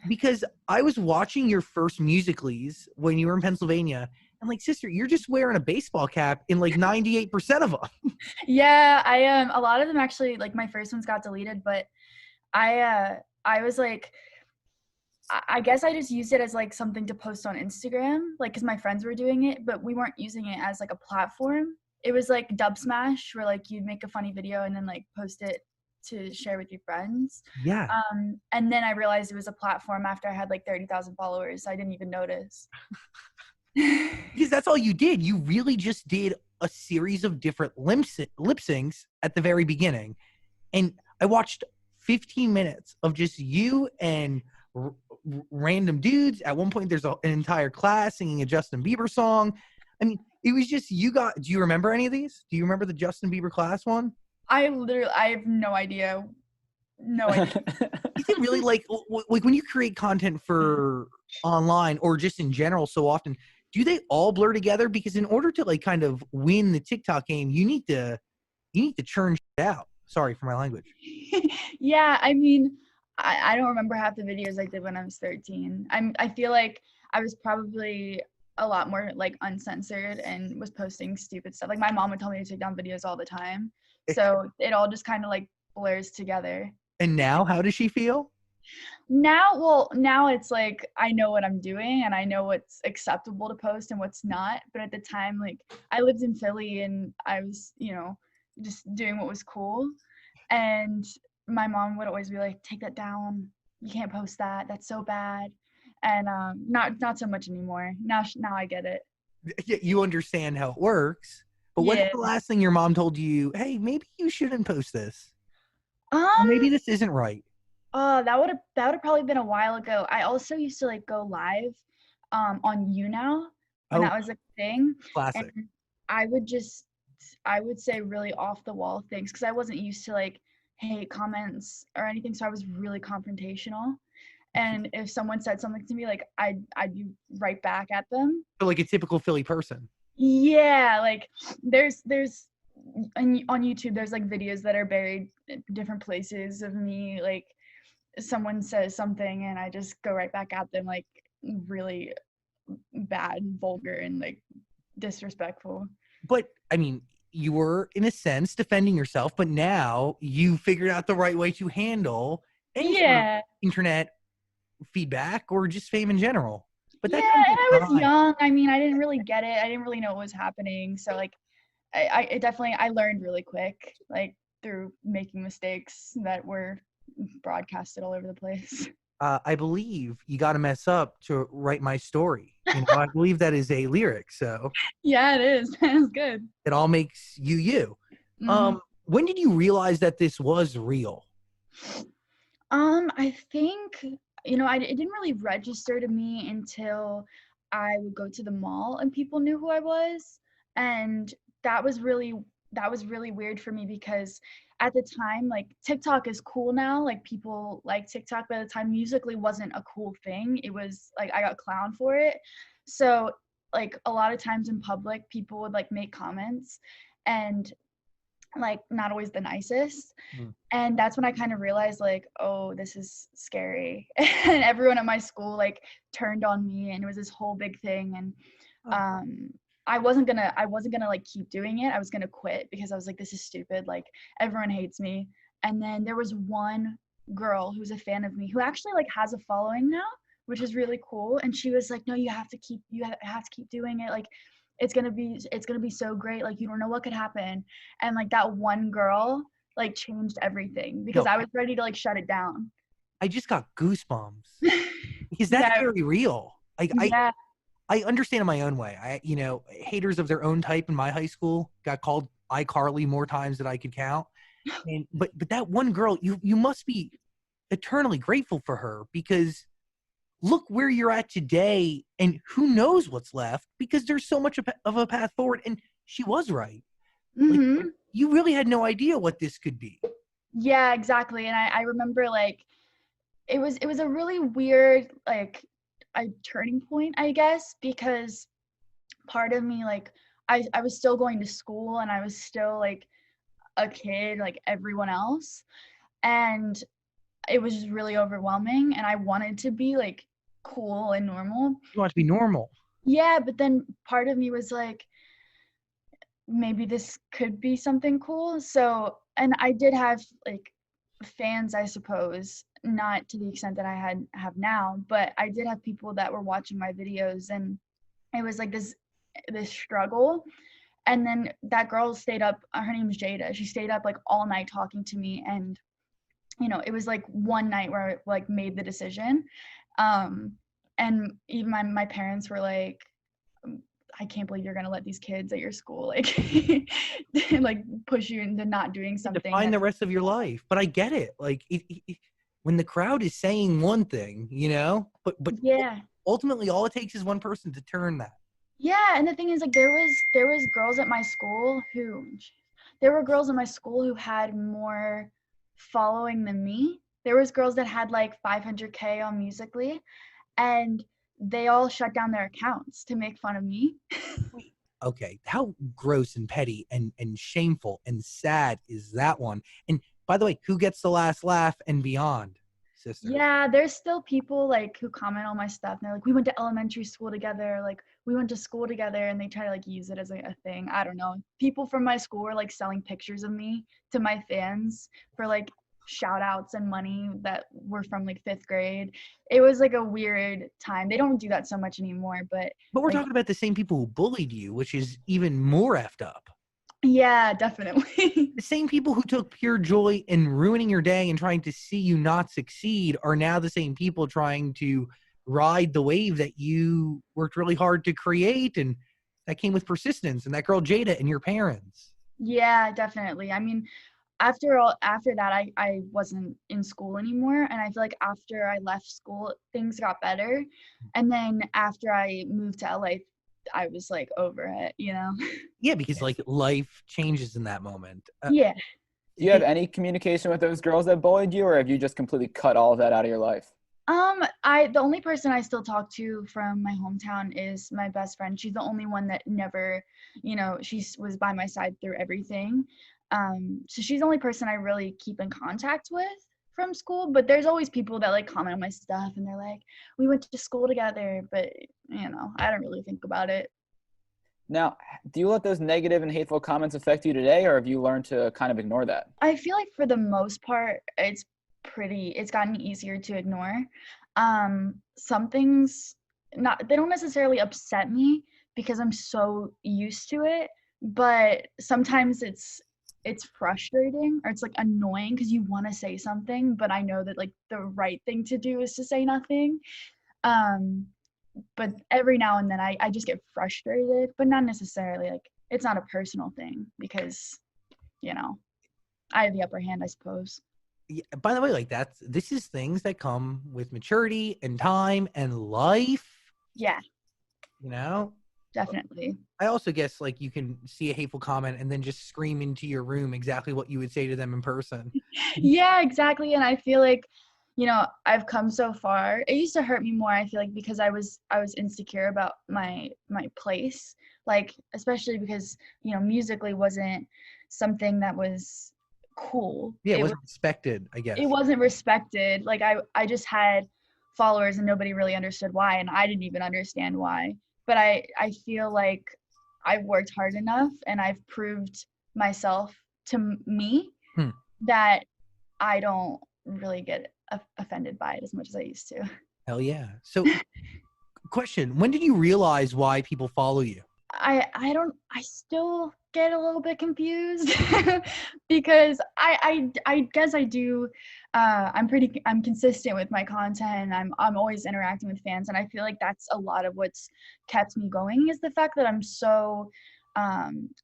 because I was watching your first Musical.lys when you were in Pennsylvania. And like, sister, you're just wearing a baseball cap in like 98% of them. Yeah, I am. A lot of them actually, like my first ones got deleted, but I was like, I guess I just used it as like something to post on Instagram, like because my friends were doing it, but we weren't using it as like a platform. It was like Dub Smash, where like you'd make a funny video and then like post it to share with your friends. Yeah. And then I realized it was a platform after I had like 30,000 followers. I didn't even notice. Because that's all you did. You really just did a series of different lip syncs at the very beginning. And I watched 15 minutes of just you and random dudes. At one point, there's an entire class singing a Justin Bieber song. I mean, it was just do you remember any of these? Do you remember the Justin Bieber class one? I have no idea. No idea. Is it really like when you create content for online or just in general so often, do they all blur together? Because in order to like kind of win the TikTok game, you need to churn shit out. Sorry for my language. Yeah, I mean, I don't remember half the videos I did when I was 13. I feel like I was probably a lot more like uncensored and was posting stupid stuff. Like my mom would tell me to take down videos all the time. So it all just kind of like blurs together. And now, how does she feel? Now it's like I know what I'm doing and I know what's acceptable to post and what's not. But at the time, like I lived in Philly and I was, just doing what was cool. And my mom would always be like, take that down. You can't post that. That's so bad. And not so much anymore. Now I get it. You understand how it works. But what's the last thing your mom told you? Hey, maybe you shouldn't post this. Maybe this isn't right. That would have probably been a while ago. I also used to like go live on YouNow when that was a thing. Classic. And I would say really off the wall things because I wasn't used to like hate comments or anything, so I was really confrontational. And if someone said something to me, like I'd be right back at them. So like a typical Philly person. Yeah, like there's on YouTube there's like videos that are buried in different places of me, like someone says something and I just go right back at them, like really bad, vulgar, and like disrespectful. But I mean, you were in a sense defending yourself, but now you figured out the right way to handle any sort of internet feedback or just fame in general. But and I was young. I mean, I didn't really get it. I didn't really know what was happening. So like I learned really quick, like through making mistakes that were broadcasted all over the place. I believe you got to mess up to write my story. I believe that is a lyric. So yeah, it is. That's good. It all makes you. Mm-hmm. When did you realize that this was real? I think it didn't really register to me until I would go to the mall and people knew who I was, and that was really weird for me because at the time, like TikTok is cool now, like people like TikTok, but at the time Musical.ly wasn't a cool thing. It was like I got clowned for it. So like a lot of times in public people would like make comments and like not always the nicest. And that's when I kind of realized like, oh, this is scary. And everyone at my school like turned on me and it was this whole big thing. And I wasn't gonna like keep doing it. I was gonna quit because I was like, this is stupid. Like everyone hates me. And then there was one girl who's a fan of me who actually like has a following now, which is really cool. And she was like, no, you have to keep doing it. Like it's gonna be so great. Like you don't know what could happen. And like that one girl like changed everything because I was ready to like shut it down. I just got goosebumps because that's very real. I understand in my own way. Haters of their own type in my high school got called iCarly more times than I could count. And but that one girl, you must be eternally grateful for her because look where you're at today and who knows what's left because there's so much of a path forward. And she was right. Mm-hmm. Like, you really had no idea what this could be. Yeah, exactly. And I remember like it was a really weird like a turning point, I guess, because part of me like I was still going to school and I was still like a kid like everyone else, and it was just really overwhelming and I wanted to be like cool and normal. You want to be normal. Yeah, but then part of me was like maybe this could be something cool. So, and I did have like fans, I suppose, not to the extent that I have now, but I did have people that were watching my videos and it was like this struggle. And then that girl stayed up, her name's Jada. She stayed up like all night talking to me. And, it was like one night where I like made the decision. And even my parents were like, I can't believe you're gonna let these kids at your school like like push you into not doing something. Define the rest of your life. But I get it. Like when the crowd is saying one thing, but yeah, ultimately all it takes is one person to turn that. Yeah, and the thing is, like, there was girls at my school who had more following than me. There was girls that had like 500K on Musical.ly, and they all shut down their accounts to make fun of me. Okay, how gross and petty and shameful and sad is that one? And by the way, who gets the last laugh and beyond, sister? Yeah, there's still people like who comment on my stuff, and they're like, we went to elementary school together, like we went to school together, and they try to like use it as a thing. I don't know. People from my school were like selling pictures of me to my fans for like shout outs and money that were from like 5th grade. It was like a weird time. They don't do that so much anymore, but we're talking about the same people who bullied you, which is even more effed up. Yeah, definitely. The same people who took pure joy in ruining your day and trying to see you not succeed are now the same people trying to ride the wave that you worked really hard to create, and that came with persistence, and that girl Jada and your parents. Yeah, definitely. I mean, after that, I wasn't in school anymore, and I feel like after I left school, things got better, and then after I moved to LA, I was like over it, Yeah, because like life changes in that moment. Yeah. Do you have any communication with those girls that bullied you, or have you just completely cut all of that out of your life? The only person I still talk to from my hometown is my best friend. She's the only one that never, she was by my side through everything. So she's the only person I really keep in contact with from school, but there's always people that like comment on my stuff and they're like, we went to school together, but I don't really think about it. Now, do you let those negative and hateful comments affect you today, or have you learned to kind of ignore that? I feel like for the most part, it's gotten easier to ignore. Some things they don't necessarily upset me because I'm so used to it, but sometimes it's frustrating, or it's like annoying because you want to say something, but I know that like the right thing to do is to say nothing. But every now and then I just get frustrated, but not necessarily like it's not a personal thing because, I have the upper hand, I suppose. Yeah, by the way, like this is things that come with maturity and time and life. Yeah. Definitely. I also guess like you can see a hateful comment and then just scream into your room exactly what you would say to them in person. Yeah, exactly. And I feel like, I've come so far. It used to hurt me more, I feel like, because I was insecure about my place, like especially because, Musical.ly wasn't something that was cool. Yeah, it wasn't respected, I guess. It wasn't respected. Like I just had followers and nobody really understood why, and I didn't even understand why. But I feel like I've worked hard enough and I've proved myself to me that I don't really get offended by it as much as I used to. Hell yeah. So question, when did you realize why people follow you? I still get a little bit confused because I guess I do. I'm consistent with my content. I'm always interacting with fans, and I feel like that's a lot of what's kept me going is the fact that I'm so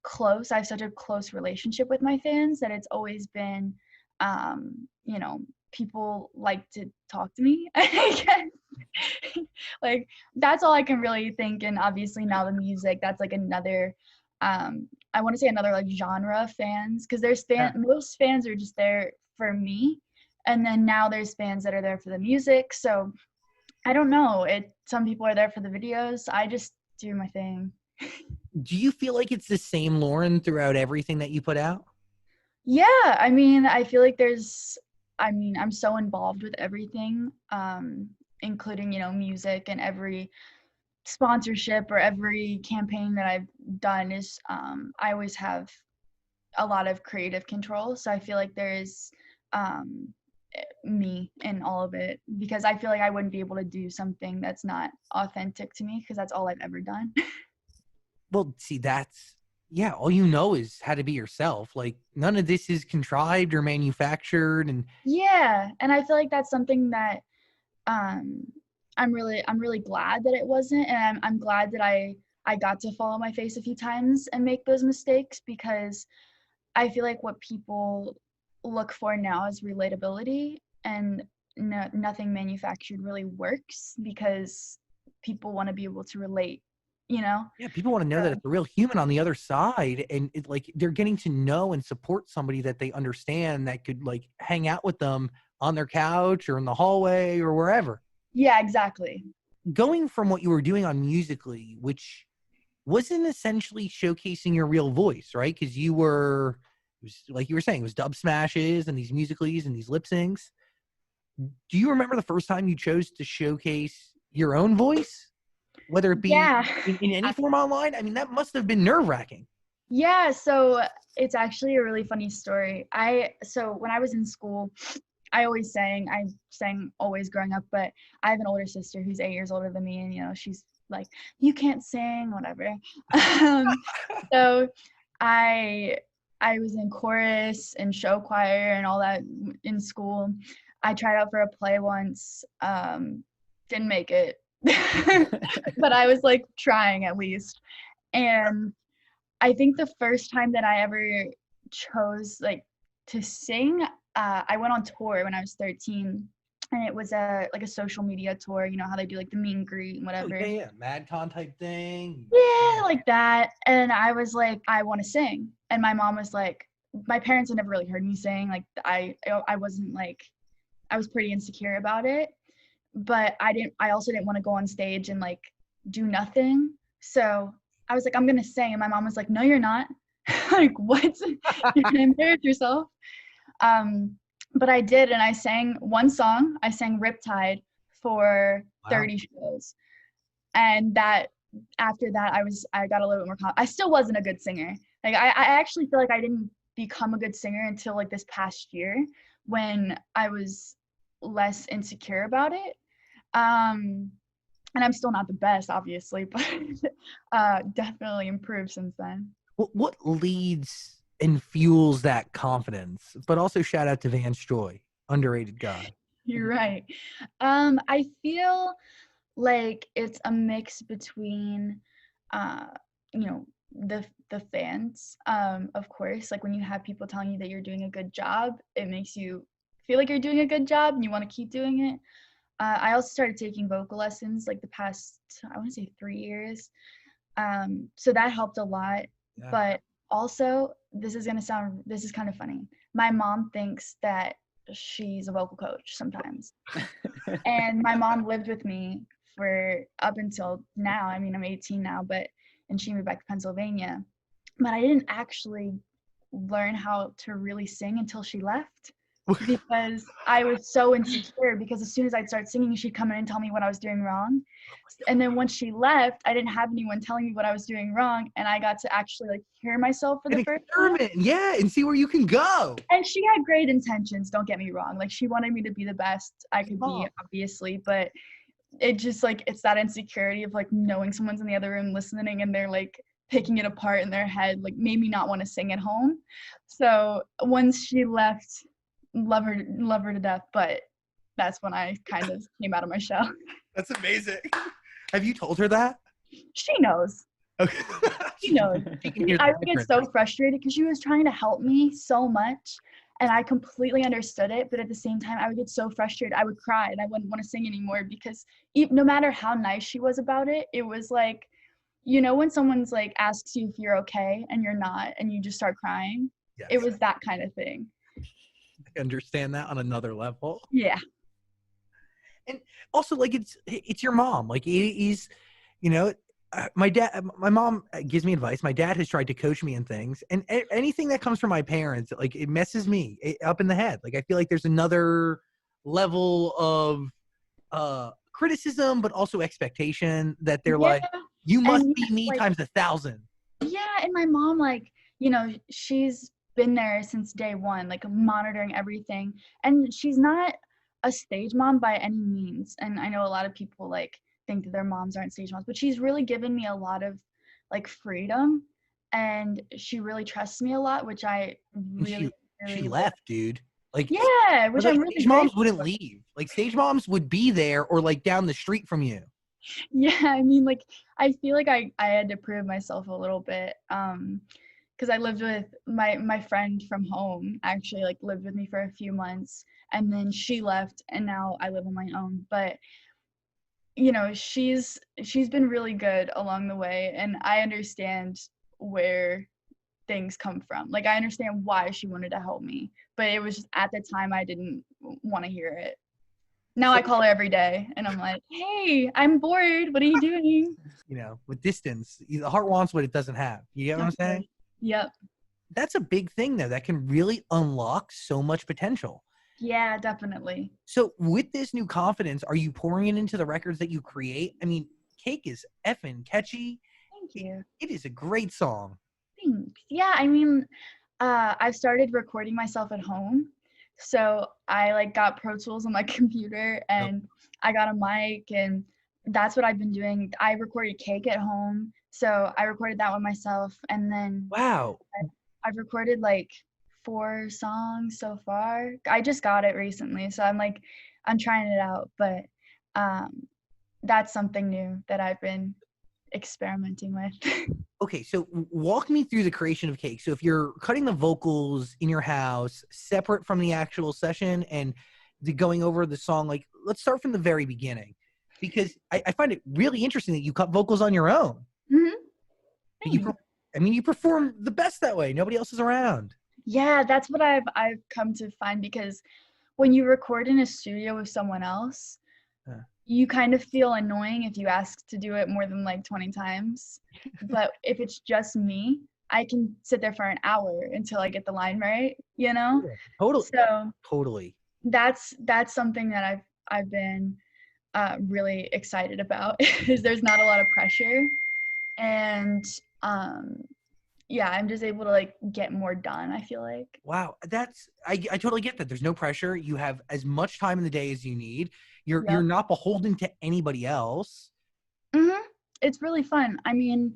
close. I have such a close relationship with my fans that it's always been, people like to talk to me, I guess. Like that's all I can really think. And obviously now the music, that's like another I want to say another like genre of fans, because there's most fans are just there for me, and then now there's fans that are there for the music. So I don't know, some people are there for the videos. I just do my thing. Do you feel like it's the same Lauren throughout everything that you put out? Yeah, I mean, I feel like I'm so involved with everything, including, music, and every sponsorship or every campaign that I've done is, I always have a lot of creative control. So I feel like there is me in all of it, because I feel like I wouldn't be able to do something that's not authentic to me, because that's all I've ever done. Well, see, all you know is how to be yourself. Like none of this is contrived or manufactured. And yeah, and I feel like that's something that I'm really glad that it wasn't, and I'm glad that I I got to fall on my face a few times and make those mistakes, because I feel like what people look for now is relatability, and nothing manufactured really works because people want to be able to relate, you know? Yeah, people want to know that it's a real human on the other side, and like they're getting to know and support somebody that they understand, that could like hang out with them on their couch or in the hallway or wherever. Yeah, exactly. Going from what you were doing on Musical.ly, which wasn't essentially showcasing your real voice, right? Because it was like you were saying, it was dub smashes and these Musical.lys and these lip syncs. Do you remember the first time you chose to showcase your own voice, whether it be in any form online? I mean, that must have been nerve-wracking. Yeah, so it's actually a really funny story. So when I was in school, I sang always growing up, but I have an older sister who's 8 years older than me, and, you know, she's like, you can't sing, whatever. So I was in chorus and show choir and all that in school. I tried out for a play once, didn't make it, but I was like trying at least. And I think the first time that I ever chose like to sing, I went on tour when I was 13, and it was a social media tour. You know how they do like the meet and greet and whatever. Oh, yeah, MadCon type thing. Yeah, like that. And I was like, I want to sing. And my mom was like, my parents had never really heard me sing. Like I wasn't like, I was pretty insecure about it, but I also didn't want to go on stage and like do nothing. So I was like, I'm going to sing. And my mom was like, no, you're not. Like, what? You're going to embarrass yourself. But I did, and I sang one song. I sang Riptide for 30 shows. And after that, I got a little bit more confident. I still wasn't a good singer. Like, I actually feel like I didn't become a good singer until like this past year, when I was less insecure about it. And I'm still not the best, obviously, but definitely improved since then. What leads and fuels that confidence? But also shout out to Vance Joy, underrated guy. You're right. I feel like it's a mix between, you know, the fans, of course. Like when you have people telling you that you're doing a good job, it makes you feel like you're doing a good job and you want to keep doing it. I also started taking vocal lessons like the past, I want to say 3 years. So that helped a lot. Yeah. But also, this is kind of funny. My mom thinks that she's a vocal coach sometimes. And my mom lived with me for up until now. I mean, I'm 18 now, and she moved back to Pennsylvania. But I didn't actually learn how to really sing until she left, because I was so insecure, because as soon as I'd start singing, she'd come in and tell me what I was doing wrong. And then when she left, I didn't have anyone telling me what I was doing wrong, and I got to actually like hear myself for the first time. Yeah, and see where you can go. And she had great intentions, don't get me wrong. Like, she wanted me to be the best I could be, obviously, but it just like, it's that insecurity of like knowing someone's in the other room listening and they're like picking it apart in their head, like made me not want to sing at home. So once she left, love her to death, but that's when I kind of came out of my shell. That's amazing. Have you told her that? She knows. Okay. She knows. I would get so frustrated because she was trying to help me so much, and I completely understood it, but at the same time I would get so frustrated. I would cry and I wouldn't want to sing anymore, because no matter how nice she was about it, it was like, you know, when someone's like asks you if you're okay and you're not, and you just start crying. Yes. It was that kind of thing. I understand that on another level. Yeah. And also, like, it's your mom. Like, it is, you know, my mom gives me advice. My dad has tried to coach me in things, and anything that comes from my parents, like, it messes me up in the head. Like, I feel like there's another level of criticism, but also expectation that they're like, you must be me like, times 1,000. Yeah, and my mom, like, you know, she's been there since day one, like monitoring everything, and she's not a stage mom by any means. And I know a lot of people like think that their moms aren't stage moms, but she's really given me a lot of like freedom, and she really trusts me a lot, which I really she left, dude. Like, yeah, which like, I'm really stage moms wouldn't leave. Like, stage moms would be there or like down the street from you. Yeah, I mean, like, I feel like I had to prove myself a little bit, because I lived with my friend from home, actually, like, lived with me for a few months, and then she left, and now I live on my own. But, you know, she's been really good along the way, and I understand where things come from. Like, I understand why she wanted to help me, but it was just, at the time, I didn't want to hear it. Now I call her every day, and I'm like, "Hey, I'm bored. What are you doing?" You know, with distance, the heart wants what it doesn't have. You get what I'm saying? Yep. That's a big thing, though. That can really unlock so much potential. Yeah, definitely. So with this new confidence, are you pouring it into the records that you create? I mean, Cake is effing catchy. Thank you. It is a great song. Thanks. Yeah, I mean, I've started recording myself at home. So I like got Pro Tools on my computer, and I got a mic, and that's what I've been doing. I recorded Cake at home. So I recorded that one myself, and then wow, I've recorded like 4 songs so far. I just got it recently, so I'm trying it out, but that's something new that I've been experimenting with. Okay, so walk me through the creation of Cake. So if you're cutting the vocals in your house separate from the actual session and going over the song, like, let's start from the very beginning, because I find it really interesting that you cut vocals on your own. Mm-hmm. You perform the best that way. Nobody else is around. Yeah, that's what I've come to find, because when you record in a studio with someone else, you kind of feel annoying if you ask to do it more than like 20 times. But if it's just me, I can sit there for an hour until I get the line right, you know? Yeah, totally. So totally. That's something that I've been really excited about, is there's not a lot of pressure, and yeah, I'm just able to like get more done, I feel like. Wow, I totally get that. There's no pressure. You have as much time in the day as you need. You're not beholden to anybody else. Mm-hmm. It's really fun. I mean,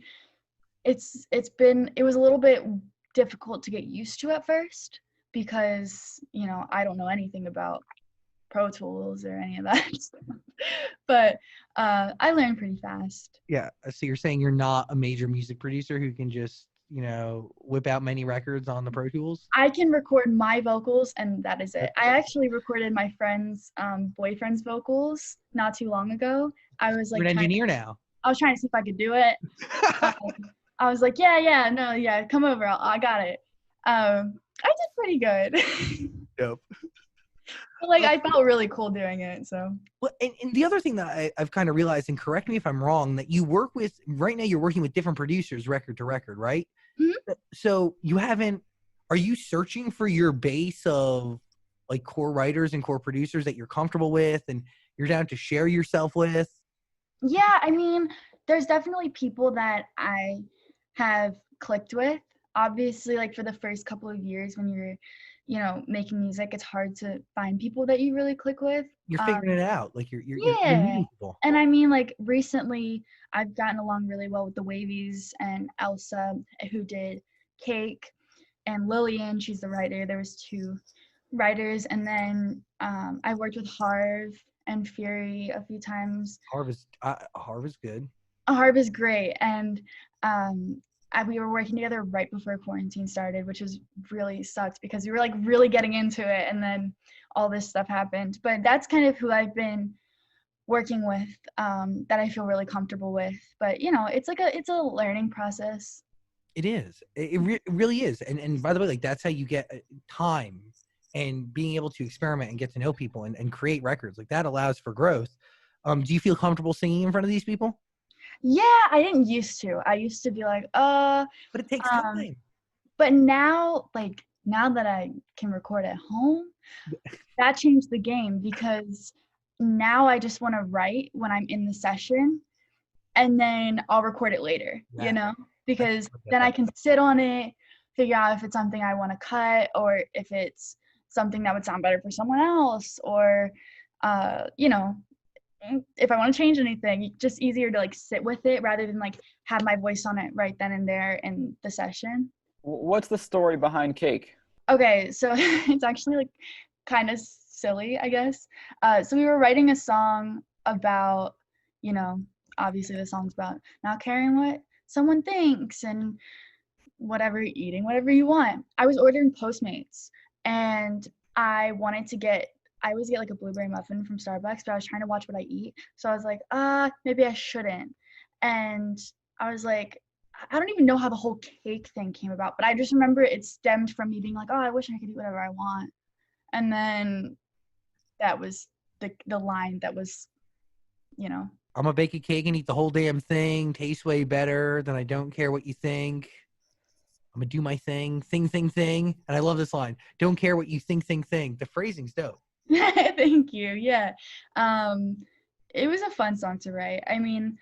it was a little bit difficult to get used to at first, because, you know, I don't know anything about Pro Tools or any of that stuff. But I learned pretty fast. Yeah. So you're saying you're not a major music producer who can just, you know, whip out many records on the Pro Tools? I can record my vocals, and that is it. I actually recorded my friend's boyfriend's vocals not too long ago. I was like, you're an engineer now. I was trying to see if I could do it. I was like, yeah, come over. I got it. I did pretty good. Dope. But, like, I felt really cool doing it. So. Well, and the other thing that I've kind of realized, and correct me if I'm wrong, that you work with right now, you're working with different producers, record to record, right? Mm-hmm. So are you searching for your base of like core writers and core producers that you're comfortable with and you're down to share yourself with? Yeah, I mean, there's definitely people that I have clicked with. Obviously, like, for the first couple of years when you're, you know, making music, it's hard to find people that you really click with. You're figuring it out. Like, you're meeting people. And I mean, like, recently I've gotten along really well with the Wavies and Elsa, who did Cake, and Lillian, she's the writer. There was 2 writers. And then I worked with Harv and Fury a few times. Harv is good. Harv is great. And we were working together right before quarantine started, which was really sucked, because we were like really getting into it, and then all this stuff happened. But that's kind of who I've been working with, that I feel really comfortable with. But, you know, it's a learning process. It is. It really is. And by the way, like, that's how you get time and being able to experiment and get to know people and create records. Like, that allows for growth. Do you feel comfortable singing in front of these people? Yeah, I didn't used to. I used to be like, but it takes time. But now that I can record at home, that changed the game, because now I just want to write when I'm in the session, and then I'll record it later, you know, because then I can sit on it, figure out if it's something I want to cut, or if it's something that would sound better for someone else, or, you know, if I want to change anything. It's just easier to like sit with it rather than like have my voice on it right then and there in the session. What's the story behind Cake? Okay, so it's actually like kind of silly, I guess. So we were writing a song about, you know, obviously the song's about not caring what someone thinks and whatever, eating whatever you want. I was ordering Postmates, and I always get like a blueberry muffin from Starbucks, but I was trying to watch what I eat. So I was like, maybe I shouldn't. And I was like, I don't even know how the whole cake thing came about, but I just remember it stemmed from me being like, oh, I wish I could eat whatever I want. And then that was the line that was, you know. I'm gonna bake a cake and eat the whole damn thing. Tastes way better than I don't care what you think. I'm gonna do my thing. Thing. And I love this line. Don't care what you think. The phrasing's dope. Thank you. Yeah. It was a fun song to write. I mean,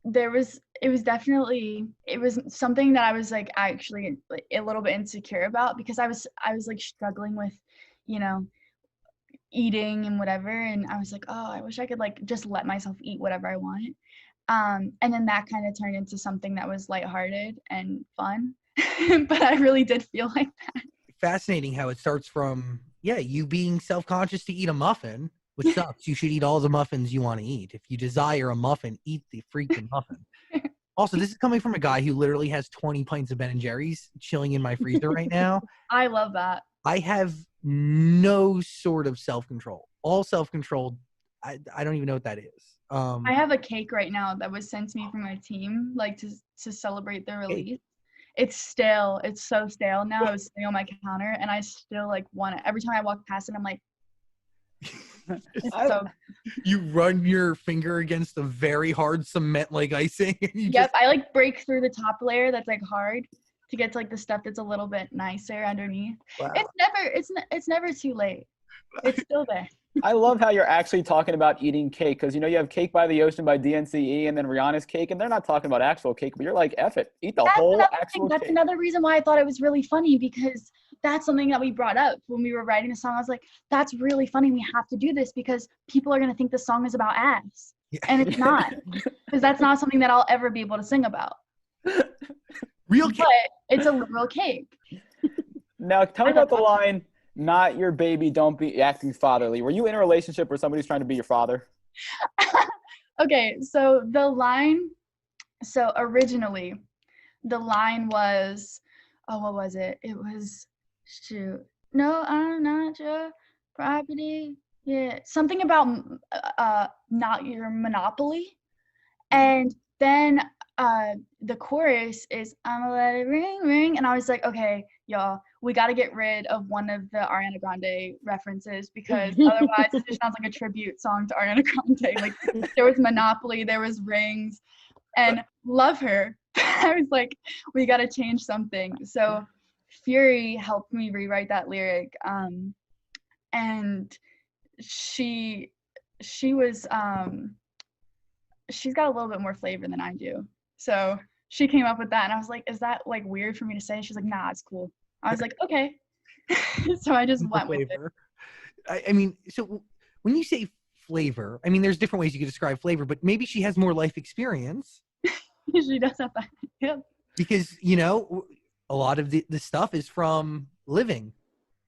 it was something that I was like actually like, a little bit insecure about, because I was like struggling with, you know, eating and whatever, and I was like, oh, I wish I could like just let myself eat whatever I want. And then that kind of turned into something that was lighthearted and fun. But I really did feel like that. Fascinating how it starts from, you being self-conscious to eat a muffin, which sucks. You should eat all the muffins you want to eat. If you desire a muffin, eat the freaking muffin. Also, this is coming from a guy who literally has 20 pints of Ben & Jerry's chilling in my freezer right now. I love that. I have no sort of self-control. All self-control, I don't even know what that is. I have a cake right now that was sent to me from my team, like to celebrate their release. It's stale. It's so stale now. It was sitting on my counter, and I still like want it. Every time I walk past it, I'm like, you run your finger against a very hard cement like icing. Yep, I like break through the top layer that's like hard to get to like the stuff that's a little bit nicer underneath. Wow. It's never too late. It's still there. I love how you're actually talking about eating cake, because you know you have Cake by the Ocean by DNCE and then Rihanna's Cake, and they're not talking about actual cake, but you're like, F it, eat the whole actual cake. That's another reason why I thought it was really funny, because that's something that we brought up when we were writing the song. I was like, that's really funny. We have to do this because people are going to think the song is about ass. Yeah. And it's not, because that's not something that I'll ever be able to sing about. Real cake. But it's a real cake. Now, tell me about the line, not your baby, don't be acting fatherly. Were you in a relationship where somebody's trying to be your father? Okay, so originally, the line was, what was it? It was, shoot, no, I'm not your property. Yeah, something about not your monopoly. And then the chorus is, I'ma let it ring, ring. And I was like, okay, y'all, we got to get rid of one of the Ariana Grande references, because otherwise it just sounds like a tribute song to Ariana Grande. Like, there was Monopoly, there was Rings, and love her. I was like, we got to change something. So Fury helped me rewrite that lyric. And she was, she's got a little bit more flavor than I do. So she came up with that, and I was like, is that like weird for me to say? She's like, nah, it's cool. I was like, okay. So I just went with it. I mean, so when you say flavor, I mean, there's different ways you could describe flavor, but maybe she has more life experience. She does have that. Yeah. Because, you know, a lot of the stuff is from living.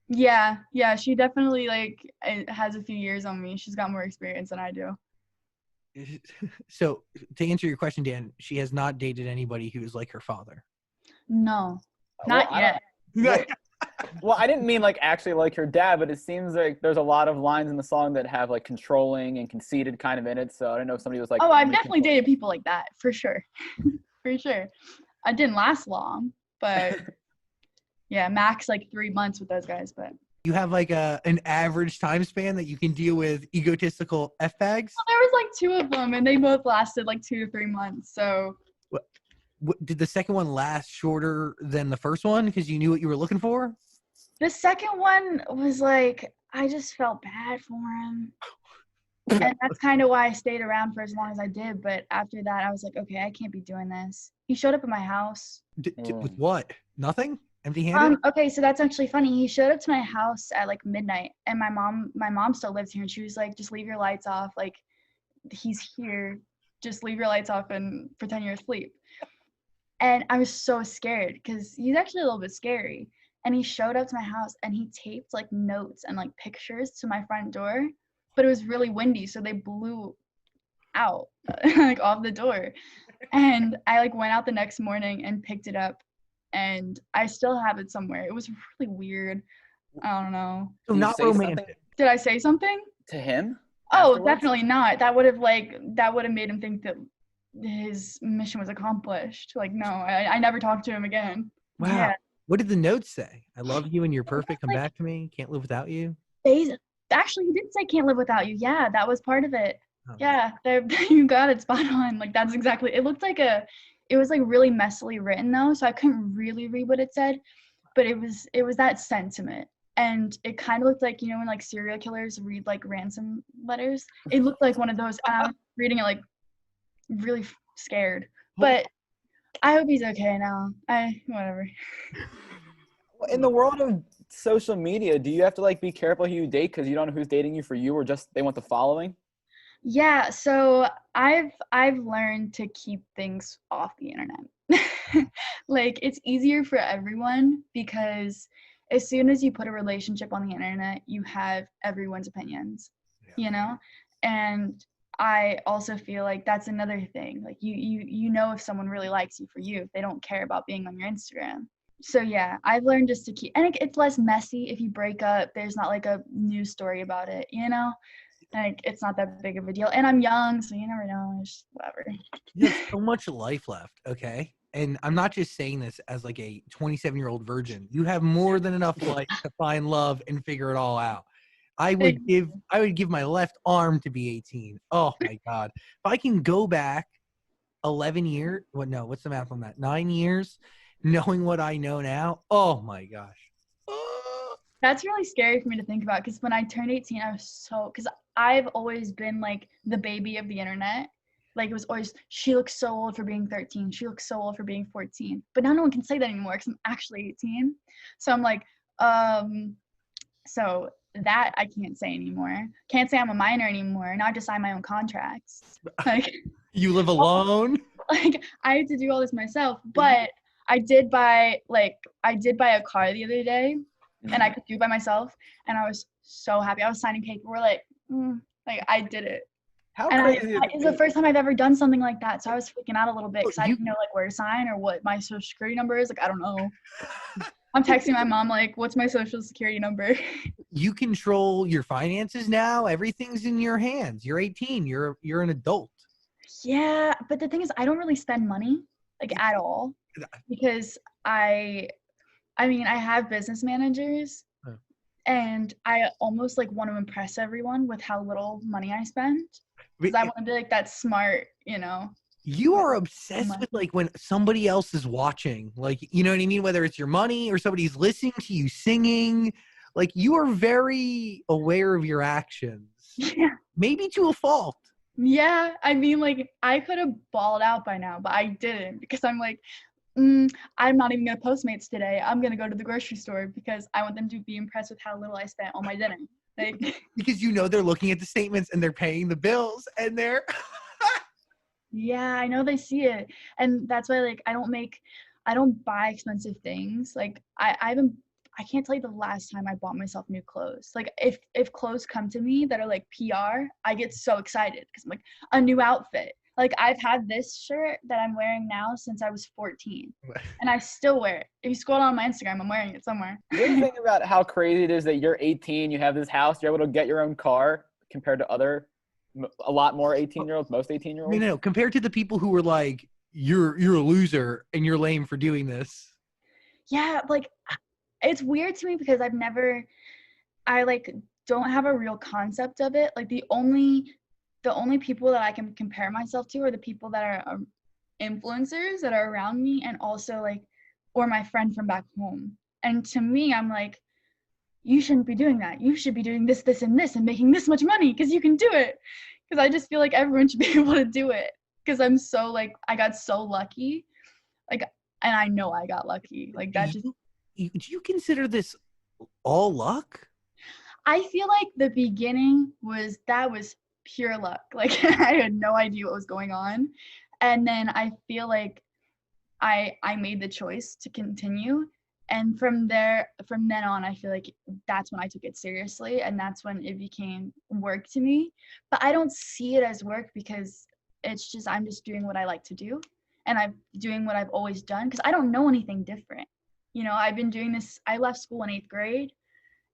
Yeah. She definitely has a few years on me. She's got more experience than I do. So to answer your question, Dan, she has not dated anybody who is like her father. No, not yet. Well, I didn't mean like actually like her dad, but it seems like there's a lot of lines in the song that have like controlling and conceited kind of in it. So I don't know if somebody was like, oh, I've definitely dated people like that for sure. For sure. I didn't last long, but yeah, max like 3 months with those guys. But you have like an average time span that you can deal with egotistical F-bags? Well, there was like 2 of them, and they both lasted like 2 to 3 months. So did the second one last shorter than the first one because you knew what you were looking for? The second one was like, I just felt bad for him. And that's kind of why I stayed around for as long as I did. But after that, I was like, okay, I can't be doing this. He showed up at my house. With what? Nothing? Empty-handed? Okay, so that's actually funny. He showed up to my house at like midnight, and my mom still lives here, and she was like, just leave your lights off. Like, he's here. Just leave your lights off and pretend you're asleep. And I was so scared because he's actually a little bit scary. And he showed up to my house, and he taped like notes and like pictures to my front door, but it was really windy, so they blew out, like off the door. And I like went out the next morning and picked it up, and I still have it somewhere. It was really weird. I don't know. So not romantic. Did I say something? To him? Oh, afterwards? definitely not. That would have made him think that his mission was accomplished. Like, no, I never talked to him again. Wow. Yeah. What did the note say? I love you and you're perfect. Come back to me. Can't live without you. Actually, he did say can't live without you. Yeah, that was part of it. Oh. Yeah, you got it spot on. Like, that's exactly, it looked like it was like really messily written though, so I couldn't really read what it said, but it was that sentiment. And it kind of looked like, you know, when like serial killers read like ransom letters, it looked like one of those. And I was reading it like really scared, but I hope he's okay now. Whatever. In the world of social media, do you have to like be careful who you date because you don't know who's dating you for you or just they want the following? Yeah, so I've learned to keep things off the internet. Like, it's easier for everyone because as soon as you put a relationship on the internet, you have everyone's opinions, you know? And I also feel like that's another thing. Like, you know if someone really likes you for you, if they don't care about being on your Instagram. So yeah, I've learned just to keep, and it's less messy if you break up. There's not like a news story about it, you know? Like, it's not that big of a deal. And I'm young, so you never know. It's just whatever. You have so much life left, okay? And I'm not just saying this as like a 27-year-old virgin. You have more than enough life to find love and figure it all out. I would give my left arm to be 18. Oh my God. If I can go back 11 years, what's the math on that? 9 years, knowing what I know now. Oh my gosh. That's really scary for me to think about, because when I turned 18, because I've always been like the baby of the internet. Like, it was always, she looks so old for being 13. She looks so old for being 14. But now no one can say that anymore because I'm actually 18. So I'm like, so that I can't say anymore. Can't say I'm a minor anymore. Now I have to sign my own contracts. Like, you live alone? Like, I had to do all this myself. But I did buy a car the other day, and I could do it by myself. And I was so happy. I was signing paperwork. Like I did it. How and crazy it was the first time I've ever done something like that, so I was freaking out a little bit because I didn't know like where to sign or what my social security number is. Like, I don't know. I'm texting my mom like, "What's my social security number?" You control your finances now. Everything's in your hands. You're 18. You're an adult. Yeah, but the thing is, I don't really spend money like at all because I have business managers. And I almost like want to impress everyone with how little money I spend. Because I want to be like that smart, you know. You are obsessed with like when somebody else is watching, like, you know what I mean? Whether it's your money or somebody's listening to you singing, like, you are very aware of your actions. Yeah. Maybe to a fault. Yeah. I mean, like, I could have balled out by now, but I didn't because I'm like, I'm not even going to Postmates today. I'm going to go to the grocery store because I want them to be impressed with how little I spent on my dinner. Like, because you know they're looking at the statements and they're paying the bills and they're yeah, I know they see it. And that's why like I don't buy expensive things. Like I can't tell you the last time I bought myself new clothes. Like if clothes come to me that are like PR, I get so excited because I'm like, a new outfit. Like, I've had this shirt that I'm wearing now since I was 14, and I still wear it. If you scroll down my Instagram, I'm wearing it somewhere. You ever think about how crazy it is that you're 18, you have this house, you're able to get your own car compared to a lot more 18-year-olds, most 18-year-olds? No, compared to the people who were like, you're a loser and you're lame for doing this. Yeah, like, it's weird to me because I like don't have a real concept of it. Like, the only people that I can compare myself to are the people that are influencers that are around me, and also like, or my friend from back home. And to me, I'm like, you shouldn't be doing that. You should be doing this, this, and this, and making this much money because you can do it. Because I just feel like everyone should be able to do it. Because I'm so like, I got so lucky. Like, and I know I got lucky. Like that just. Do you consider this all luck? I feel like the beginning was pure luck. Like, I had no idea what was going on, and then I feel like I made the choice to continue, And from then on, I feel like that's when I took it seriously, and that's when it became work to me. But I don't see it as work because it's just, I'm just doing what I like to do, and I'm doing what I've always done because I don't know anything different. You know, I've been doing this, I left school in 8th grade,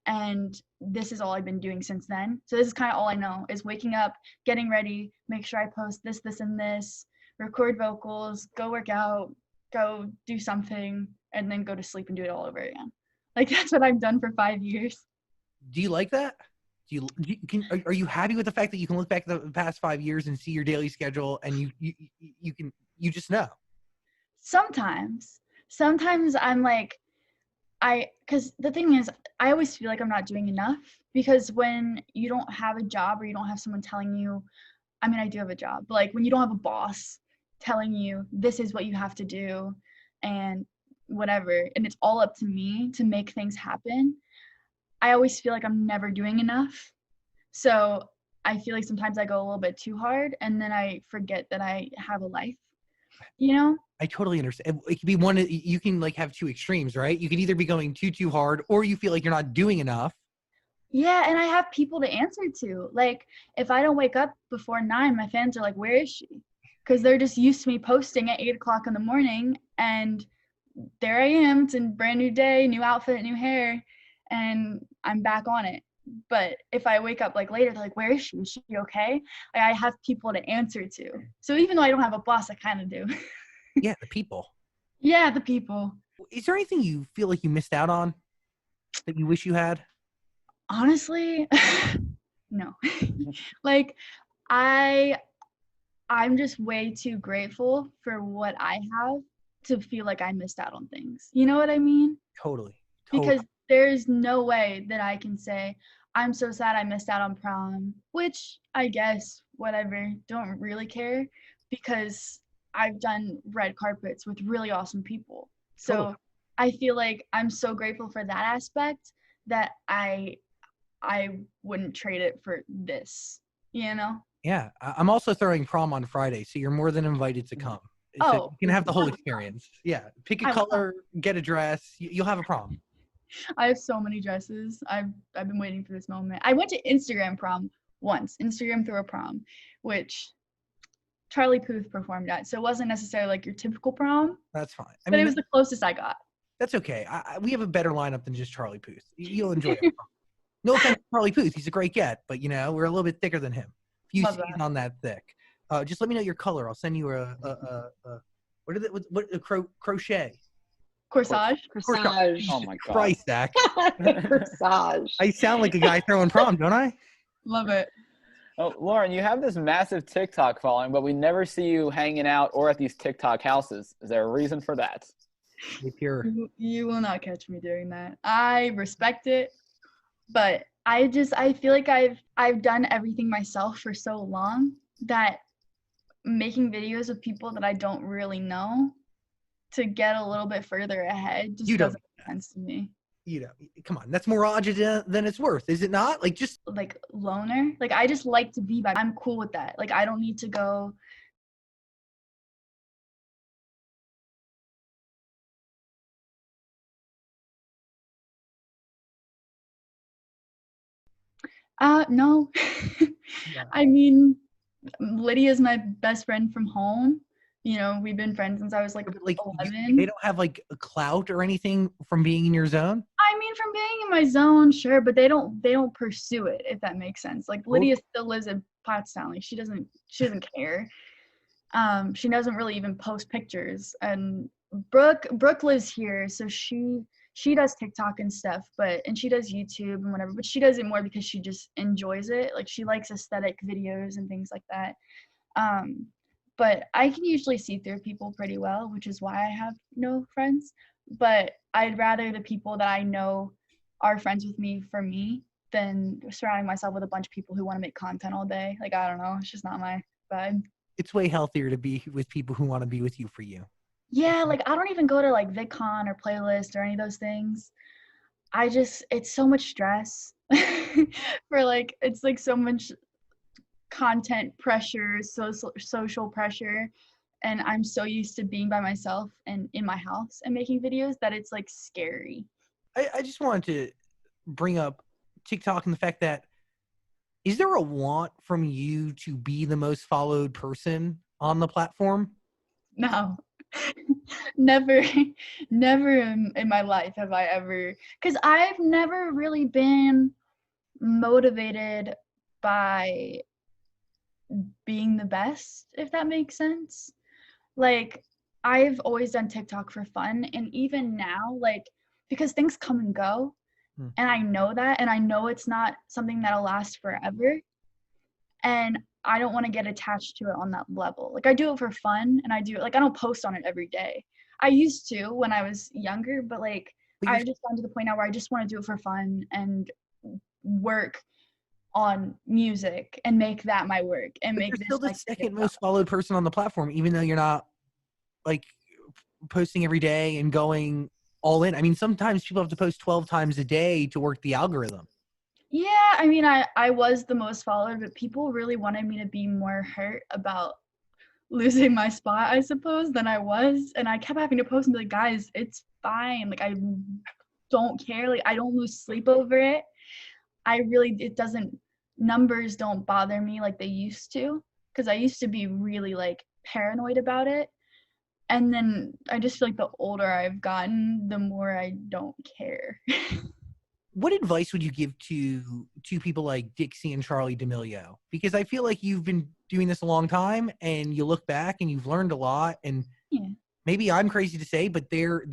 and this is all I've been doing since then. So this is kind of all I know, is waking up, getting ready, make sure I post this, and this, record vocals, go work out, go do something, and then go to sleep and do it all over again. Like, that's what I've done for 5 years. Do you like that? Are you happy with the fact that you can look back at the past 5 years and see your daily schedule, and you just know? Sometimes I'm like, because the thing is, I always feel like I'm not doing enough, because when you don't have a job or you don't have someone telling you, I mean, I do have a job, but like when you don't have a boss telling you this is what you have to do and whatever, and it's all up to me to make things happen, I always feel like I'm never doing enough. So I feel like sometimes I go a little bit too hard, and then I forget that I have a life, you know? I totally understand. It could be one, you can like have two extremes, right? You can either be going too hard, or you feel like you're not doing enough. Yeah, and I have people to answer to. Like, if I don't wake up before 9, my fans are like, where is she? Because they're just used to me posting at 8 o'clock in the morning, and there I am. It's a brand new day, new outfit, new hair, and I'm back on it. But if I wake up like later, they're like, where is she? Is she okay? I have people to answer to. So even though I don't have a boss, I kind of do. Yeah, the people. Yeah, the people. Is there anything you feel like you missed out on that you wish you had? Honestly, no. Like, I'm just way too grateful for what I have to feel like I missed out on things. You know what I mean? Totally. Because there's no way that I can say, I'm so sad I missed out on prom, which I guess, whatever, don't really care, because I've done red carpets with really awesome people. So Totally. I feel like I'm so grateful for that aspect that I wouldn't trade it for this, you know? Yeah, I'm also throwing prom on Friday, so you're more than invited to come. So Oh, you can have the whole experience. Yeah, pick a I will. color, get a dress. You'll have a prom. I have so many dresses. I've been waiting for this moment. I went to Instagram prom once. Instagram threw a prom, which Charlie Puth performed at. So it wasn't necessarily like your typical prom, That's fine. but it was the closest I got. That's okay. We have a better lineup than just Charlie Puth. You'll enjoy it. No offense to Charlie Puth. He's a great get, but you know, we're a little bit thicker than him. Few Love C's that. on that thick. Just let me know your color. I'll send you crochet. Corsage. Oh my god. Christ, Zach. Corsage. I sound like a guy throwing prom, don't I? Love it. Oh, Lauren, you have this massive TikTok following, but we never see you hanging out or at these TikTok houses. Is there a reason for that? You will not catch me doing that. I respect it, but I feel like I've done everything myself for so long that making videos of people that I don't really know to get a little bit further ahead just doesn't make sense to me. You know, come on, that's more agita than it's worth, is it not? Like, just like loner. Like, I just like to be by. I'm cool with that. Like, I don't need to go. No. I mean, Lydia's my best friend from home. You know, we've been friends since I was like 11. They don't have like a clout or anything from being in your zone. I mean, from being in my zone, sure, but they don't pursue it, if that makes sense. Like, Lydia still lives in Pottstown. Like, she doesn't care. She doesn't really even post pictures. And Brooke lives here, so she does TikTok and stuff, and she does YouTube and whatever, but she does it more because she just enjoys it. Like, she likes aesthetic videos and things like that. But I can usually see through people pretty well, which is why I have no friends. But I'd rather the people that I know are friends with me for me than surrounding myself with a bunch of people who want to make content all day. Like, I don't know. It's just not my vibe. It's way healthier to be with people who want to be with you for you. Yeah, like, I don't even go to like VidCon or Playlist or any of those things. It's so much stress for like, it's like so much content pressure, social pressure, And I'm so used to being by myself and in my house and making videos that it's like scary. I just wanted to bring up TikTok and the fact that, is there a want from you to be the most followed person on the platform? No. never in my life have I ever, because I've never really been motivated by being the best, if that makes sense. Like, I've always done TikTok for fun, and even now, like, because things come and go, and I know that, and I know it's not something that'll last forever, and I don't want to get attached to it on that level. Like, I do it for fun, and I don't post on it every day. I used to when I was younger, but like, I've just gotten to the point now where I just want to do it for fun and work on music and make that my work and make this still the like second most followed person on the platform, even though you're not like posting every day and going all in. I mean, sometimes people have to post 12 times a day to work the algorithm. Yeah, I mean, I was the most followed, but people really wanted me to be more hurt about losing my spot, I suppose, than I was. And I kept having to post and be like, guys, it's fine. Like, I don't care. Like, I don't lose sleep over it. Numbers don't bother me like they used to, because I used to be really like paranoid about it. And then I just feel like the older I've gotten, the more I don't care. What advice would you give to people like Dixie and Charli D'Amelio? Because I feel like you've been doing this a long time, and you look back and you've learned a lot. And maybe I'm crazy to say, but their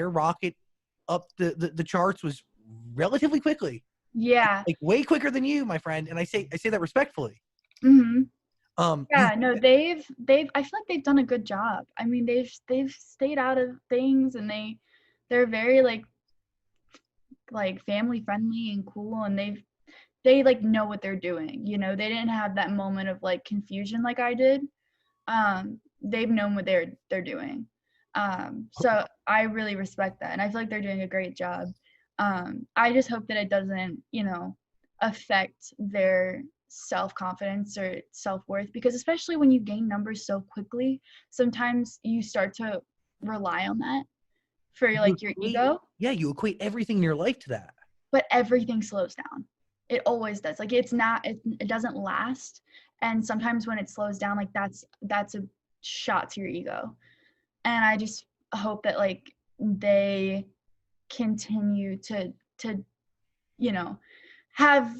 rocket up the charts was relatively quickly. Yeah. Like way quicker than you, my friend. And I say that respectfully. Mm-hmm. Yeah, no, they've I feel like they've done a good job. I mean, they've stayed out of things, and they're very like family friendly and cool, and they like know what they're doing. You know, they didn't have that moment of like confusion like I did. They've known what they're doing. So I really respect that, and I feel like they're doing a great job. I just hope that it doesn't, affect their self-confidence or self-worth, because especially when you gain numbers so quickly, sometimes you start to rely on that for like your ego. Yeah, you equate everything in your life to that. But everything slows down. It always does. Like, it doesn't last. And sometimes when it slows down, like that's a shot to your ego. And I just hope that like they continue to have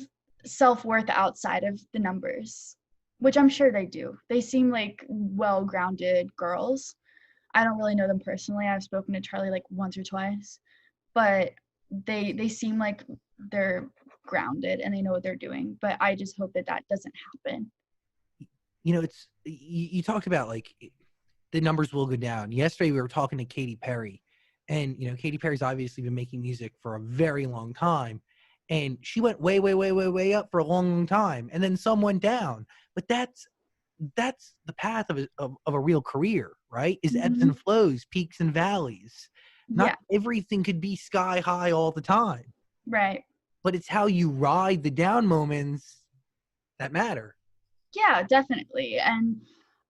self-worth outside of the numbers, which I'm sure they do. They seem like well-grounded girls. I don't really know them personally. I've spoken to Charli like once or twice, but they seem like they're grounded and they know what they're doing. But I just hope that doesn't happen. It's you talked about like the numbers will go down. Yesterday we were talking to Katy Perry, and Katy Perry's obviously been making music for a very long time, and she went way, way, way, way, way up for a long, long time, and then some went down. But that's the path of a real career, right? Is ebbs and flows, peaks and valleys. Not everything could be sky high all the time. Right. But it's how you ride the down moments that matter. Yeah, definitely. And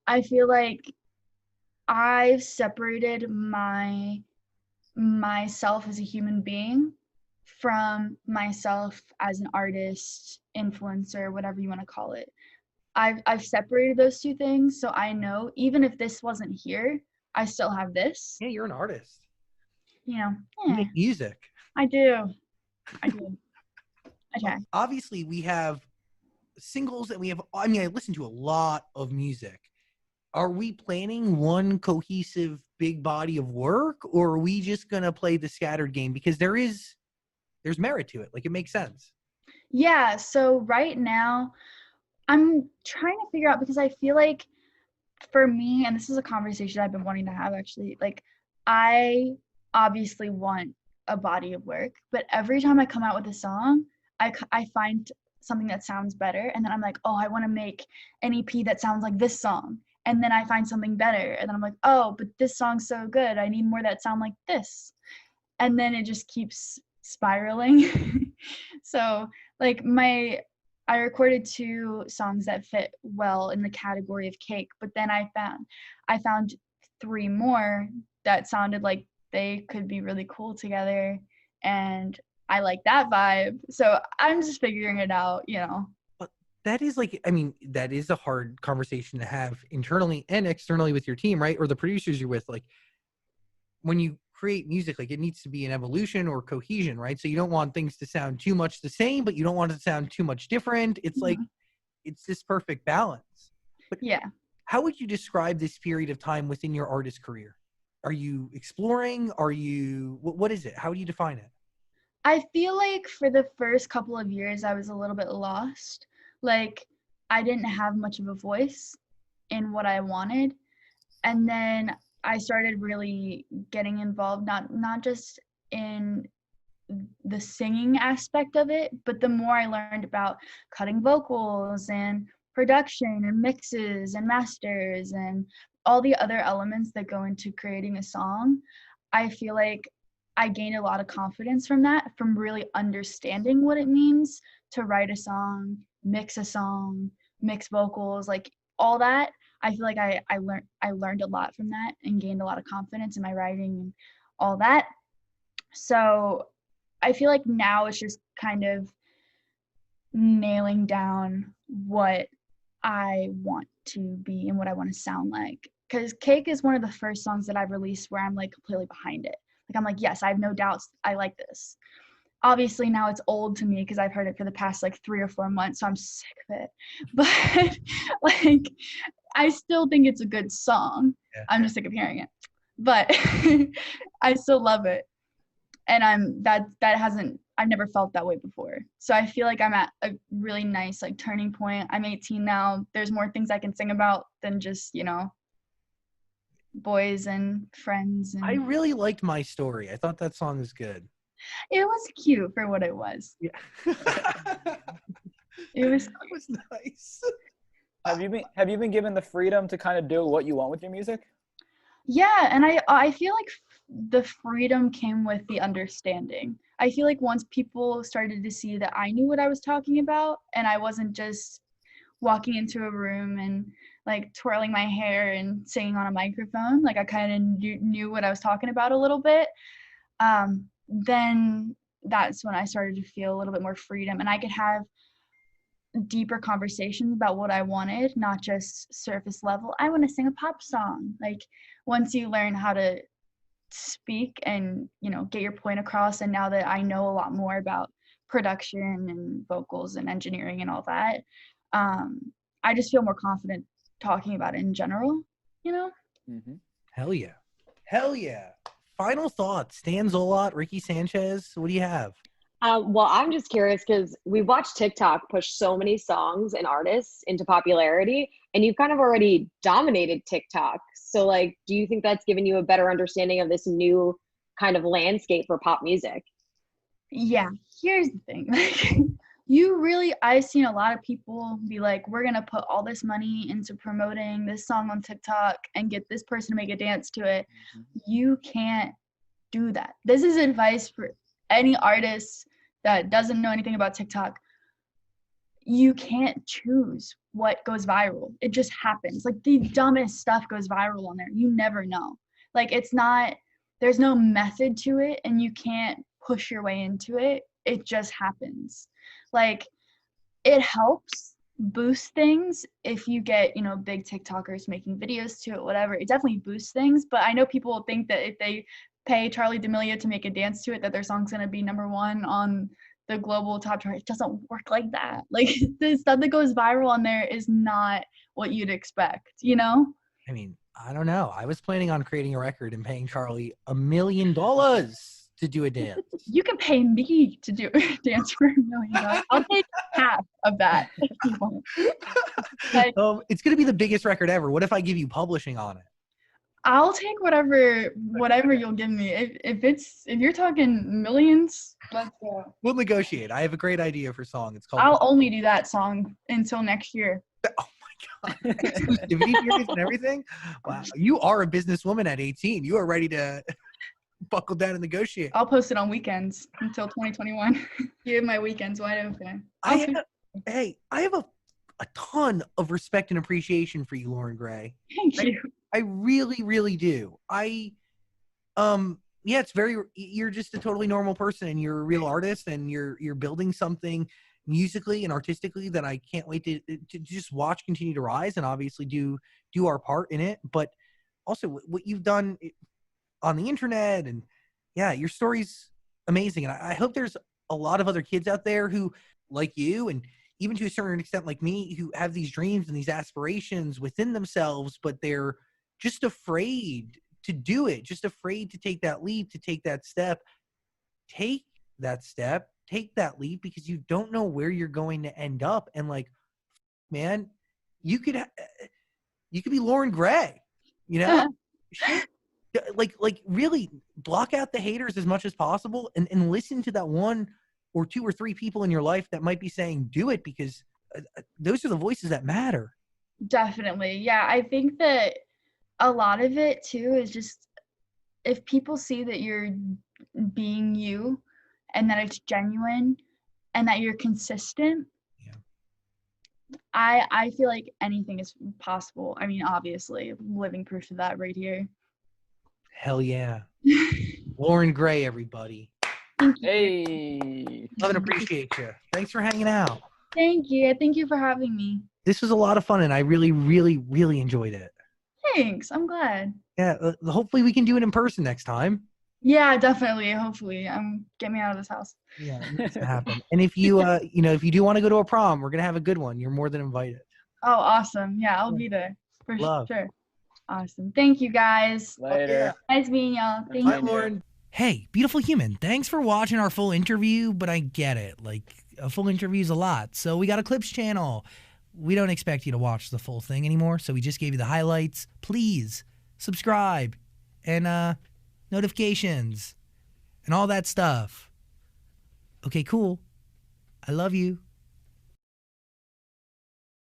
I feel like I've separated myself as a human being from myself as an artist, influencer, whatever you want to call it. I've separated those two things, so I know even if this wasn't here, I still have this. Yeah, you're an artist. You make music. I do. Okay. Obviously, we have singles, and I listen to a lot of music. Are we planning one cohesive big body of work, or are we just going to play the scattered game? Because there's merit to it. Like, it makes sense. Yeah. So right now, I'm trying to figure out, because I feel like for me, and this is a conversation I've been wanting to have actually, like, I obviously want a body of work, but every time I come out with a song, I find something that sounds better, and then I'm like, oh, I want to make an EP that sounds like this song, and then I find something better, and then I'm like, oh, but this song's so good, I need more that sound like this, and then it just keeps spiraling. So like I recorded 2 songs that fit well in the category of Cake, but then I found 3 more that sounded like they could be really cool together, and I like that vibe. So I'm just figuring it out, you know. That is like, I mean, that is a hard conversation to have internally and externally with your team, right? Or the producers you're with. Like, when you create music, like, it needs to be an evolution or cohesion, right? So you don't want things to sound too much the same, but you don't want it to sound too much different. It's like, it's this perfect balance. But yeah, how would you describe this period of time within your artist career? Are you exploring? Are you, what is it? How do you define it? I feel like for the first couple of years, I was a little bit lost. Like, I didn't have much of a voice in what I wanted. And then I started really getting involved, not just in the singing aspect of it, but the more I learned about cutting vocals and production and mixes and masters and all the other elements that go into creating a song, I feel like I gained a lot of confidence from that, from really understanding what it means to write a song, mix vocals, like all that. I feel like I learned a lot from that and gained a lot of confidence in my writing and all that. So I feel like now it's just kind of nailing down what I want to be and what I want to sound like. Because Cake is one of the first songs that I've released where I'm like completely behind it. Like, I'm like, yes, I have no doubts. I like this. Obviously now it's old to me because I've heard it for the past like 3 or 4 months, so I'm sick of it. But like, I still think it's a good song. Yeah. I'm just sick of hearing it. But I still love it. And I've never felt that way before. So I feel like I'm at a really nice like turning point. I'm 18 now. There's more things I can sing about than just, you know, boys and friends. And I really liked My Story. I thought that song was good. It was cute for what it was. Yeah. It was nice. Have you been given the freedom to kind of do what you want with your music? Yeah, and I feel like the freedom came with the understanding. I feel like once people started to see that I knew what I was talking about and I wasn't just walking into a room and like twirling my hair and singing on a microphone, like I kind of knew what I was talking about a little bit, then that's when I started to feel a little bit more freedom and I could have deeper conversations about what I wanted, not just surface level. I want to sing a pop song. Like, once you learn how to speak and, you know, get your point across, and now that I know a lot more about production and vocals and engineering and all that, I just feel more confident talking about it in general, you know? Mm-hmm. Hell yeah. Final thoughts. Stan Zolot, Ricky Sanchez, what do you have? Well, I'm just curious because we've watched TikTok push so many songs and artists into popularity, and you've kind of already dominated TikTok. So, like, do you think that's given you a better understanding of this new kind of landscape for pop music? Yeah, here's the thing. I've seen a lot of people be like, we're going to put all this money into promoting this song on TikTok and get this person to make a dance to it. You can't do that. This is advice for any artist that doesn't know anything about TikTok. You can't choose what goes viral. It just happens. Like, the dumbest stuff goes viral on there. You never know. Like, there's no method to it, and you can't push your way into it. It just happens. Like, it helps boost things if you get, you know, big TikTokers making videos to it, whatever. It definitely boosts things, but I know people will think that if they pay Charli D'Amelio to make a dance to it, that their song's gonna be #1 on the global top chart. It doesn't work like that. Like, the stuff that goes viral on there is not what you'd expect, you know? I mean, I don't know. I was planning on creating a record and paying Charli $1 million to do a dance. You can pay me to do a dance for $1 million. I'll take half of that if you want. Like, it's gonna be the biggest record ever. What if I give you publishing on it? I'll take whatever you'll give me. If you're talking millions, let's go. We'll negotiate. I have a great idea for a song. It's called I'll only do that song until next year. Oh my god. Exclusivity periods and everything? Wow. You are a businesswoman at 18. You are ready to buckle down and negotiate. I'll post it on weekends until 2021. Give my weekends wide open. Hey, I have a ton of respect and appreciation for you, Lauren Gray. Thank you. I really, really do. Yeah, you're just a totally normal person, and you're a real artist, and you're building something musically and artistically that I can't wait to just watch continue to rise, and obviously do our part in it. But also what you've done on the internet, and yeah, your story's amazing. And I hope there's a lot of other kids out there who, like you, and even to a certain extent like me, who have these dreams and these aspirations within themselves, but they're just afraid to do it, just afraid to take that leap, to take that step. Take that step, take that leap, because you don't know where you're going to end up. And like, man, you could be Lauren Gray, you know? like really block out the haters as much as possible, and listen to that one or two or three people in your life that might be saying do it, because those are the voices that matter. Definitely. Yeah, I think that a lot of it too is just if people see that you're being you and that it's genuine and that you're consistent, I feel like anything is possible. I mean, obviously, living proof of that right here. Hell yeah. Lauren Gray, everybody. Hey. Love and appreciate you. Thanks for hanging out. Thank you. Thank you for having me. This was a lot of fun, and I really, really, really enjoyed it. Thanks. I'm glad. Yeah, hopefully we can do it in person next time. Yeah, definitely. Hopefully. Get me out of this house. Yeah, it needs to happen. And if you, if you do want to go to a prom, we're going to have a good one. You're more than invited. Oh, awesome. Yeah, I'll be there for Love. sure. Awesome. Thank you, guys. Later. Nice meeting y'all. Thank Bye, you. Lauren. Hey, beautiful human. Thanks for watching our full interview, but I get it. Like, a full interview is a lot. So we got a clips channel. We don't expect you to watch the full thing anymore, so we just gave you the highlights. Please subscribe and notifications and all that stuff. Okay, cool. I love you.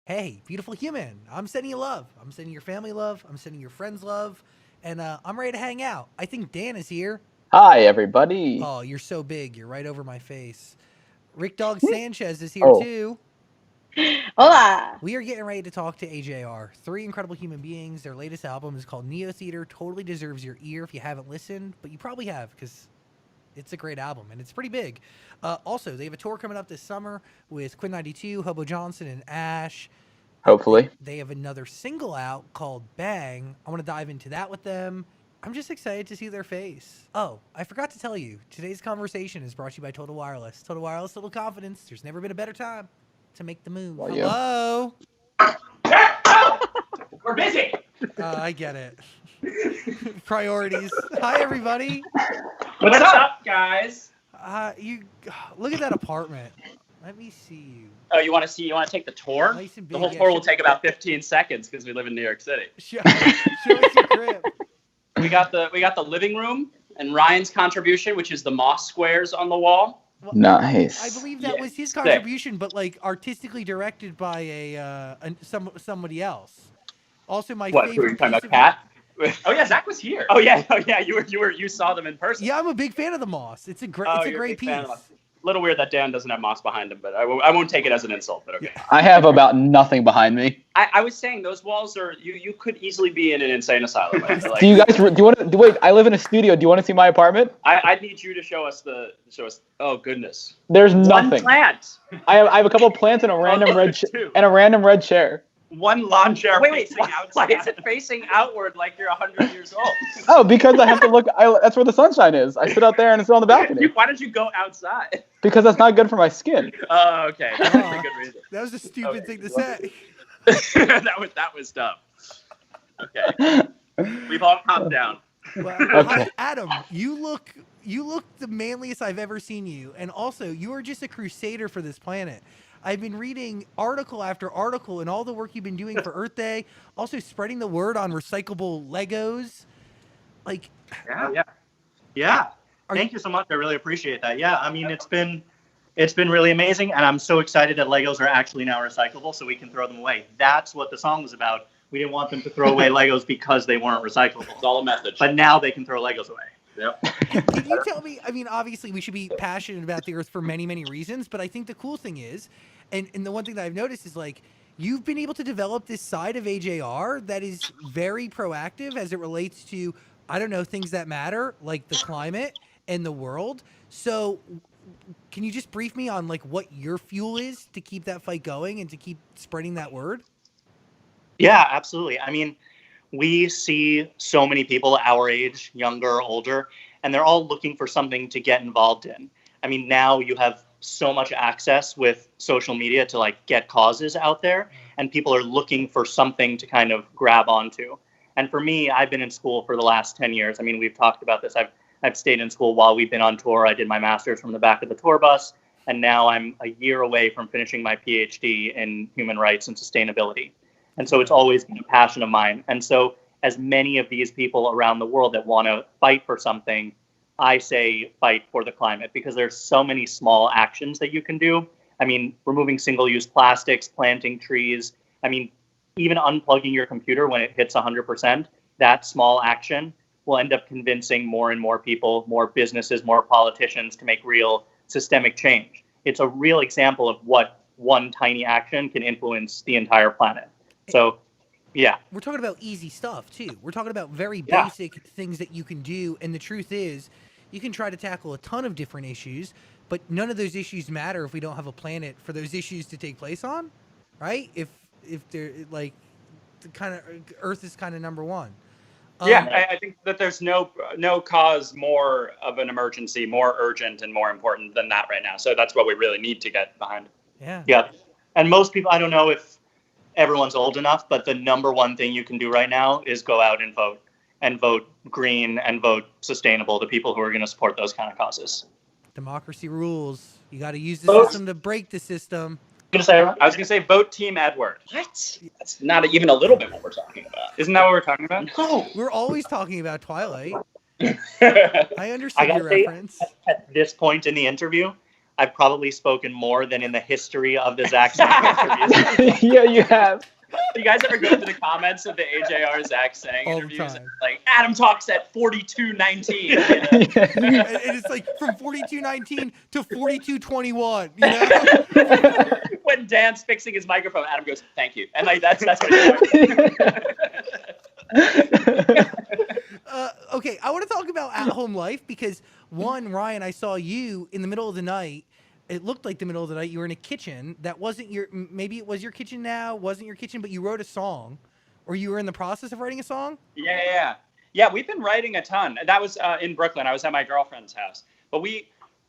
Hey, beautiful human. I'm sending you love. I'm sending your family love. I'm sending your friends love. And I'm ready to hang out. I think Dan is here. Hi, everybody. Oh, you're so big. You're right over my face. Rick Dog Sanchez is here too. Hola. We are getting ready to talk to AJR. Three incredible human beings. Their latest album is called Neo Theater. Totally deserves your ear if you haven't listened, but you probably have because it's a great album and it's pretty big. Also, they have a tour coming up this summer with Quinn 92, Hobo Johnson, and Ash. Hopefully. They have another single out called Bang. I want to dive into that with them. I'm just excited to see their face. Oh, I forgot to tell you, today's conversation is brought to you by Total Wireless. Total Wireless, total confidence. There's never been a better time to make the move. Well, Hello? We're busy. I get it. Priorities. Hi, everybody. What's up, guys? You look at that apartment. Let me see you. Oh, you want to see? You want to take the tour? Nice and big. The whole Yeah, tour will take about 15 seconds because we live in New York City. Show us your crib. We got the living room and Ryan's contribution, which is the moss squares on the wall. Well, Nice. I believe that was his contribution, but like artistically directed by somebody else. Also, my What? favorite. Were you talking piece about of Kat? Oh yeah, Zach was here. Oh yeah. You saw them in person. Yeah, I'm a big fan of the moss. It's a great. Oh, it's a you're great big fan of piece. moss. A little weird that Dan doesn't have moss behind him, but I won't take it as an insult. But okay. I have about nothing behind me. I was saying those walls are you could easily be in an insane asylum. Like, Do you guys? Do you want to wait? I live in a studio. Do you want to see my apartment? I need you to show us. Oh goodness. There's One nothing. plant. I have a couple of plants and a random red chair. One lawn chair. Wait. Why is it facing outward like you're 100 years old? Oh, because I have to look. That's where the sunshine is. I sit out there and it's on the balcony. Why don't you go outside? Because that's not good for my skin. Oh, okay. That's a good reason. That was a stupid thing to say. that was dumb. Okay. We've all calmed down. Well, Okay. Adam, you look the manliest I've ever seen you, and also you are just a crusader for this planet. I've been reading article after article and all the work you've been doing for Earth Day, also spreading the word on recyclable Legos. Like, Yeah. Thank you so much. I really appreciate that. Yeah, I mean, it's been really amazing, and I'm so excited that Legos are actually now recyclable, so we can throw them away. That's what the song was about. We didn't want them to throw away Legos because they weren't recyclable. It's all a message. But now they can throw Legos away. Yep. Can you tell me, I mean, obviously we should be passionate about the earth for many, many reasons, but I think the cool thing is, and the one thing that I've noticed is like, you've been able to develop this side of AJR that is very proactive as it relates to, I don't know, things that matter, like the climate and the world. So can you just brief me on like what your fuel is to keep that fight going and to keep spreading that word? Yeah, absolutely. I mean, we see so many people our age, younger, older, and they're all looking for something to get involved in. I mean, now you have so much access with social media to like get causes out there, and people are looking for something to kind of grab onto. And for me, I've been in school for the last 10 years. I mean, we've talked about this. I've stayed in school while we've been on tour. I did my master's from the back of the tour bus, and now I'm a year away from finishing my PhD in human rights and sustainability. And so it's always been a passion of mine. And so as many of these people around the world that want to fight for something, I say fight for the climate, because there's so many small actions that you can do. I mean, removing single-use plastics, planting trees. I mean, even unplugging your computer when it hits 100%, that small action will end up convincing more and more people, more businesses, more politicians to make real systemic change. It's a real example of what one tiny action can influence the entire planet. So, yeah. We're talking about easy stuff, too. We're talking about very basic things that you can do. And the truth is, you can try to tackle a ton of different issues, but none of those issues matter if we don't have a planet for those issues to take place on, right? If they're like, the kind of Earth is kind of number one. I think that there's no cause more of an emergency, more urgent and more important than that right now. So that's what we really need to get behind. Yeah. And most people, I don't know if everyone's old enough, but the number one thing you can do right now is go out and vote green and vote sustainable, the people who are going to support those kind of causes. Democracy rules. You got to use the system to break the system. I was going to say vote Team Edward. What? That's not even a little bit what we're talking about. Isn't that what we're talking about? No. We're always talking about Twilight. I understand your reference. At this point in the interview, I've probably spoken more than in the history of the Zach Sang interviews. Yeah, you have. You guys ever go to the comments of the AJR Zach Sang interviews? And like, Adam talks at 42:19. And it's like from 42:19 to 42:21. You know? When Dan's fixing his microphone, Adam goes, "Thank you," and like that's what it is. Okay, I want to talk about at-home life because one, Ryan, I saw you in the middle of the night. It looked like the middle of the night. You were in a kitchen that wasn't your. Maybe it was your kitchen now. Wasn't your kitchen, but you wrote a song, or you were in the process of writing a song. Yeah. We've been writing a ton. That was in Brooklyn. I was at my girlfriend's house, but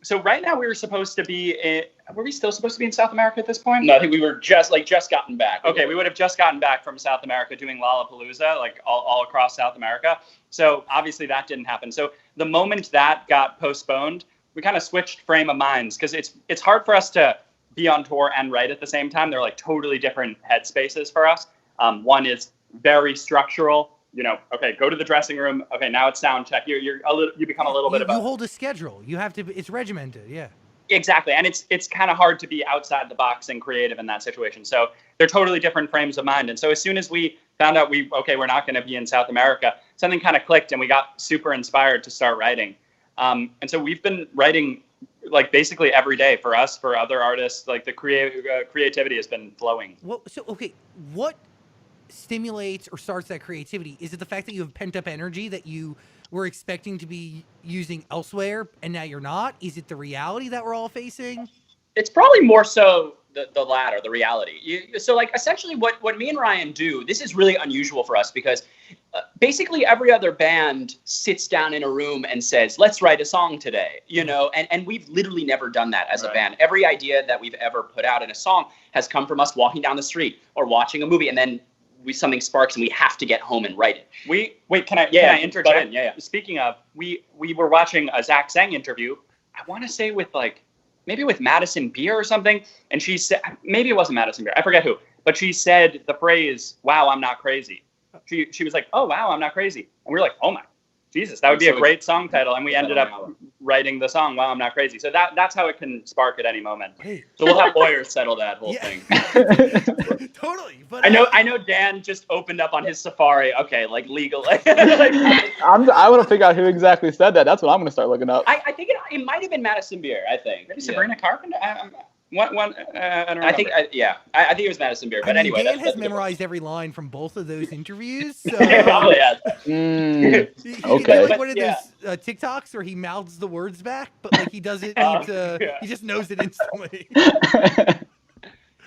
So right now we were supposed to be. Were we still supposed to be in South America at this point? No, I think we were just gotten back. Okay, we would have just gotten back from South America doing Lollapalooza, like all across South America. So obviously that didn't happen. So the moment that got postponed, we kind of switched frame of minds because it's hard for us to be on tour and write at the same time. They're like totally different headspaces for us. One is very structural. You know, okay, go to the dressing room. Okay, now it's sound check. You become a little bit of you hold a schedule. You have to. It's regimented. Yeah. Exactly, and it's kind of hard to be outside the box and creative in that situation. So they're totally different frames of mind. And so as soon as we found out we're not going to be in South America, something kind of clicked, and we got super inspired to start writing. And so we've been writing like basically every day for us, for other artists. Like the creativity has been flowing. What stimulates or starts that creativity? Is it the fact that you have pent up energy that you were expecting to be using elsewhere and now you're not? Is it the reality that we're all facing? It's probably more so the latter, the reality. So like essentially what me and Ryan do, this is really unusual for us because basically every other band sits down in a room and says, let's write a song today, you know, and we've literally never done that as a band. Every idea that we've ever put out in a song has come from us walking down the street or watching a movie, and then something sparks and we have to get home and write it. Can I interject? Yeah. Speaking of, we were watching a Zach Sang interview, I want to say with maybe with Madison Beer or something, and she said, maybe it wasn't Madison Beer, I forget who, but she said the phrase, "Wow, I'm not crazy." She was like, "Oh, wow, I'm not crazy." And we were like, "Oh my Jesus, that would be a great song title." And we ended up writing the song "Wow, I'm Not Crazy." So that's how it can spark at any moment. So we'll have lawyers settle that whole thing. Totally. But I know Dan just opened up on his Safari. Okay, like legal. I want to figure out who exactly said that. That's what I'm going to start looking up. I think it might have been Madison Beer. I think maybe Sabrina Carpenter. I don't remember. I think I think it was Madison Beer. But anyway, Dan has memorized every line from both of those interviews. So probably has. Okay. Like one of those TikToks where he mouths the words back, but like he doesn't need to. He just knows it instantly.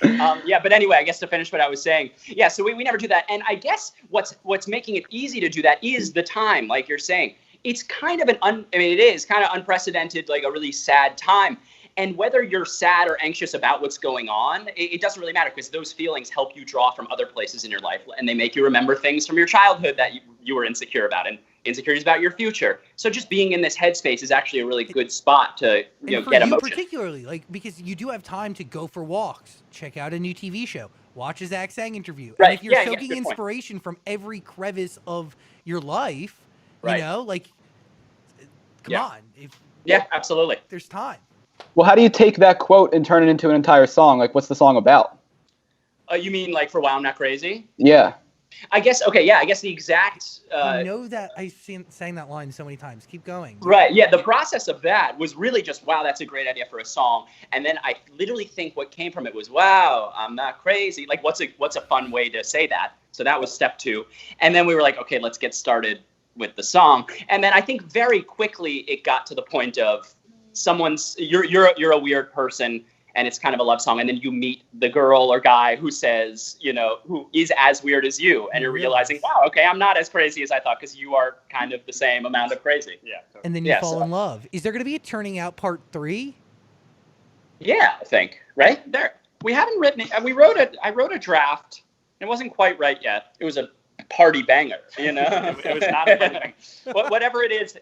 But anyway, I guess to finish what I was saying, so we never do that. And I guess what's making it easy to do that is the time, like you're saying. It's kind of it is kind of unprecedented, like a really sad time. And whether you're sad or anxious about what's going on, it doesn't really matter, because those feelings help you draw from other places in your life, and they make you remember things from your childhood that you were insecure about, and insecurities about your future. So just being in this headspace is actually a really good spot to get emotion. Particularly, like, because you do have time to go for walks, check out a new TV show, watch a Zach Sang interview. Right. And if you're Good soaking inspiration from every crevice of your life, Right. you know, like, come on. Absolutely. There's time. Well, how do you take that quote and turn it into an entire song? Like, what's the song about? You mean like for "Wow, I'm Not Crazy"? Yeah. I guess. Okay. I guess the exact. I know that I sang that line so many times. Keep going. Right. Yeah. The process of that was really just, wow, that's a great idea for a song. And then I literally think what came from it was, wow, I'm not crazy. Like, what's a fun way to say that? So that was step 2. And then we were like, okay, let's get started with the song. And then I think very quickly it got to the point of you're a weird person, and it's kind of a love song, and then you meet the girl or guy who says, who is as weird as you, and you're realizing, wow, okay, I'm not as crazy as I thought, because you are kind of the same amount of crazy. Yeah. And then you fall in love. Is there going to be a Turning Out Part 3? Yeah, I think. Right? There. We haven't written it. I wrote a draft. It wasn't quite right yet. It was a party banger, It was not a party. Whatever it is,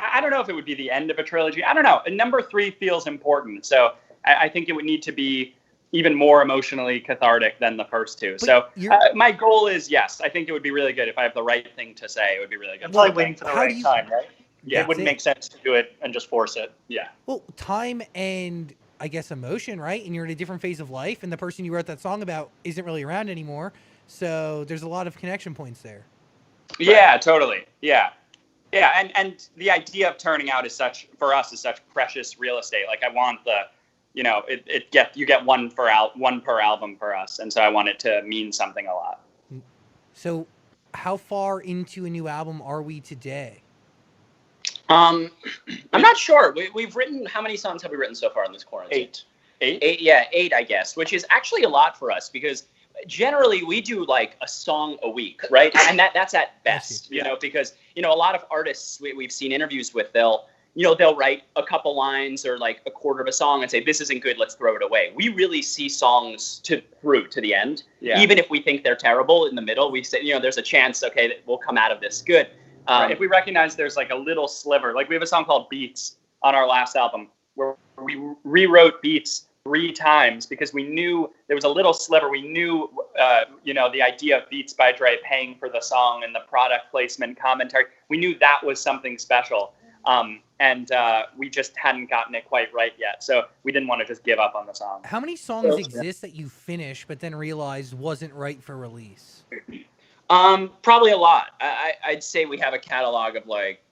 I don't know if it would be the end of a trilogy. I don't know. And number 3 feels important. So I think it would need to be even more emotionally cathartic than the first 2. So my goal is, yes, I think it would be really good if I have the right thing to say. It would be really good. It's like waiting for the right time, right? Yeah. It wouldn't make sense to do it and just force it. Yeah. Well, time and, I guess, emotion, right? And you're in a different phase of life, and the person you wrote that song about isn't really around anymore. So there's a lot of connection points there. Yeah, totally. Yeah. Yeah, and the idea of turning out is such precious real estate. Like, I want you get one per album for us, and so I want it to mean something a lot. So, how far into a new album are we today? I'm not sure. We've written, how many songs have we written so far in this quarantine? 8. 8, yeah, 8, I guess, which is actually a lot for us, because generally we do like a song a week, right? And that's at best, because a lot of artists we've seen interviews with, they'll write a couple lines or like a quarter of a song and say, this isn't good, let's throw it away. We really see songs through to the end. Yeah. Even if we think they're terrible in the middle, we say, there's a chance, okay, that we'll come out of this good. If we recognize there's like a little sliver, like we have a song called Beats on our last album where we rewrote beats 3 times because we knew there was a little sliver. We knew, the idea of Beats by Dre paying for the song and the product placement commentary. We knew that was something special. And we just hadn't gotten it quite right yet. So we didn't want to just give up on the song. How many songs exist that you finished but then realized wasn't right for release? Probably a lot. I'd say we have a catalog of like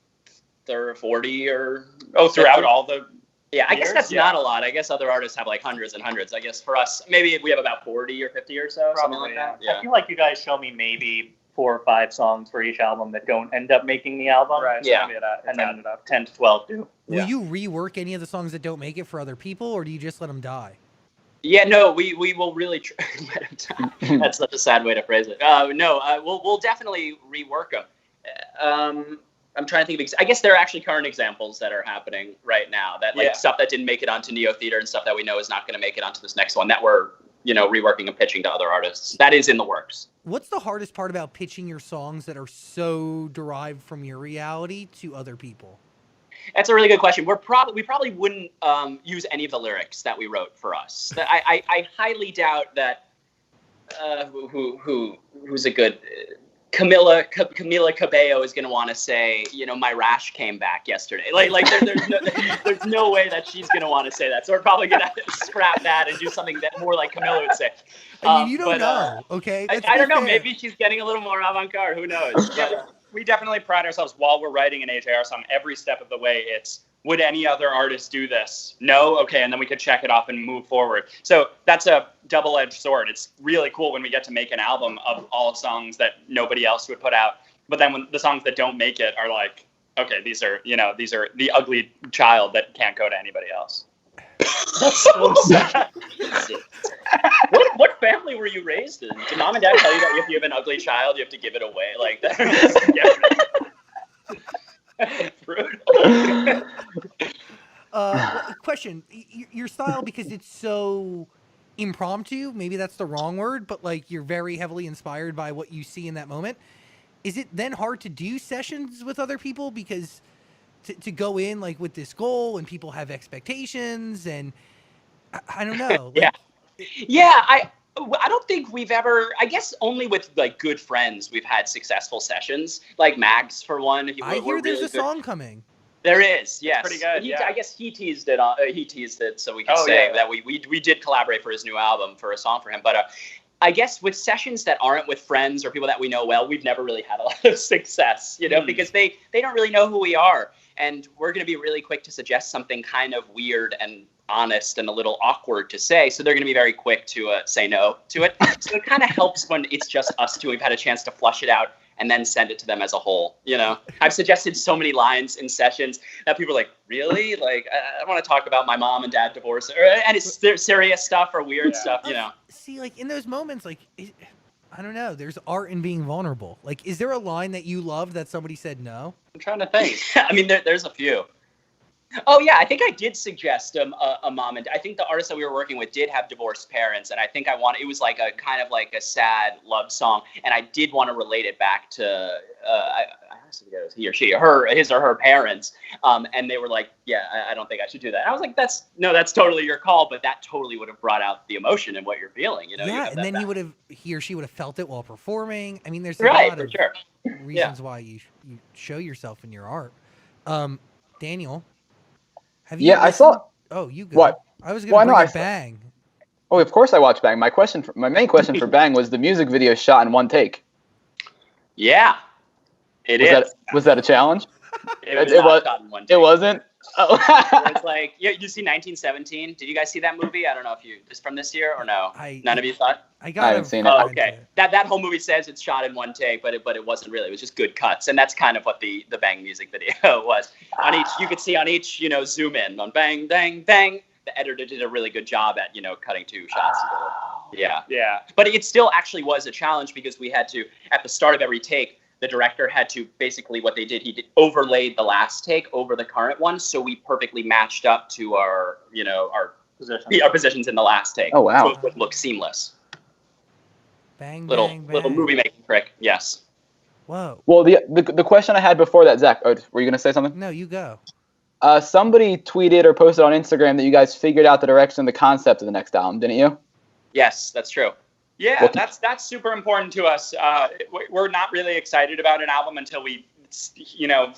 40 or... Oh, throughout all the... Yeah, I guess that's not a lot. I guess other artists have like hundreds and hundreds. I guess for us, maybe we have about 40 or 50 or so. Probably, something like that. Yeah. I feel like you guys show me maybe 4 or 5 songs for each album that don't end up making the album. Right. Yeah. And then 10 to 12 do. Will you rework any of the songs that don't make it for other people, or do you just let them die? Yeah, no, we will really let them die. That's such a sad way to phrase it. We'll definitely rework them. I'm trying to think of, I guess there are actually current examples that are happening right now, that stuff that didn't make it onto Neo Theater and stuff that we know is not going to make it onto this next one that we're, reworking and pitching to other artists. That is in the works. What's the hardest part about pitching your songs that are so derived from your reality to other people? That's a really good question. We probably wouldn't use any of the lyrics that we wrote for us. I highly doubt that who's a good Camila Cabello is going to want to say, my rash came back yesterday. There's no way that she's going to want to say that. So we're probably going to scrap that and do something that more like Camila would say. I mean, you don't know, okay? I don't know. Maybe she's getting a little more avant-garde. Who knows? Yeah, we definitely pride ourselves while we're writing an AJR song. Every step of the way, it's, would any other artist do this? No? Okay, and then we could check it off and move forward. So that's a double-edged sword. It's really cool when we get to make an album of all songs that nobody else would put out. But then when the songs that don't make it are like, okay, these are the ugly child that can't go to anybody else. That's so sad. What family were you raised in? Did mom and dad tell you that if you have an ugly child, you have to give it away? Like that? Brutal. Question: your style, because it's so impromptu, maybe that's the wrong word, but like you're very heavily inspired by what you see in that moment. Is it then hard to do sessions with other people because to go in like with this goal and people have expectations and I don't know. I don't think we've ever, I guess only with like good friends we've had successful sessions, like Mags for one. I hear there's a song coming. There is, yes. Pretty good, I guess he teased it so we could say that we did collaborate for his new album for a song for him. But I guess with sessions that aren't with friends or people that we know well, we've never really had a lot of success, because they don't really know who we are. And we're going to be really quick to suggest something kind of weird and honest and a little awkward to say. So they're going to be very quick to say no to it. So it kind of helps when it's just us two. We've had a chance to flush it out and then send it to them as a whole. I've suggested so many lines in sessions that people are like, really? Like, I want to talk about my mom and dad divorce, and it's serious stuff or weird stuff, See, like in those moments, like, I don't know, there's art in being vulnerable. Like, is there a line that you love that somebody said no? I'm trying to think. I mean, there's a few. Oh, yeah, I think I did suggest a mom, and I think the artist that we were working with did have divorced parents, and I think it was like a kind of like a sad love song, and I did want to relate it back to, I forget it was he or she, or his or her parents, and they were like, yeah, I don't think I should do that. And I was like, that's totally your call, but that totally would have brought out the emotion and what you're feeling, Yeah, and then he or she would have felt it while performing. I mean, there's a right, lot of sure. reasons why you show yourself in your art. Daniel, have you? Yeah, I saw. Oh, you go. What? I was going to bring Bang. Oh, of course I watched Bang. My main question for Bang was the music video shot in one take. Yeah, was that a challenge? It was shot in one take. It wasn't. Oh. It's like you see 1917. Did you guys see that movie? I don't know if it's from this year or no. None of you saw it? I haven't seen it. Oh, okay. That whole movie says it's shot in one take, but it wasn't really. It was just good cuts, and that's kind of what the Bang music video was. On each, you could see on each, zoom in on Bang, Bang, Bang. The editor did a really good job at cutting two shots together. Yeah. But it still actually was a challenge because we had to, at the start of every take, the director had to basically what they did, he overlaid the last take over the current one, so we perfectly matched up to our positions in the last take. Oh wow! So it would look seamless. Bang, little bang. movie making trick. Yes. Whoa. Well, the question I had before that, Zach, were you gonna say something? No, you go. Somebody tweeted or posted on Instagram that you guys figured out the direction and the concept of the next album, didn't you? Yes, that's true. Yeah, that's super important to us. We're not really excited about an album until we,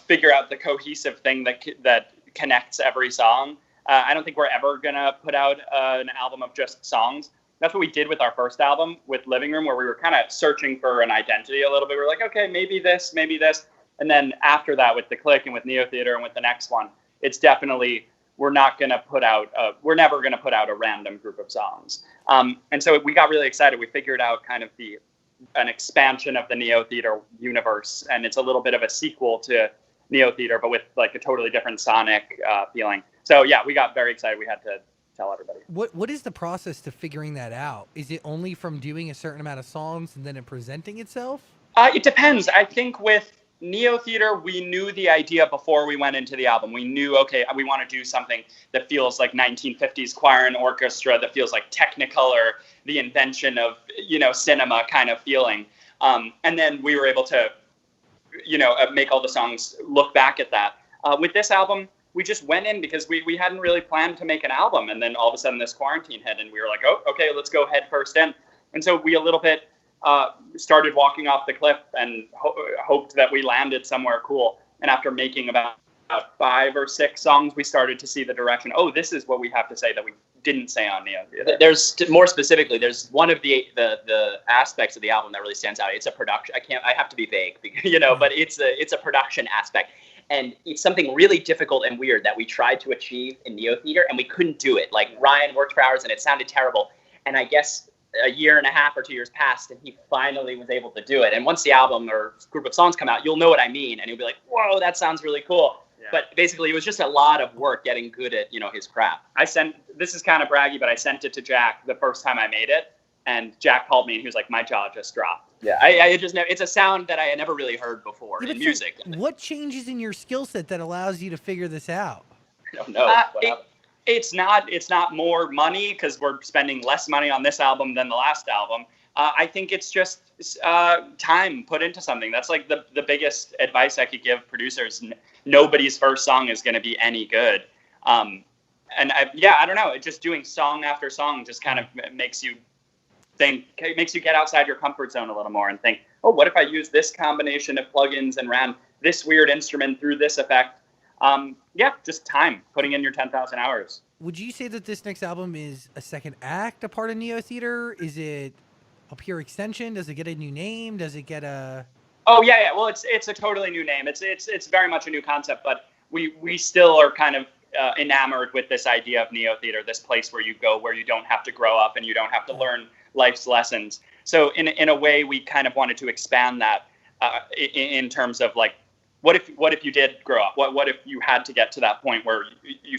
figure out the cohesive thing that connects every song. I don't think we're ever gonna put out an album of just songs. That's what we did with our first album with Living Room, where we were kind of searching for an identity a little bit. We were like, okay, maybe this, and then after that, with The Click and with Neo Theater and with the next one, it's definitely we're never going to put out a random group of songs. And so we got really excited. We figured out kind of an expansion of the Neo Theater universe, and it's a little bit of a sequel to Neo Theater, but with like a totally different sonic feeling. So yeah, we got very excited. We had to tell everybody. What is the process to figuring that out? Is it only from doing a certain amount of songs and then it presenting itself? It depends. I think with Neo Theater, we knew the idea before we went into the album. We knew, okay, we want to do something that feels like 1950s choir and orchestra, that feels like Technicolor, the invention of, cinema kind of feeling. And then we were able to, make all the songs look back at that. With this album, we just went in because we hadn't really planned to make an album. And then all of a sudden this quarantine hit and we were like, oh, okay, let's go head first in. And so we a little bit started walking off the cliff and hoped that we landed somewhere cool. And after making about 5 or 6 songs, we started to see the direction. Oh, this is what we have to say that we didn't say on Neo Theater. There's more specifically, there's one of the aspects of the album that really stands out. It's a production. I have to be vague, you know, but it's a production aspect. And it's something really difficult and weird that we tried to achieve in Neo Theater, and we couldn't do it. Like, Ryan worked for hours and it sounded terrible. And I guess a year and a half or 2 years passed and he finally was able to do it. And once the album or group of songs come out, you'll know what I mean. And you'll be like, whoa, that sounds really cool. Yeah. But basically it was just a lot of work getting good at, you know, his craft. This is kind of braggy, but I sent it to Jack the first time I made it. And Jack called me and he was like, my jaw just dropped. Yeah, I just never, it's a sound that I had never really heard before in music. What changes in your skill set that allows you to figure this out? I don't know. It's not more money because we're spending less money on this album than the last album. I think it's just time put into something. That's like the biggest advice I could give producers. Nobody's first song is going to be any good. I don't know. It just doing song after song just kind of makes you think, it makes you get outside your comfort zone a little more and think, oh, what if I use this combination of plugins and ran this weird instrument through this effect? Just time, putting in your 10,000 hours. Would you say that this next album is a second act, a part of Neo Theater? Is it a pure extension? Does it get a new name? Does it get a... Oh, yeah. Well, it's a totally new name. It's very much a new concept, but we still are kind of enamored with this idea of Neo Theater, this place where you go, where you don't have to grow up and you don't have to learn life's lessons. So in a way, we kind of wanted to expand that in terms of like, what if you did grow up? What if you had to get to that point where you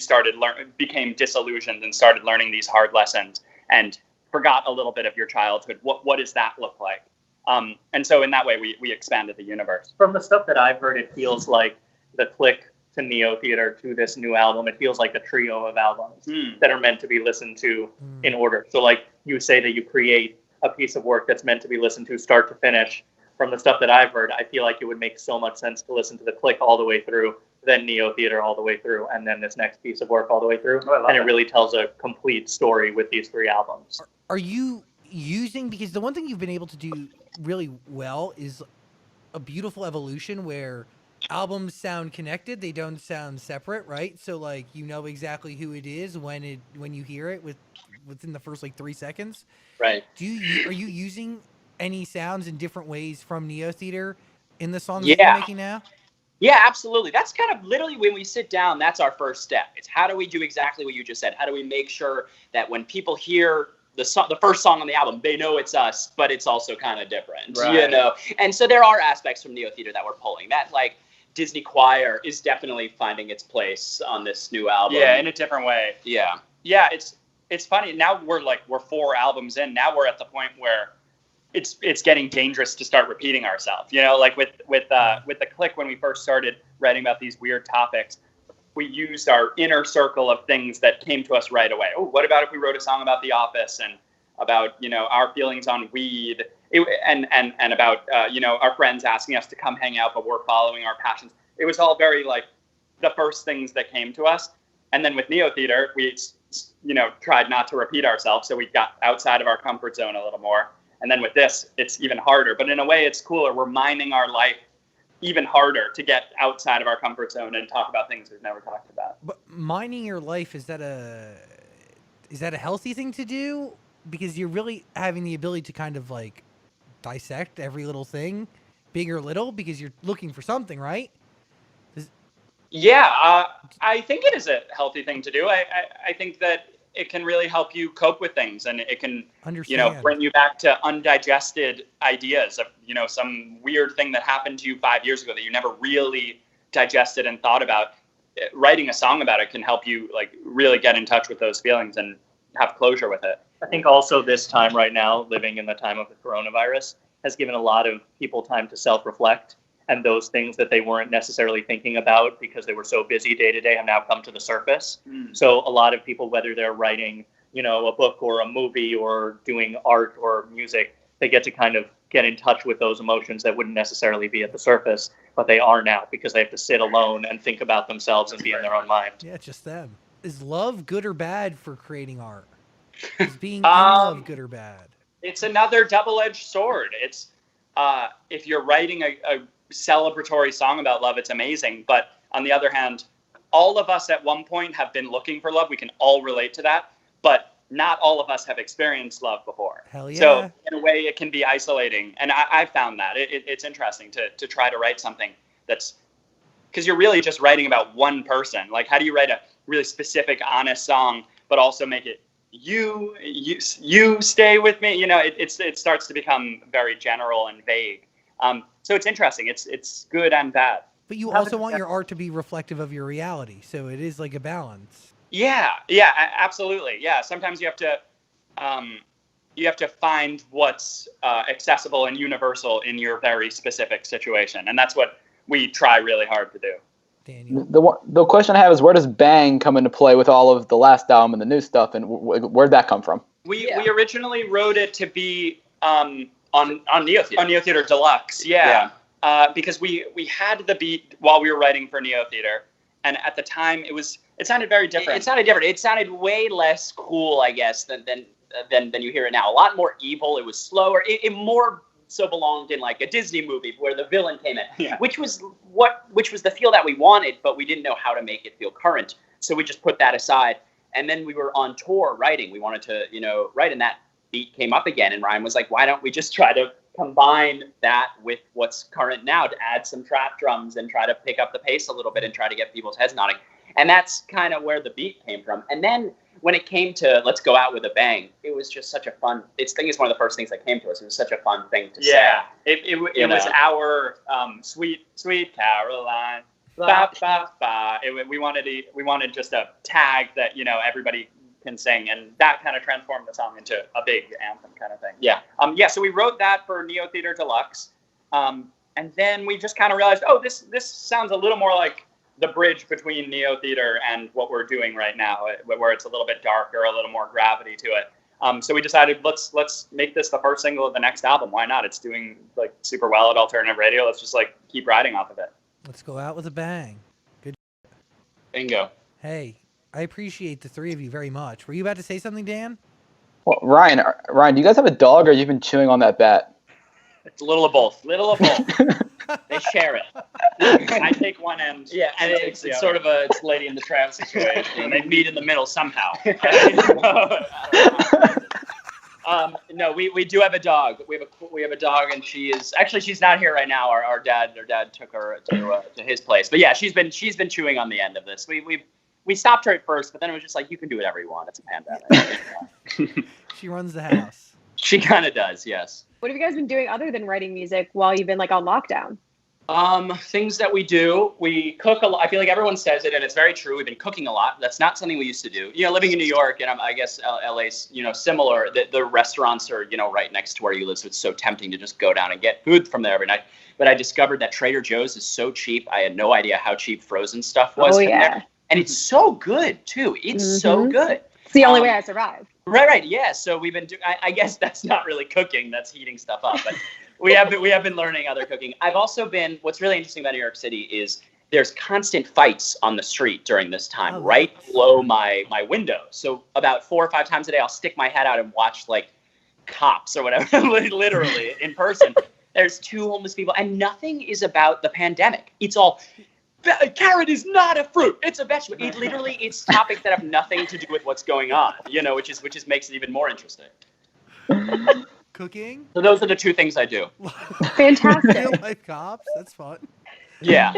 became disillusioned and started learning these hard lessons and forgot a little bit of your childhood? What does that look like? And so in that way, we expanded the universe. From the stuff that I've heard, it feels like the click to Neo Theater to this new album. It feels like a trio of albums that are meant to be listened to in order. So like you say that you create a piece of work that's meant to be listened to start to finish. From the stuff that I've heard, I feel like it would make so much sense to listen to the click all the way through, then Neo Theater all the way through, and then this next piece of work all the way through. And it really tells a complete story with these 3 albums. Are you using, because the one thing you've been able to do really well is a beautiful evolution where albums sound connected, they don't sound separate, right? So like you know exactly who it is when you hear it within the first like 3 seconds. Right. Are you using any sounds in different ways from Neo Theater in the songs that you're making now? Yeah, absolutely. That's kind of literally when we sit down, that's our first step. It's how do we do exactly what you just said? How do we make sure that when people hear the first song on the album, they know it's us, but it's also kind of different, you know? And so there are aspects from Neo Theater that we're pulling. That like Disney Choir is definitely finding its place on this new album. Yeah, in a different way. Yeah. Yeah, it's funny. Now we're 4 albums in. Now we're at the point where it's getting dangerous to start repeating ourselves. You know, like with the click, when we first started writing about these weird topics, we used our inner circle of things that came to us right away. Oh, what about if we wrote a song about The Office and about, you know, our feelings on weed and about, you know, our friends asking us to come hang out, but we're following our passions. It was all very like the first things that came to us. And then with Neo Theater, we, you know, tried not to repeat ourselves. So we got outside of our comfort zone a little more. And then with this, it's even harder. But in a way, it's cooler. We're mining our life even harder to get outside of our comfort zone and talk about things we've never talked about. But mining your life, is that a healthy thing to do? Because you're really having the ability to kind of like dissect every little thing, big or little, because you're looking for something, right? Yeah, I think it is a healthy thing to do. I think that it can really help you cope with things, and it can, you know, bring you back to undigested ideas of, you know, some weird thing that happened to you 5 years ago that you never really digested and thought about. Writing a song about it can help you like really get in touch with those feelings and have closure with it. I think also this time right now, living in the time of the coronavirus, has given a lot of people time to self-reflect. And those things that they weren't necessarily thinking about because they were so busy day to day have now come to the surface. So a lot of people, whether they're writing, you know, a book or a movie or doing art or music, they get to kind of get in touch with those emotions that wouldn't necessarily be at the surface, but they are now because they have to sit alone and think about themselves and be in their own mind. Yeah, just them. Is love good or bad for creating art? Is being in love good or bad? it's another double-edged sword. It's if you're writing a celebratory song about love, it's amazing. But on the other hand, all of us at one point have been looking for love. We can all relate to that, but not all of us have experienced love before. Hell yeah. So in a way, it can be isolating. And I found that it's interesting to try to write something that's, because you're really just writing about one person. Like, how do you write a really specific, honest song, but also make it you stay with me? You know, it starts to become very general and vague. So it's interesting. It's good and bad. But you also want your art to be reflective of your reality, so it is like a balance. Yeah, absolutely. Yeah, sometimes you have to find what's accessible and universal in your very specific situation, and that's what we try really hard to do. The question I have is, where does Bang come into play with all of the last album and the new stuff, and where'd that come from? We originally wrote it to be on Neo Theater. On Neo Theater Deluxe, yeah. Because we had the beat while we were writing for Neo Theater, and at the time it sounded very different. It sounded different. It sounded way less cool, I guess, than you hear it now. A lot more evil. It was slower. It more so belonged in like a Disney movie where the villain came in, which was the feel that we wanted, but we didn't know how to make it feel current. So we just put that aside. And then we were on tour writing. We wanted to, write, and that beat came up again. And Ryan was like, why don't we just try to combine that with what's current now to add some trap drums and try to pick up the pace a little bit and try to get people's heads nodding. And that's kind of where the beat came from. And then when it came to Let's Go Out with a Bang, it was just such a fun, I think it's one of the first things that came to us. It was such a fun thing to say. Yeah, it was our sweet Caroline. Ba, ba, ba. We wanted just a tag that, everybody can sing, and that kind of transformed the song into a big anthem kind of thing. Yeah. So we wrote that for Neo Theater Deluxe. And then we just kind of realized, this sounds a little more like the bridge between Neo Theater and what we're doing right now, where it's a little bit darker, a little more gravity to it. So we decided, let's make this the first single of the next album. Why not? It's doing like super well at alternative radio. Let's just like keep riding off of it. Let's go out with a bang. Good. Bingo. Hey, I appreciate the three of you very much. Were you about to say something, Dan? Well, Ryan, do you guys have a dog, or you've been chewing on that bat? It's a little of both. They share it. I take one end. Yeah, and it's sort of it's Lady in the Tramp situation. And they meet in the middle somehow. No, we do have a dog. We have a dog, and she's not here right now. Our dad took her to his place. But yeah, she's been chewing on the end of this. We stopped her at first, but then it was just like, you can do whatever you want. It's a pandemic. She runs the house. She kind of does, yes. What have you guys been doing other than writing music while you've been like on lockdown? Things that we do, we cook a lot. I feel like everyone says it, and it's very true. We've been cooking a lot. That's not something we used to do. Living in New York, and I guess LA's, similar. The restaurants are, right next to where you live, so it's so tempting to just go down and get food from there every night. But I discovered that Trader Joe's is so cheap. I had no idea how cheap frozen stuff was. Oh, yeah. And it's so good, too. It's so good. It's the only way I survive. Right. Yeah. So we've been doing, I guess that's not really cooking. That's heating stuff up. But we have been learning other cooking. I've also been, what's really interesting about New York City is there's constant fights on the street during this time, right below my window. So about 4 or 5 times a day, I'll stick my head out and watch like cops or whatever, literally in person. There's 2 homeless people, and nothing is about the pandemic. It's all, carrot is not a fruit. It's a vegetable. It's topics that have nothing to do with what's going on, which makes it even more interesting. Cooking? So those are the 2 things I do. Fantastic. Real life cops. That's fun. Yeah.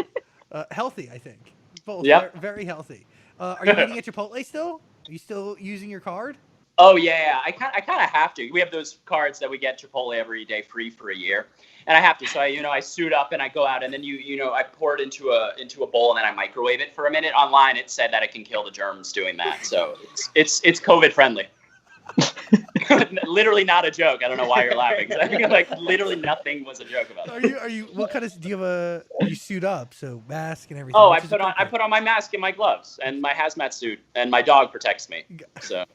Healthy, I think. Both. Yep. Very healthy. Are you eating at Chipotle still? Are you still using your card? Oh yeah. I kind of have to. We have those cards that we get Chipotle every day free for a year, and I have to. So I suit up and I go out, and then I pour it into a bowl, and then I microwave it for a minute. Online, it said that it can kill the germs doing that. So it's COVID friendly. Literally not a joke. I don't know why you're laughing. I think like literally nothing was a joke about it. Are you? What kind of? Do you have you suit up? So mask and everything. Oh, I put on my mask and my gloves and my hazmat suit, and my dog protects me. So.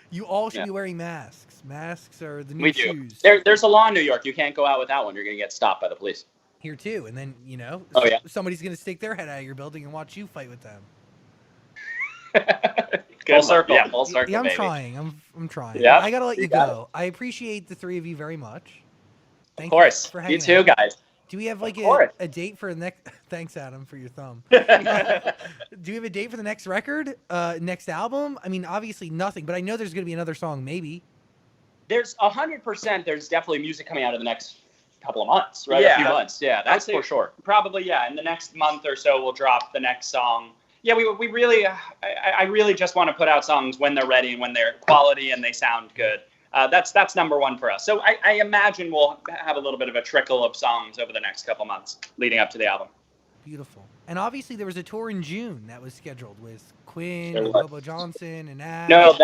You all should be wearing masks. Masks are the new we do. shoes. There's a law in New York. You can't go out without one. You're going to get stopped by the police. Here too. And then, Oh, yeah. somebody's going to stick their head out of your building and watch you fight with them. Full circle. Yeah. Full circle, Yeah, I'm baby. trying. I'm trying. Yeah, I gotta let you you got go. I appreciate the three of you very much. Of course. For You hanging too, out. guys. Do we have like course. a date for the next? Thanks, Adam, for your thumb. Do we have a date for the next record? Next album? I mean, obviously nothing, but I know there's gonna be another song, maybe. There's 100%. There's definitely music coming out in the next couple of months, right? Yeah. A few months. Yeah, that's I'd say for sure. Probably, yeah. In the next month or so, we'll drop the next song. Yeah, we really, I really just want to put out songs when they're ready and when they're quality and they sound good. That's number one for us. So I imagine we'll have a little bit of a trickle of songs over the next couple months leading up to the album. Beautiful. And obviously there was a tour in June that was scheduled with Quinn, There and was. Bobo Johnson, and Ash. No,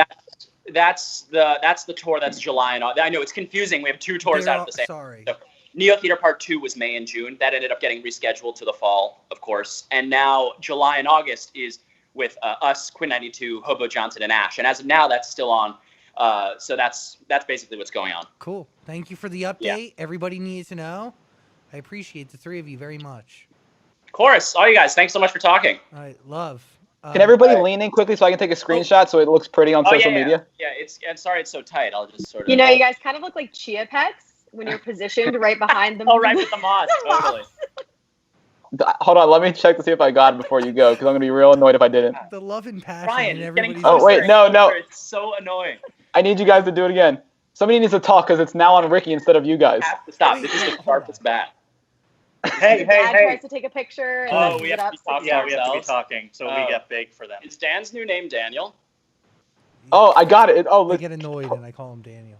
that's the tour. That's July and August. I know it's confusing. We have two tours out at the same. Sorry. So, Neo Theater Part 2 was May and June. That ended up getting rescheduled to the fall, of course. And now July and August is with us, Quinn 92, Hobo Johnson, and Ash. And as of now, that's still on. So that's basically what's going on. Cool. Thank you for the update. Everybody needs to know. I appreciate the three of you very much. Of course. All you guys, thanks so much for talking. All right, love. Can everybody lean in quickly so I can take a screenshot so it looks pretty on social media? Yeah, I'm sorry it's so tight. I'll just sort of. You know, you guys kind of look like chia pets when you're positioned right behind them. Oh, right with the moss. Totally. Hold on, let me check to see if I got it before you go, because I'm gonna be real annoyed if I didn't. The love and passion Ryan, in you're getting everybody's. Oh wait, no. It's so annoying. I need you guys to do it again. Somebody needs to talk because it's now on Ricky instead of you guys. Have to stop. This is the sharpest bat. Hey, Dad tries to take a picture and Oh, messes we it have up. to be talking. Yeah, we have to be talking, so we get big for them. Is Dan's new name Daniel? Oh, I got it. I get annoyed and I call him Daniel.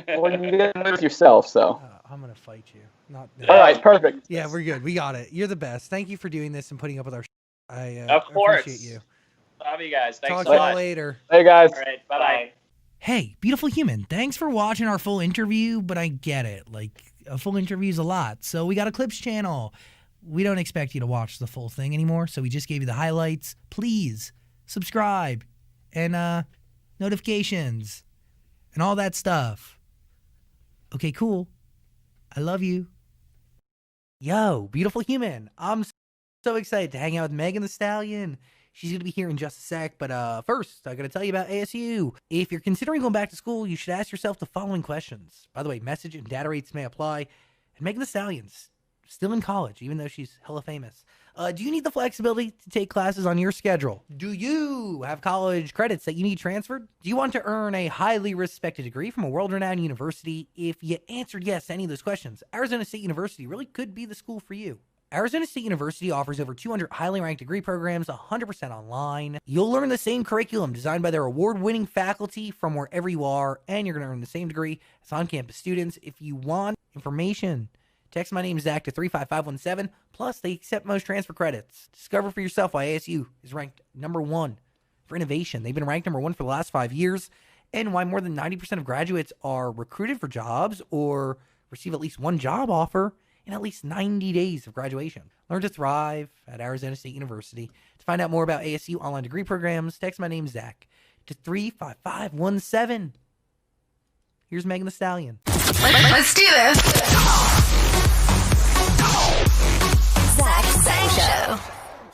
Well, you get it with yourself, so. I'm gonna fight you. Not. All right, perfect. Yeah, we're good. We got it. You're the best. Thank you for doing this and putting up with our. I Of course. appreciate you. Love you guys. Thanks Talk so to much. y'all later. Hey guys. All right. Bye-bye. Hey, beautiful human. Thanks for watching our full interview, but I get it. Like, a full interview is a lot. So we got a clips channel. We don't expect you to watch the full thing anymore, so we just gave you the highlights. Please subscribe and notifications and all that stuff. Okay, cool. I love you. Yo, beautiful human. I'm so excited to hang out with Megan Thee Stallion. She's going to be here in just a sec, but first, I got to tell you about ASU. If you're considering going back to school, you should ask yourself the following questions. By the way, message and data rates may apply. And Megan Thee Stallion's still in college, even though she's hella famous. Do you need the flexibility to take classes on your schedule? Do you have college credits that you need transferred? Do you want to earn a highly respected degree from a world-renowned university? If you answered yes to any of those questions, Arizona State University really could be the school for you. Arizona State University offers over 200 highly ranked degree programs, 100% online. You'll learn the same curriculum designed by their award-winning faculty from wherever you are, and you're going to earn the same degree as on-campus students. If you want information, text my name Zach to 35517. Plus, they accept most transfer credits. Discover for yourself why ASU is ranked #1 for innovation. They've been ranked #1 for the last 5 years, and why more than 90% of graduates are recruited for jobs or receive at least one job offer in at least 90 days of graduation. Learn to thrive at Arizona State University. To find out more about ASU online degree programs, text my name Zach to 35517. Here's Megan Thee Stallion. Let's do this. Zach Sang Show.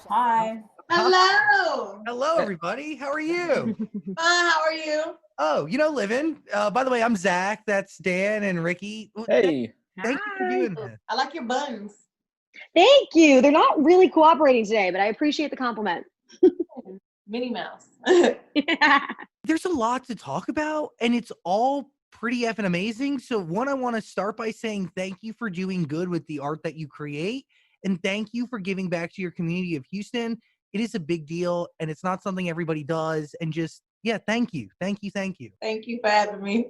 Hi. Hello. Hello, everybody. How are you? How are you? Oh, living. By the way, I'm Zach. That's Dan and Ricky. Hey. Thank you for doing this. I like your buns. Thank you. They're not really cooperating today, but I appreciate the compliment. Minnie Mouse. There's a lot to talk about, and it's all pretty effing amazing. So, one, I want to start by saying thank you for doing good with the art that you create, and thank you for giving back to your community of Houston. It is a big deal, and it's not something everybody does. And just, yeah, thank you. Thank you. Thank you. Thank you for having me.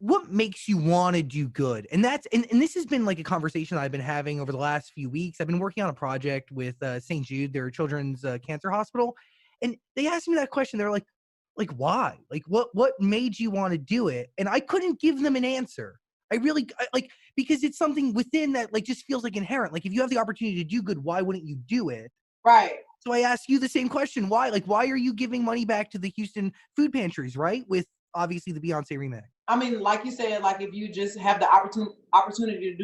What makes you want to do good? And that's and this has been like a conversation I've been having over the last few weeks. I've been working on a project with St. Jude, their children's cancer hospital, and they asked me that question. They're like why? Like what made you want to do it? And I couldn't give them an answer. I because it's something within that just feels like inherent. Like if you have the opportunity to do good, why wouldn't you do it? Right. So I ask you the same question. Why? Why are you giving money back to the Houston food pantries, right? With obviously the Beyonce remix. I mean, like you said, if you just have the opportunity to do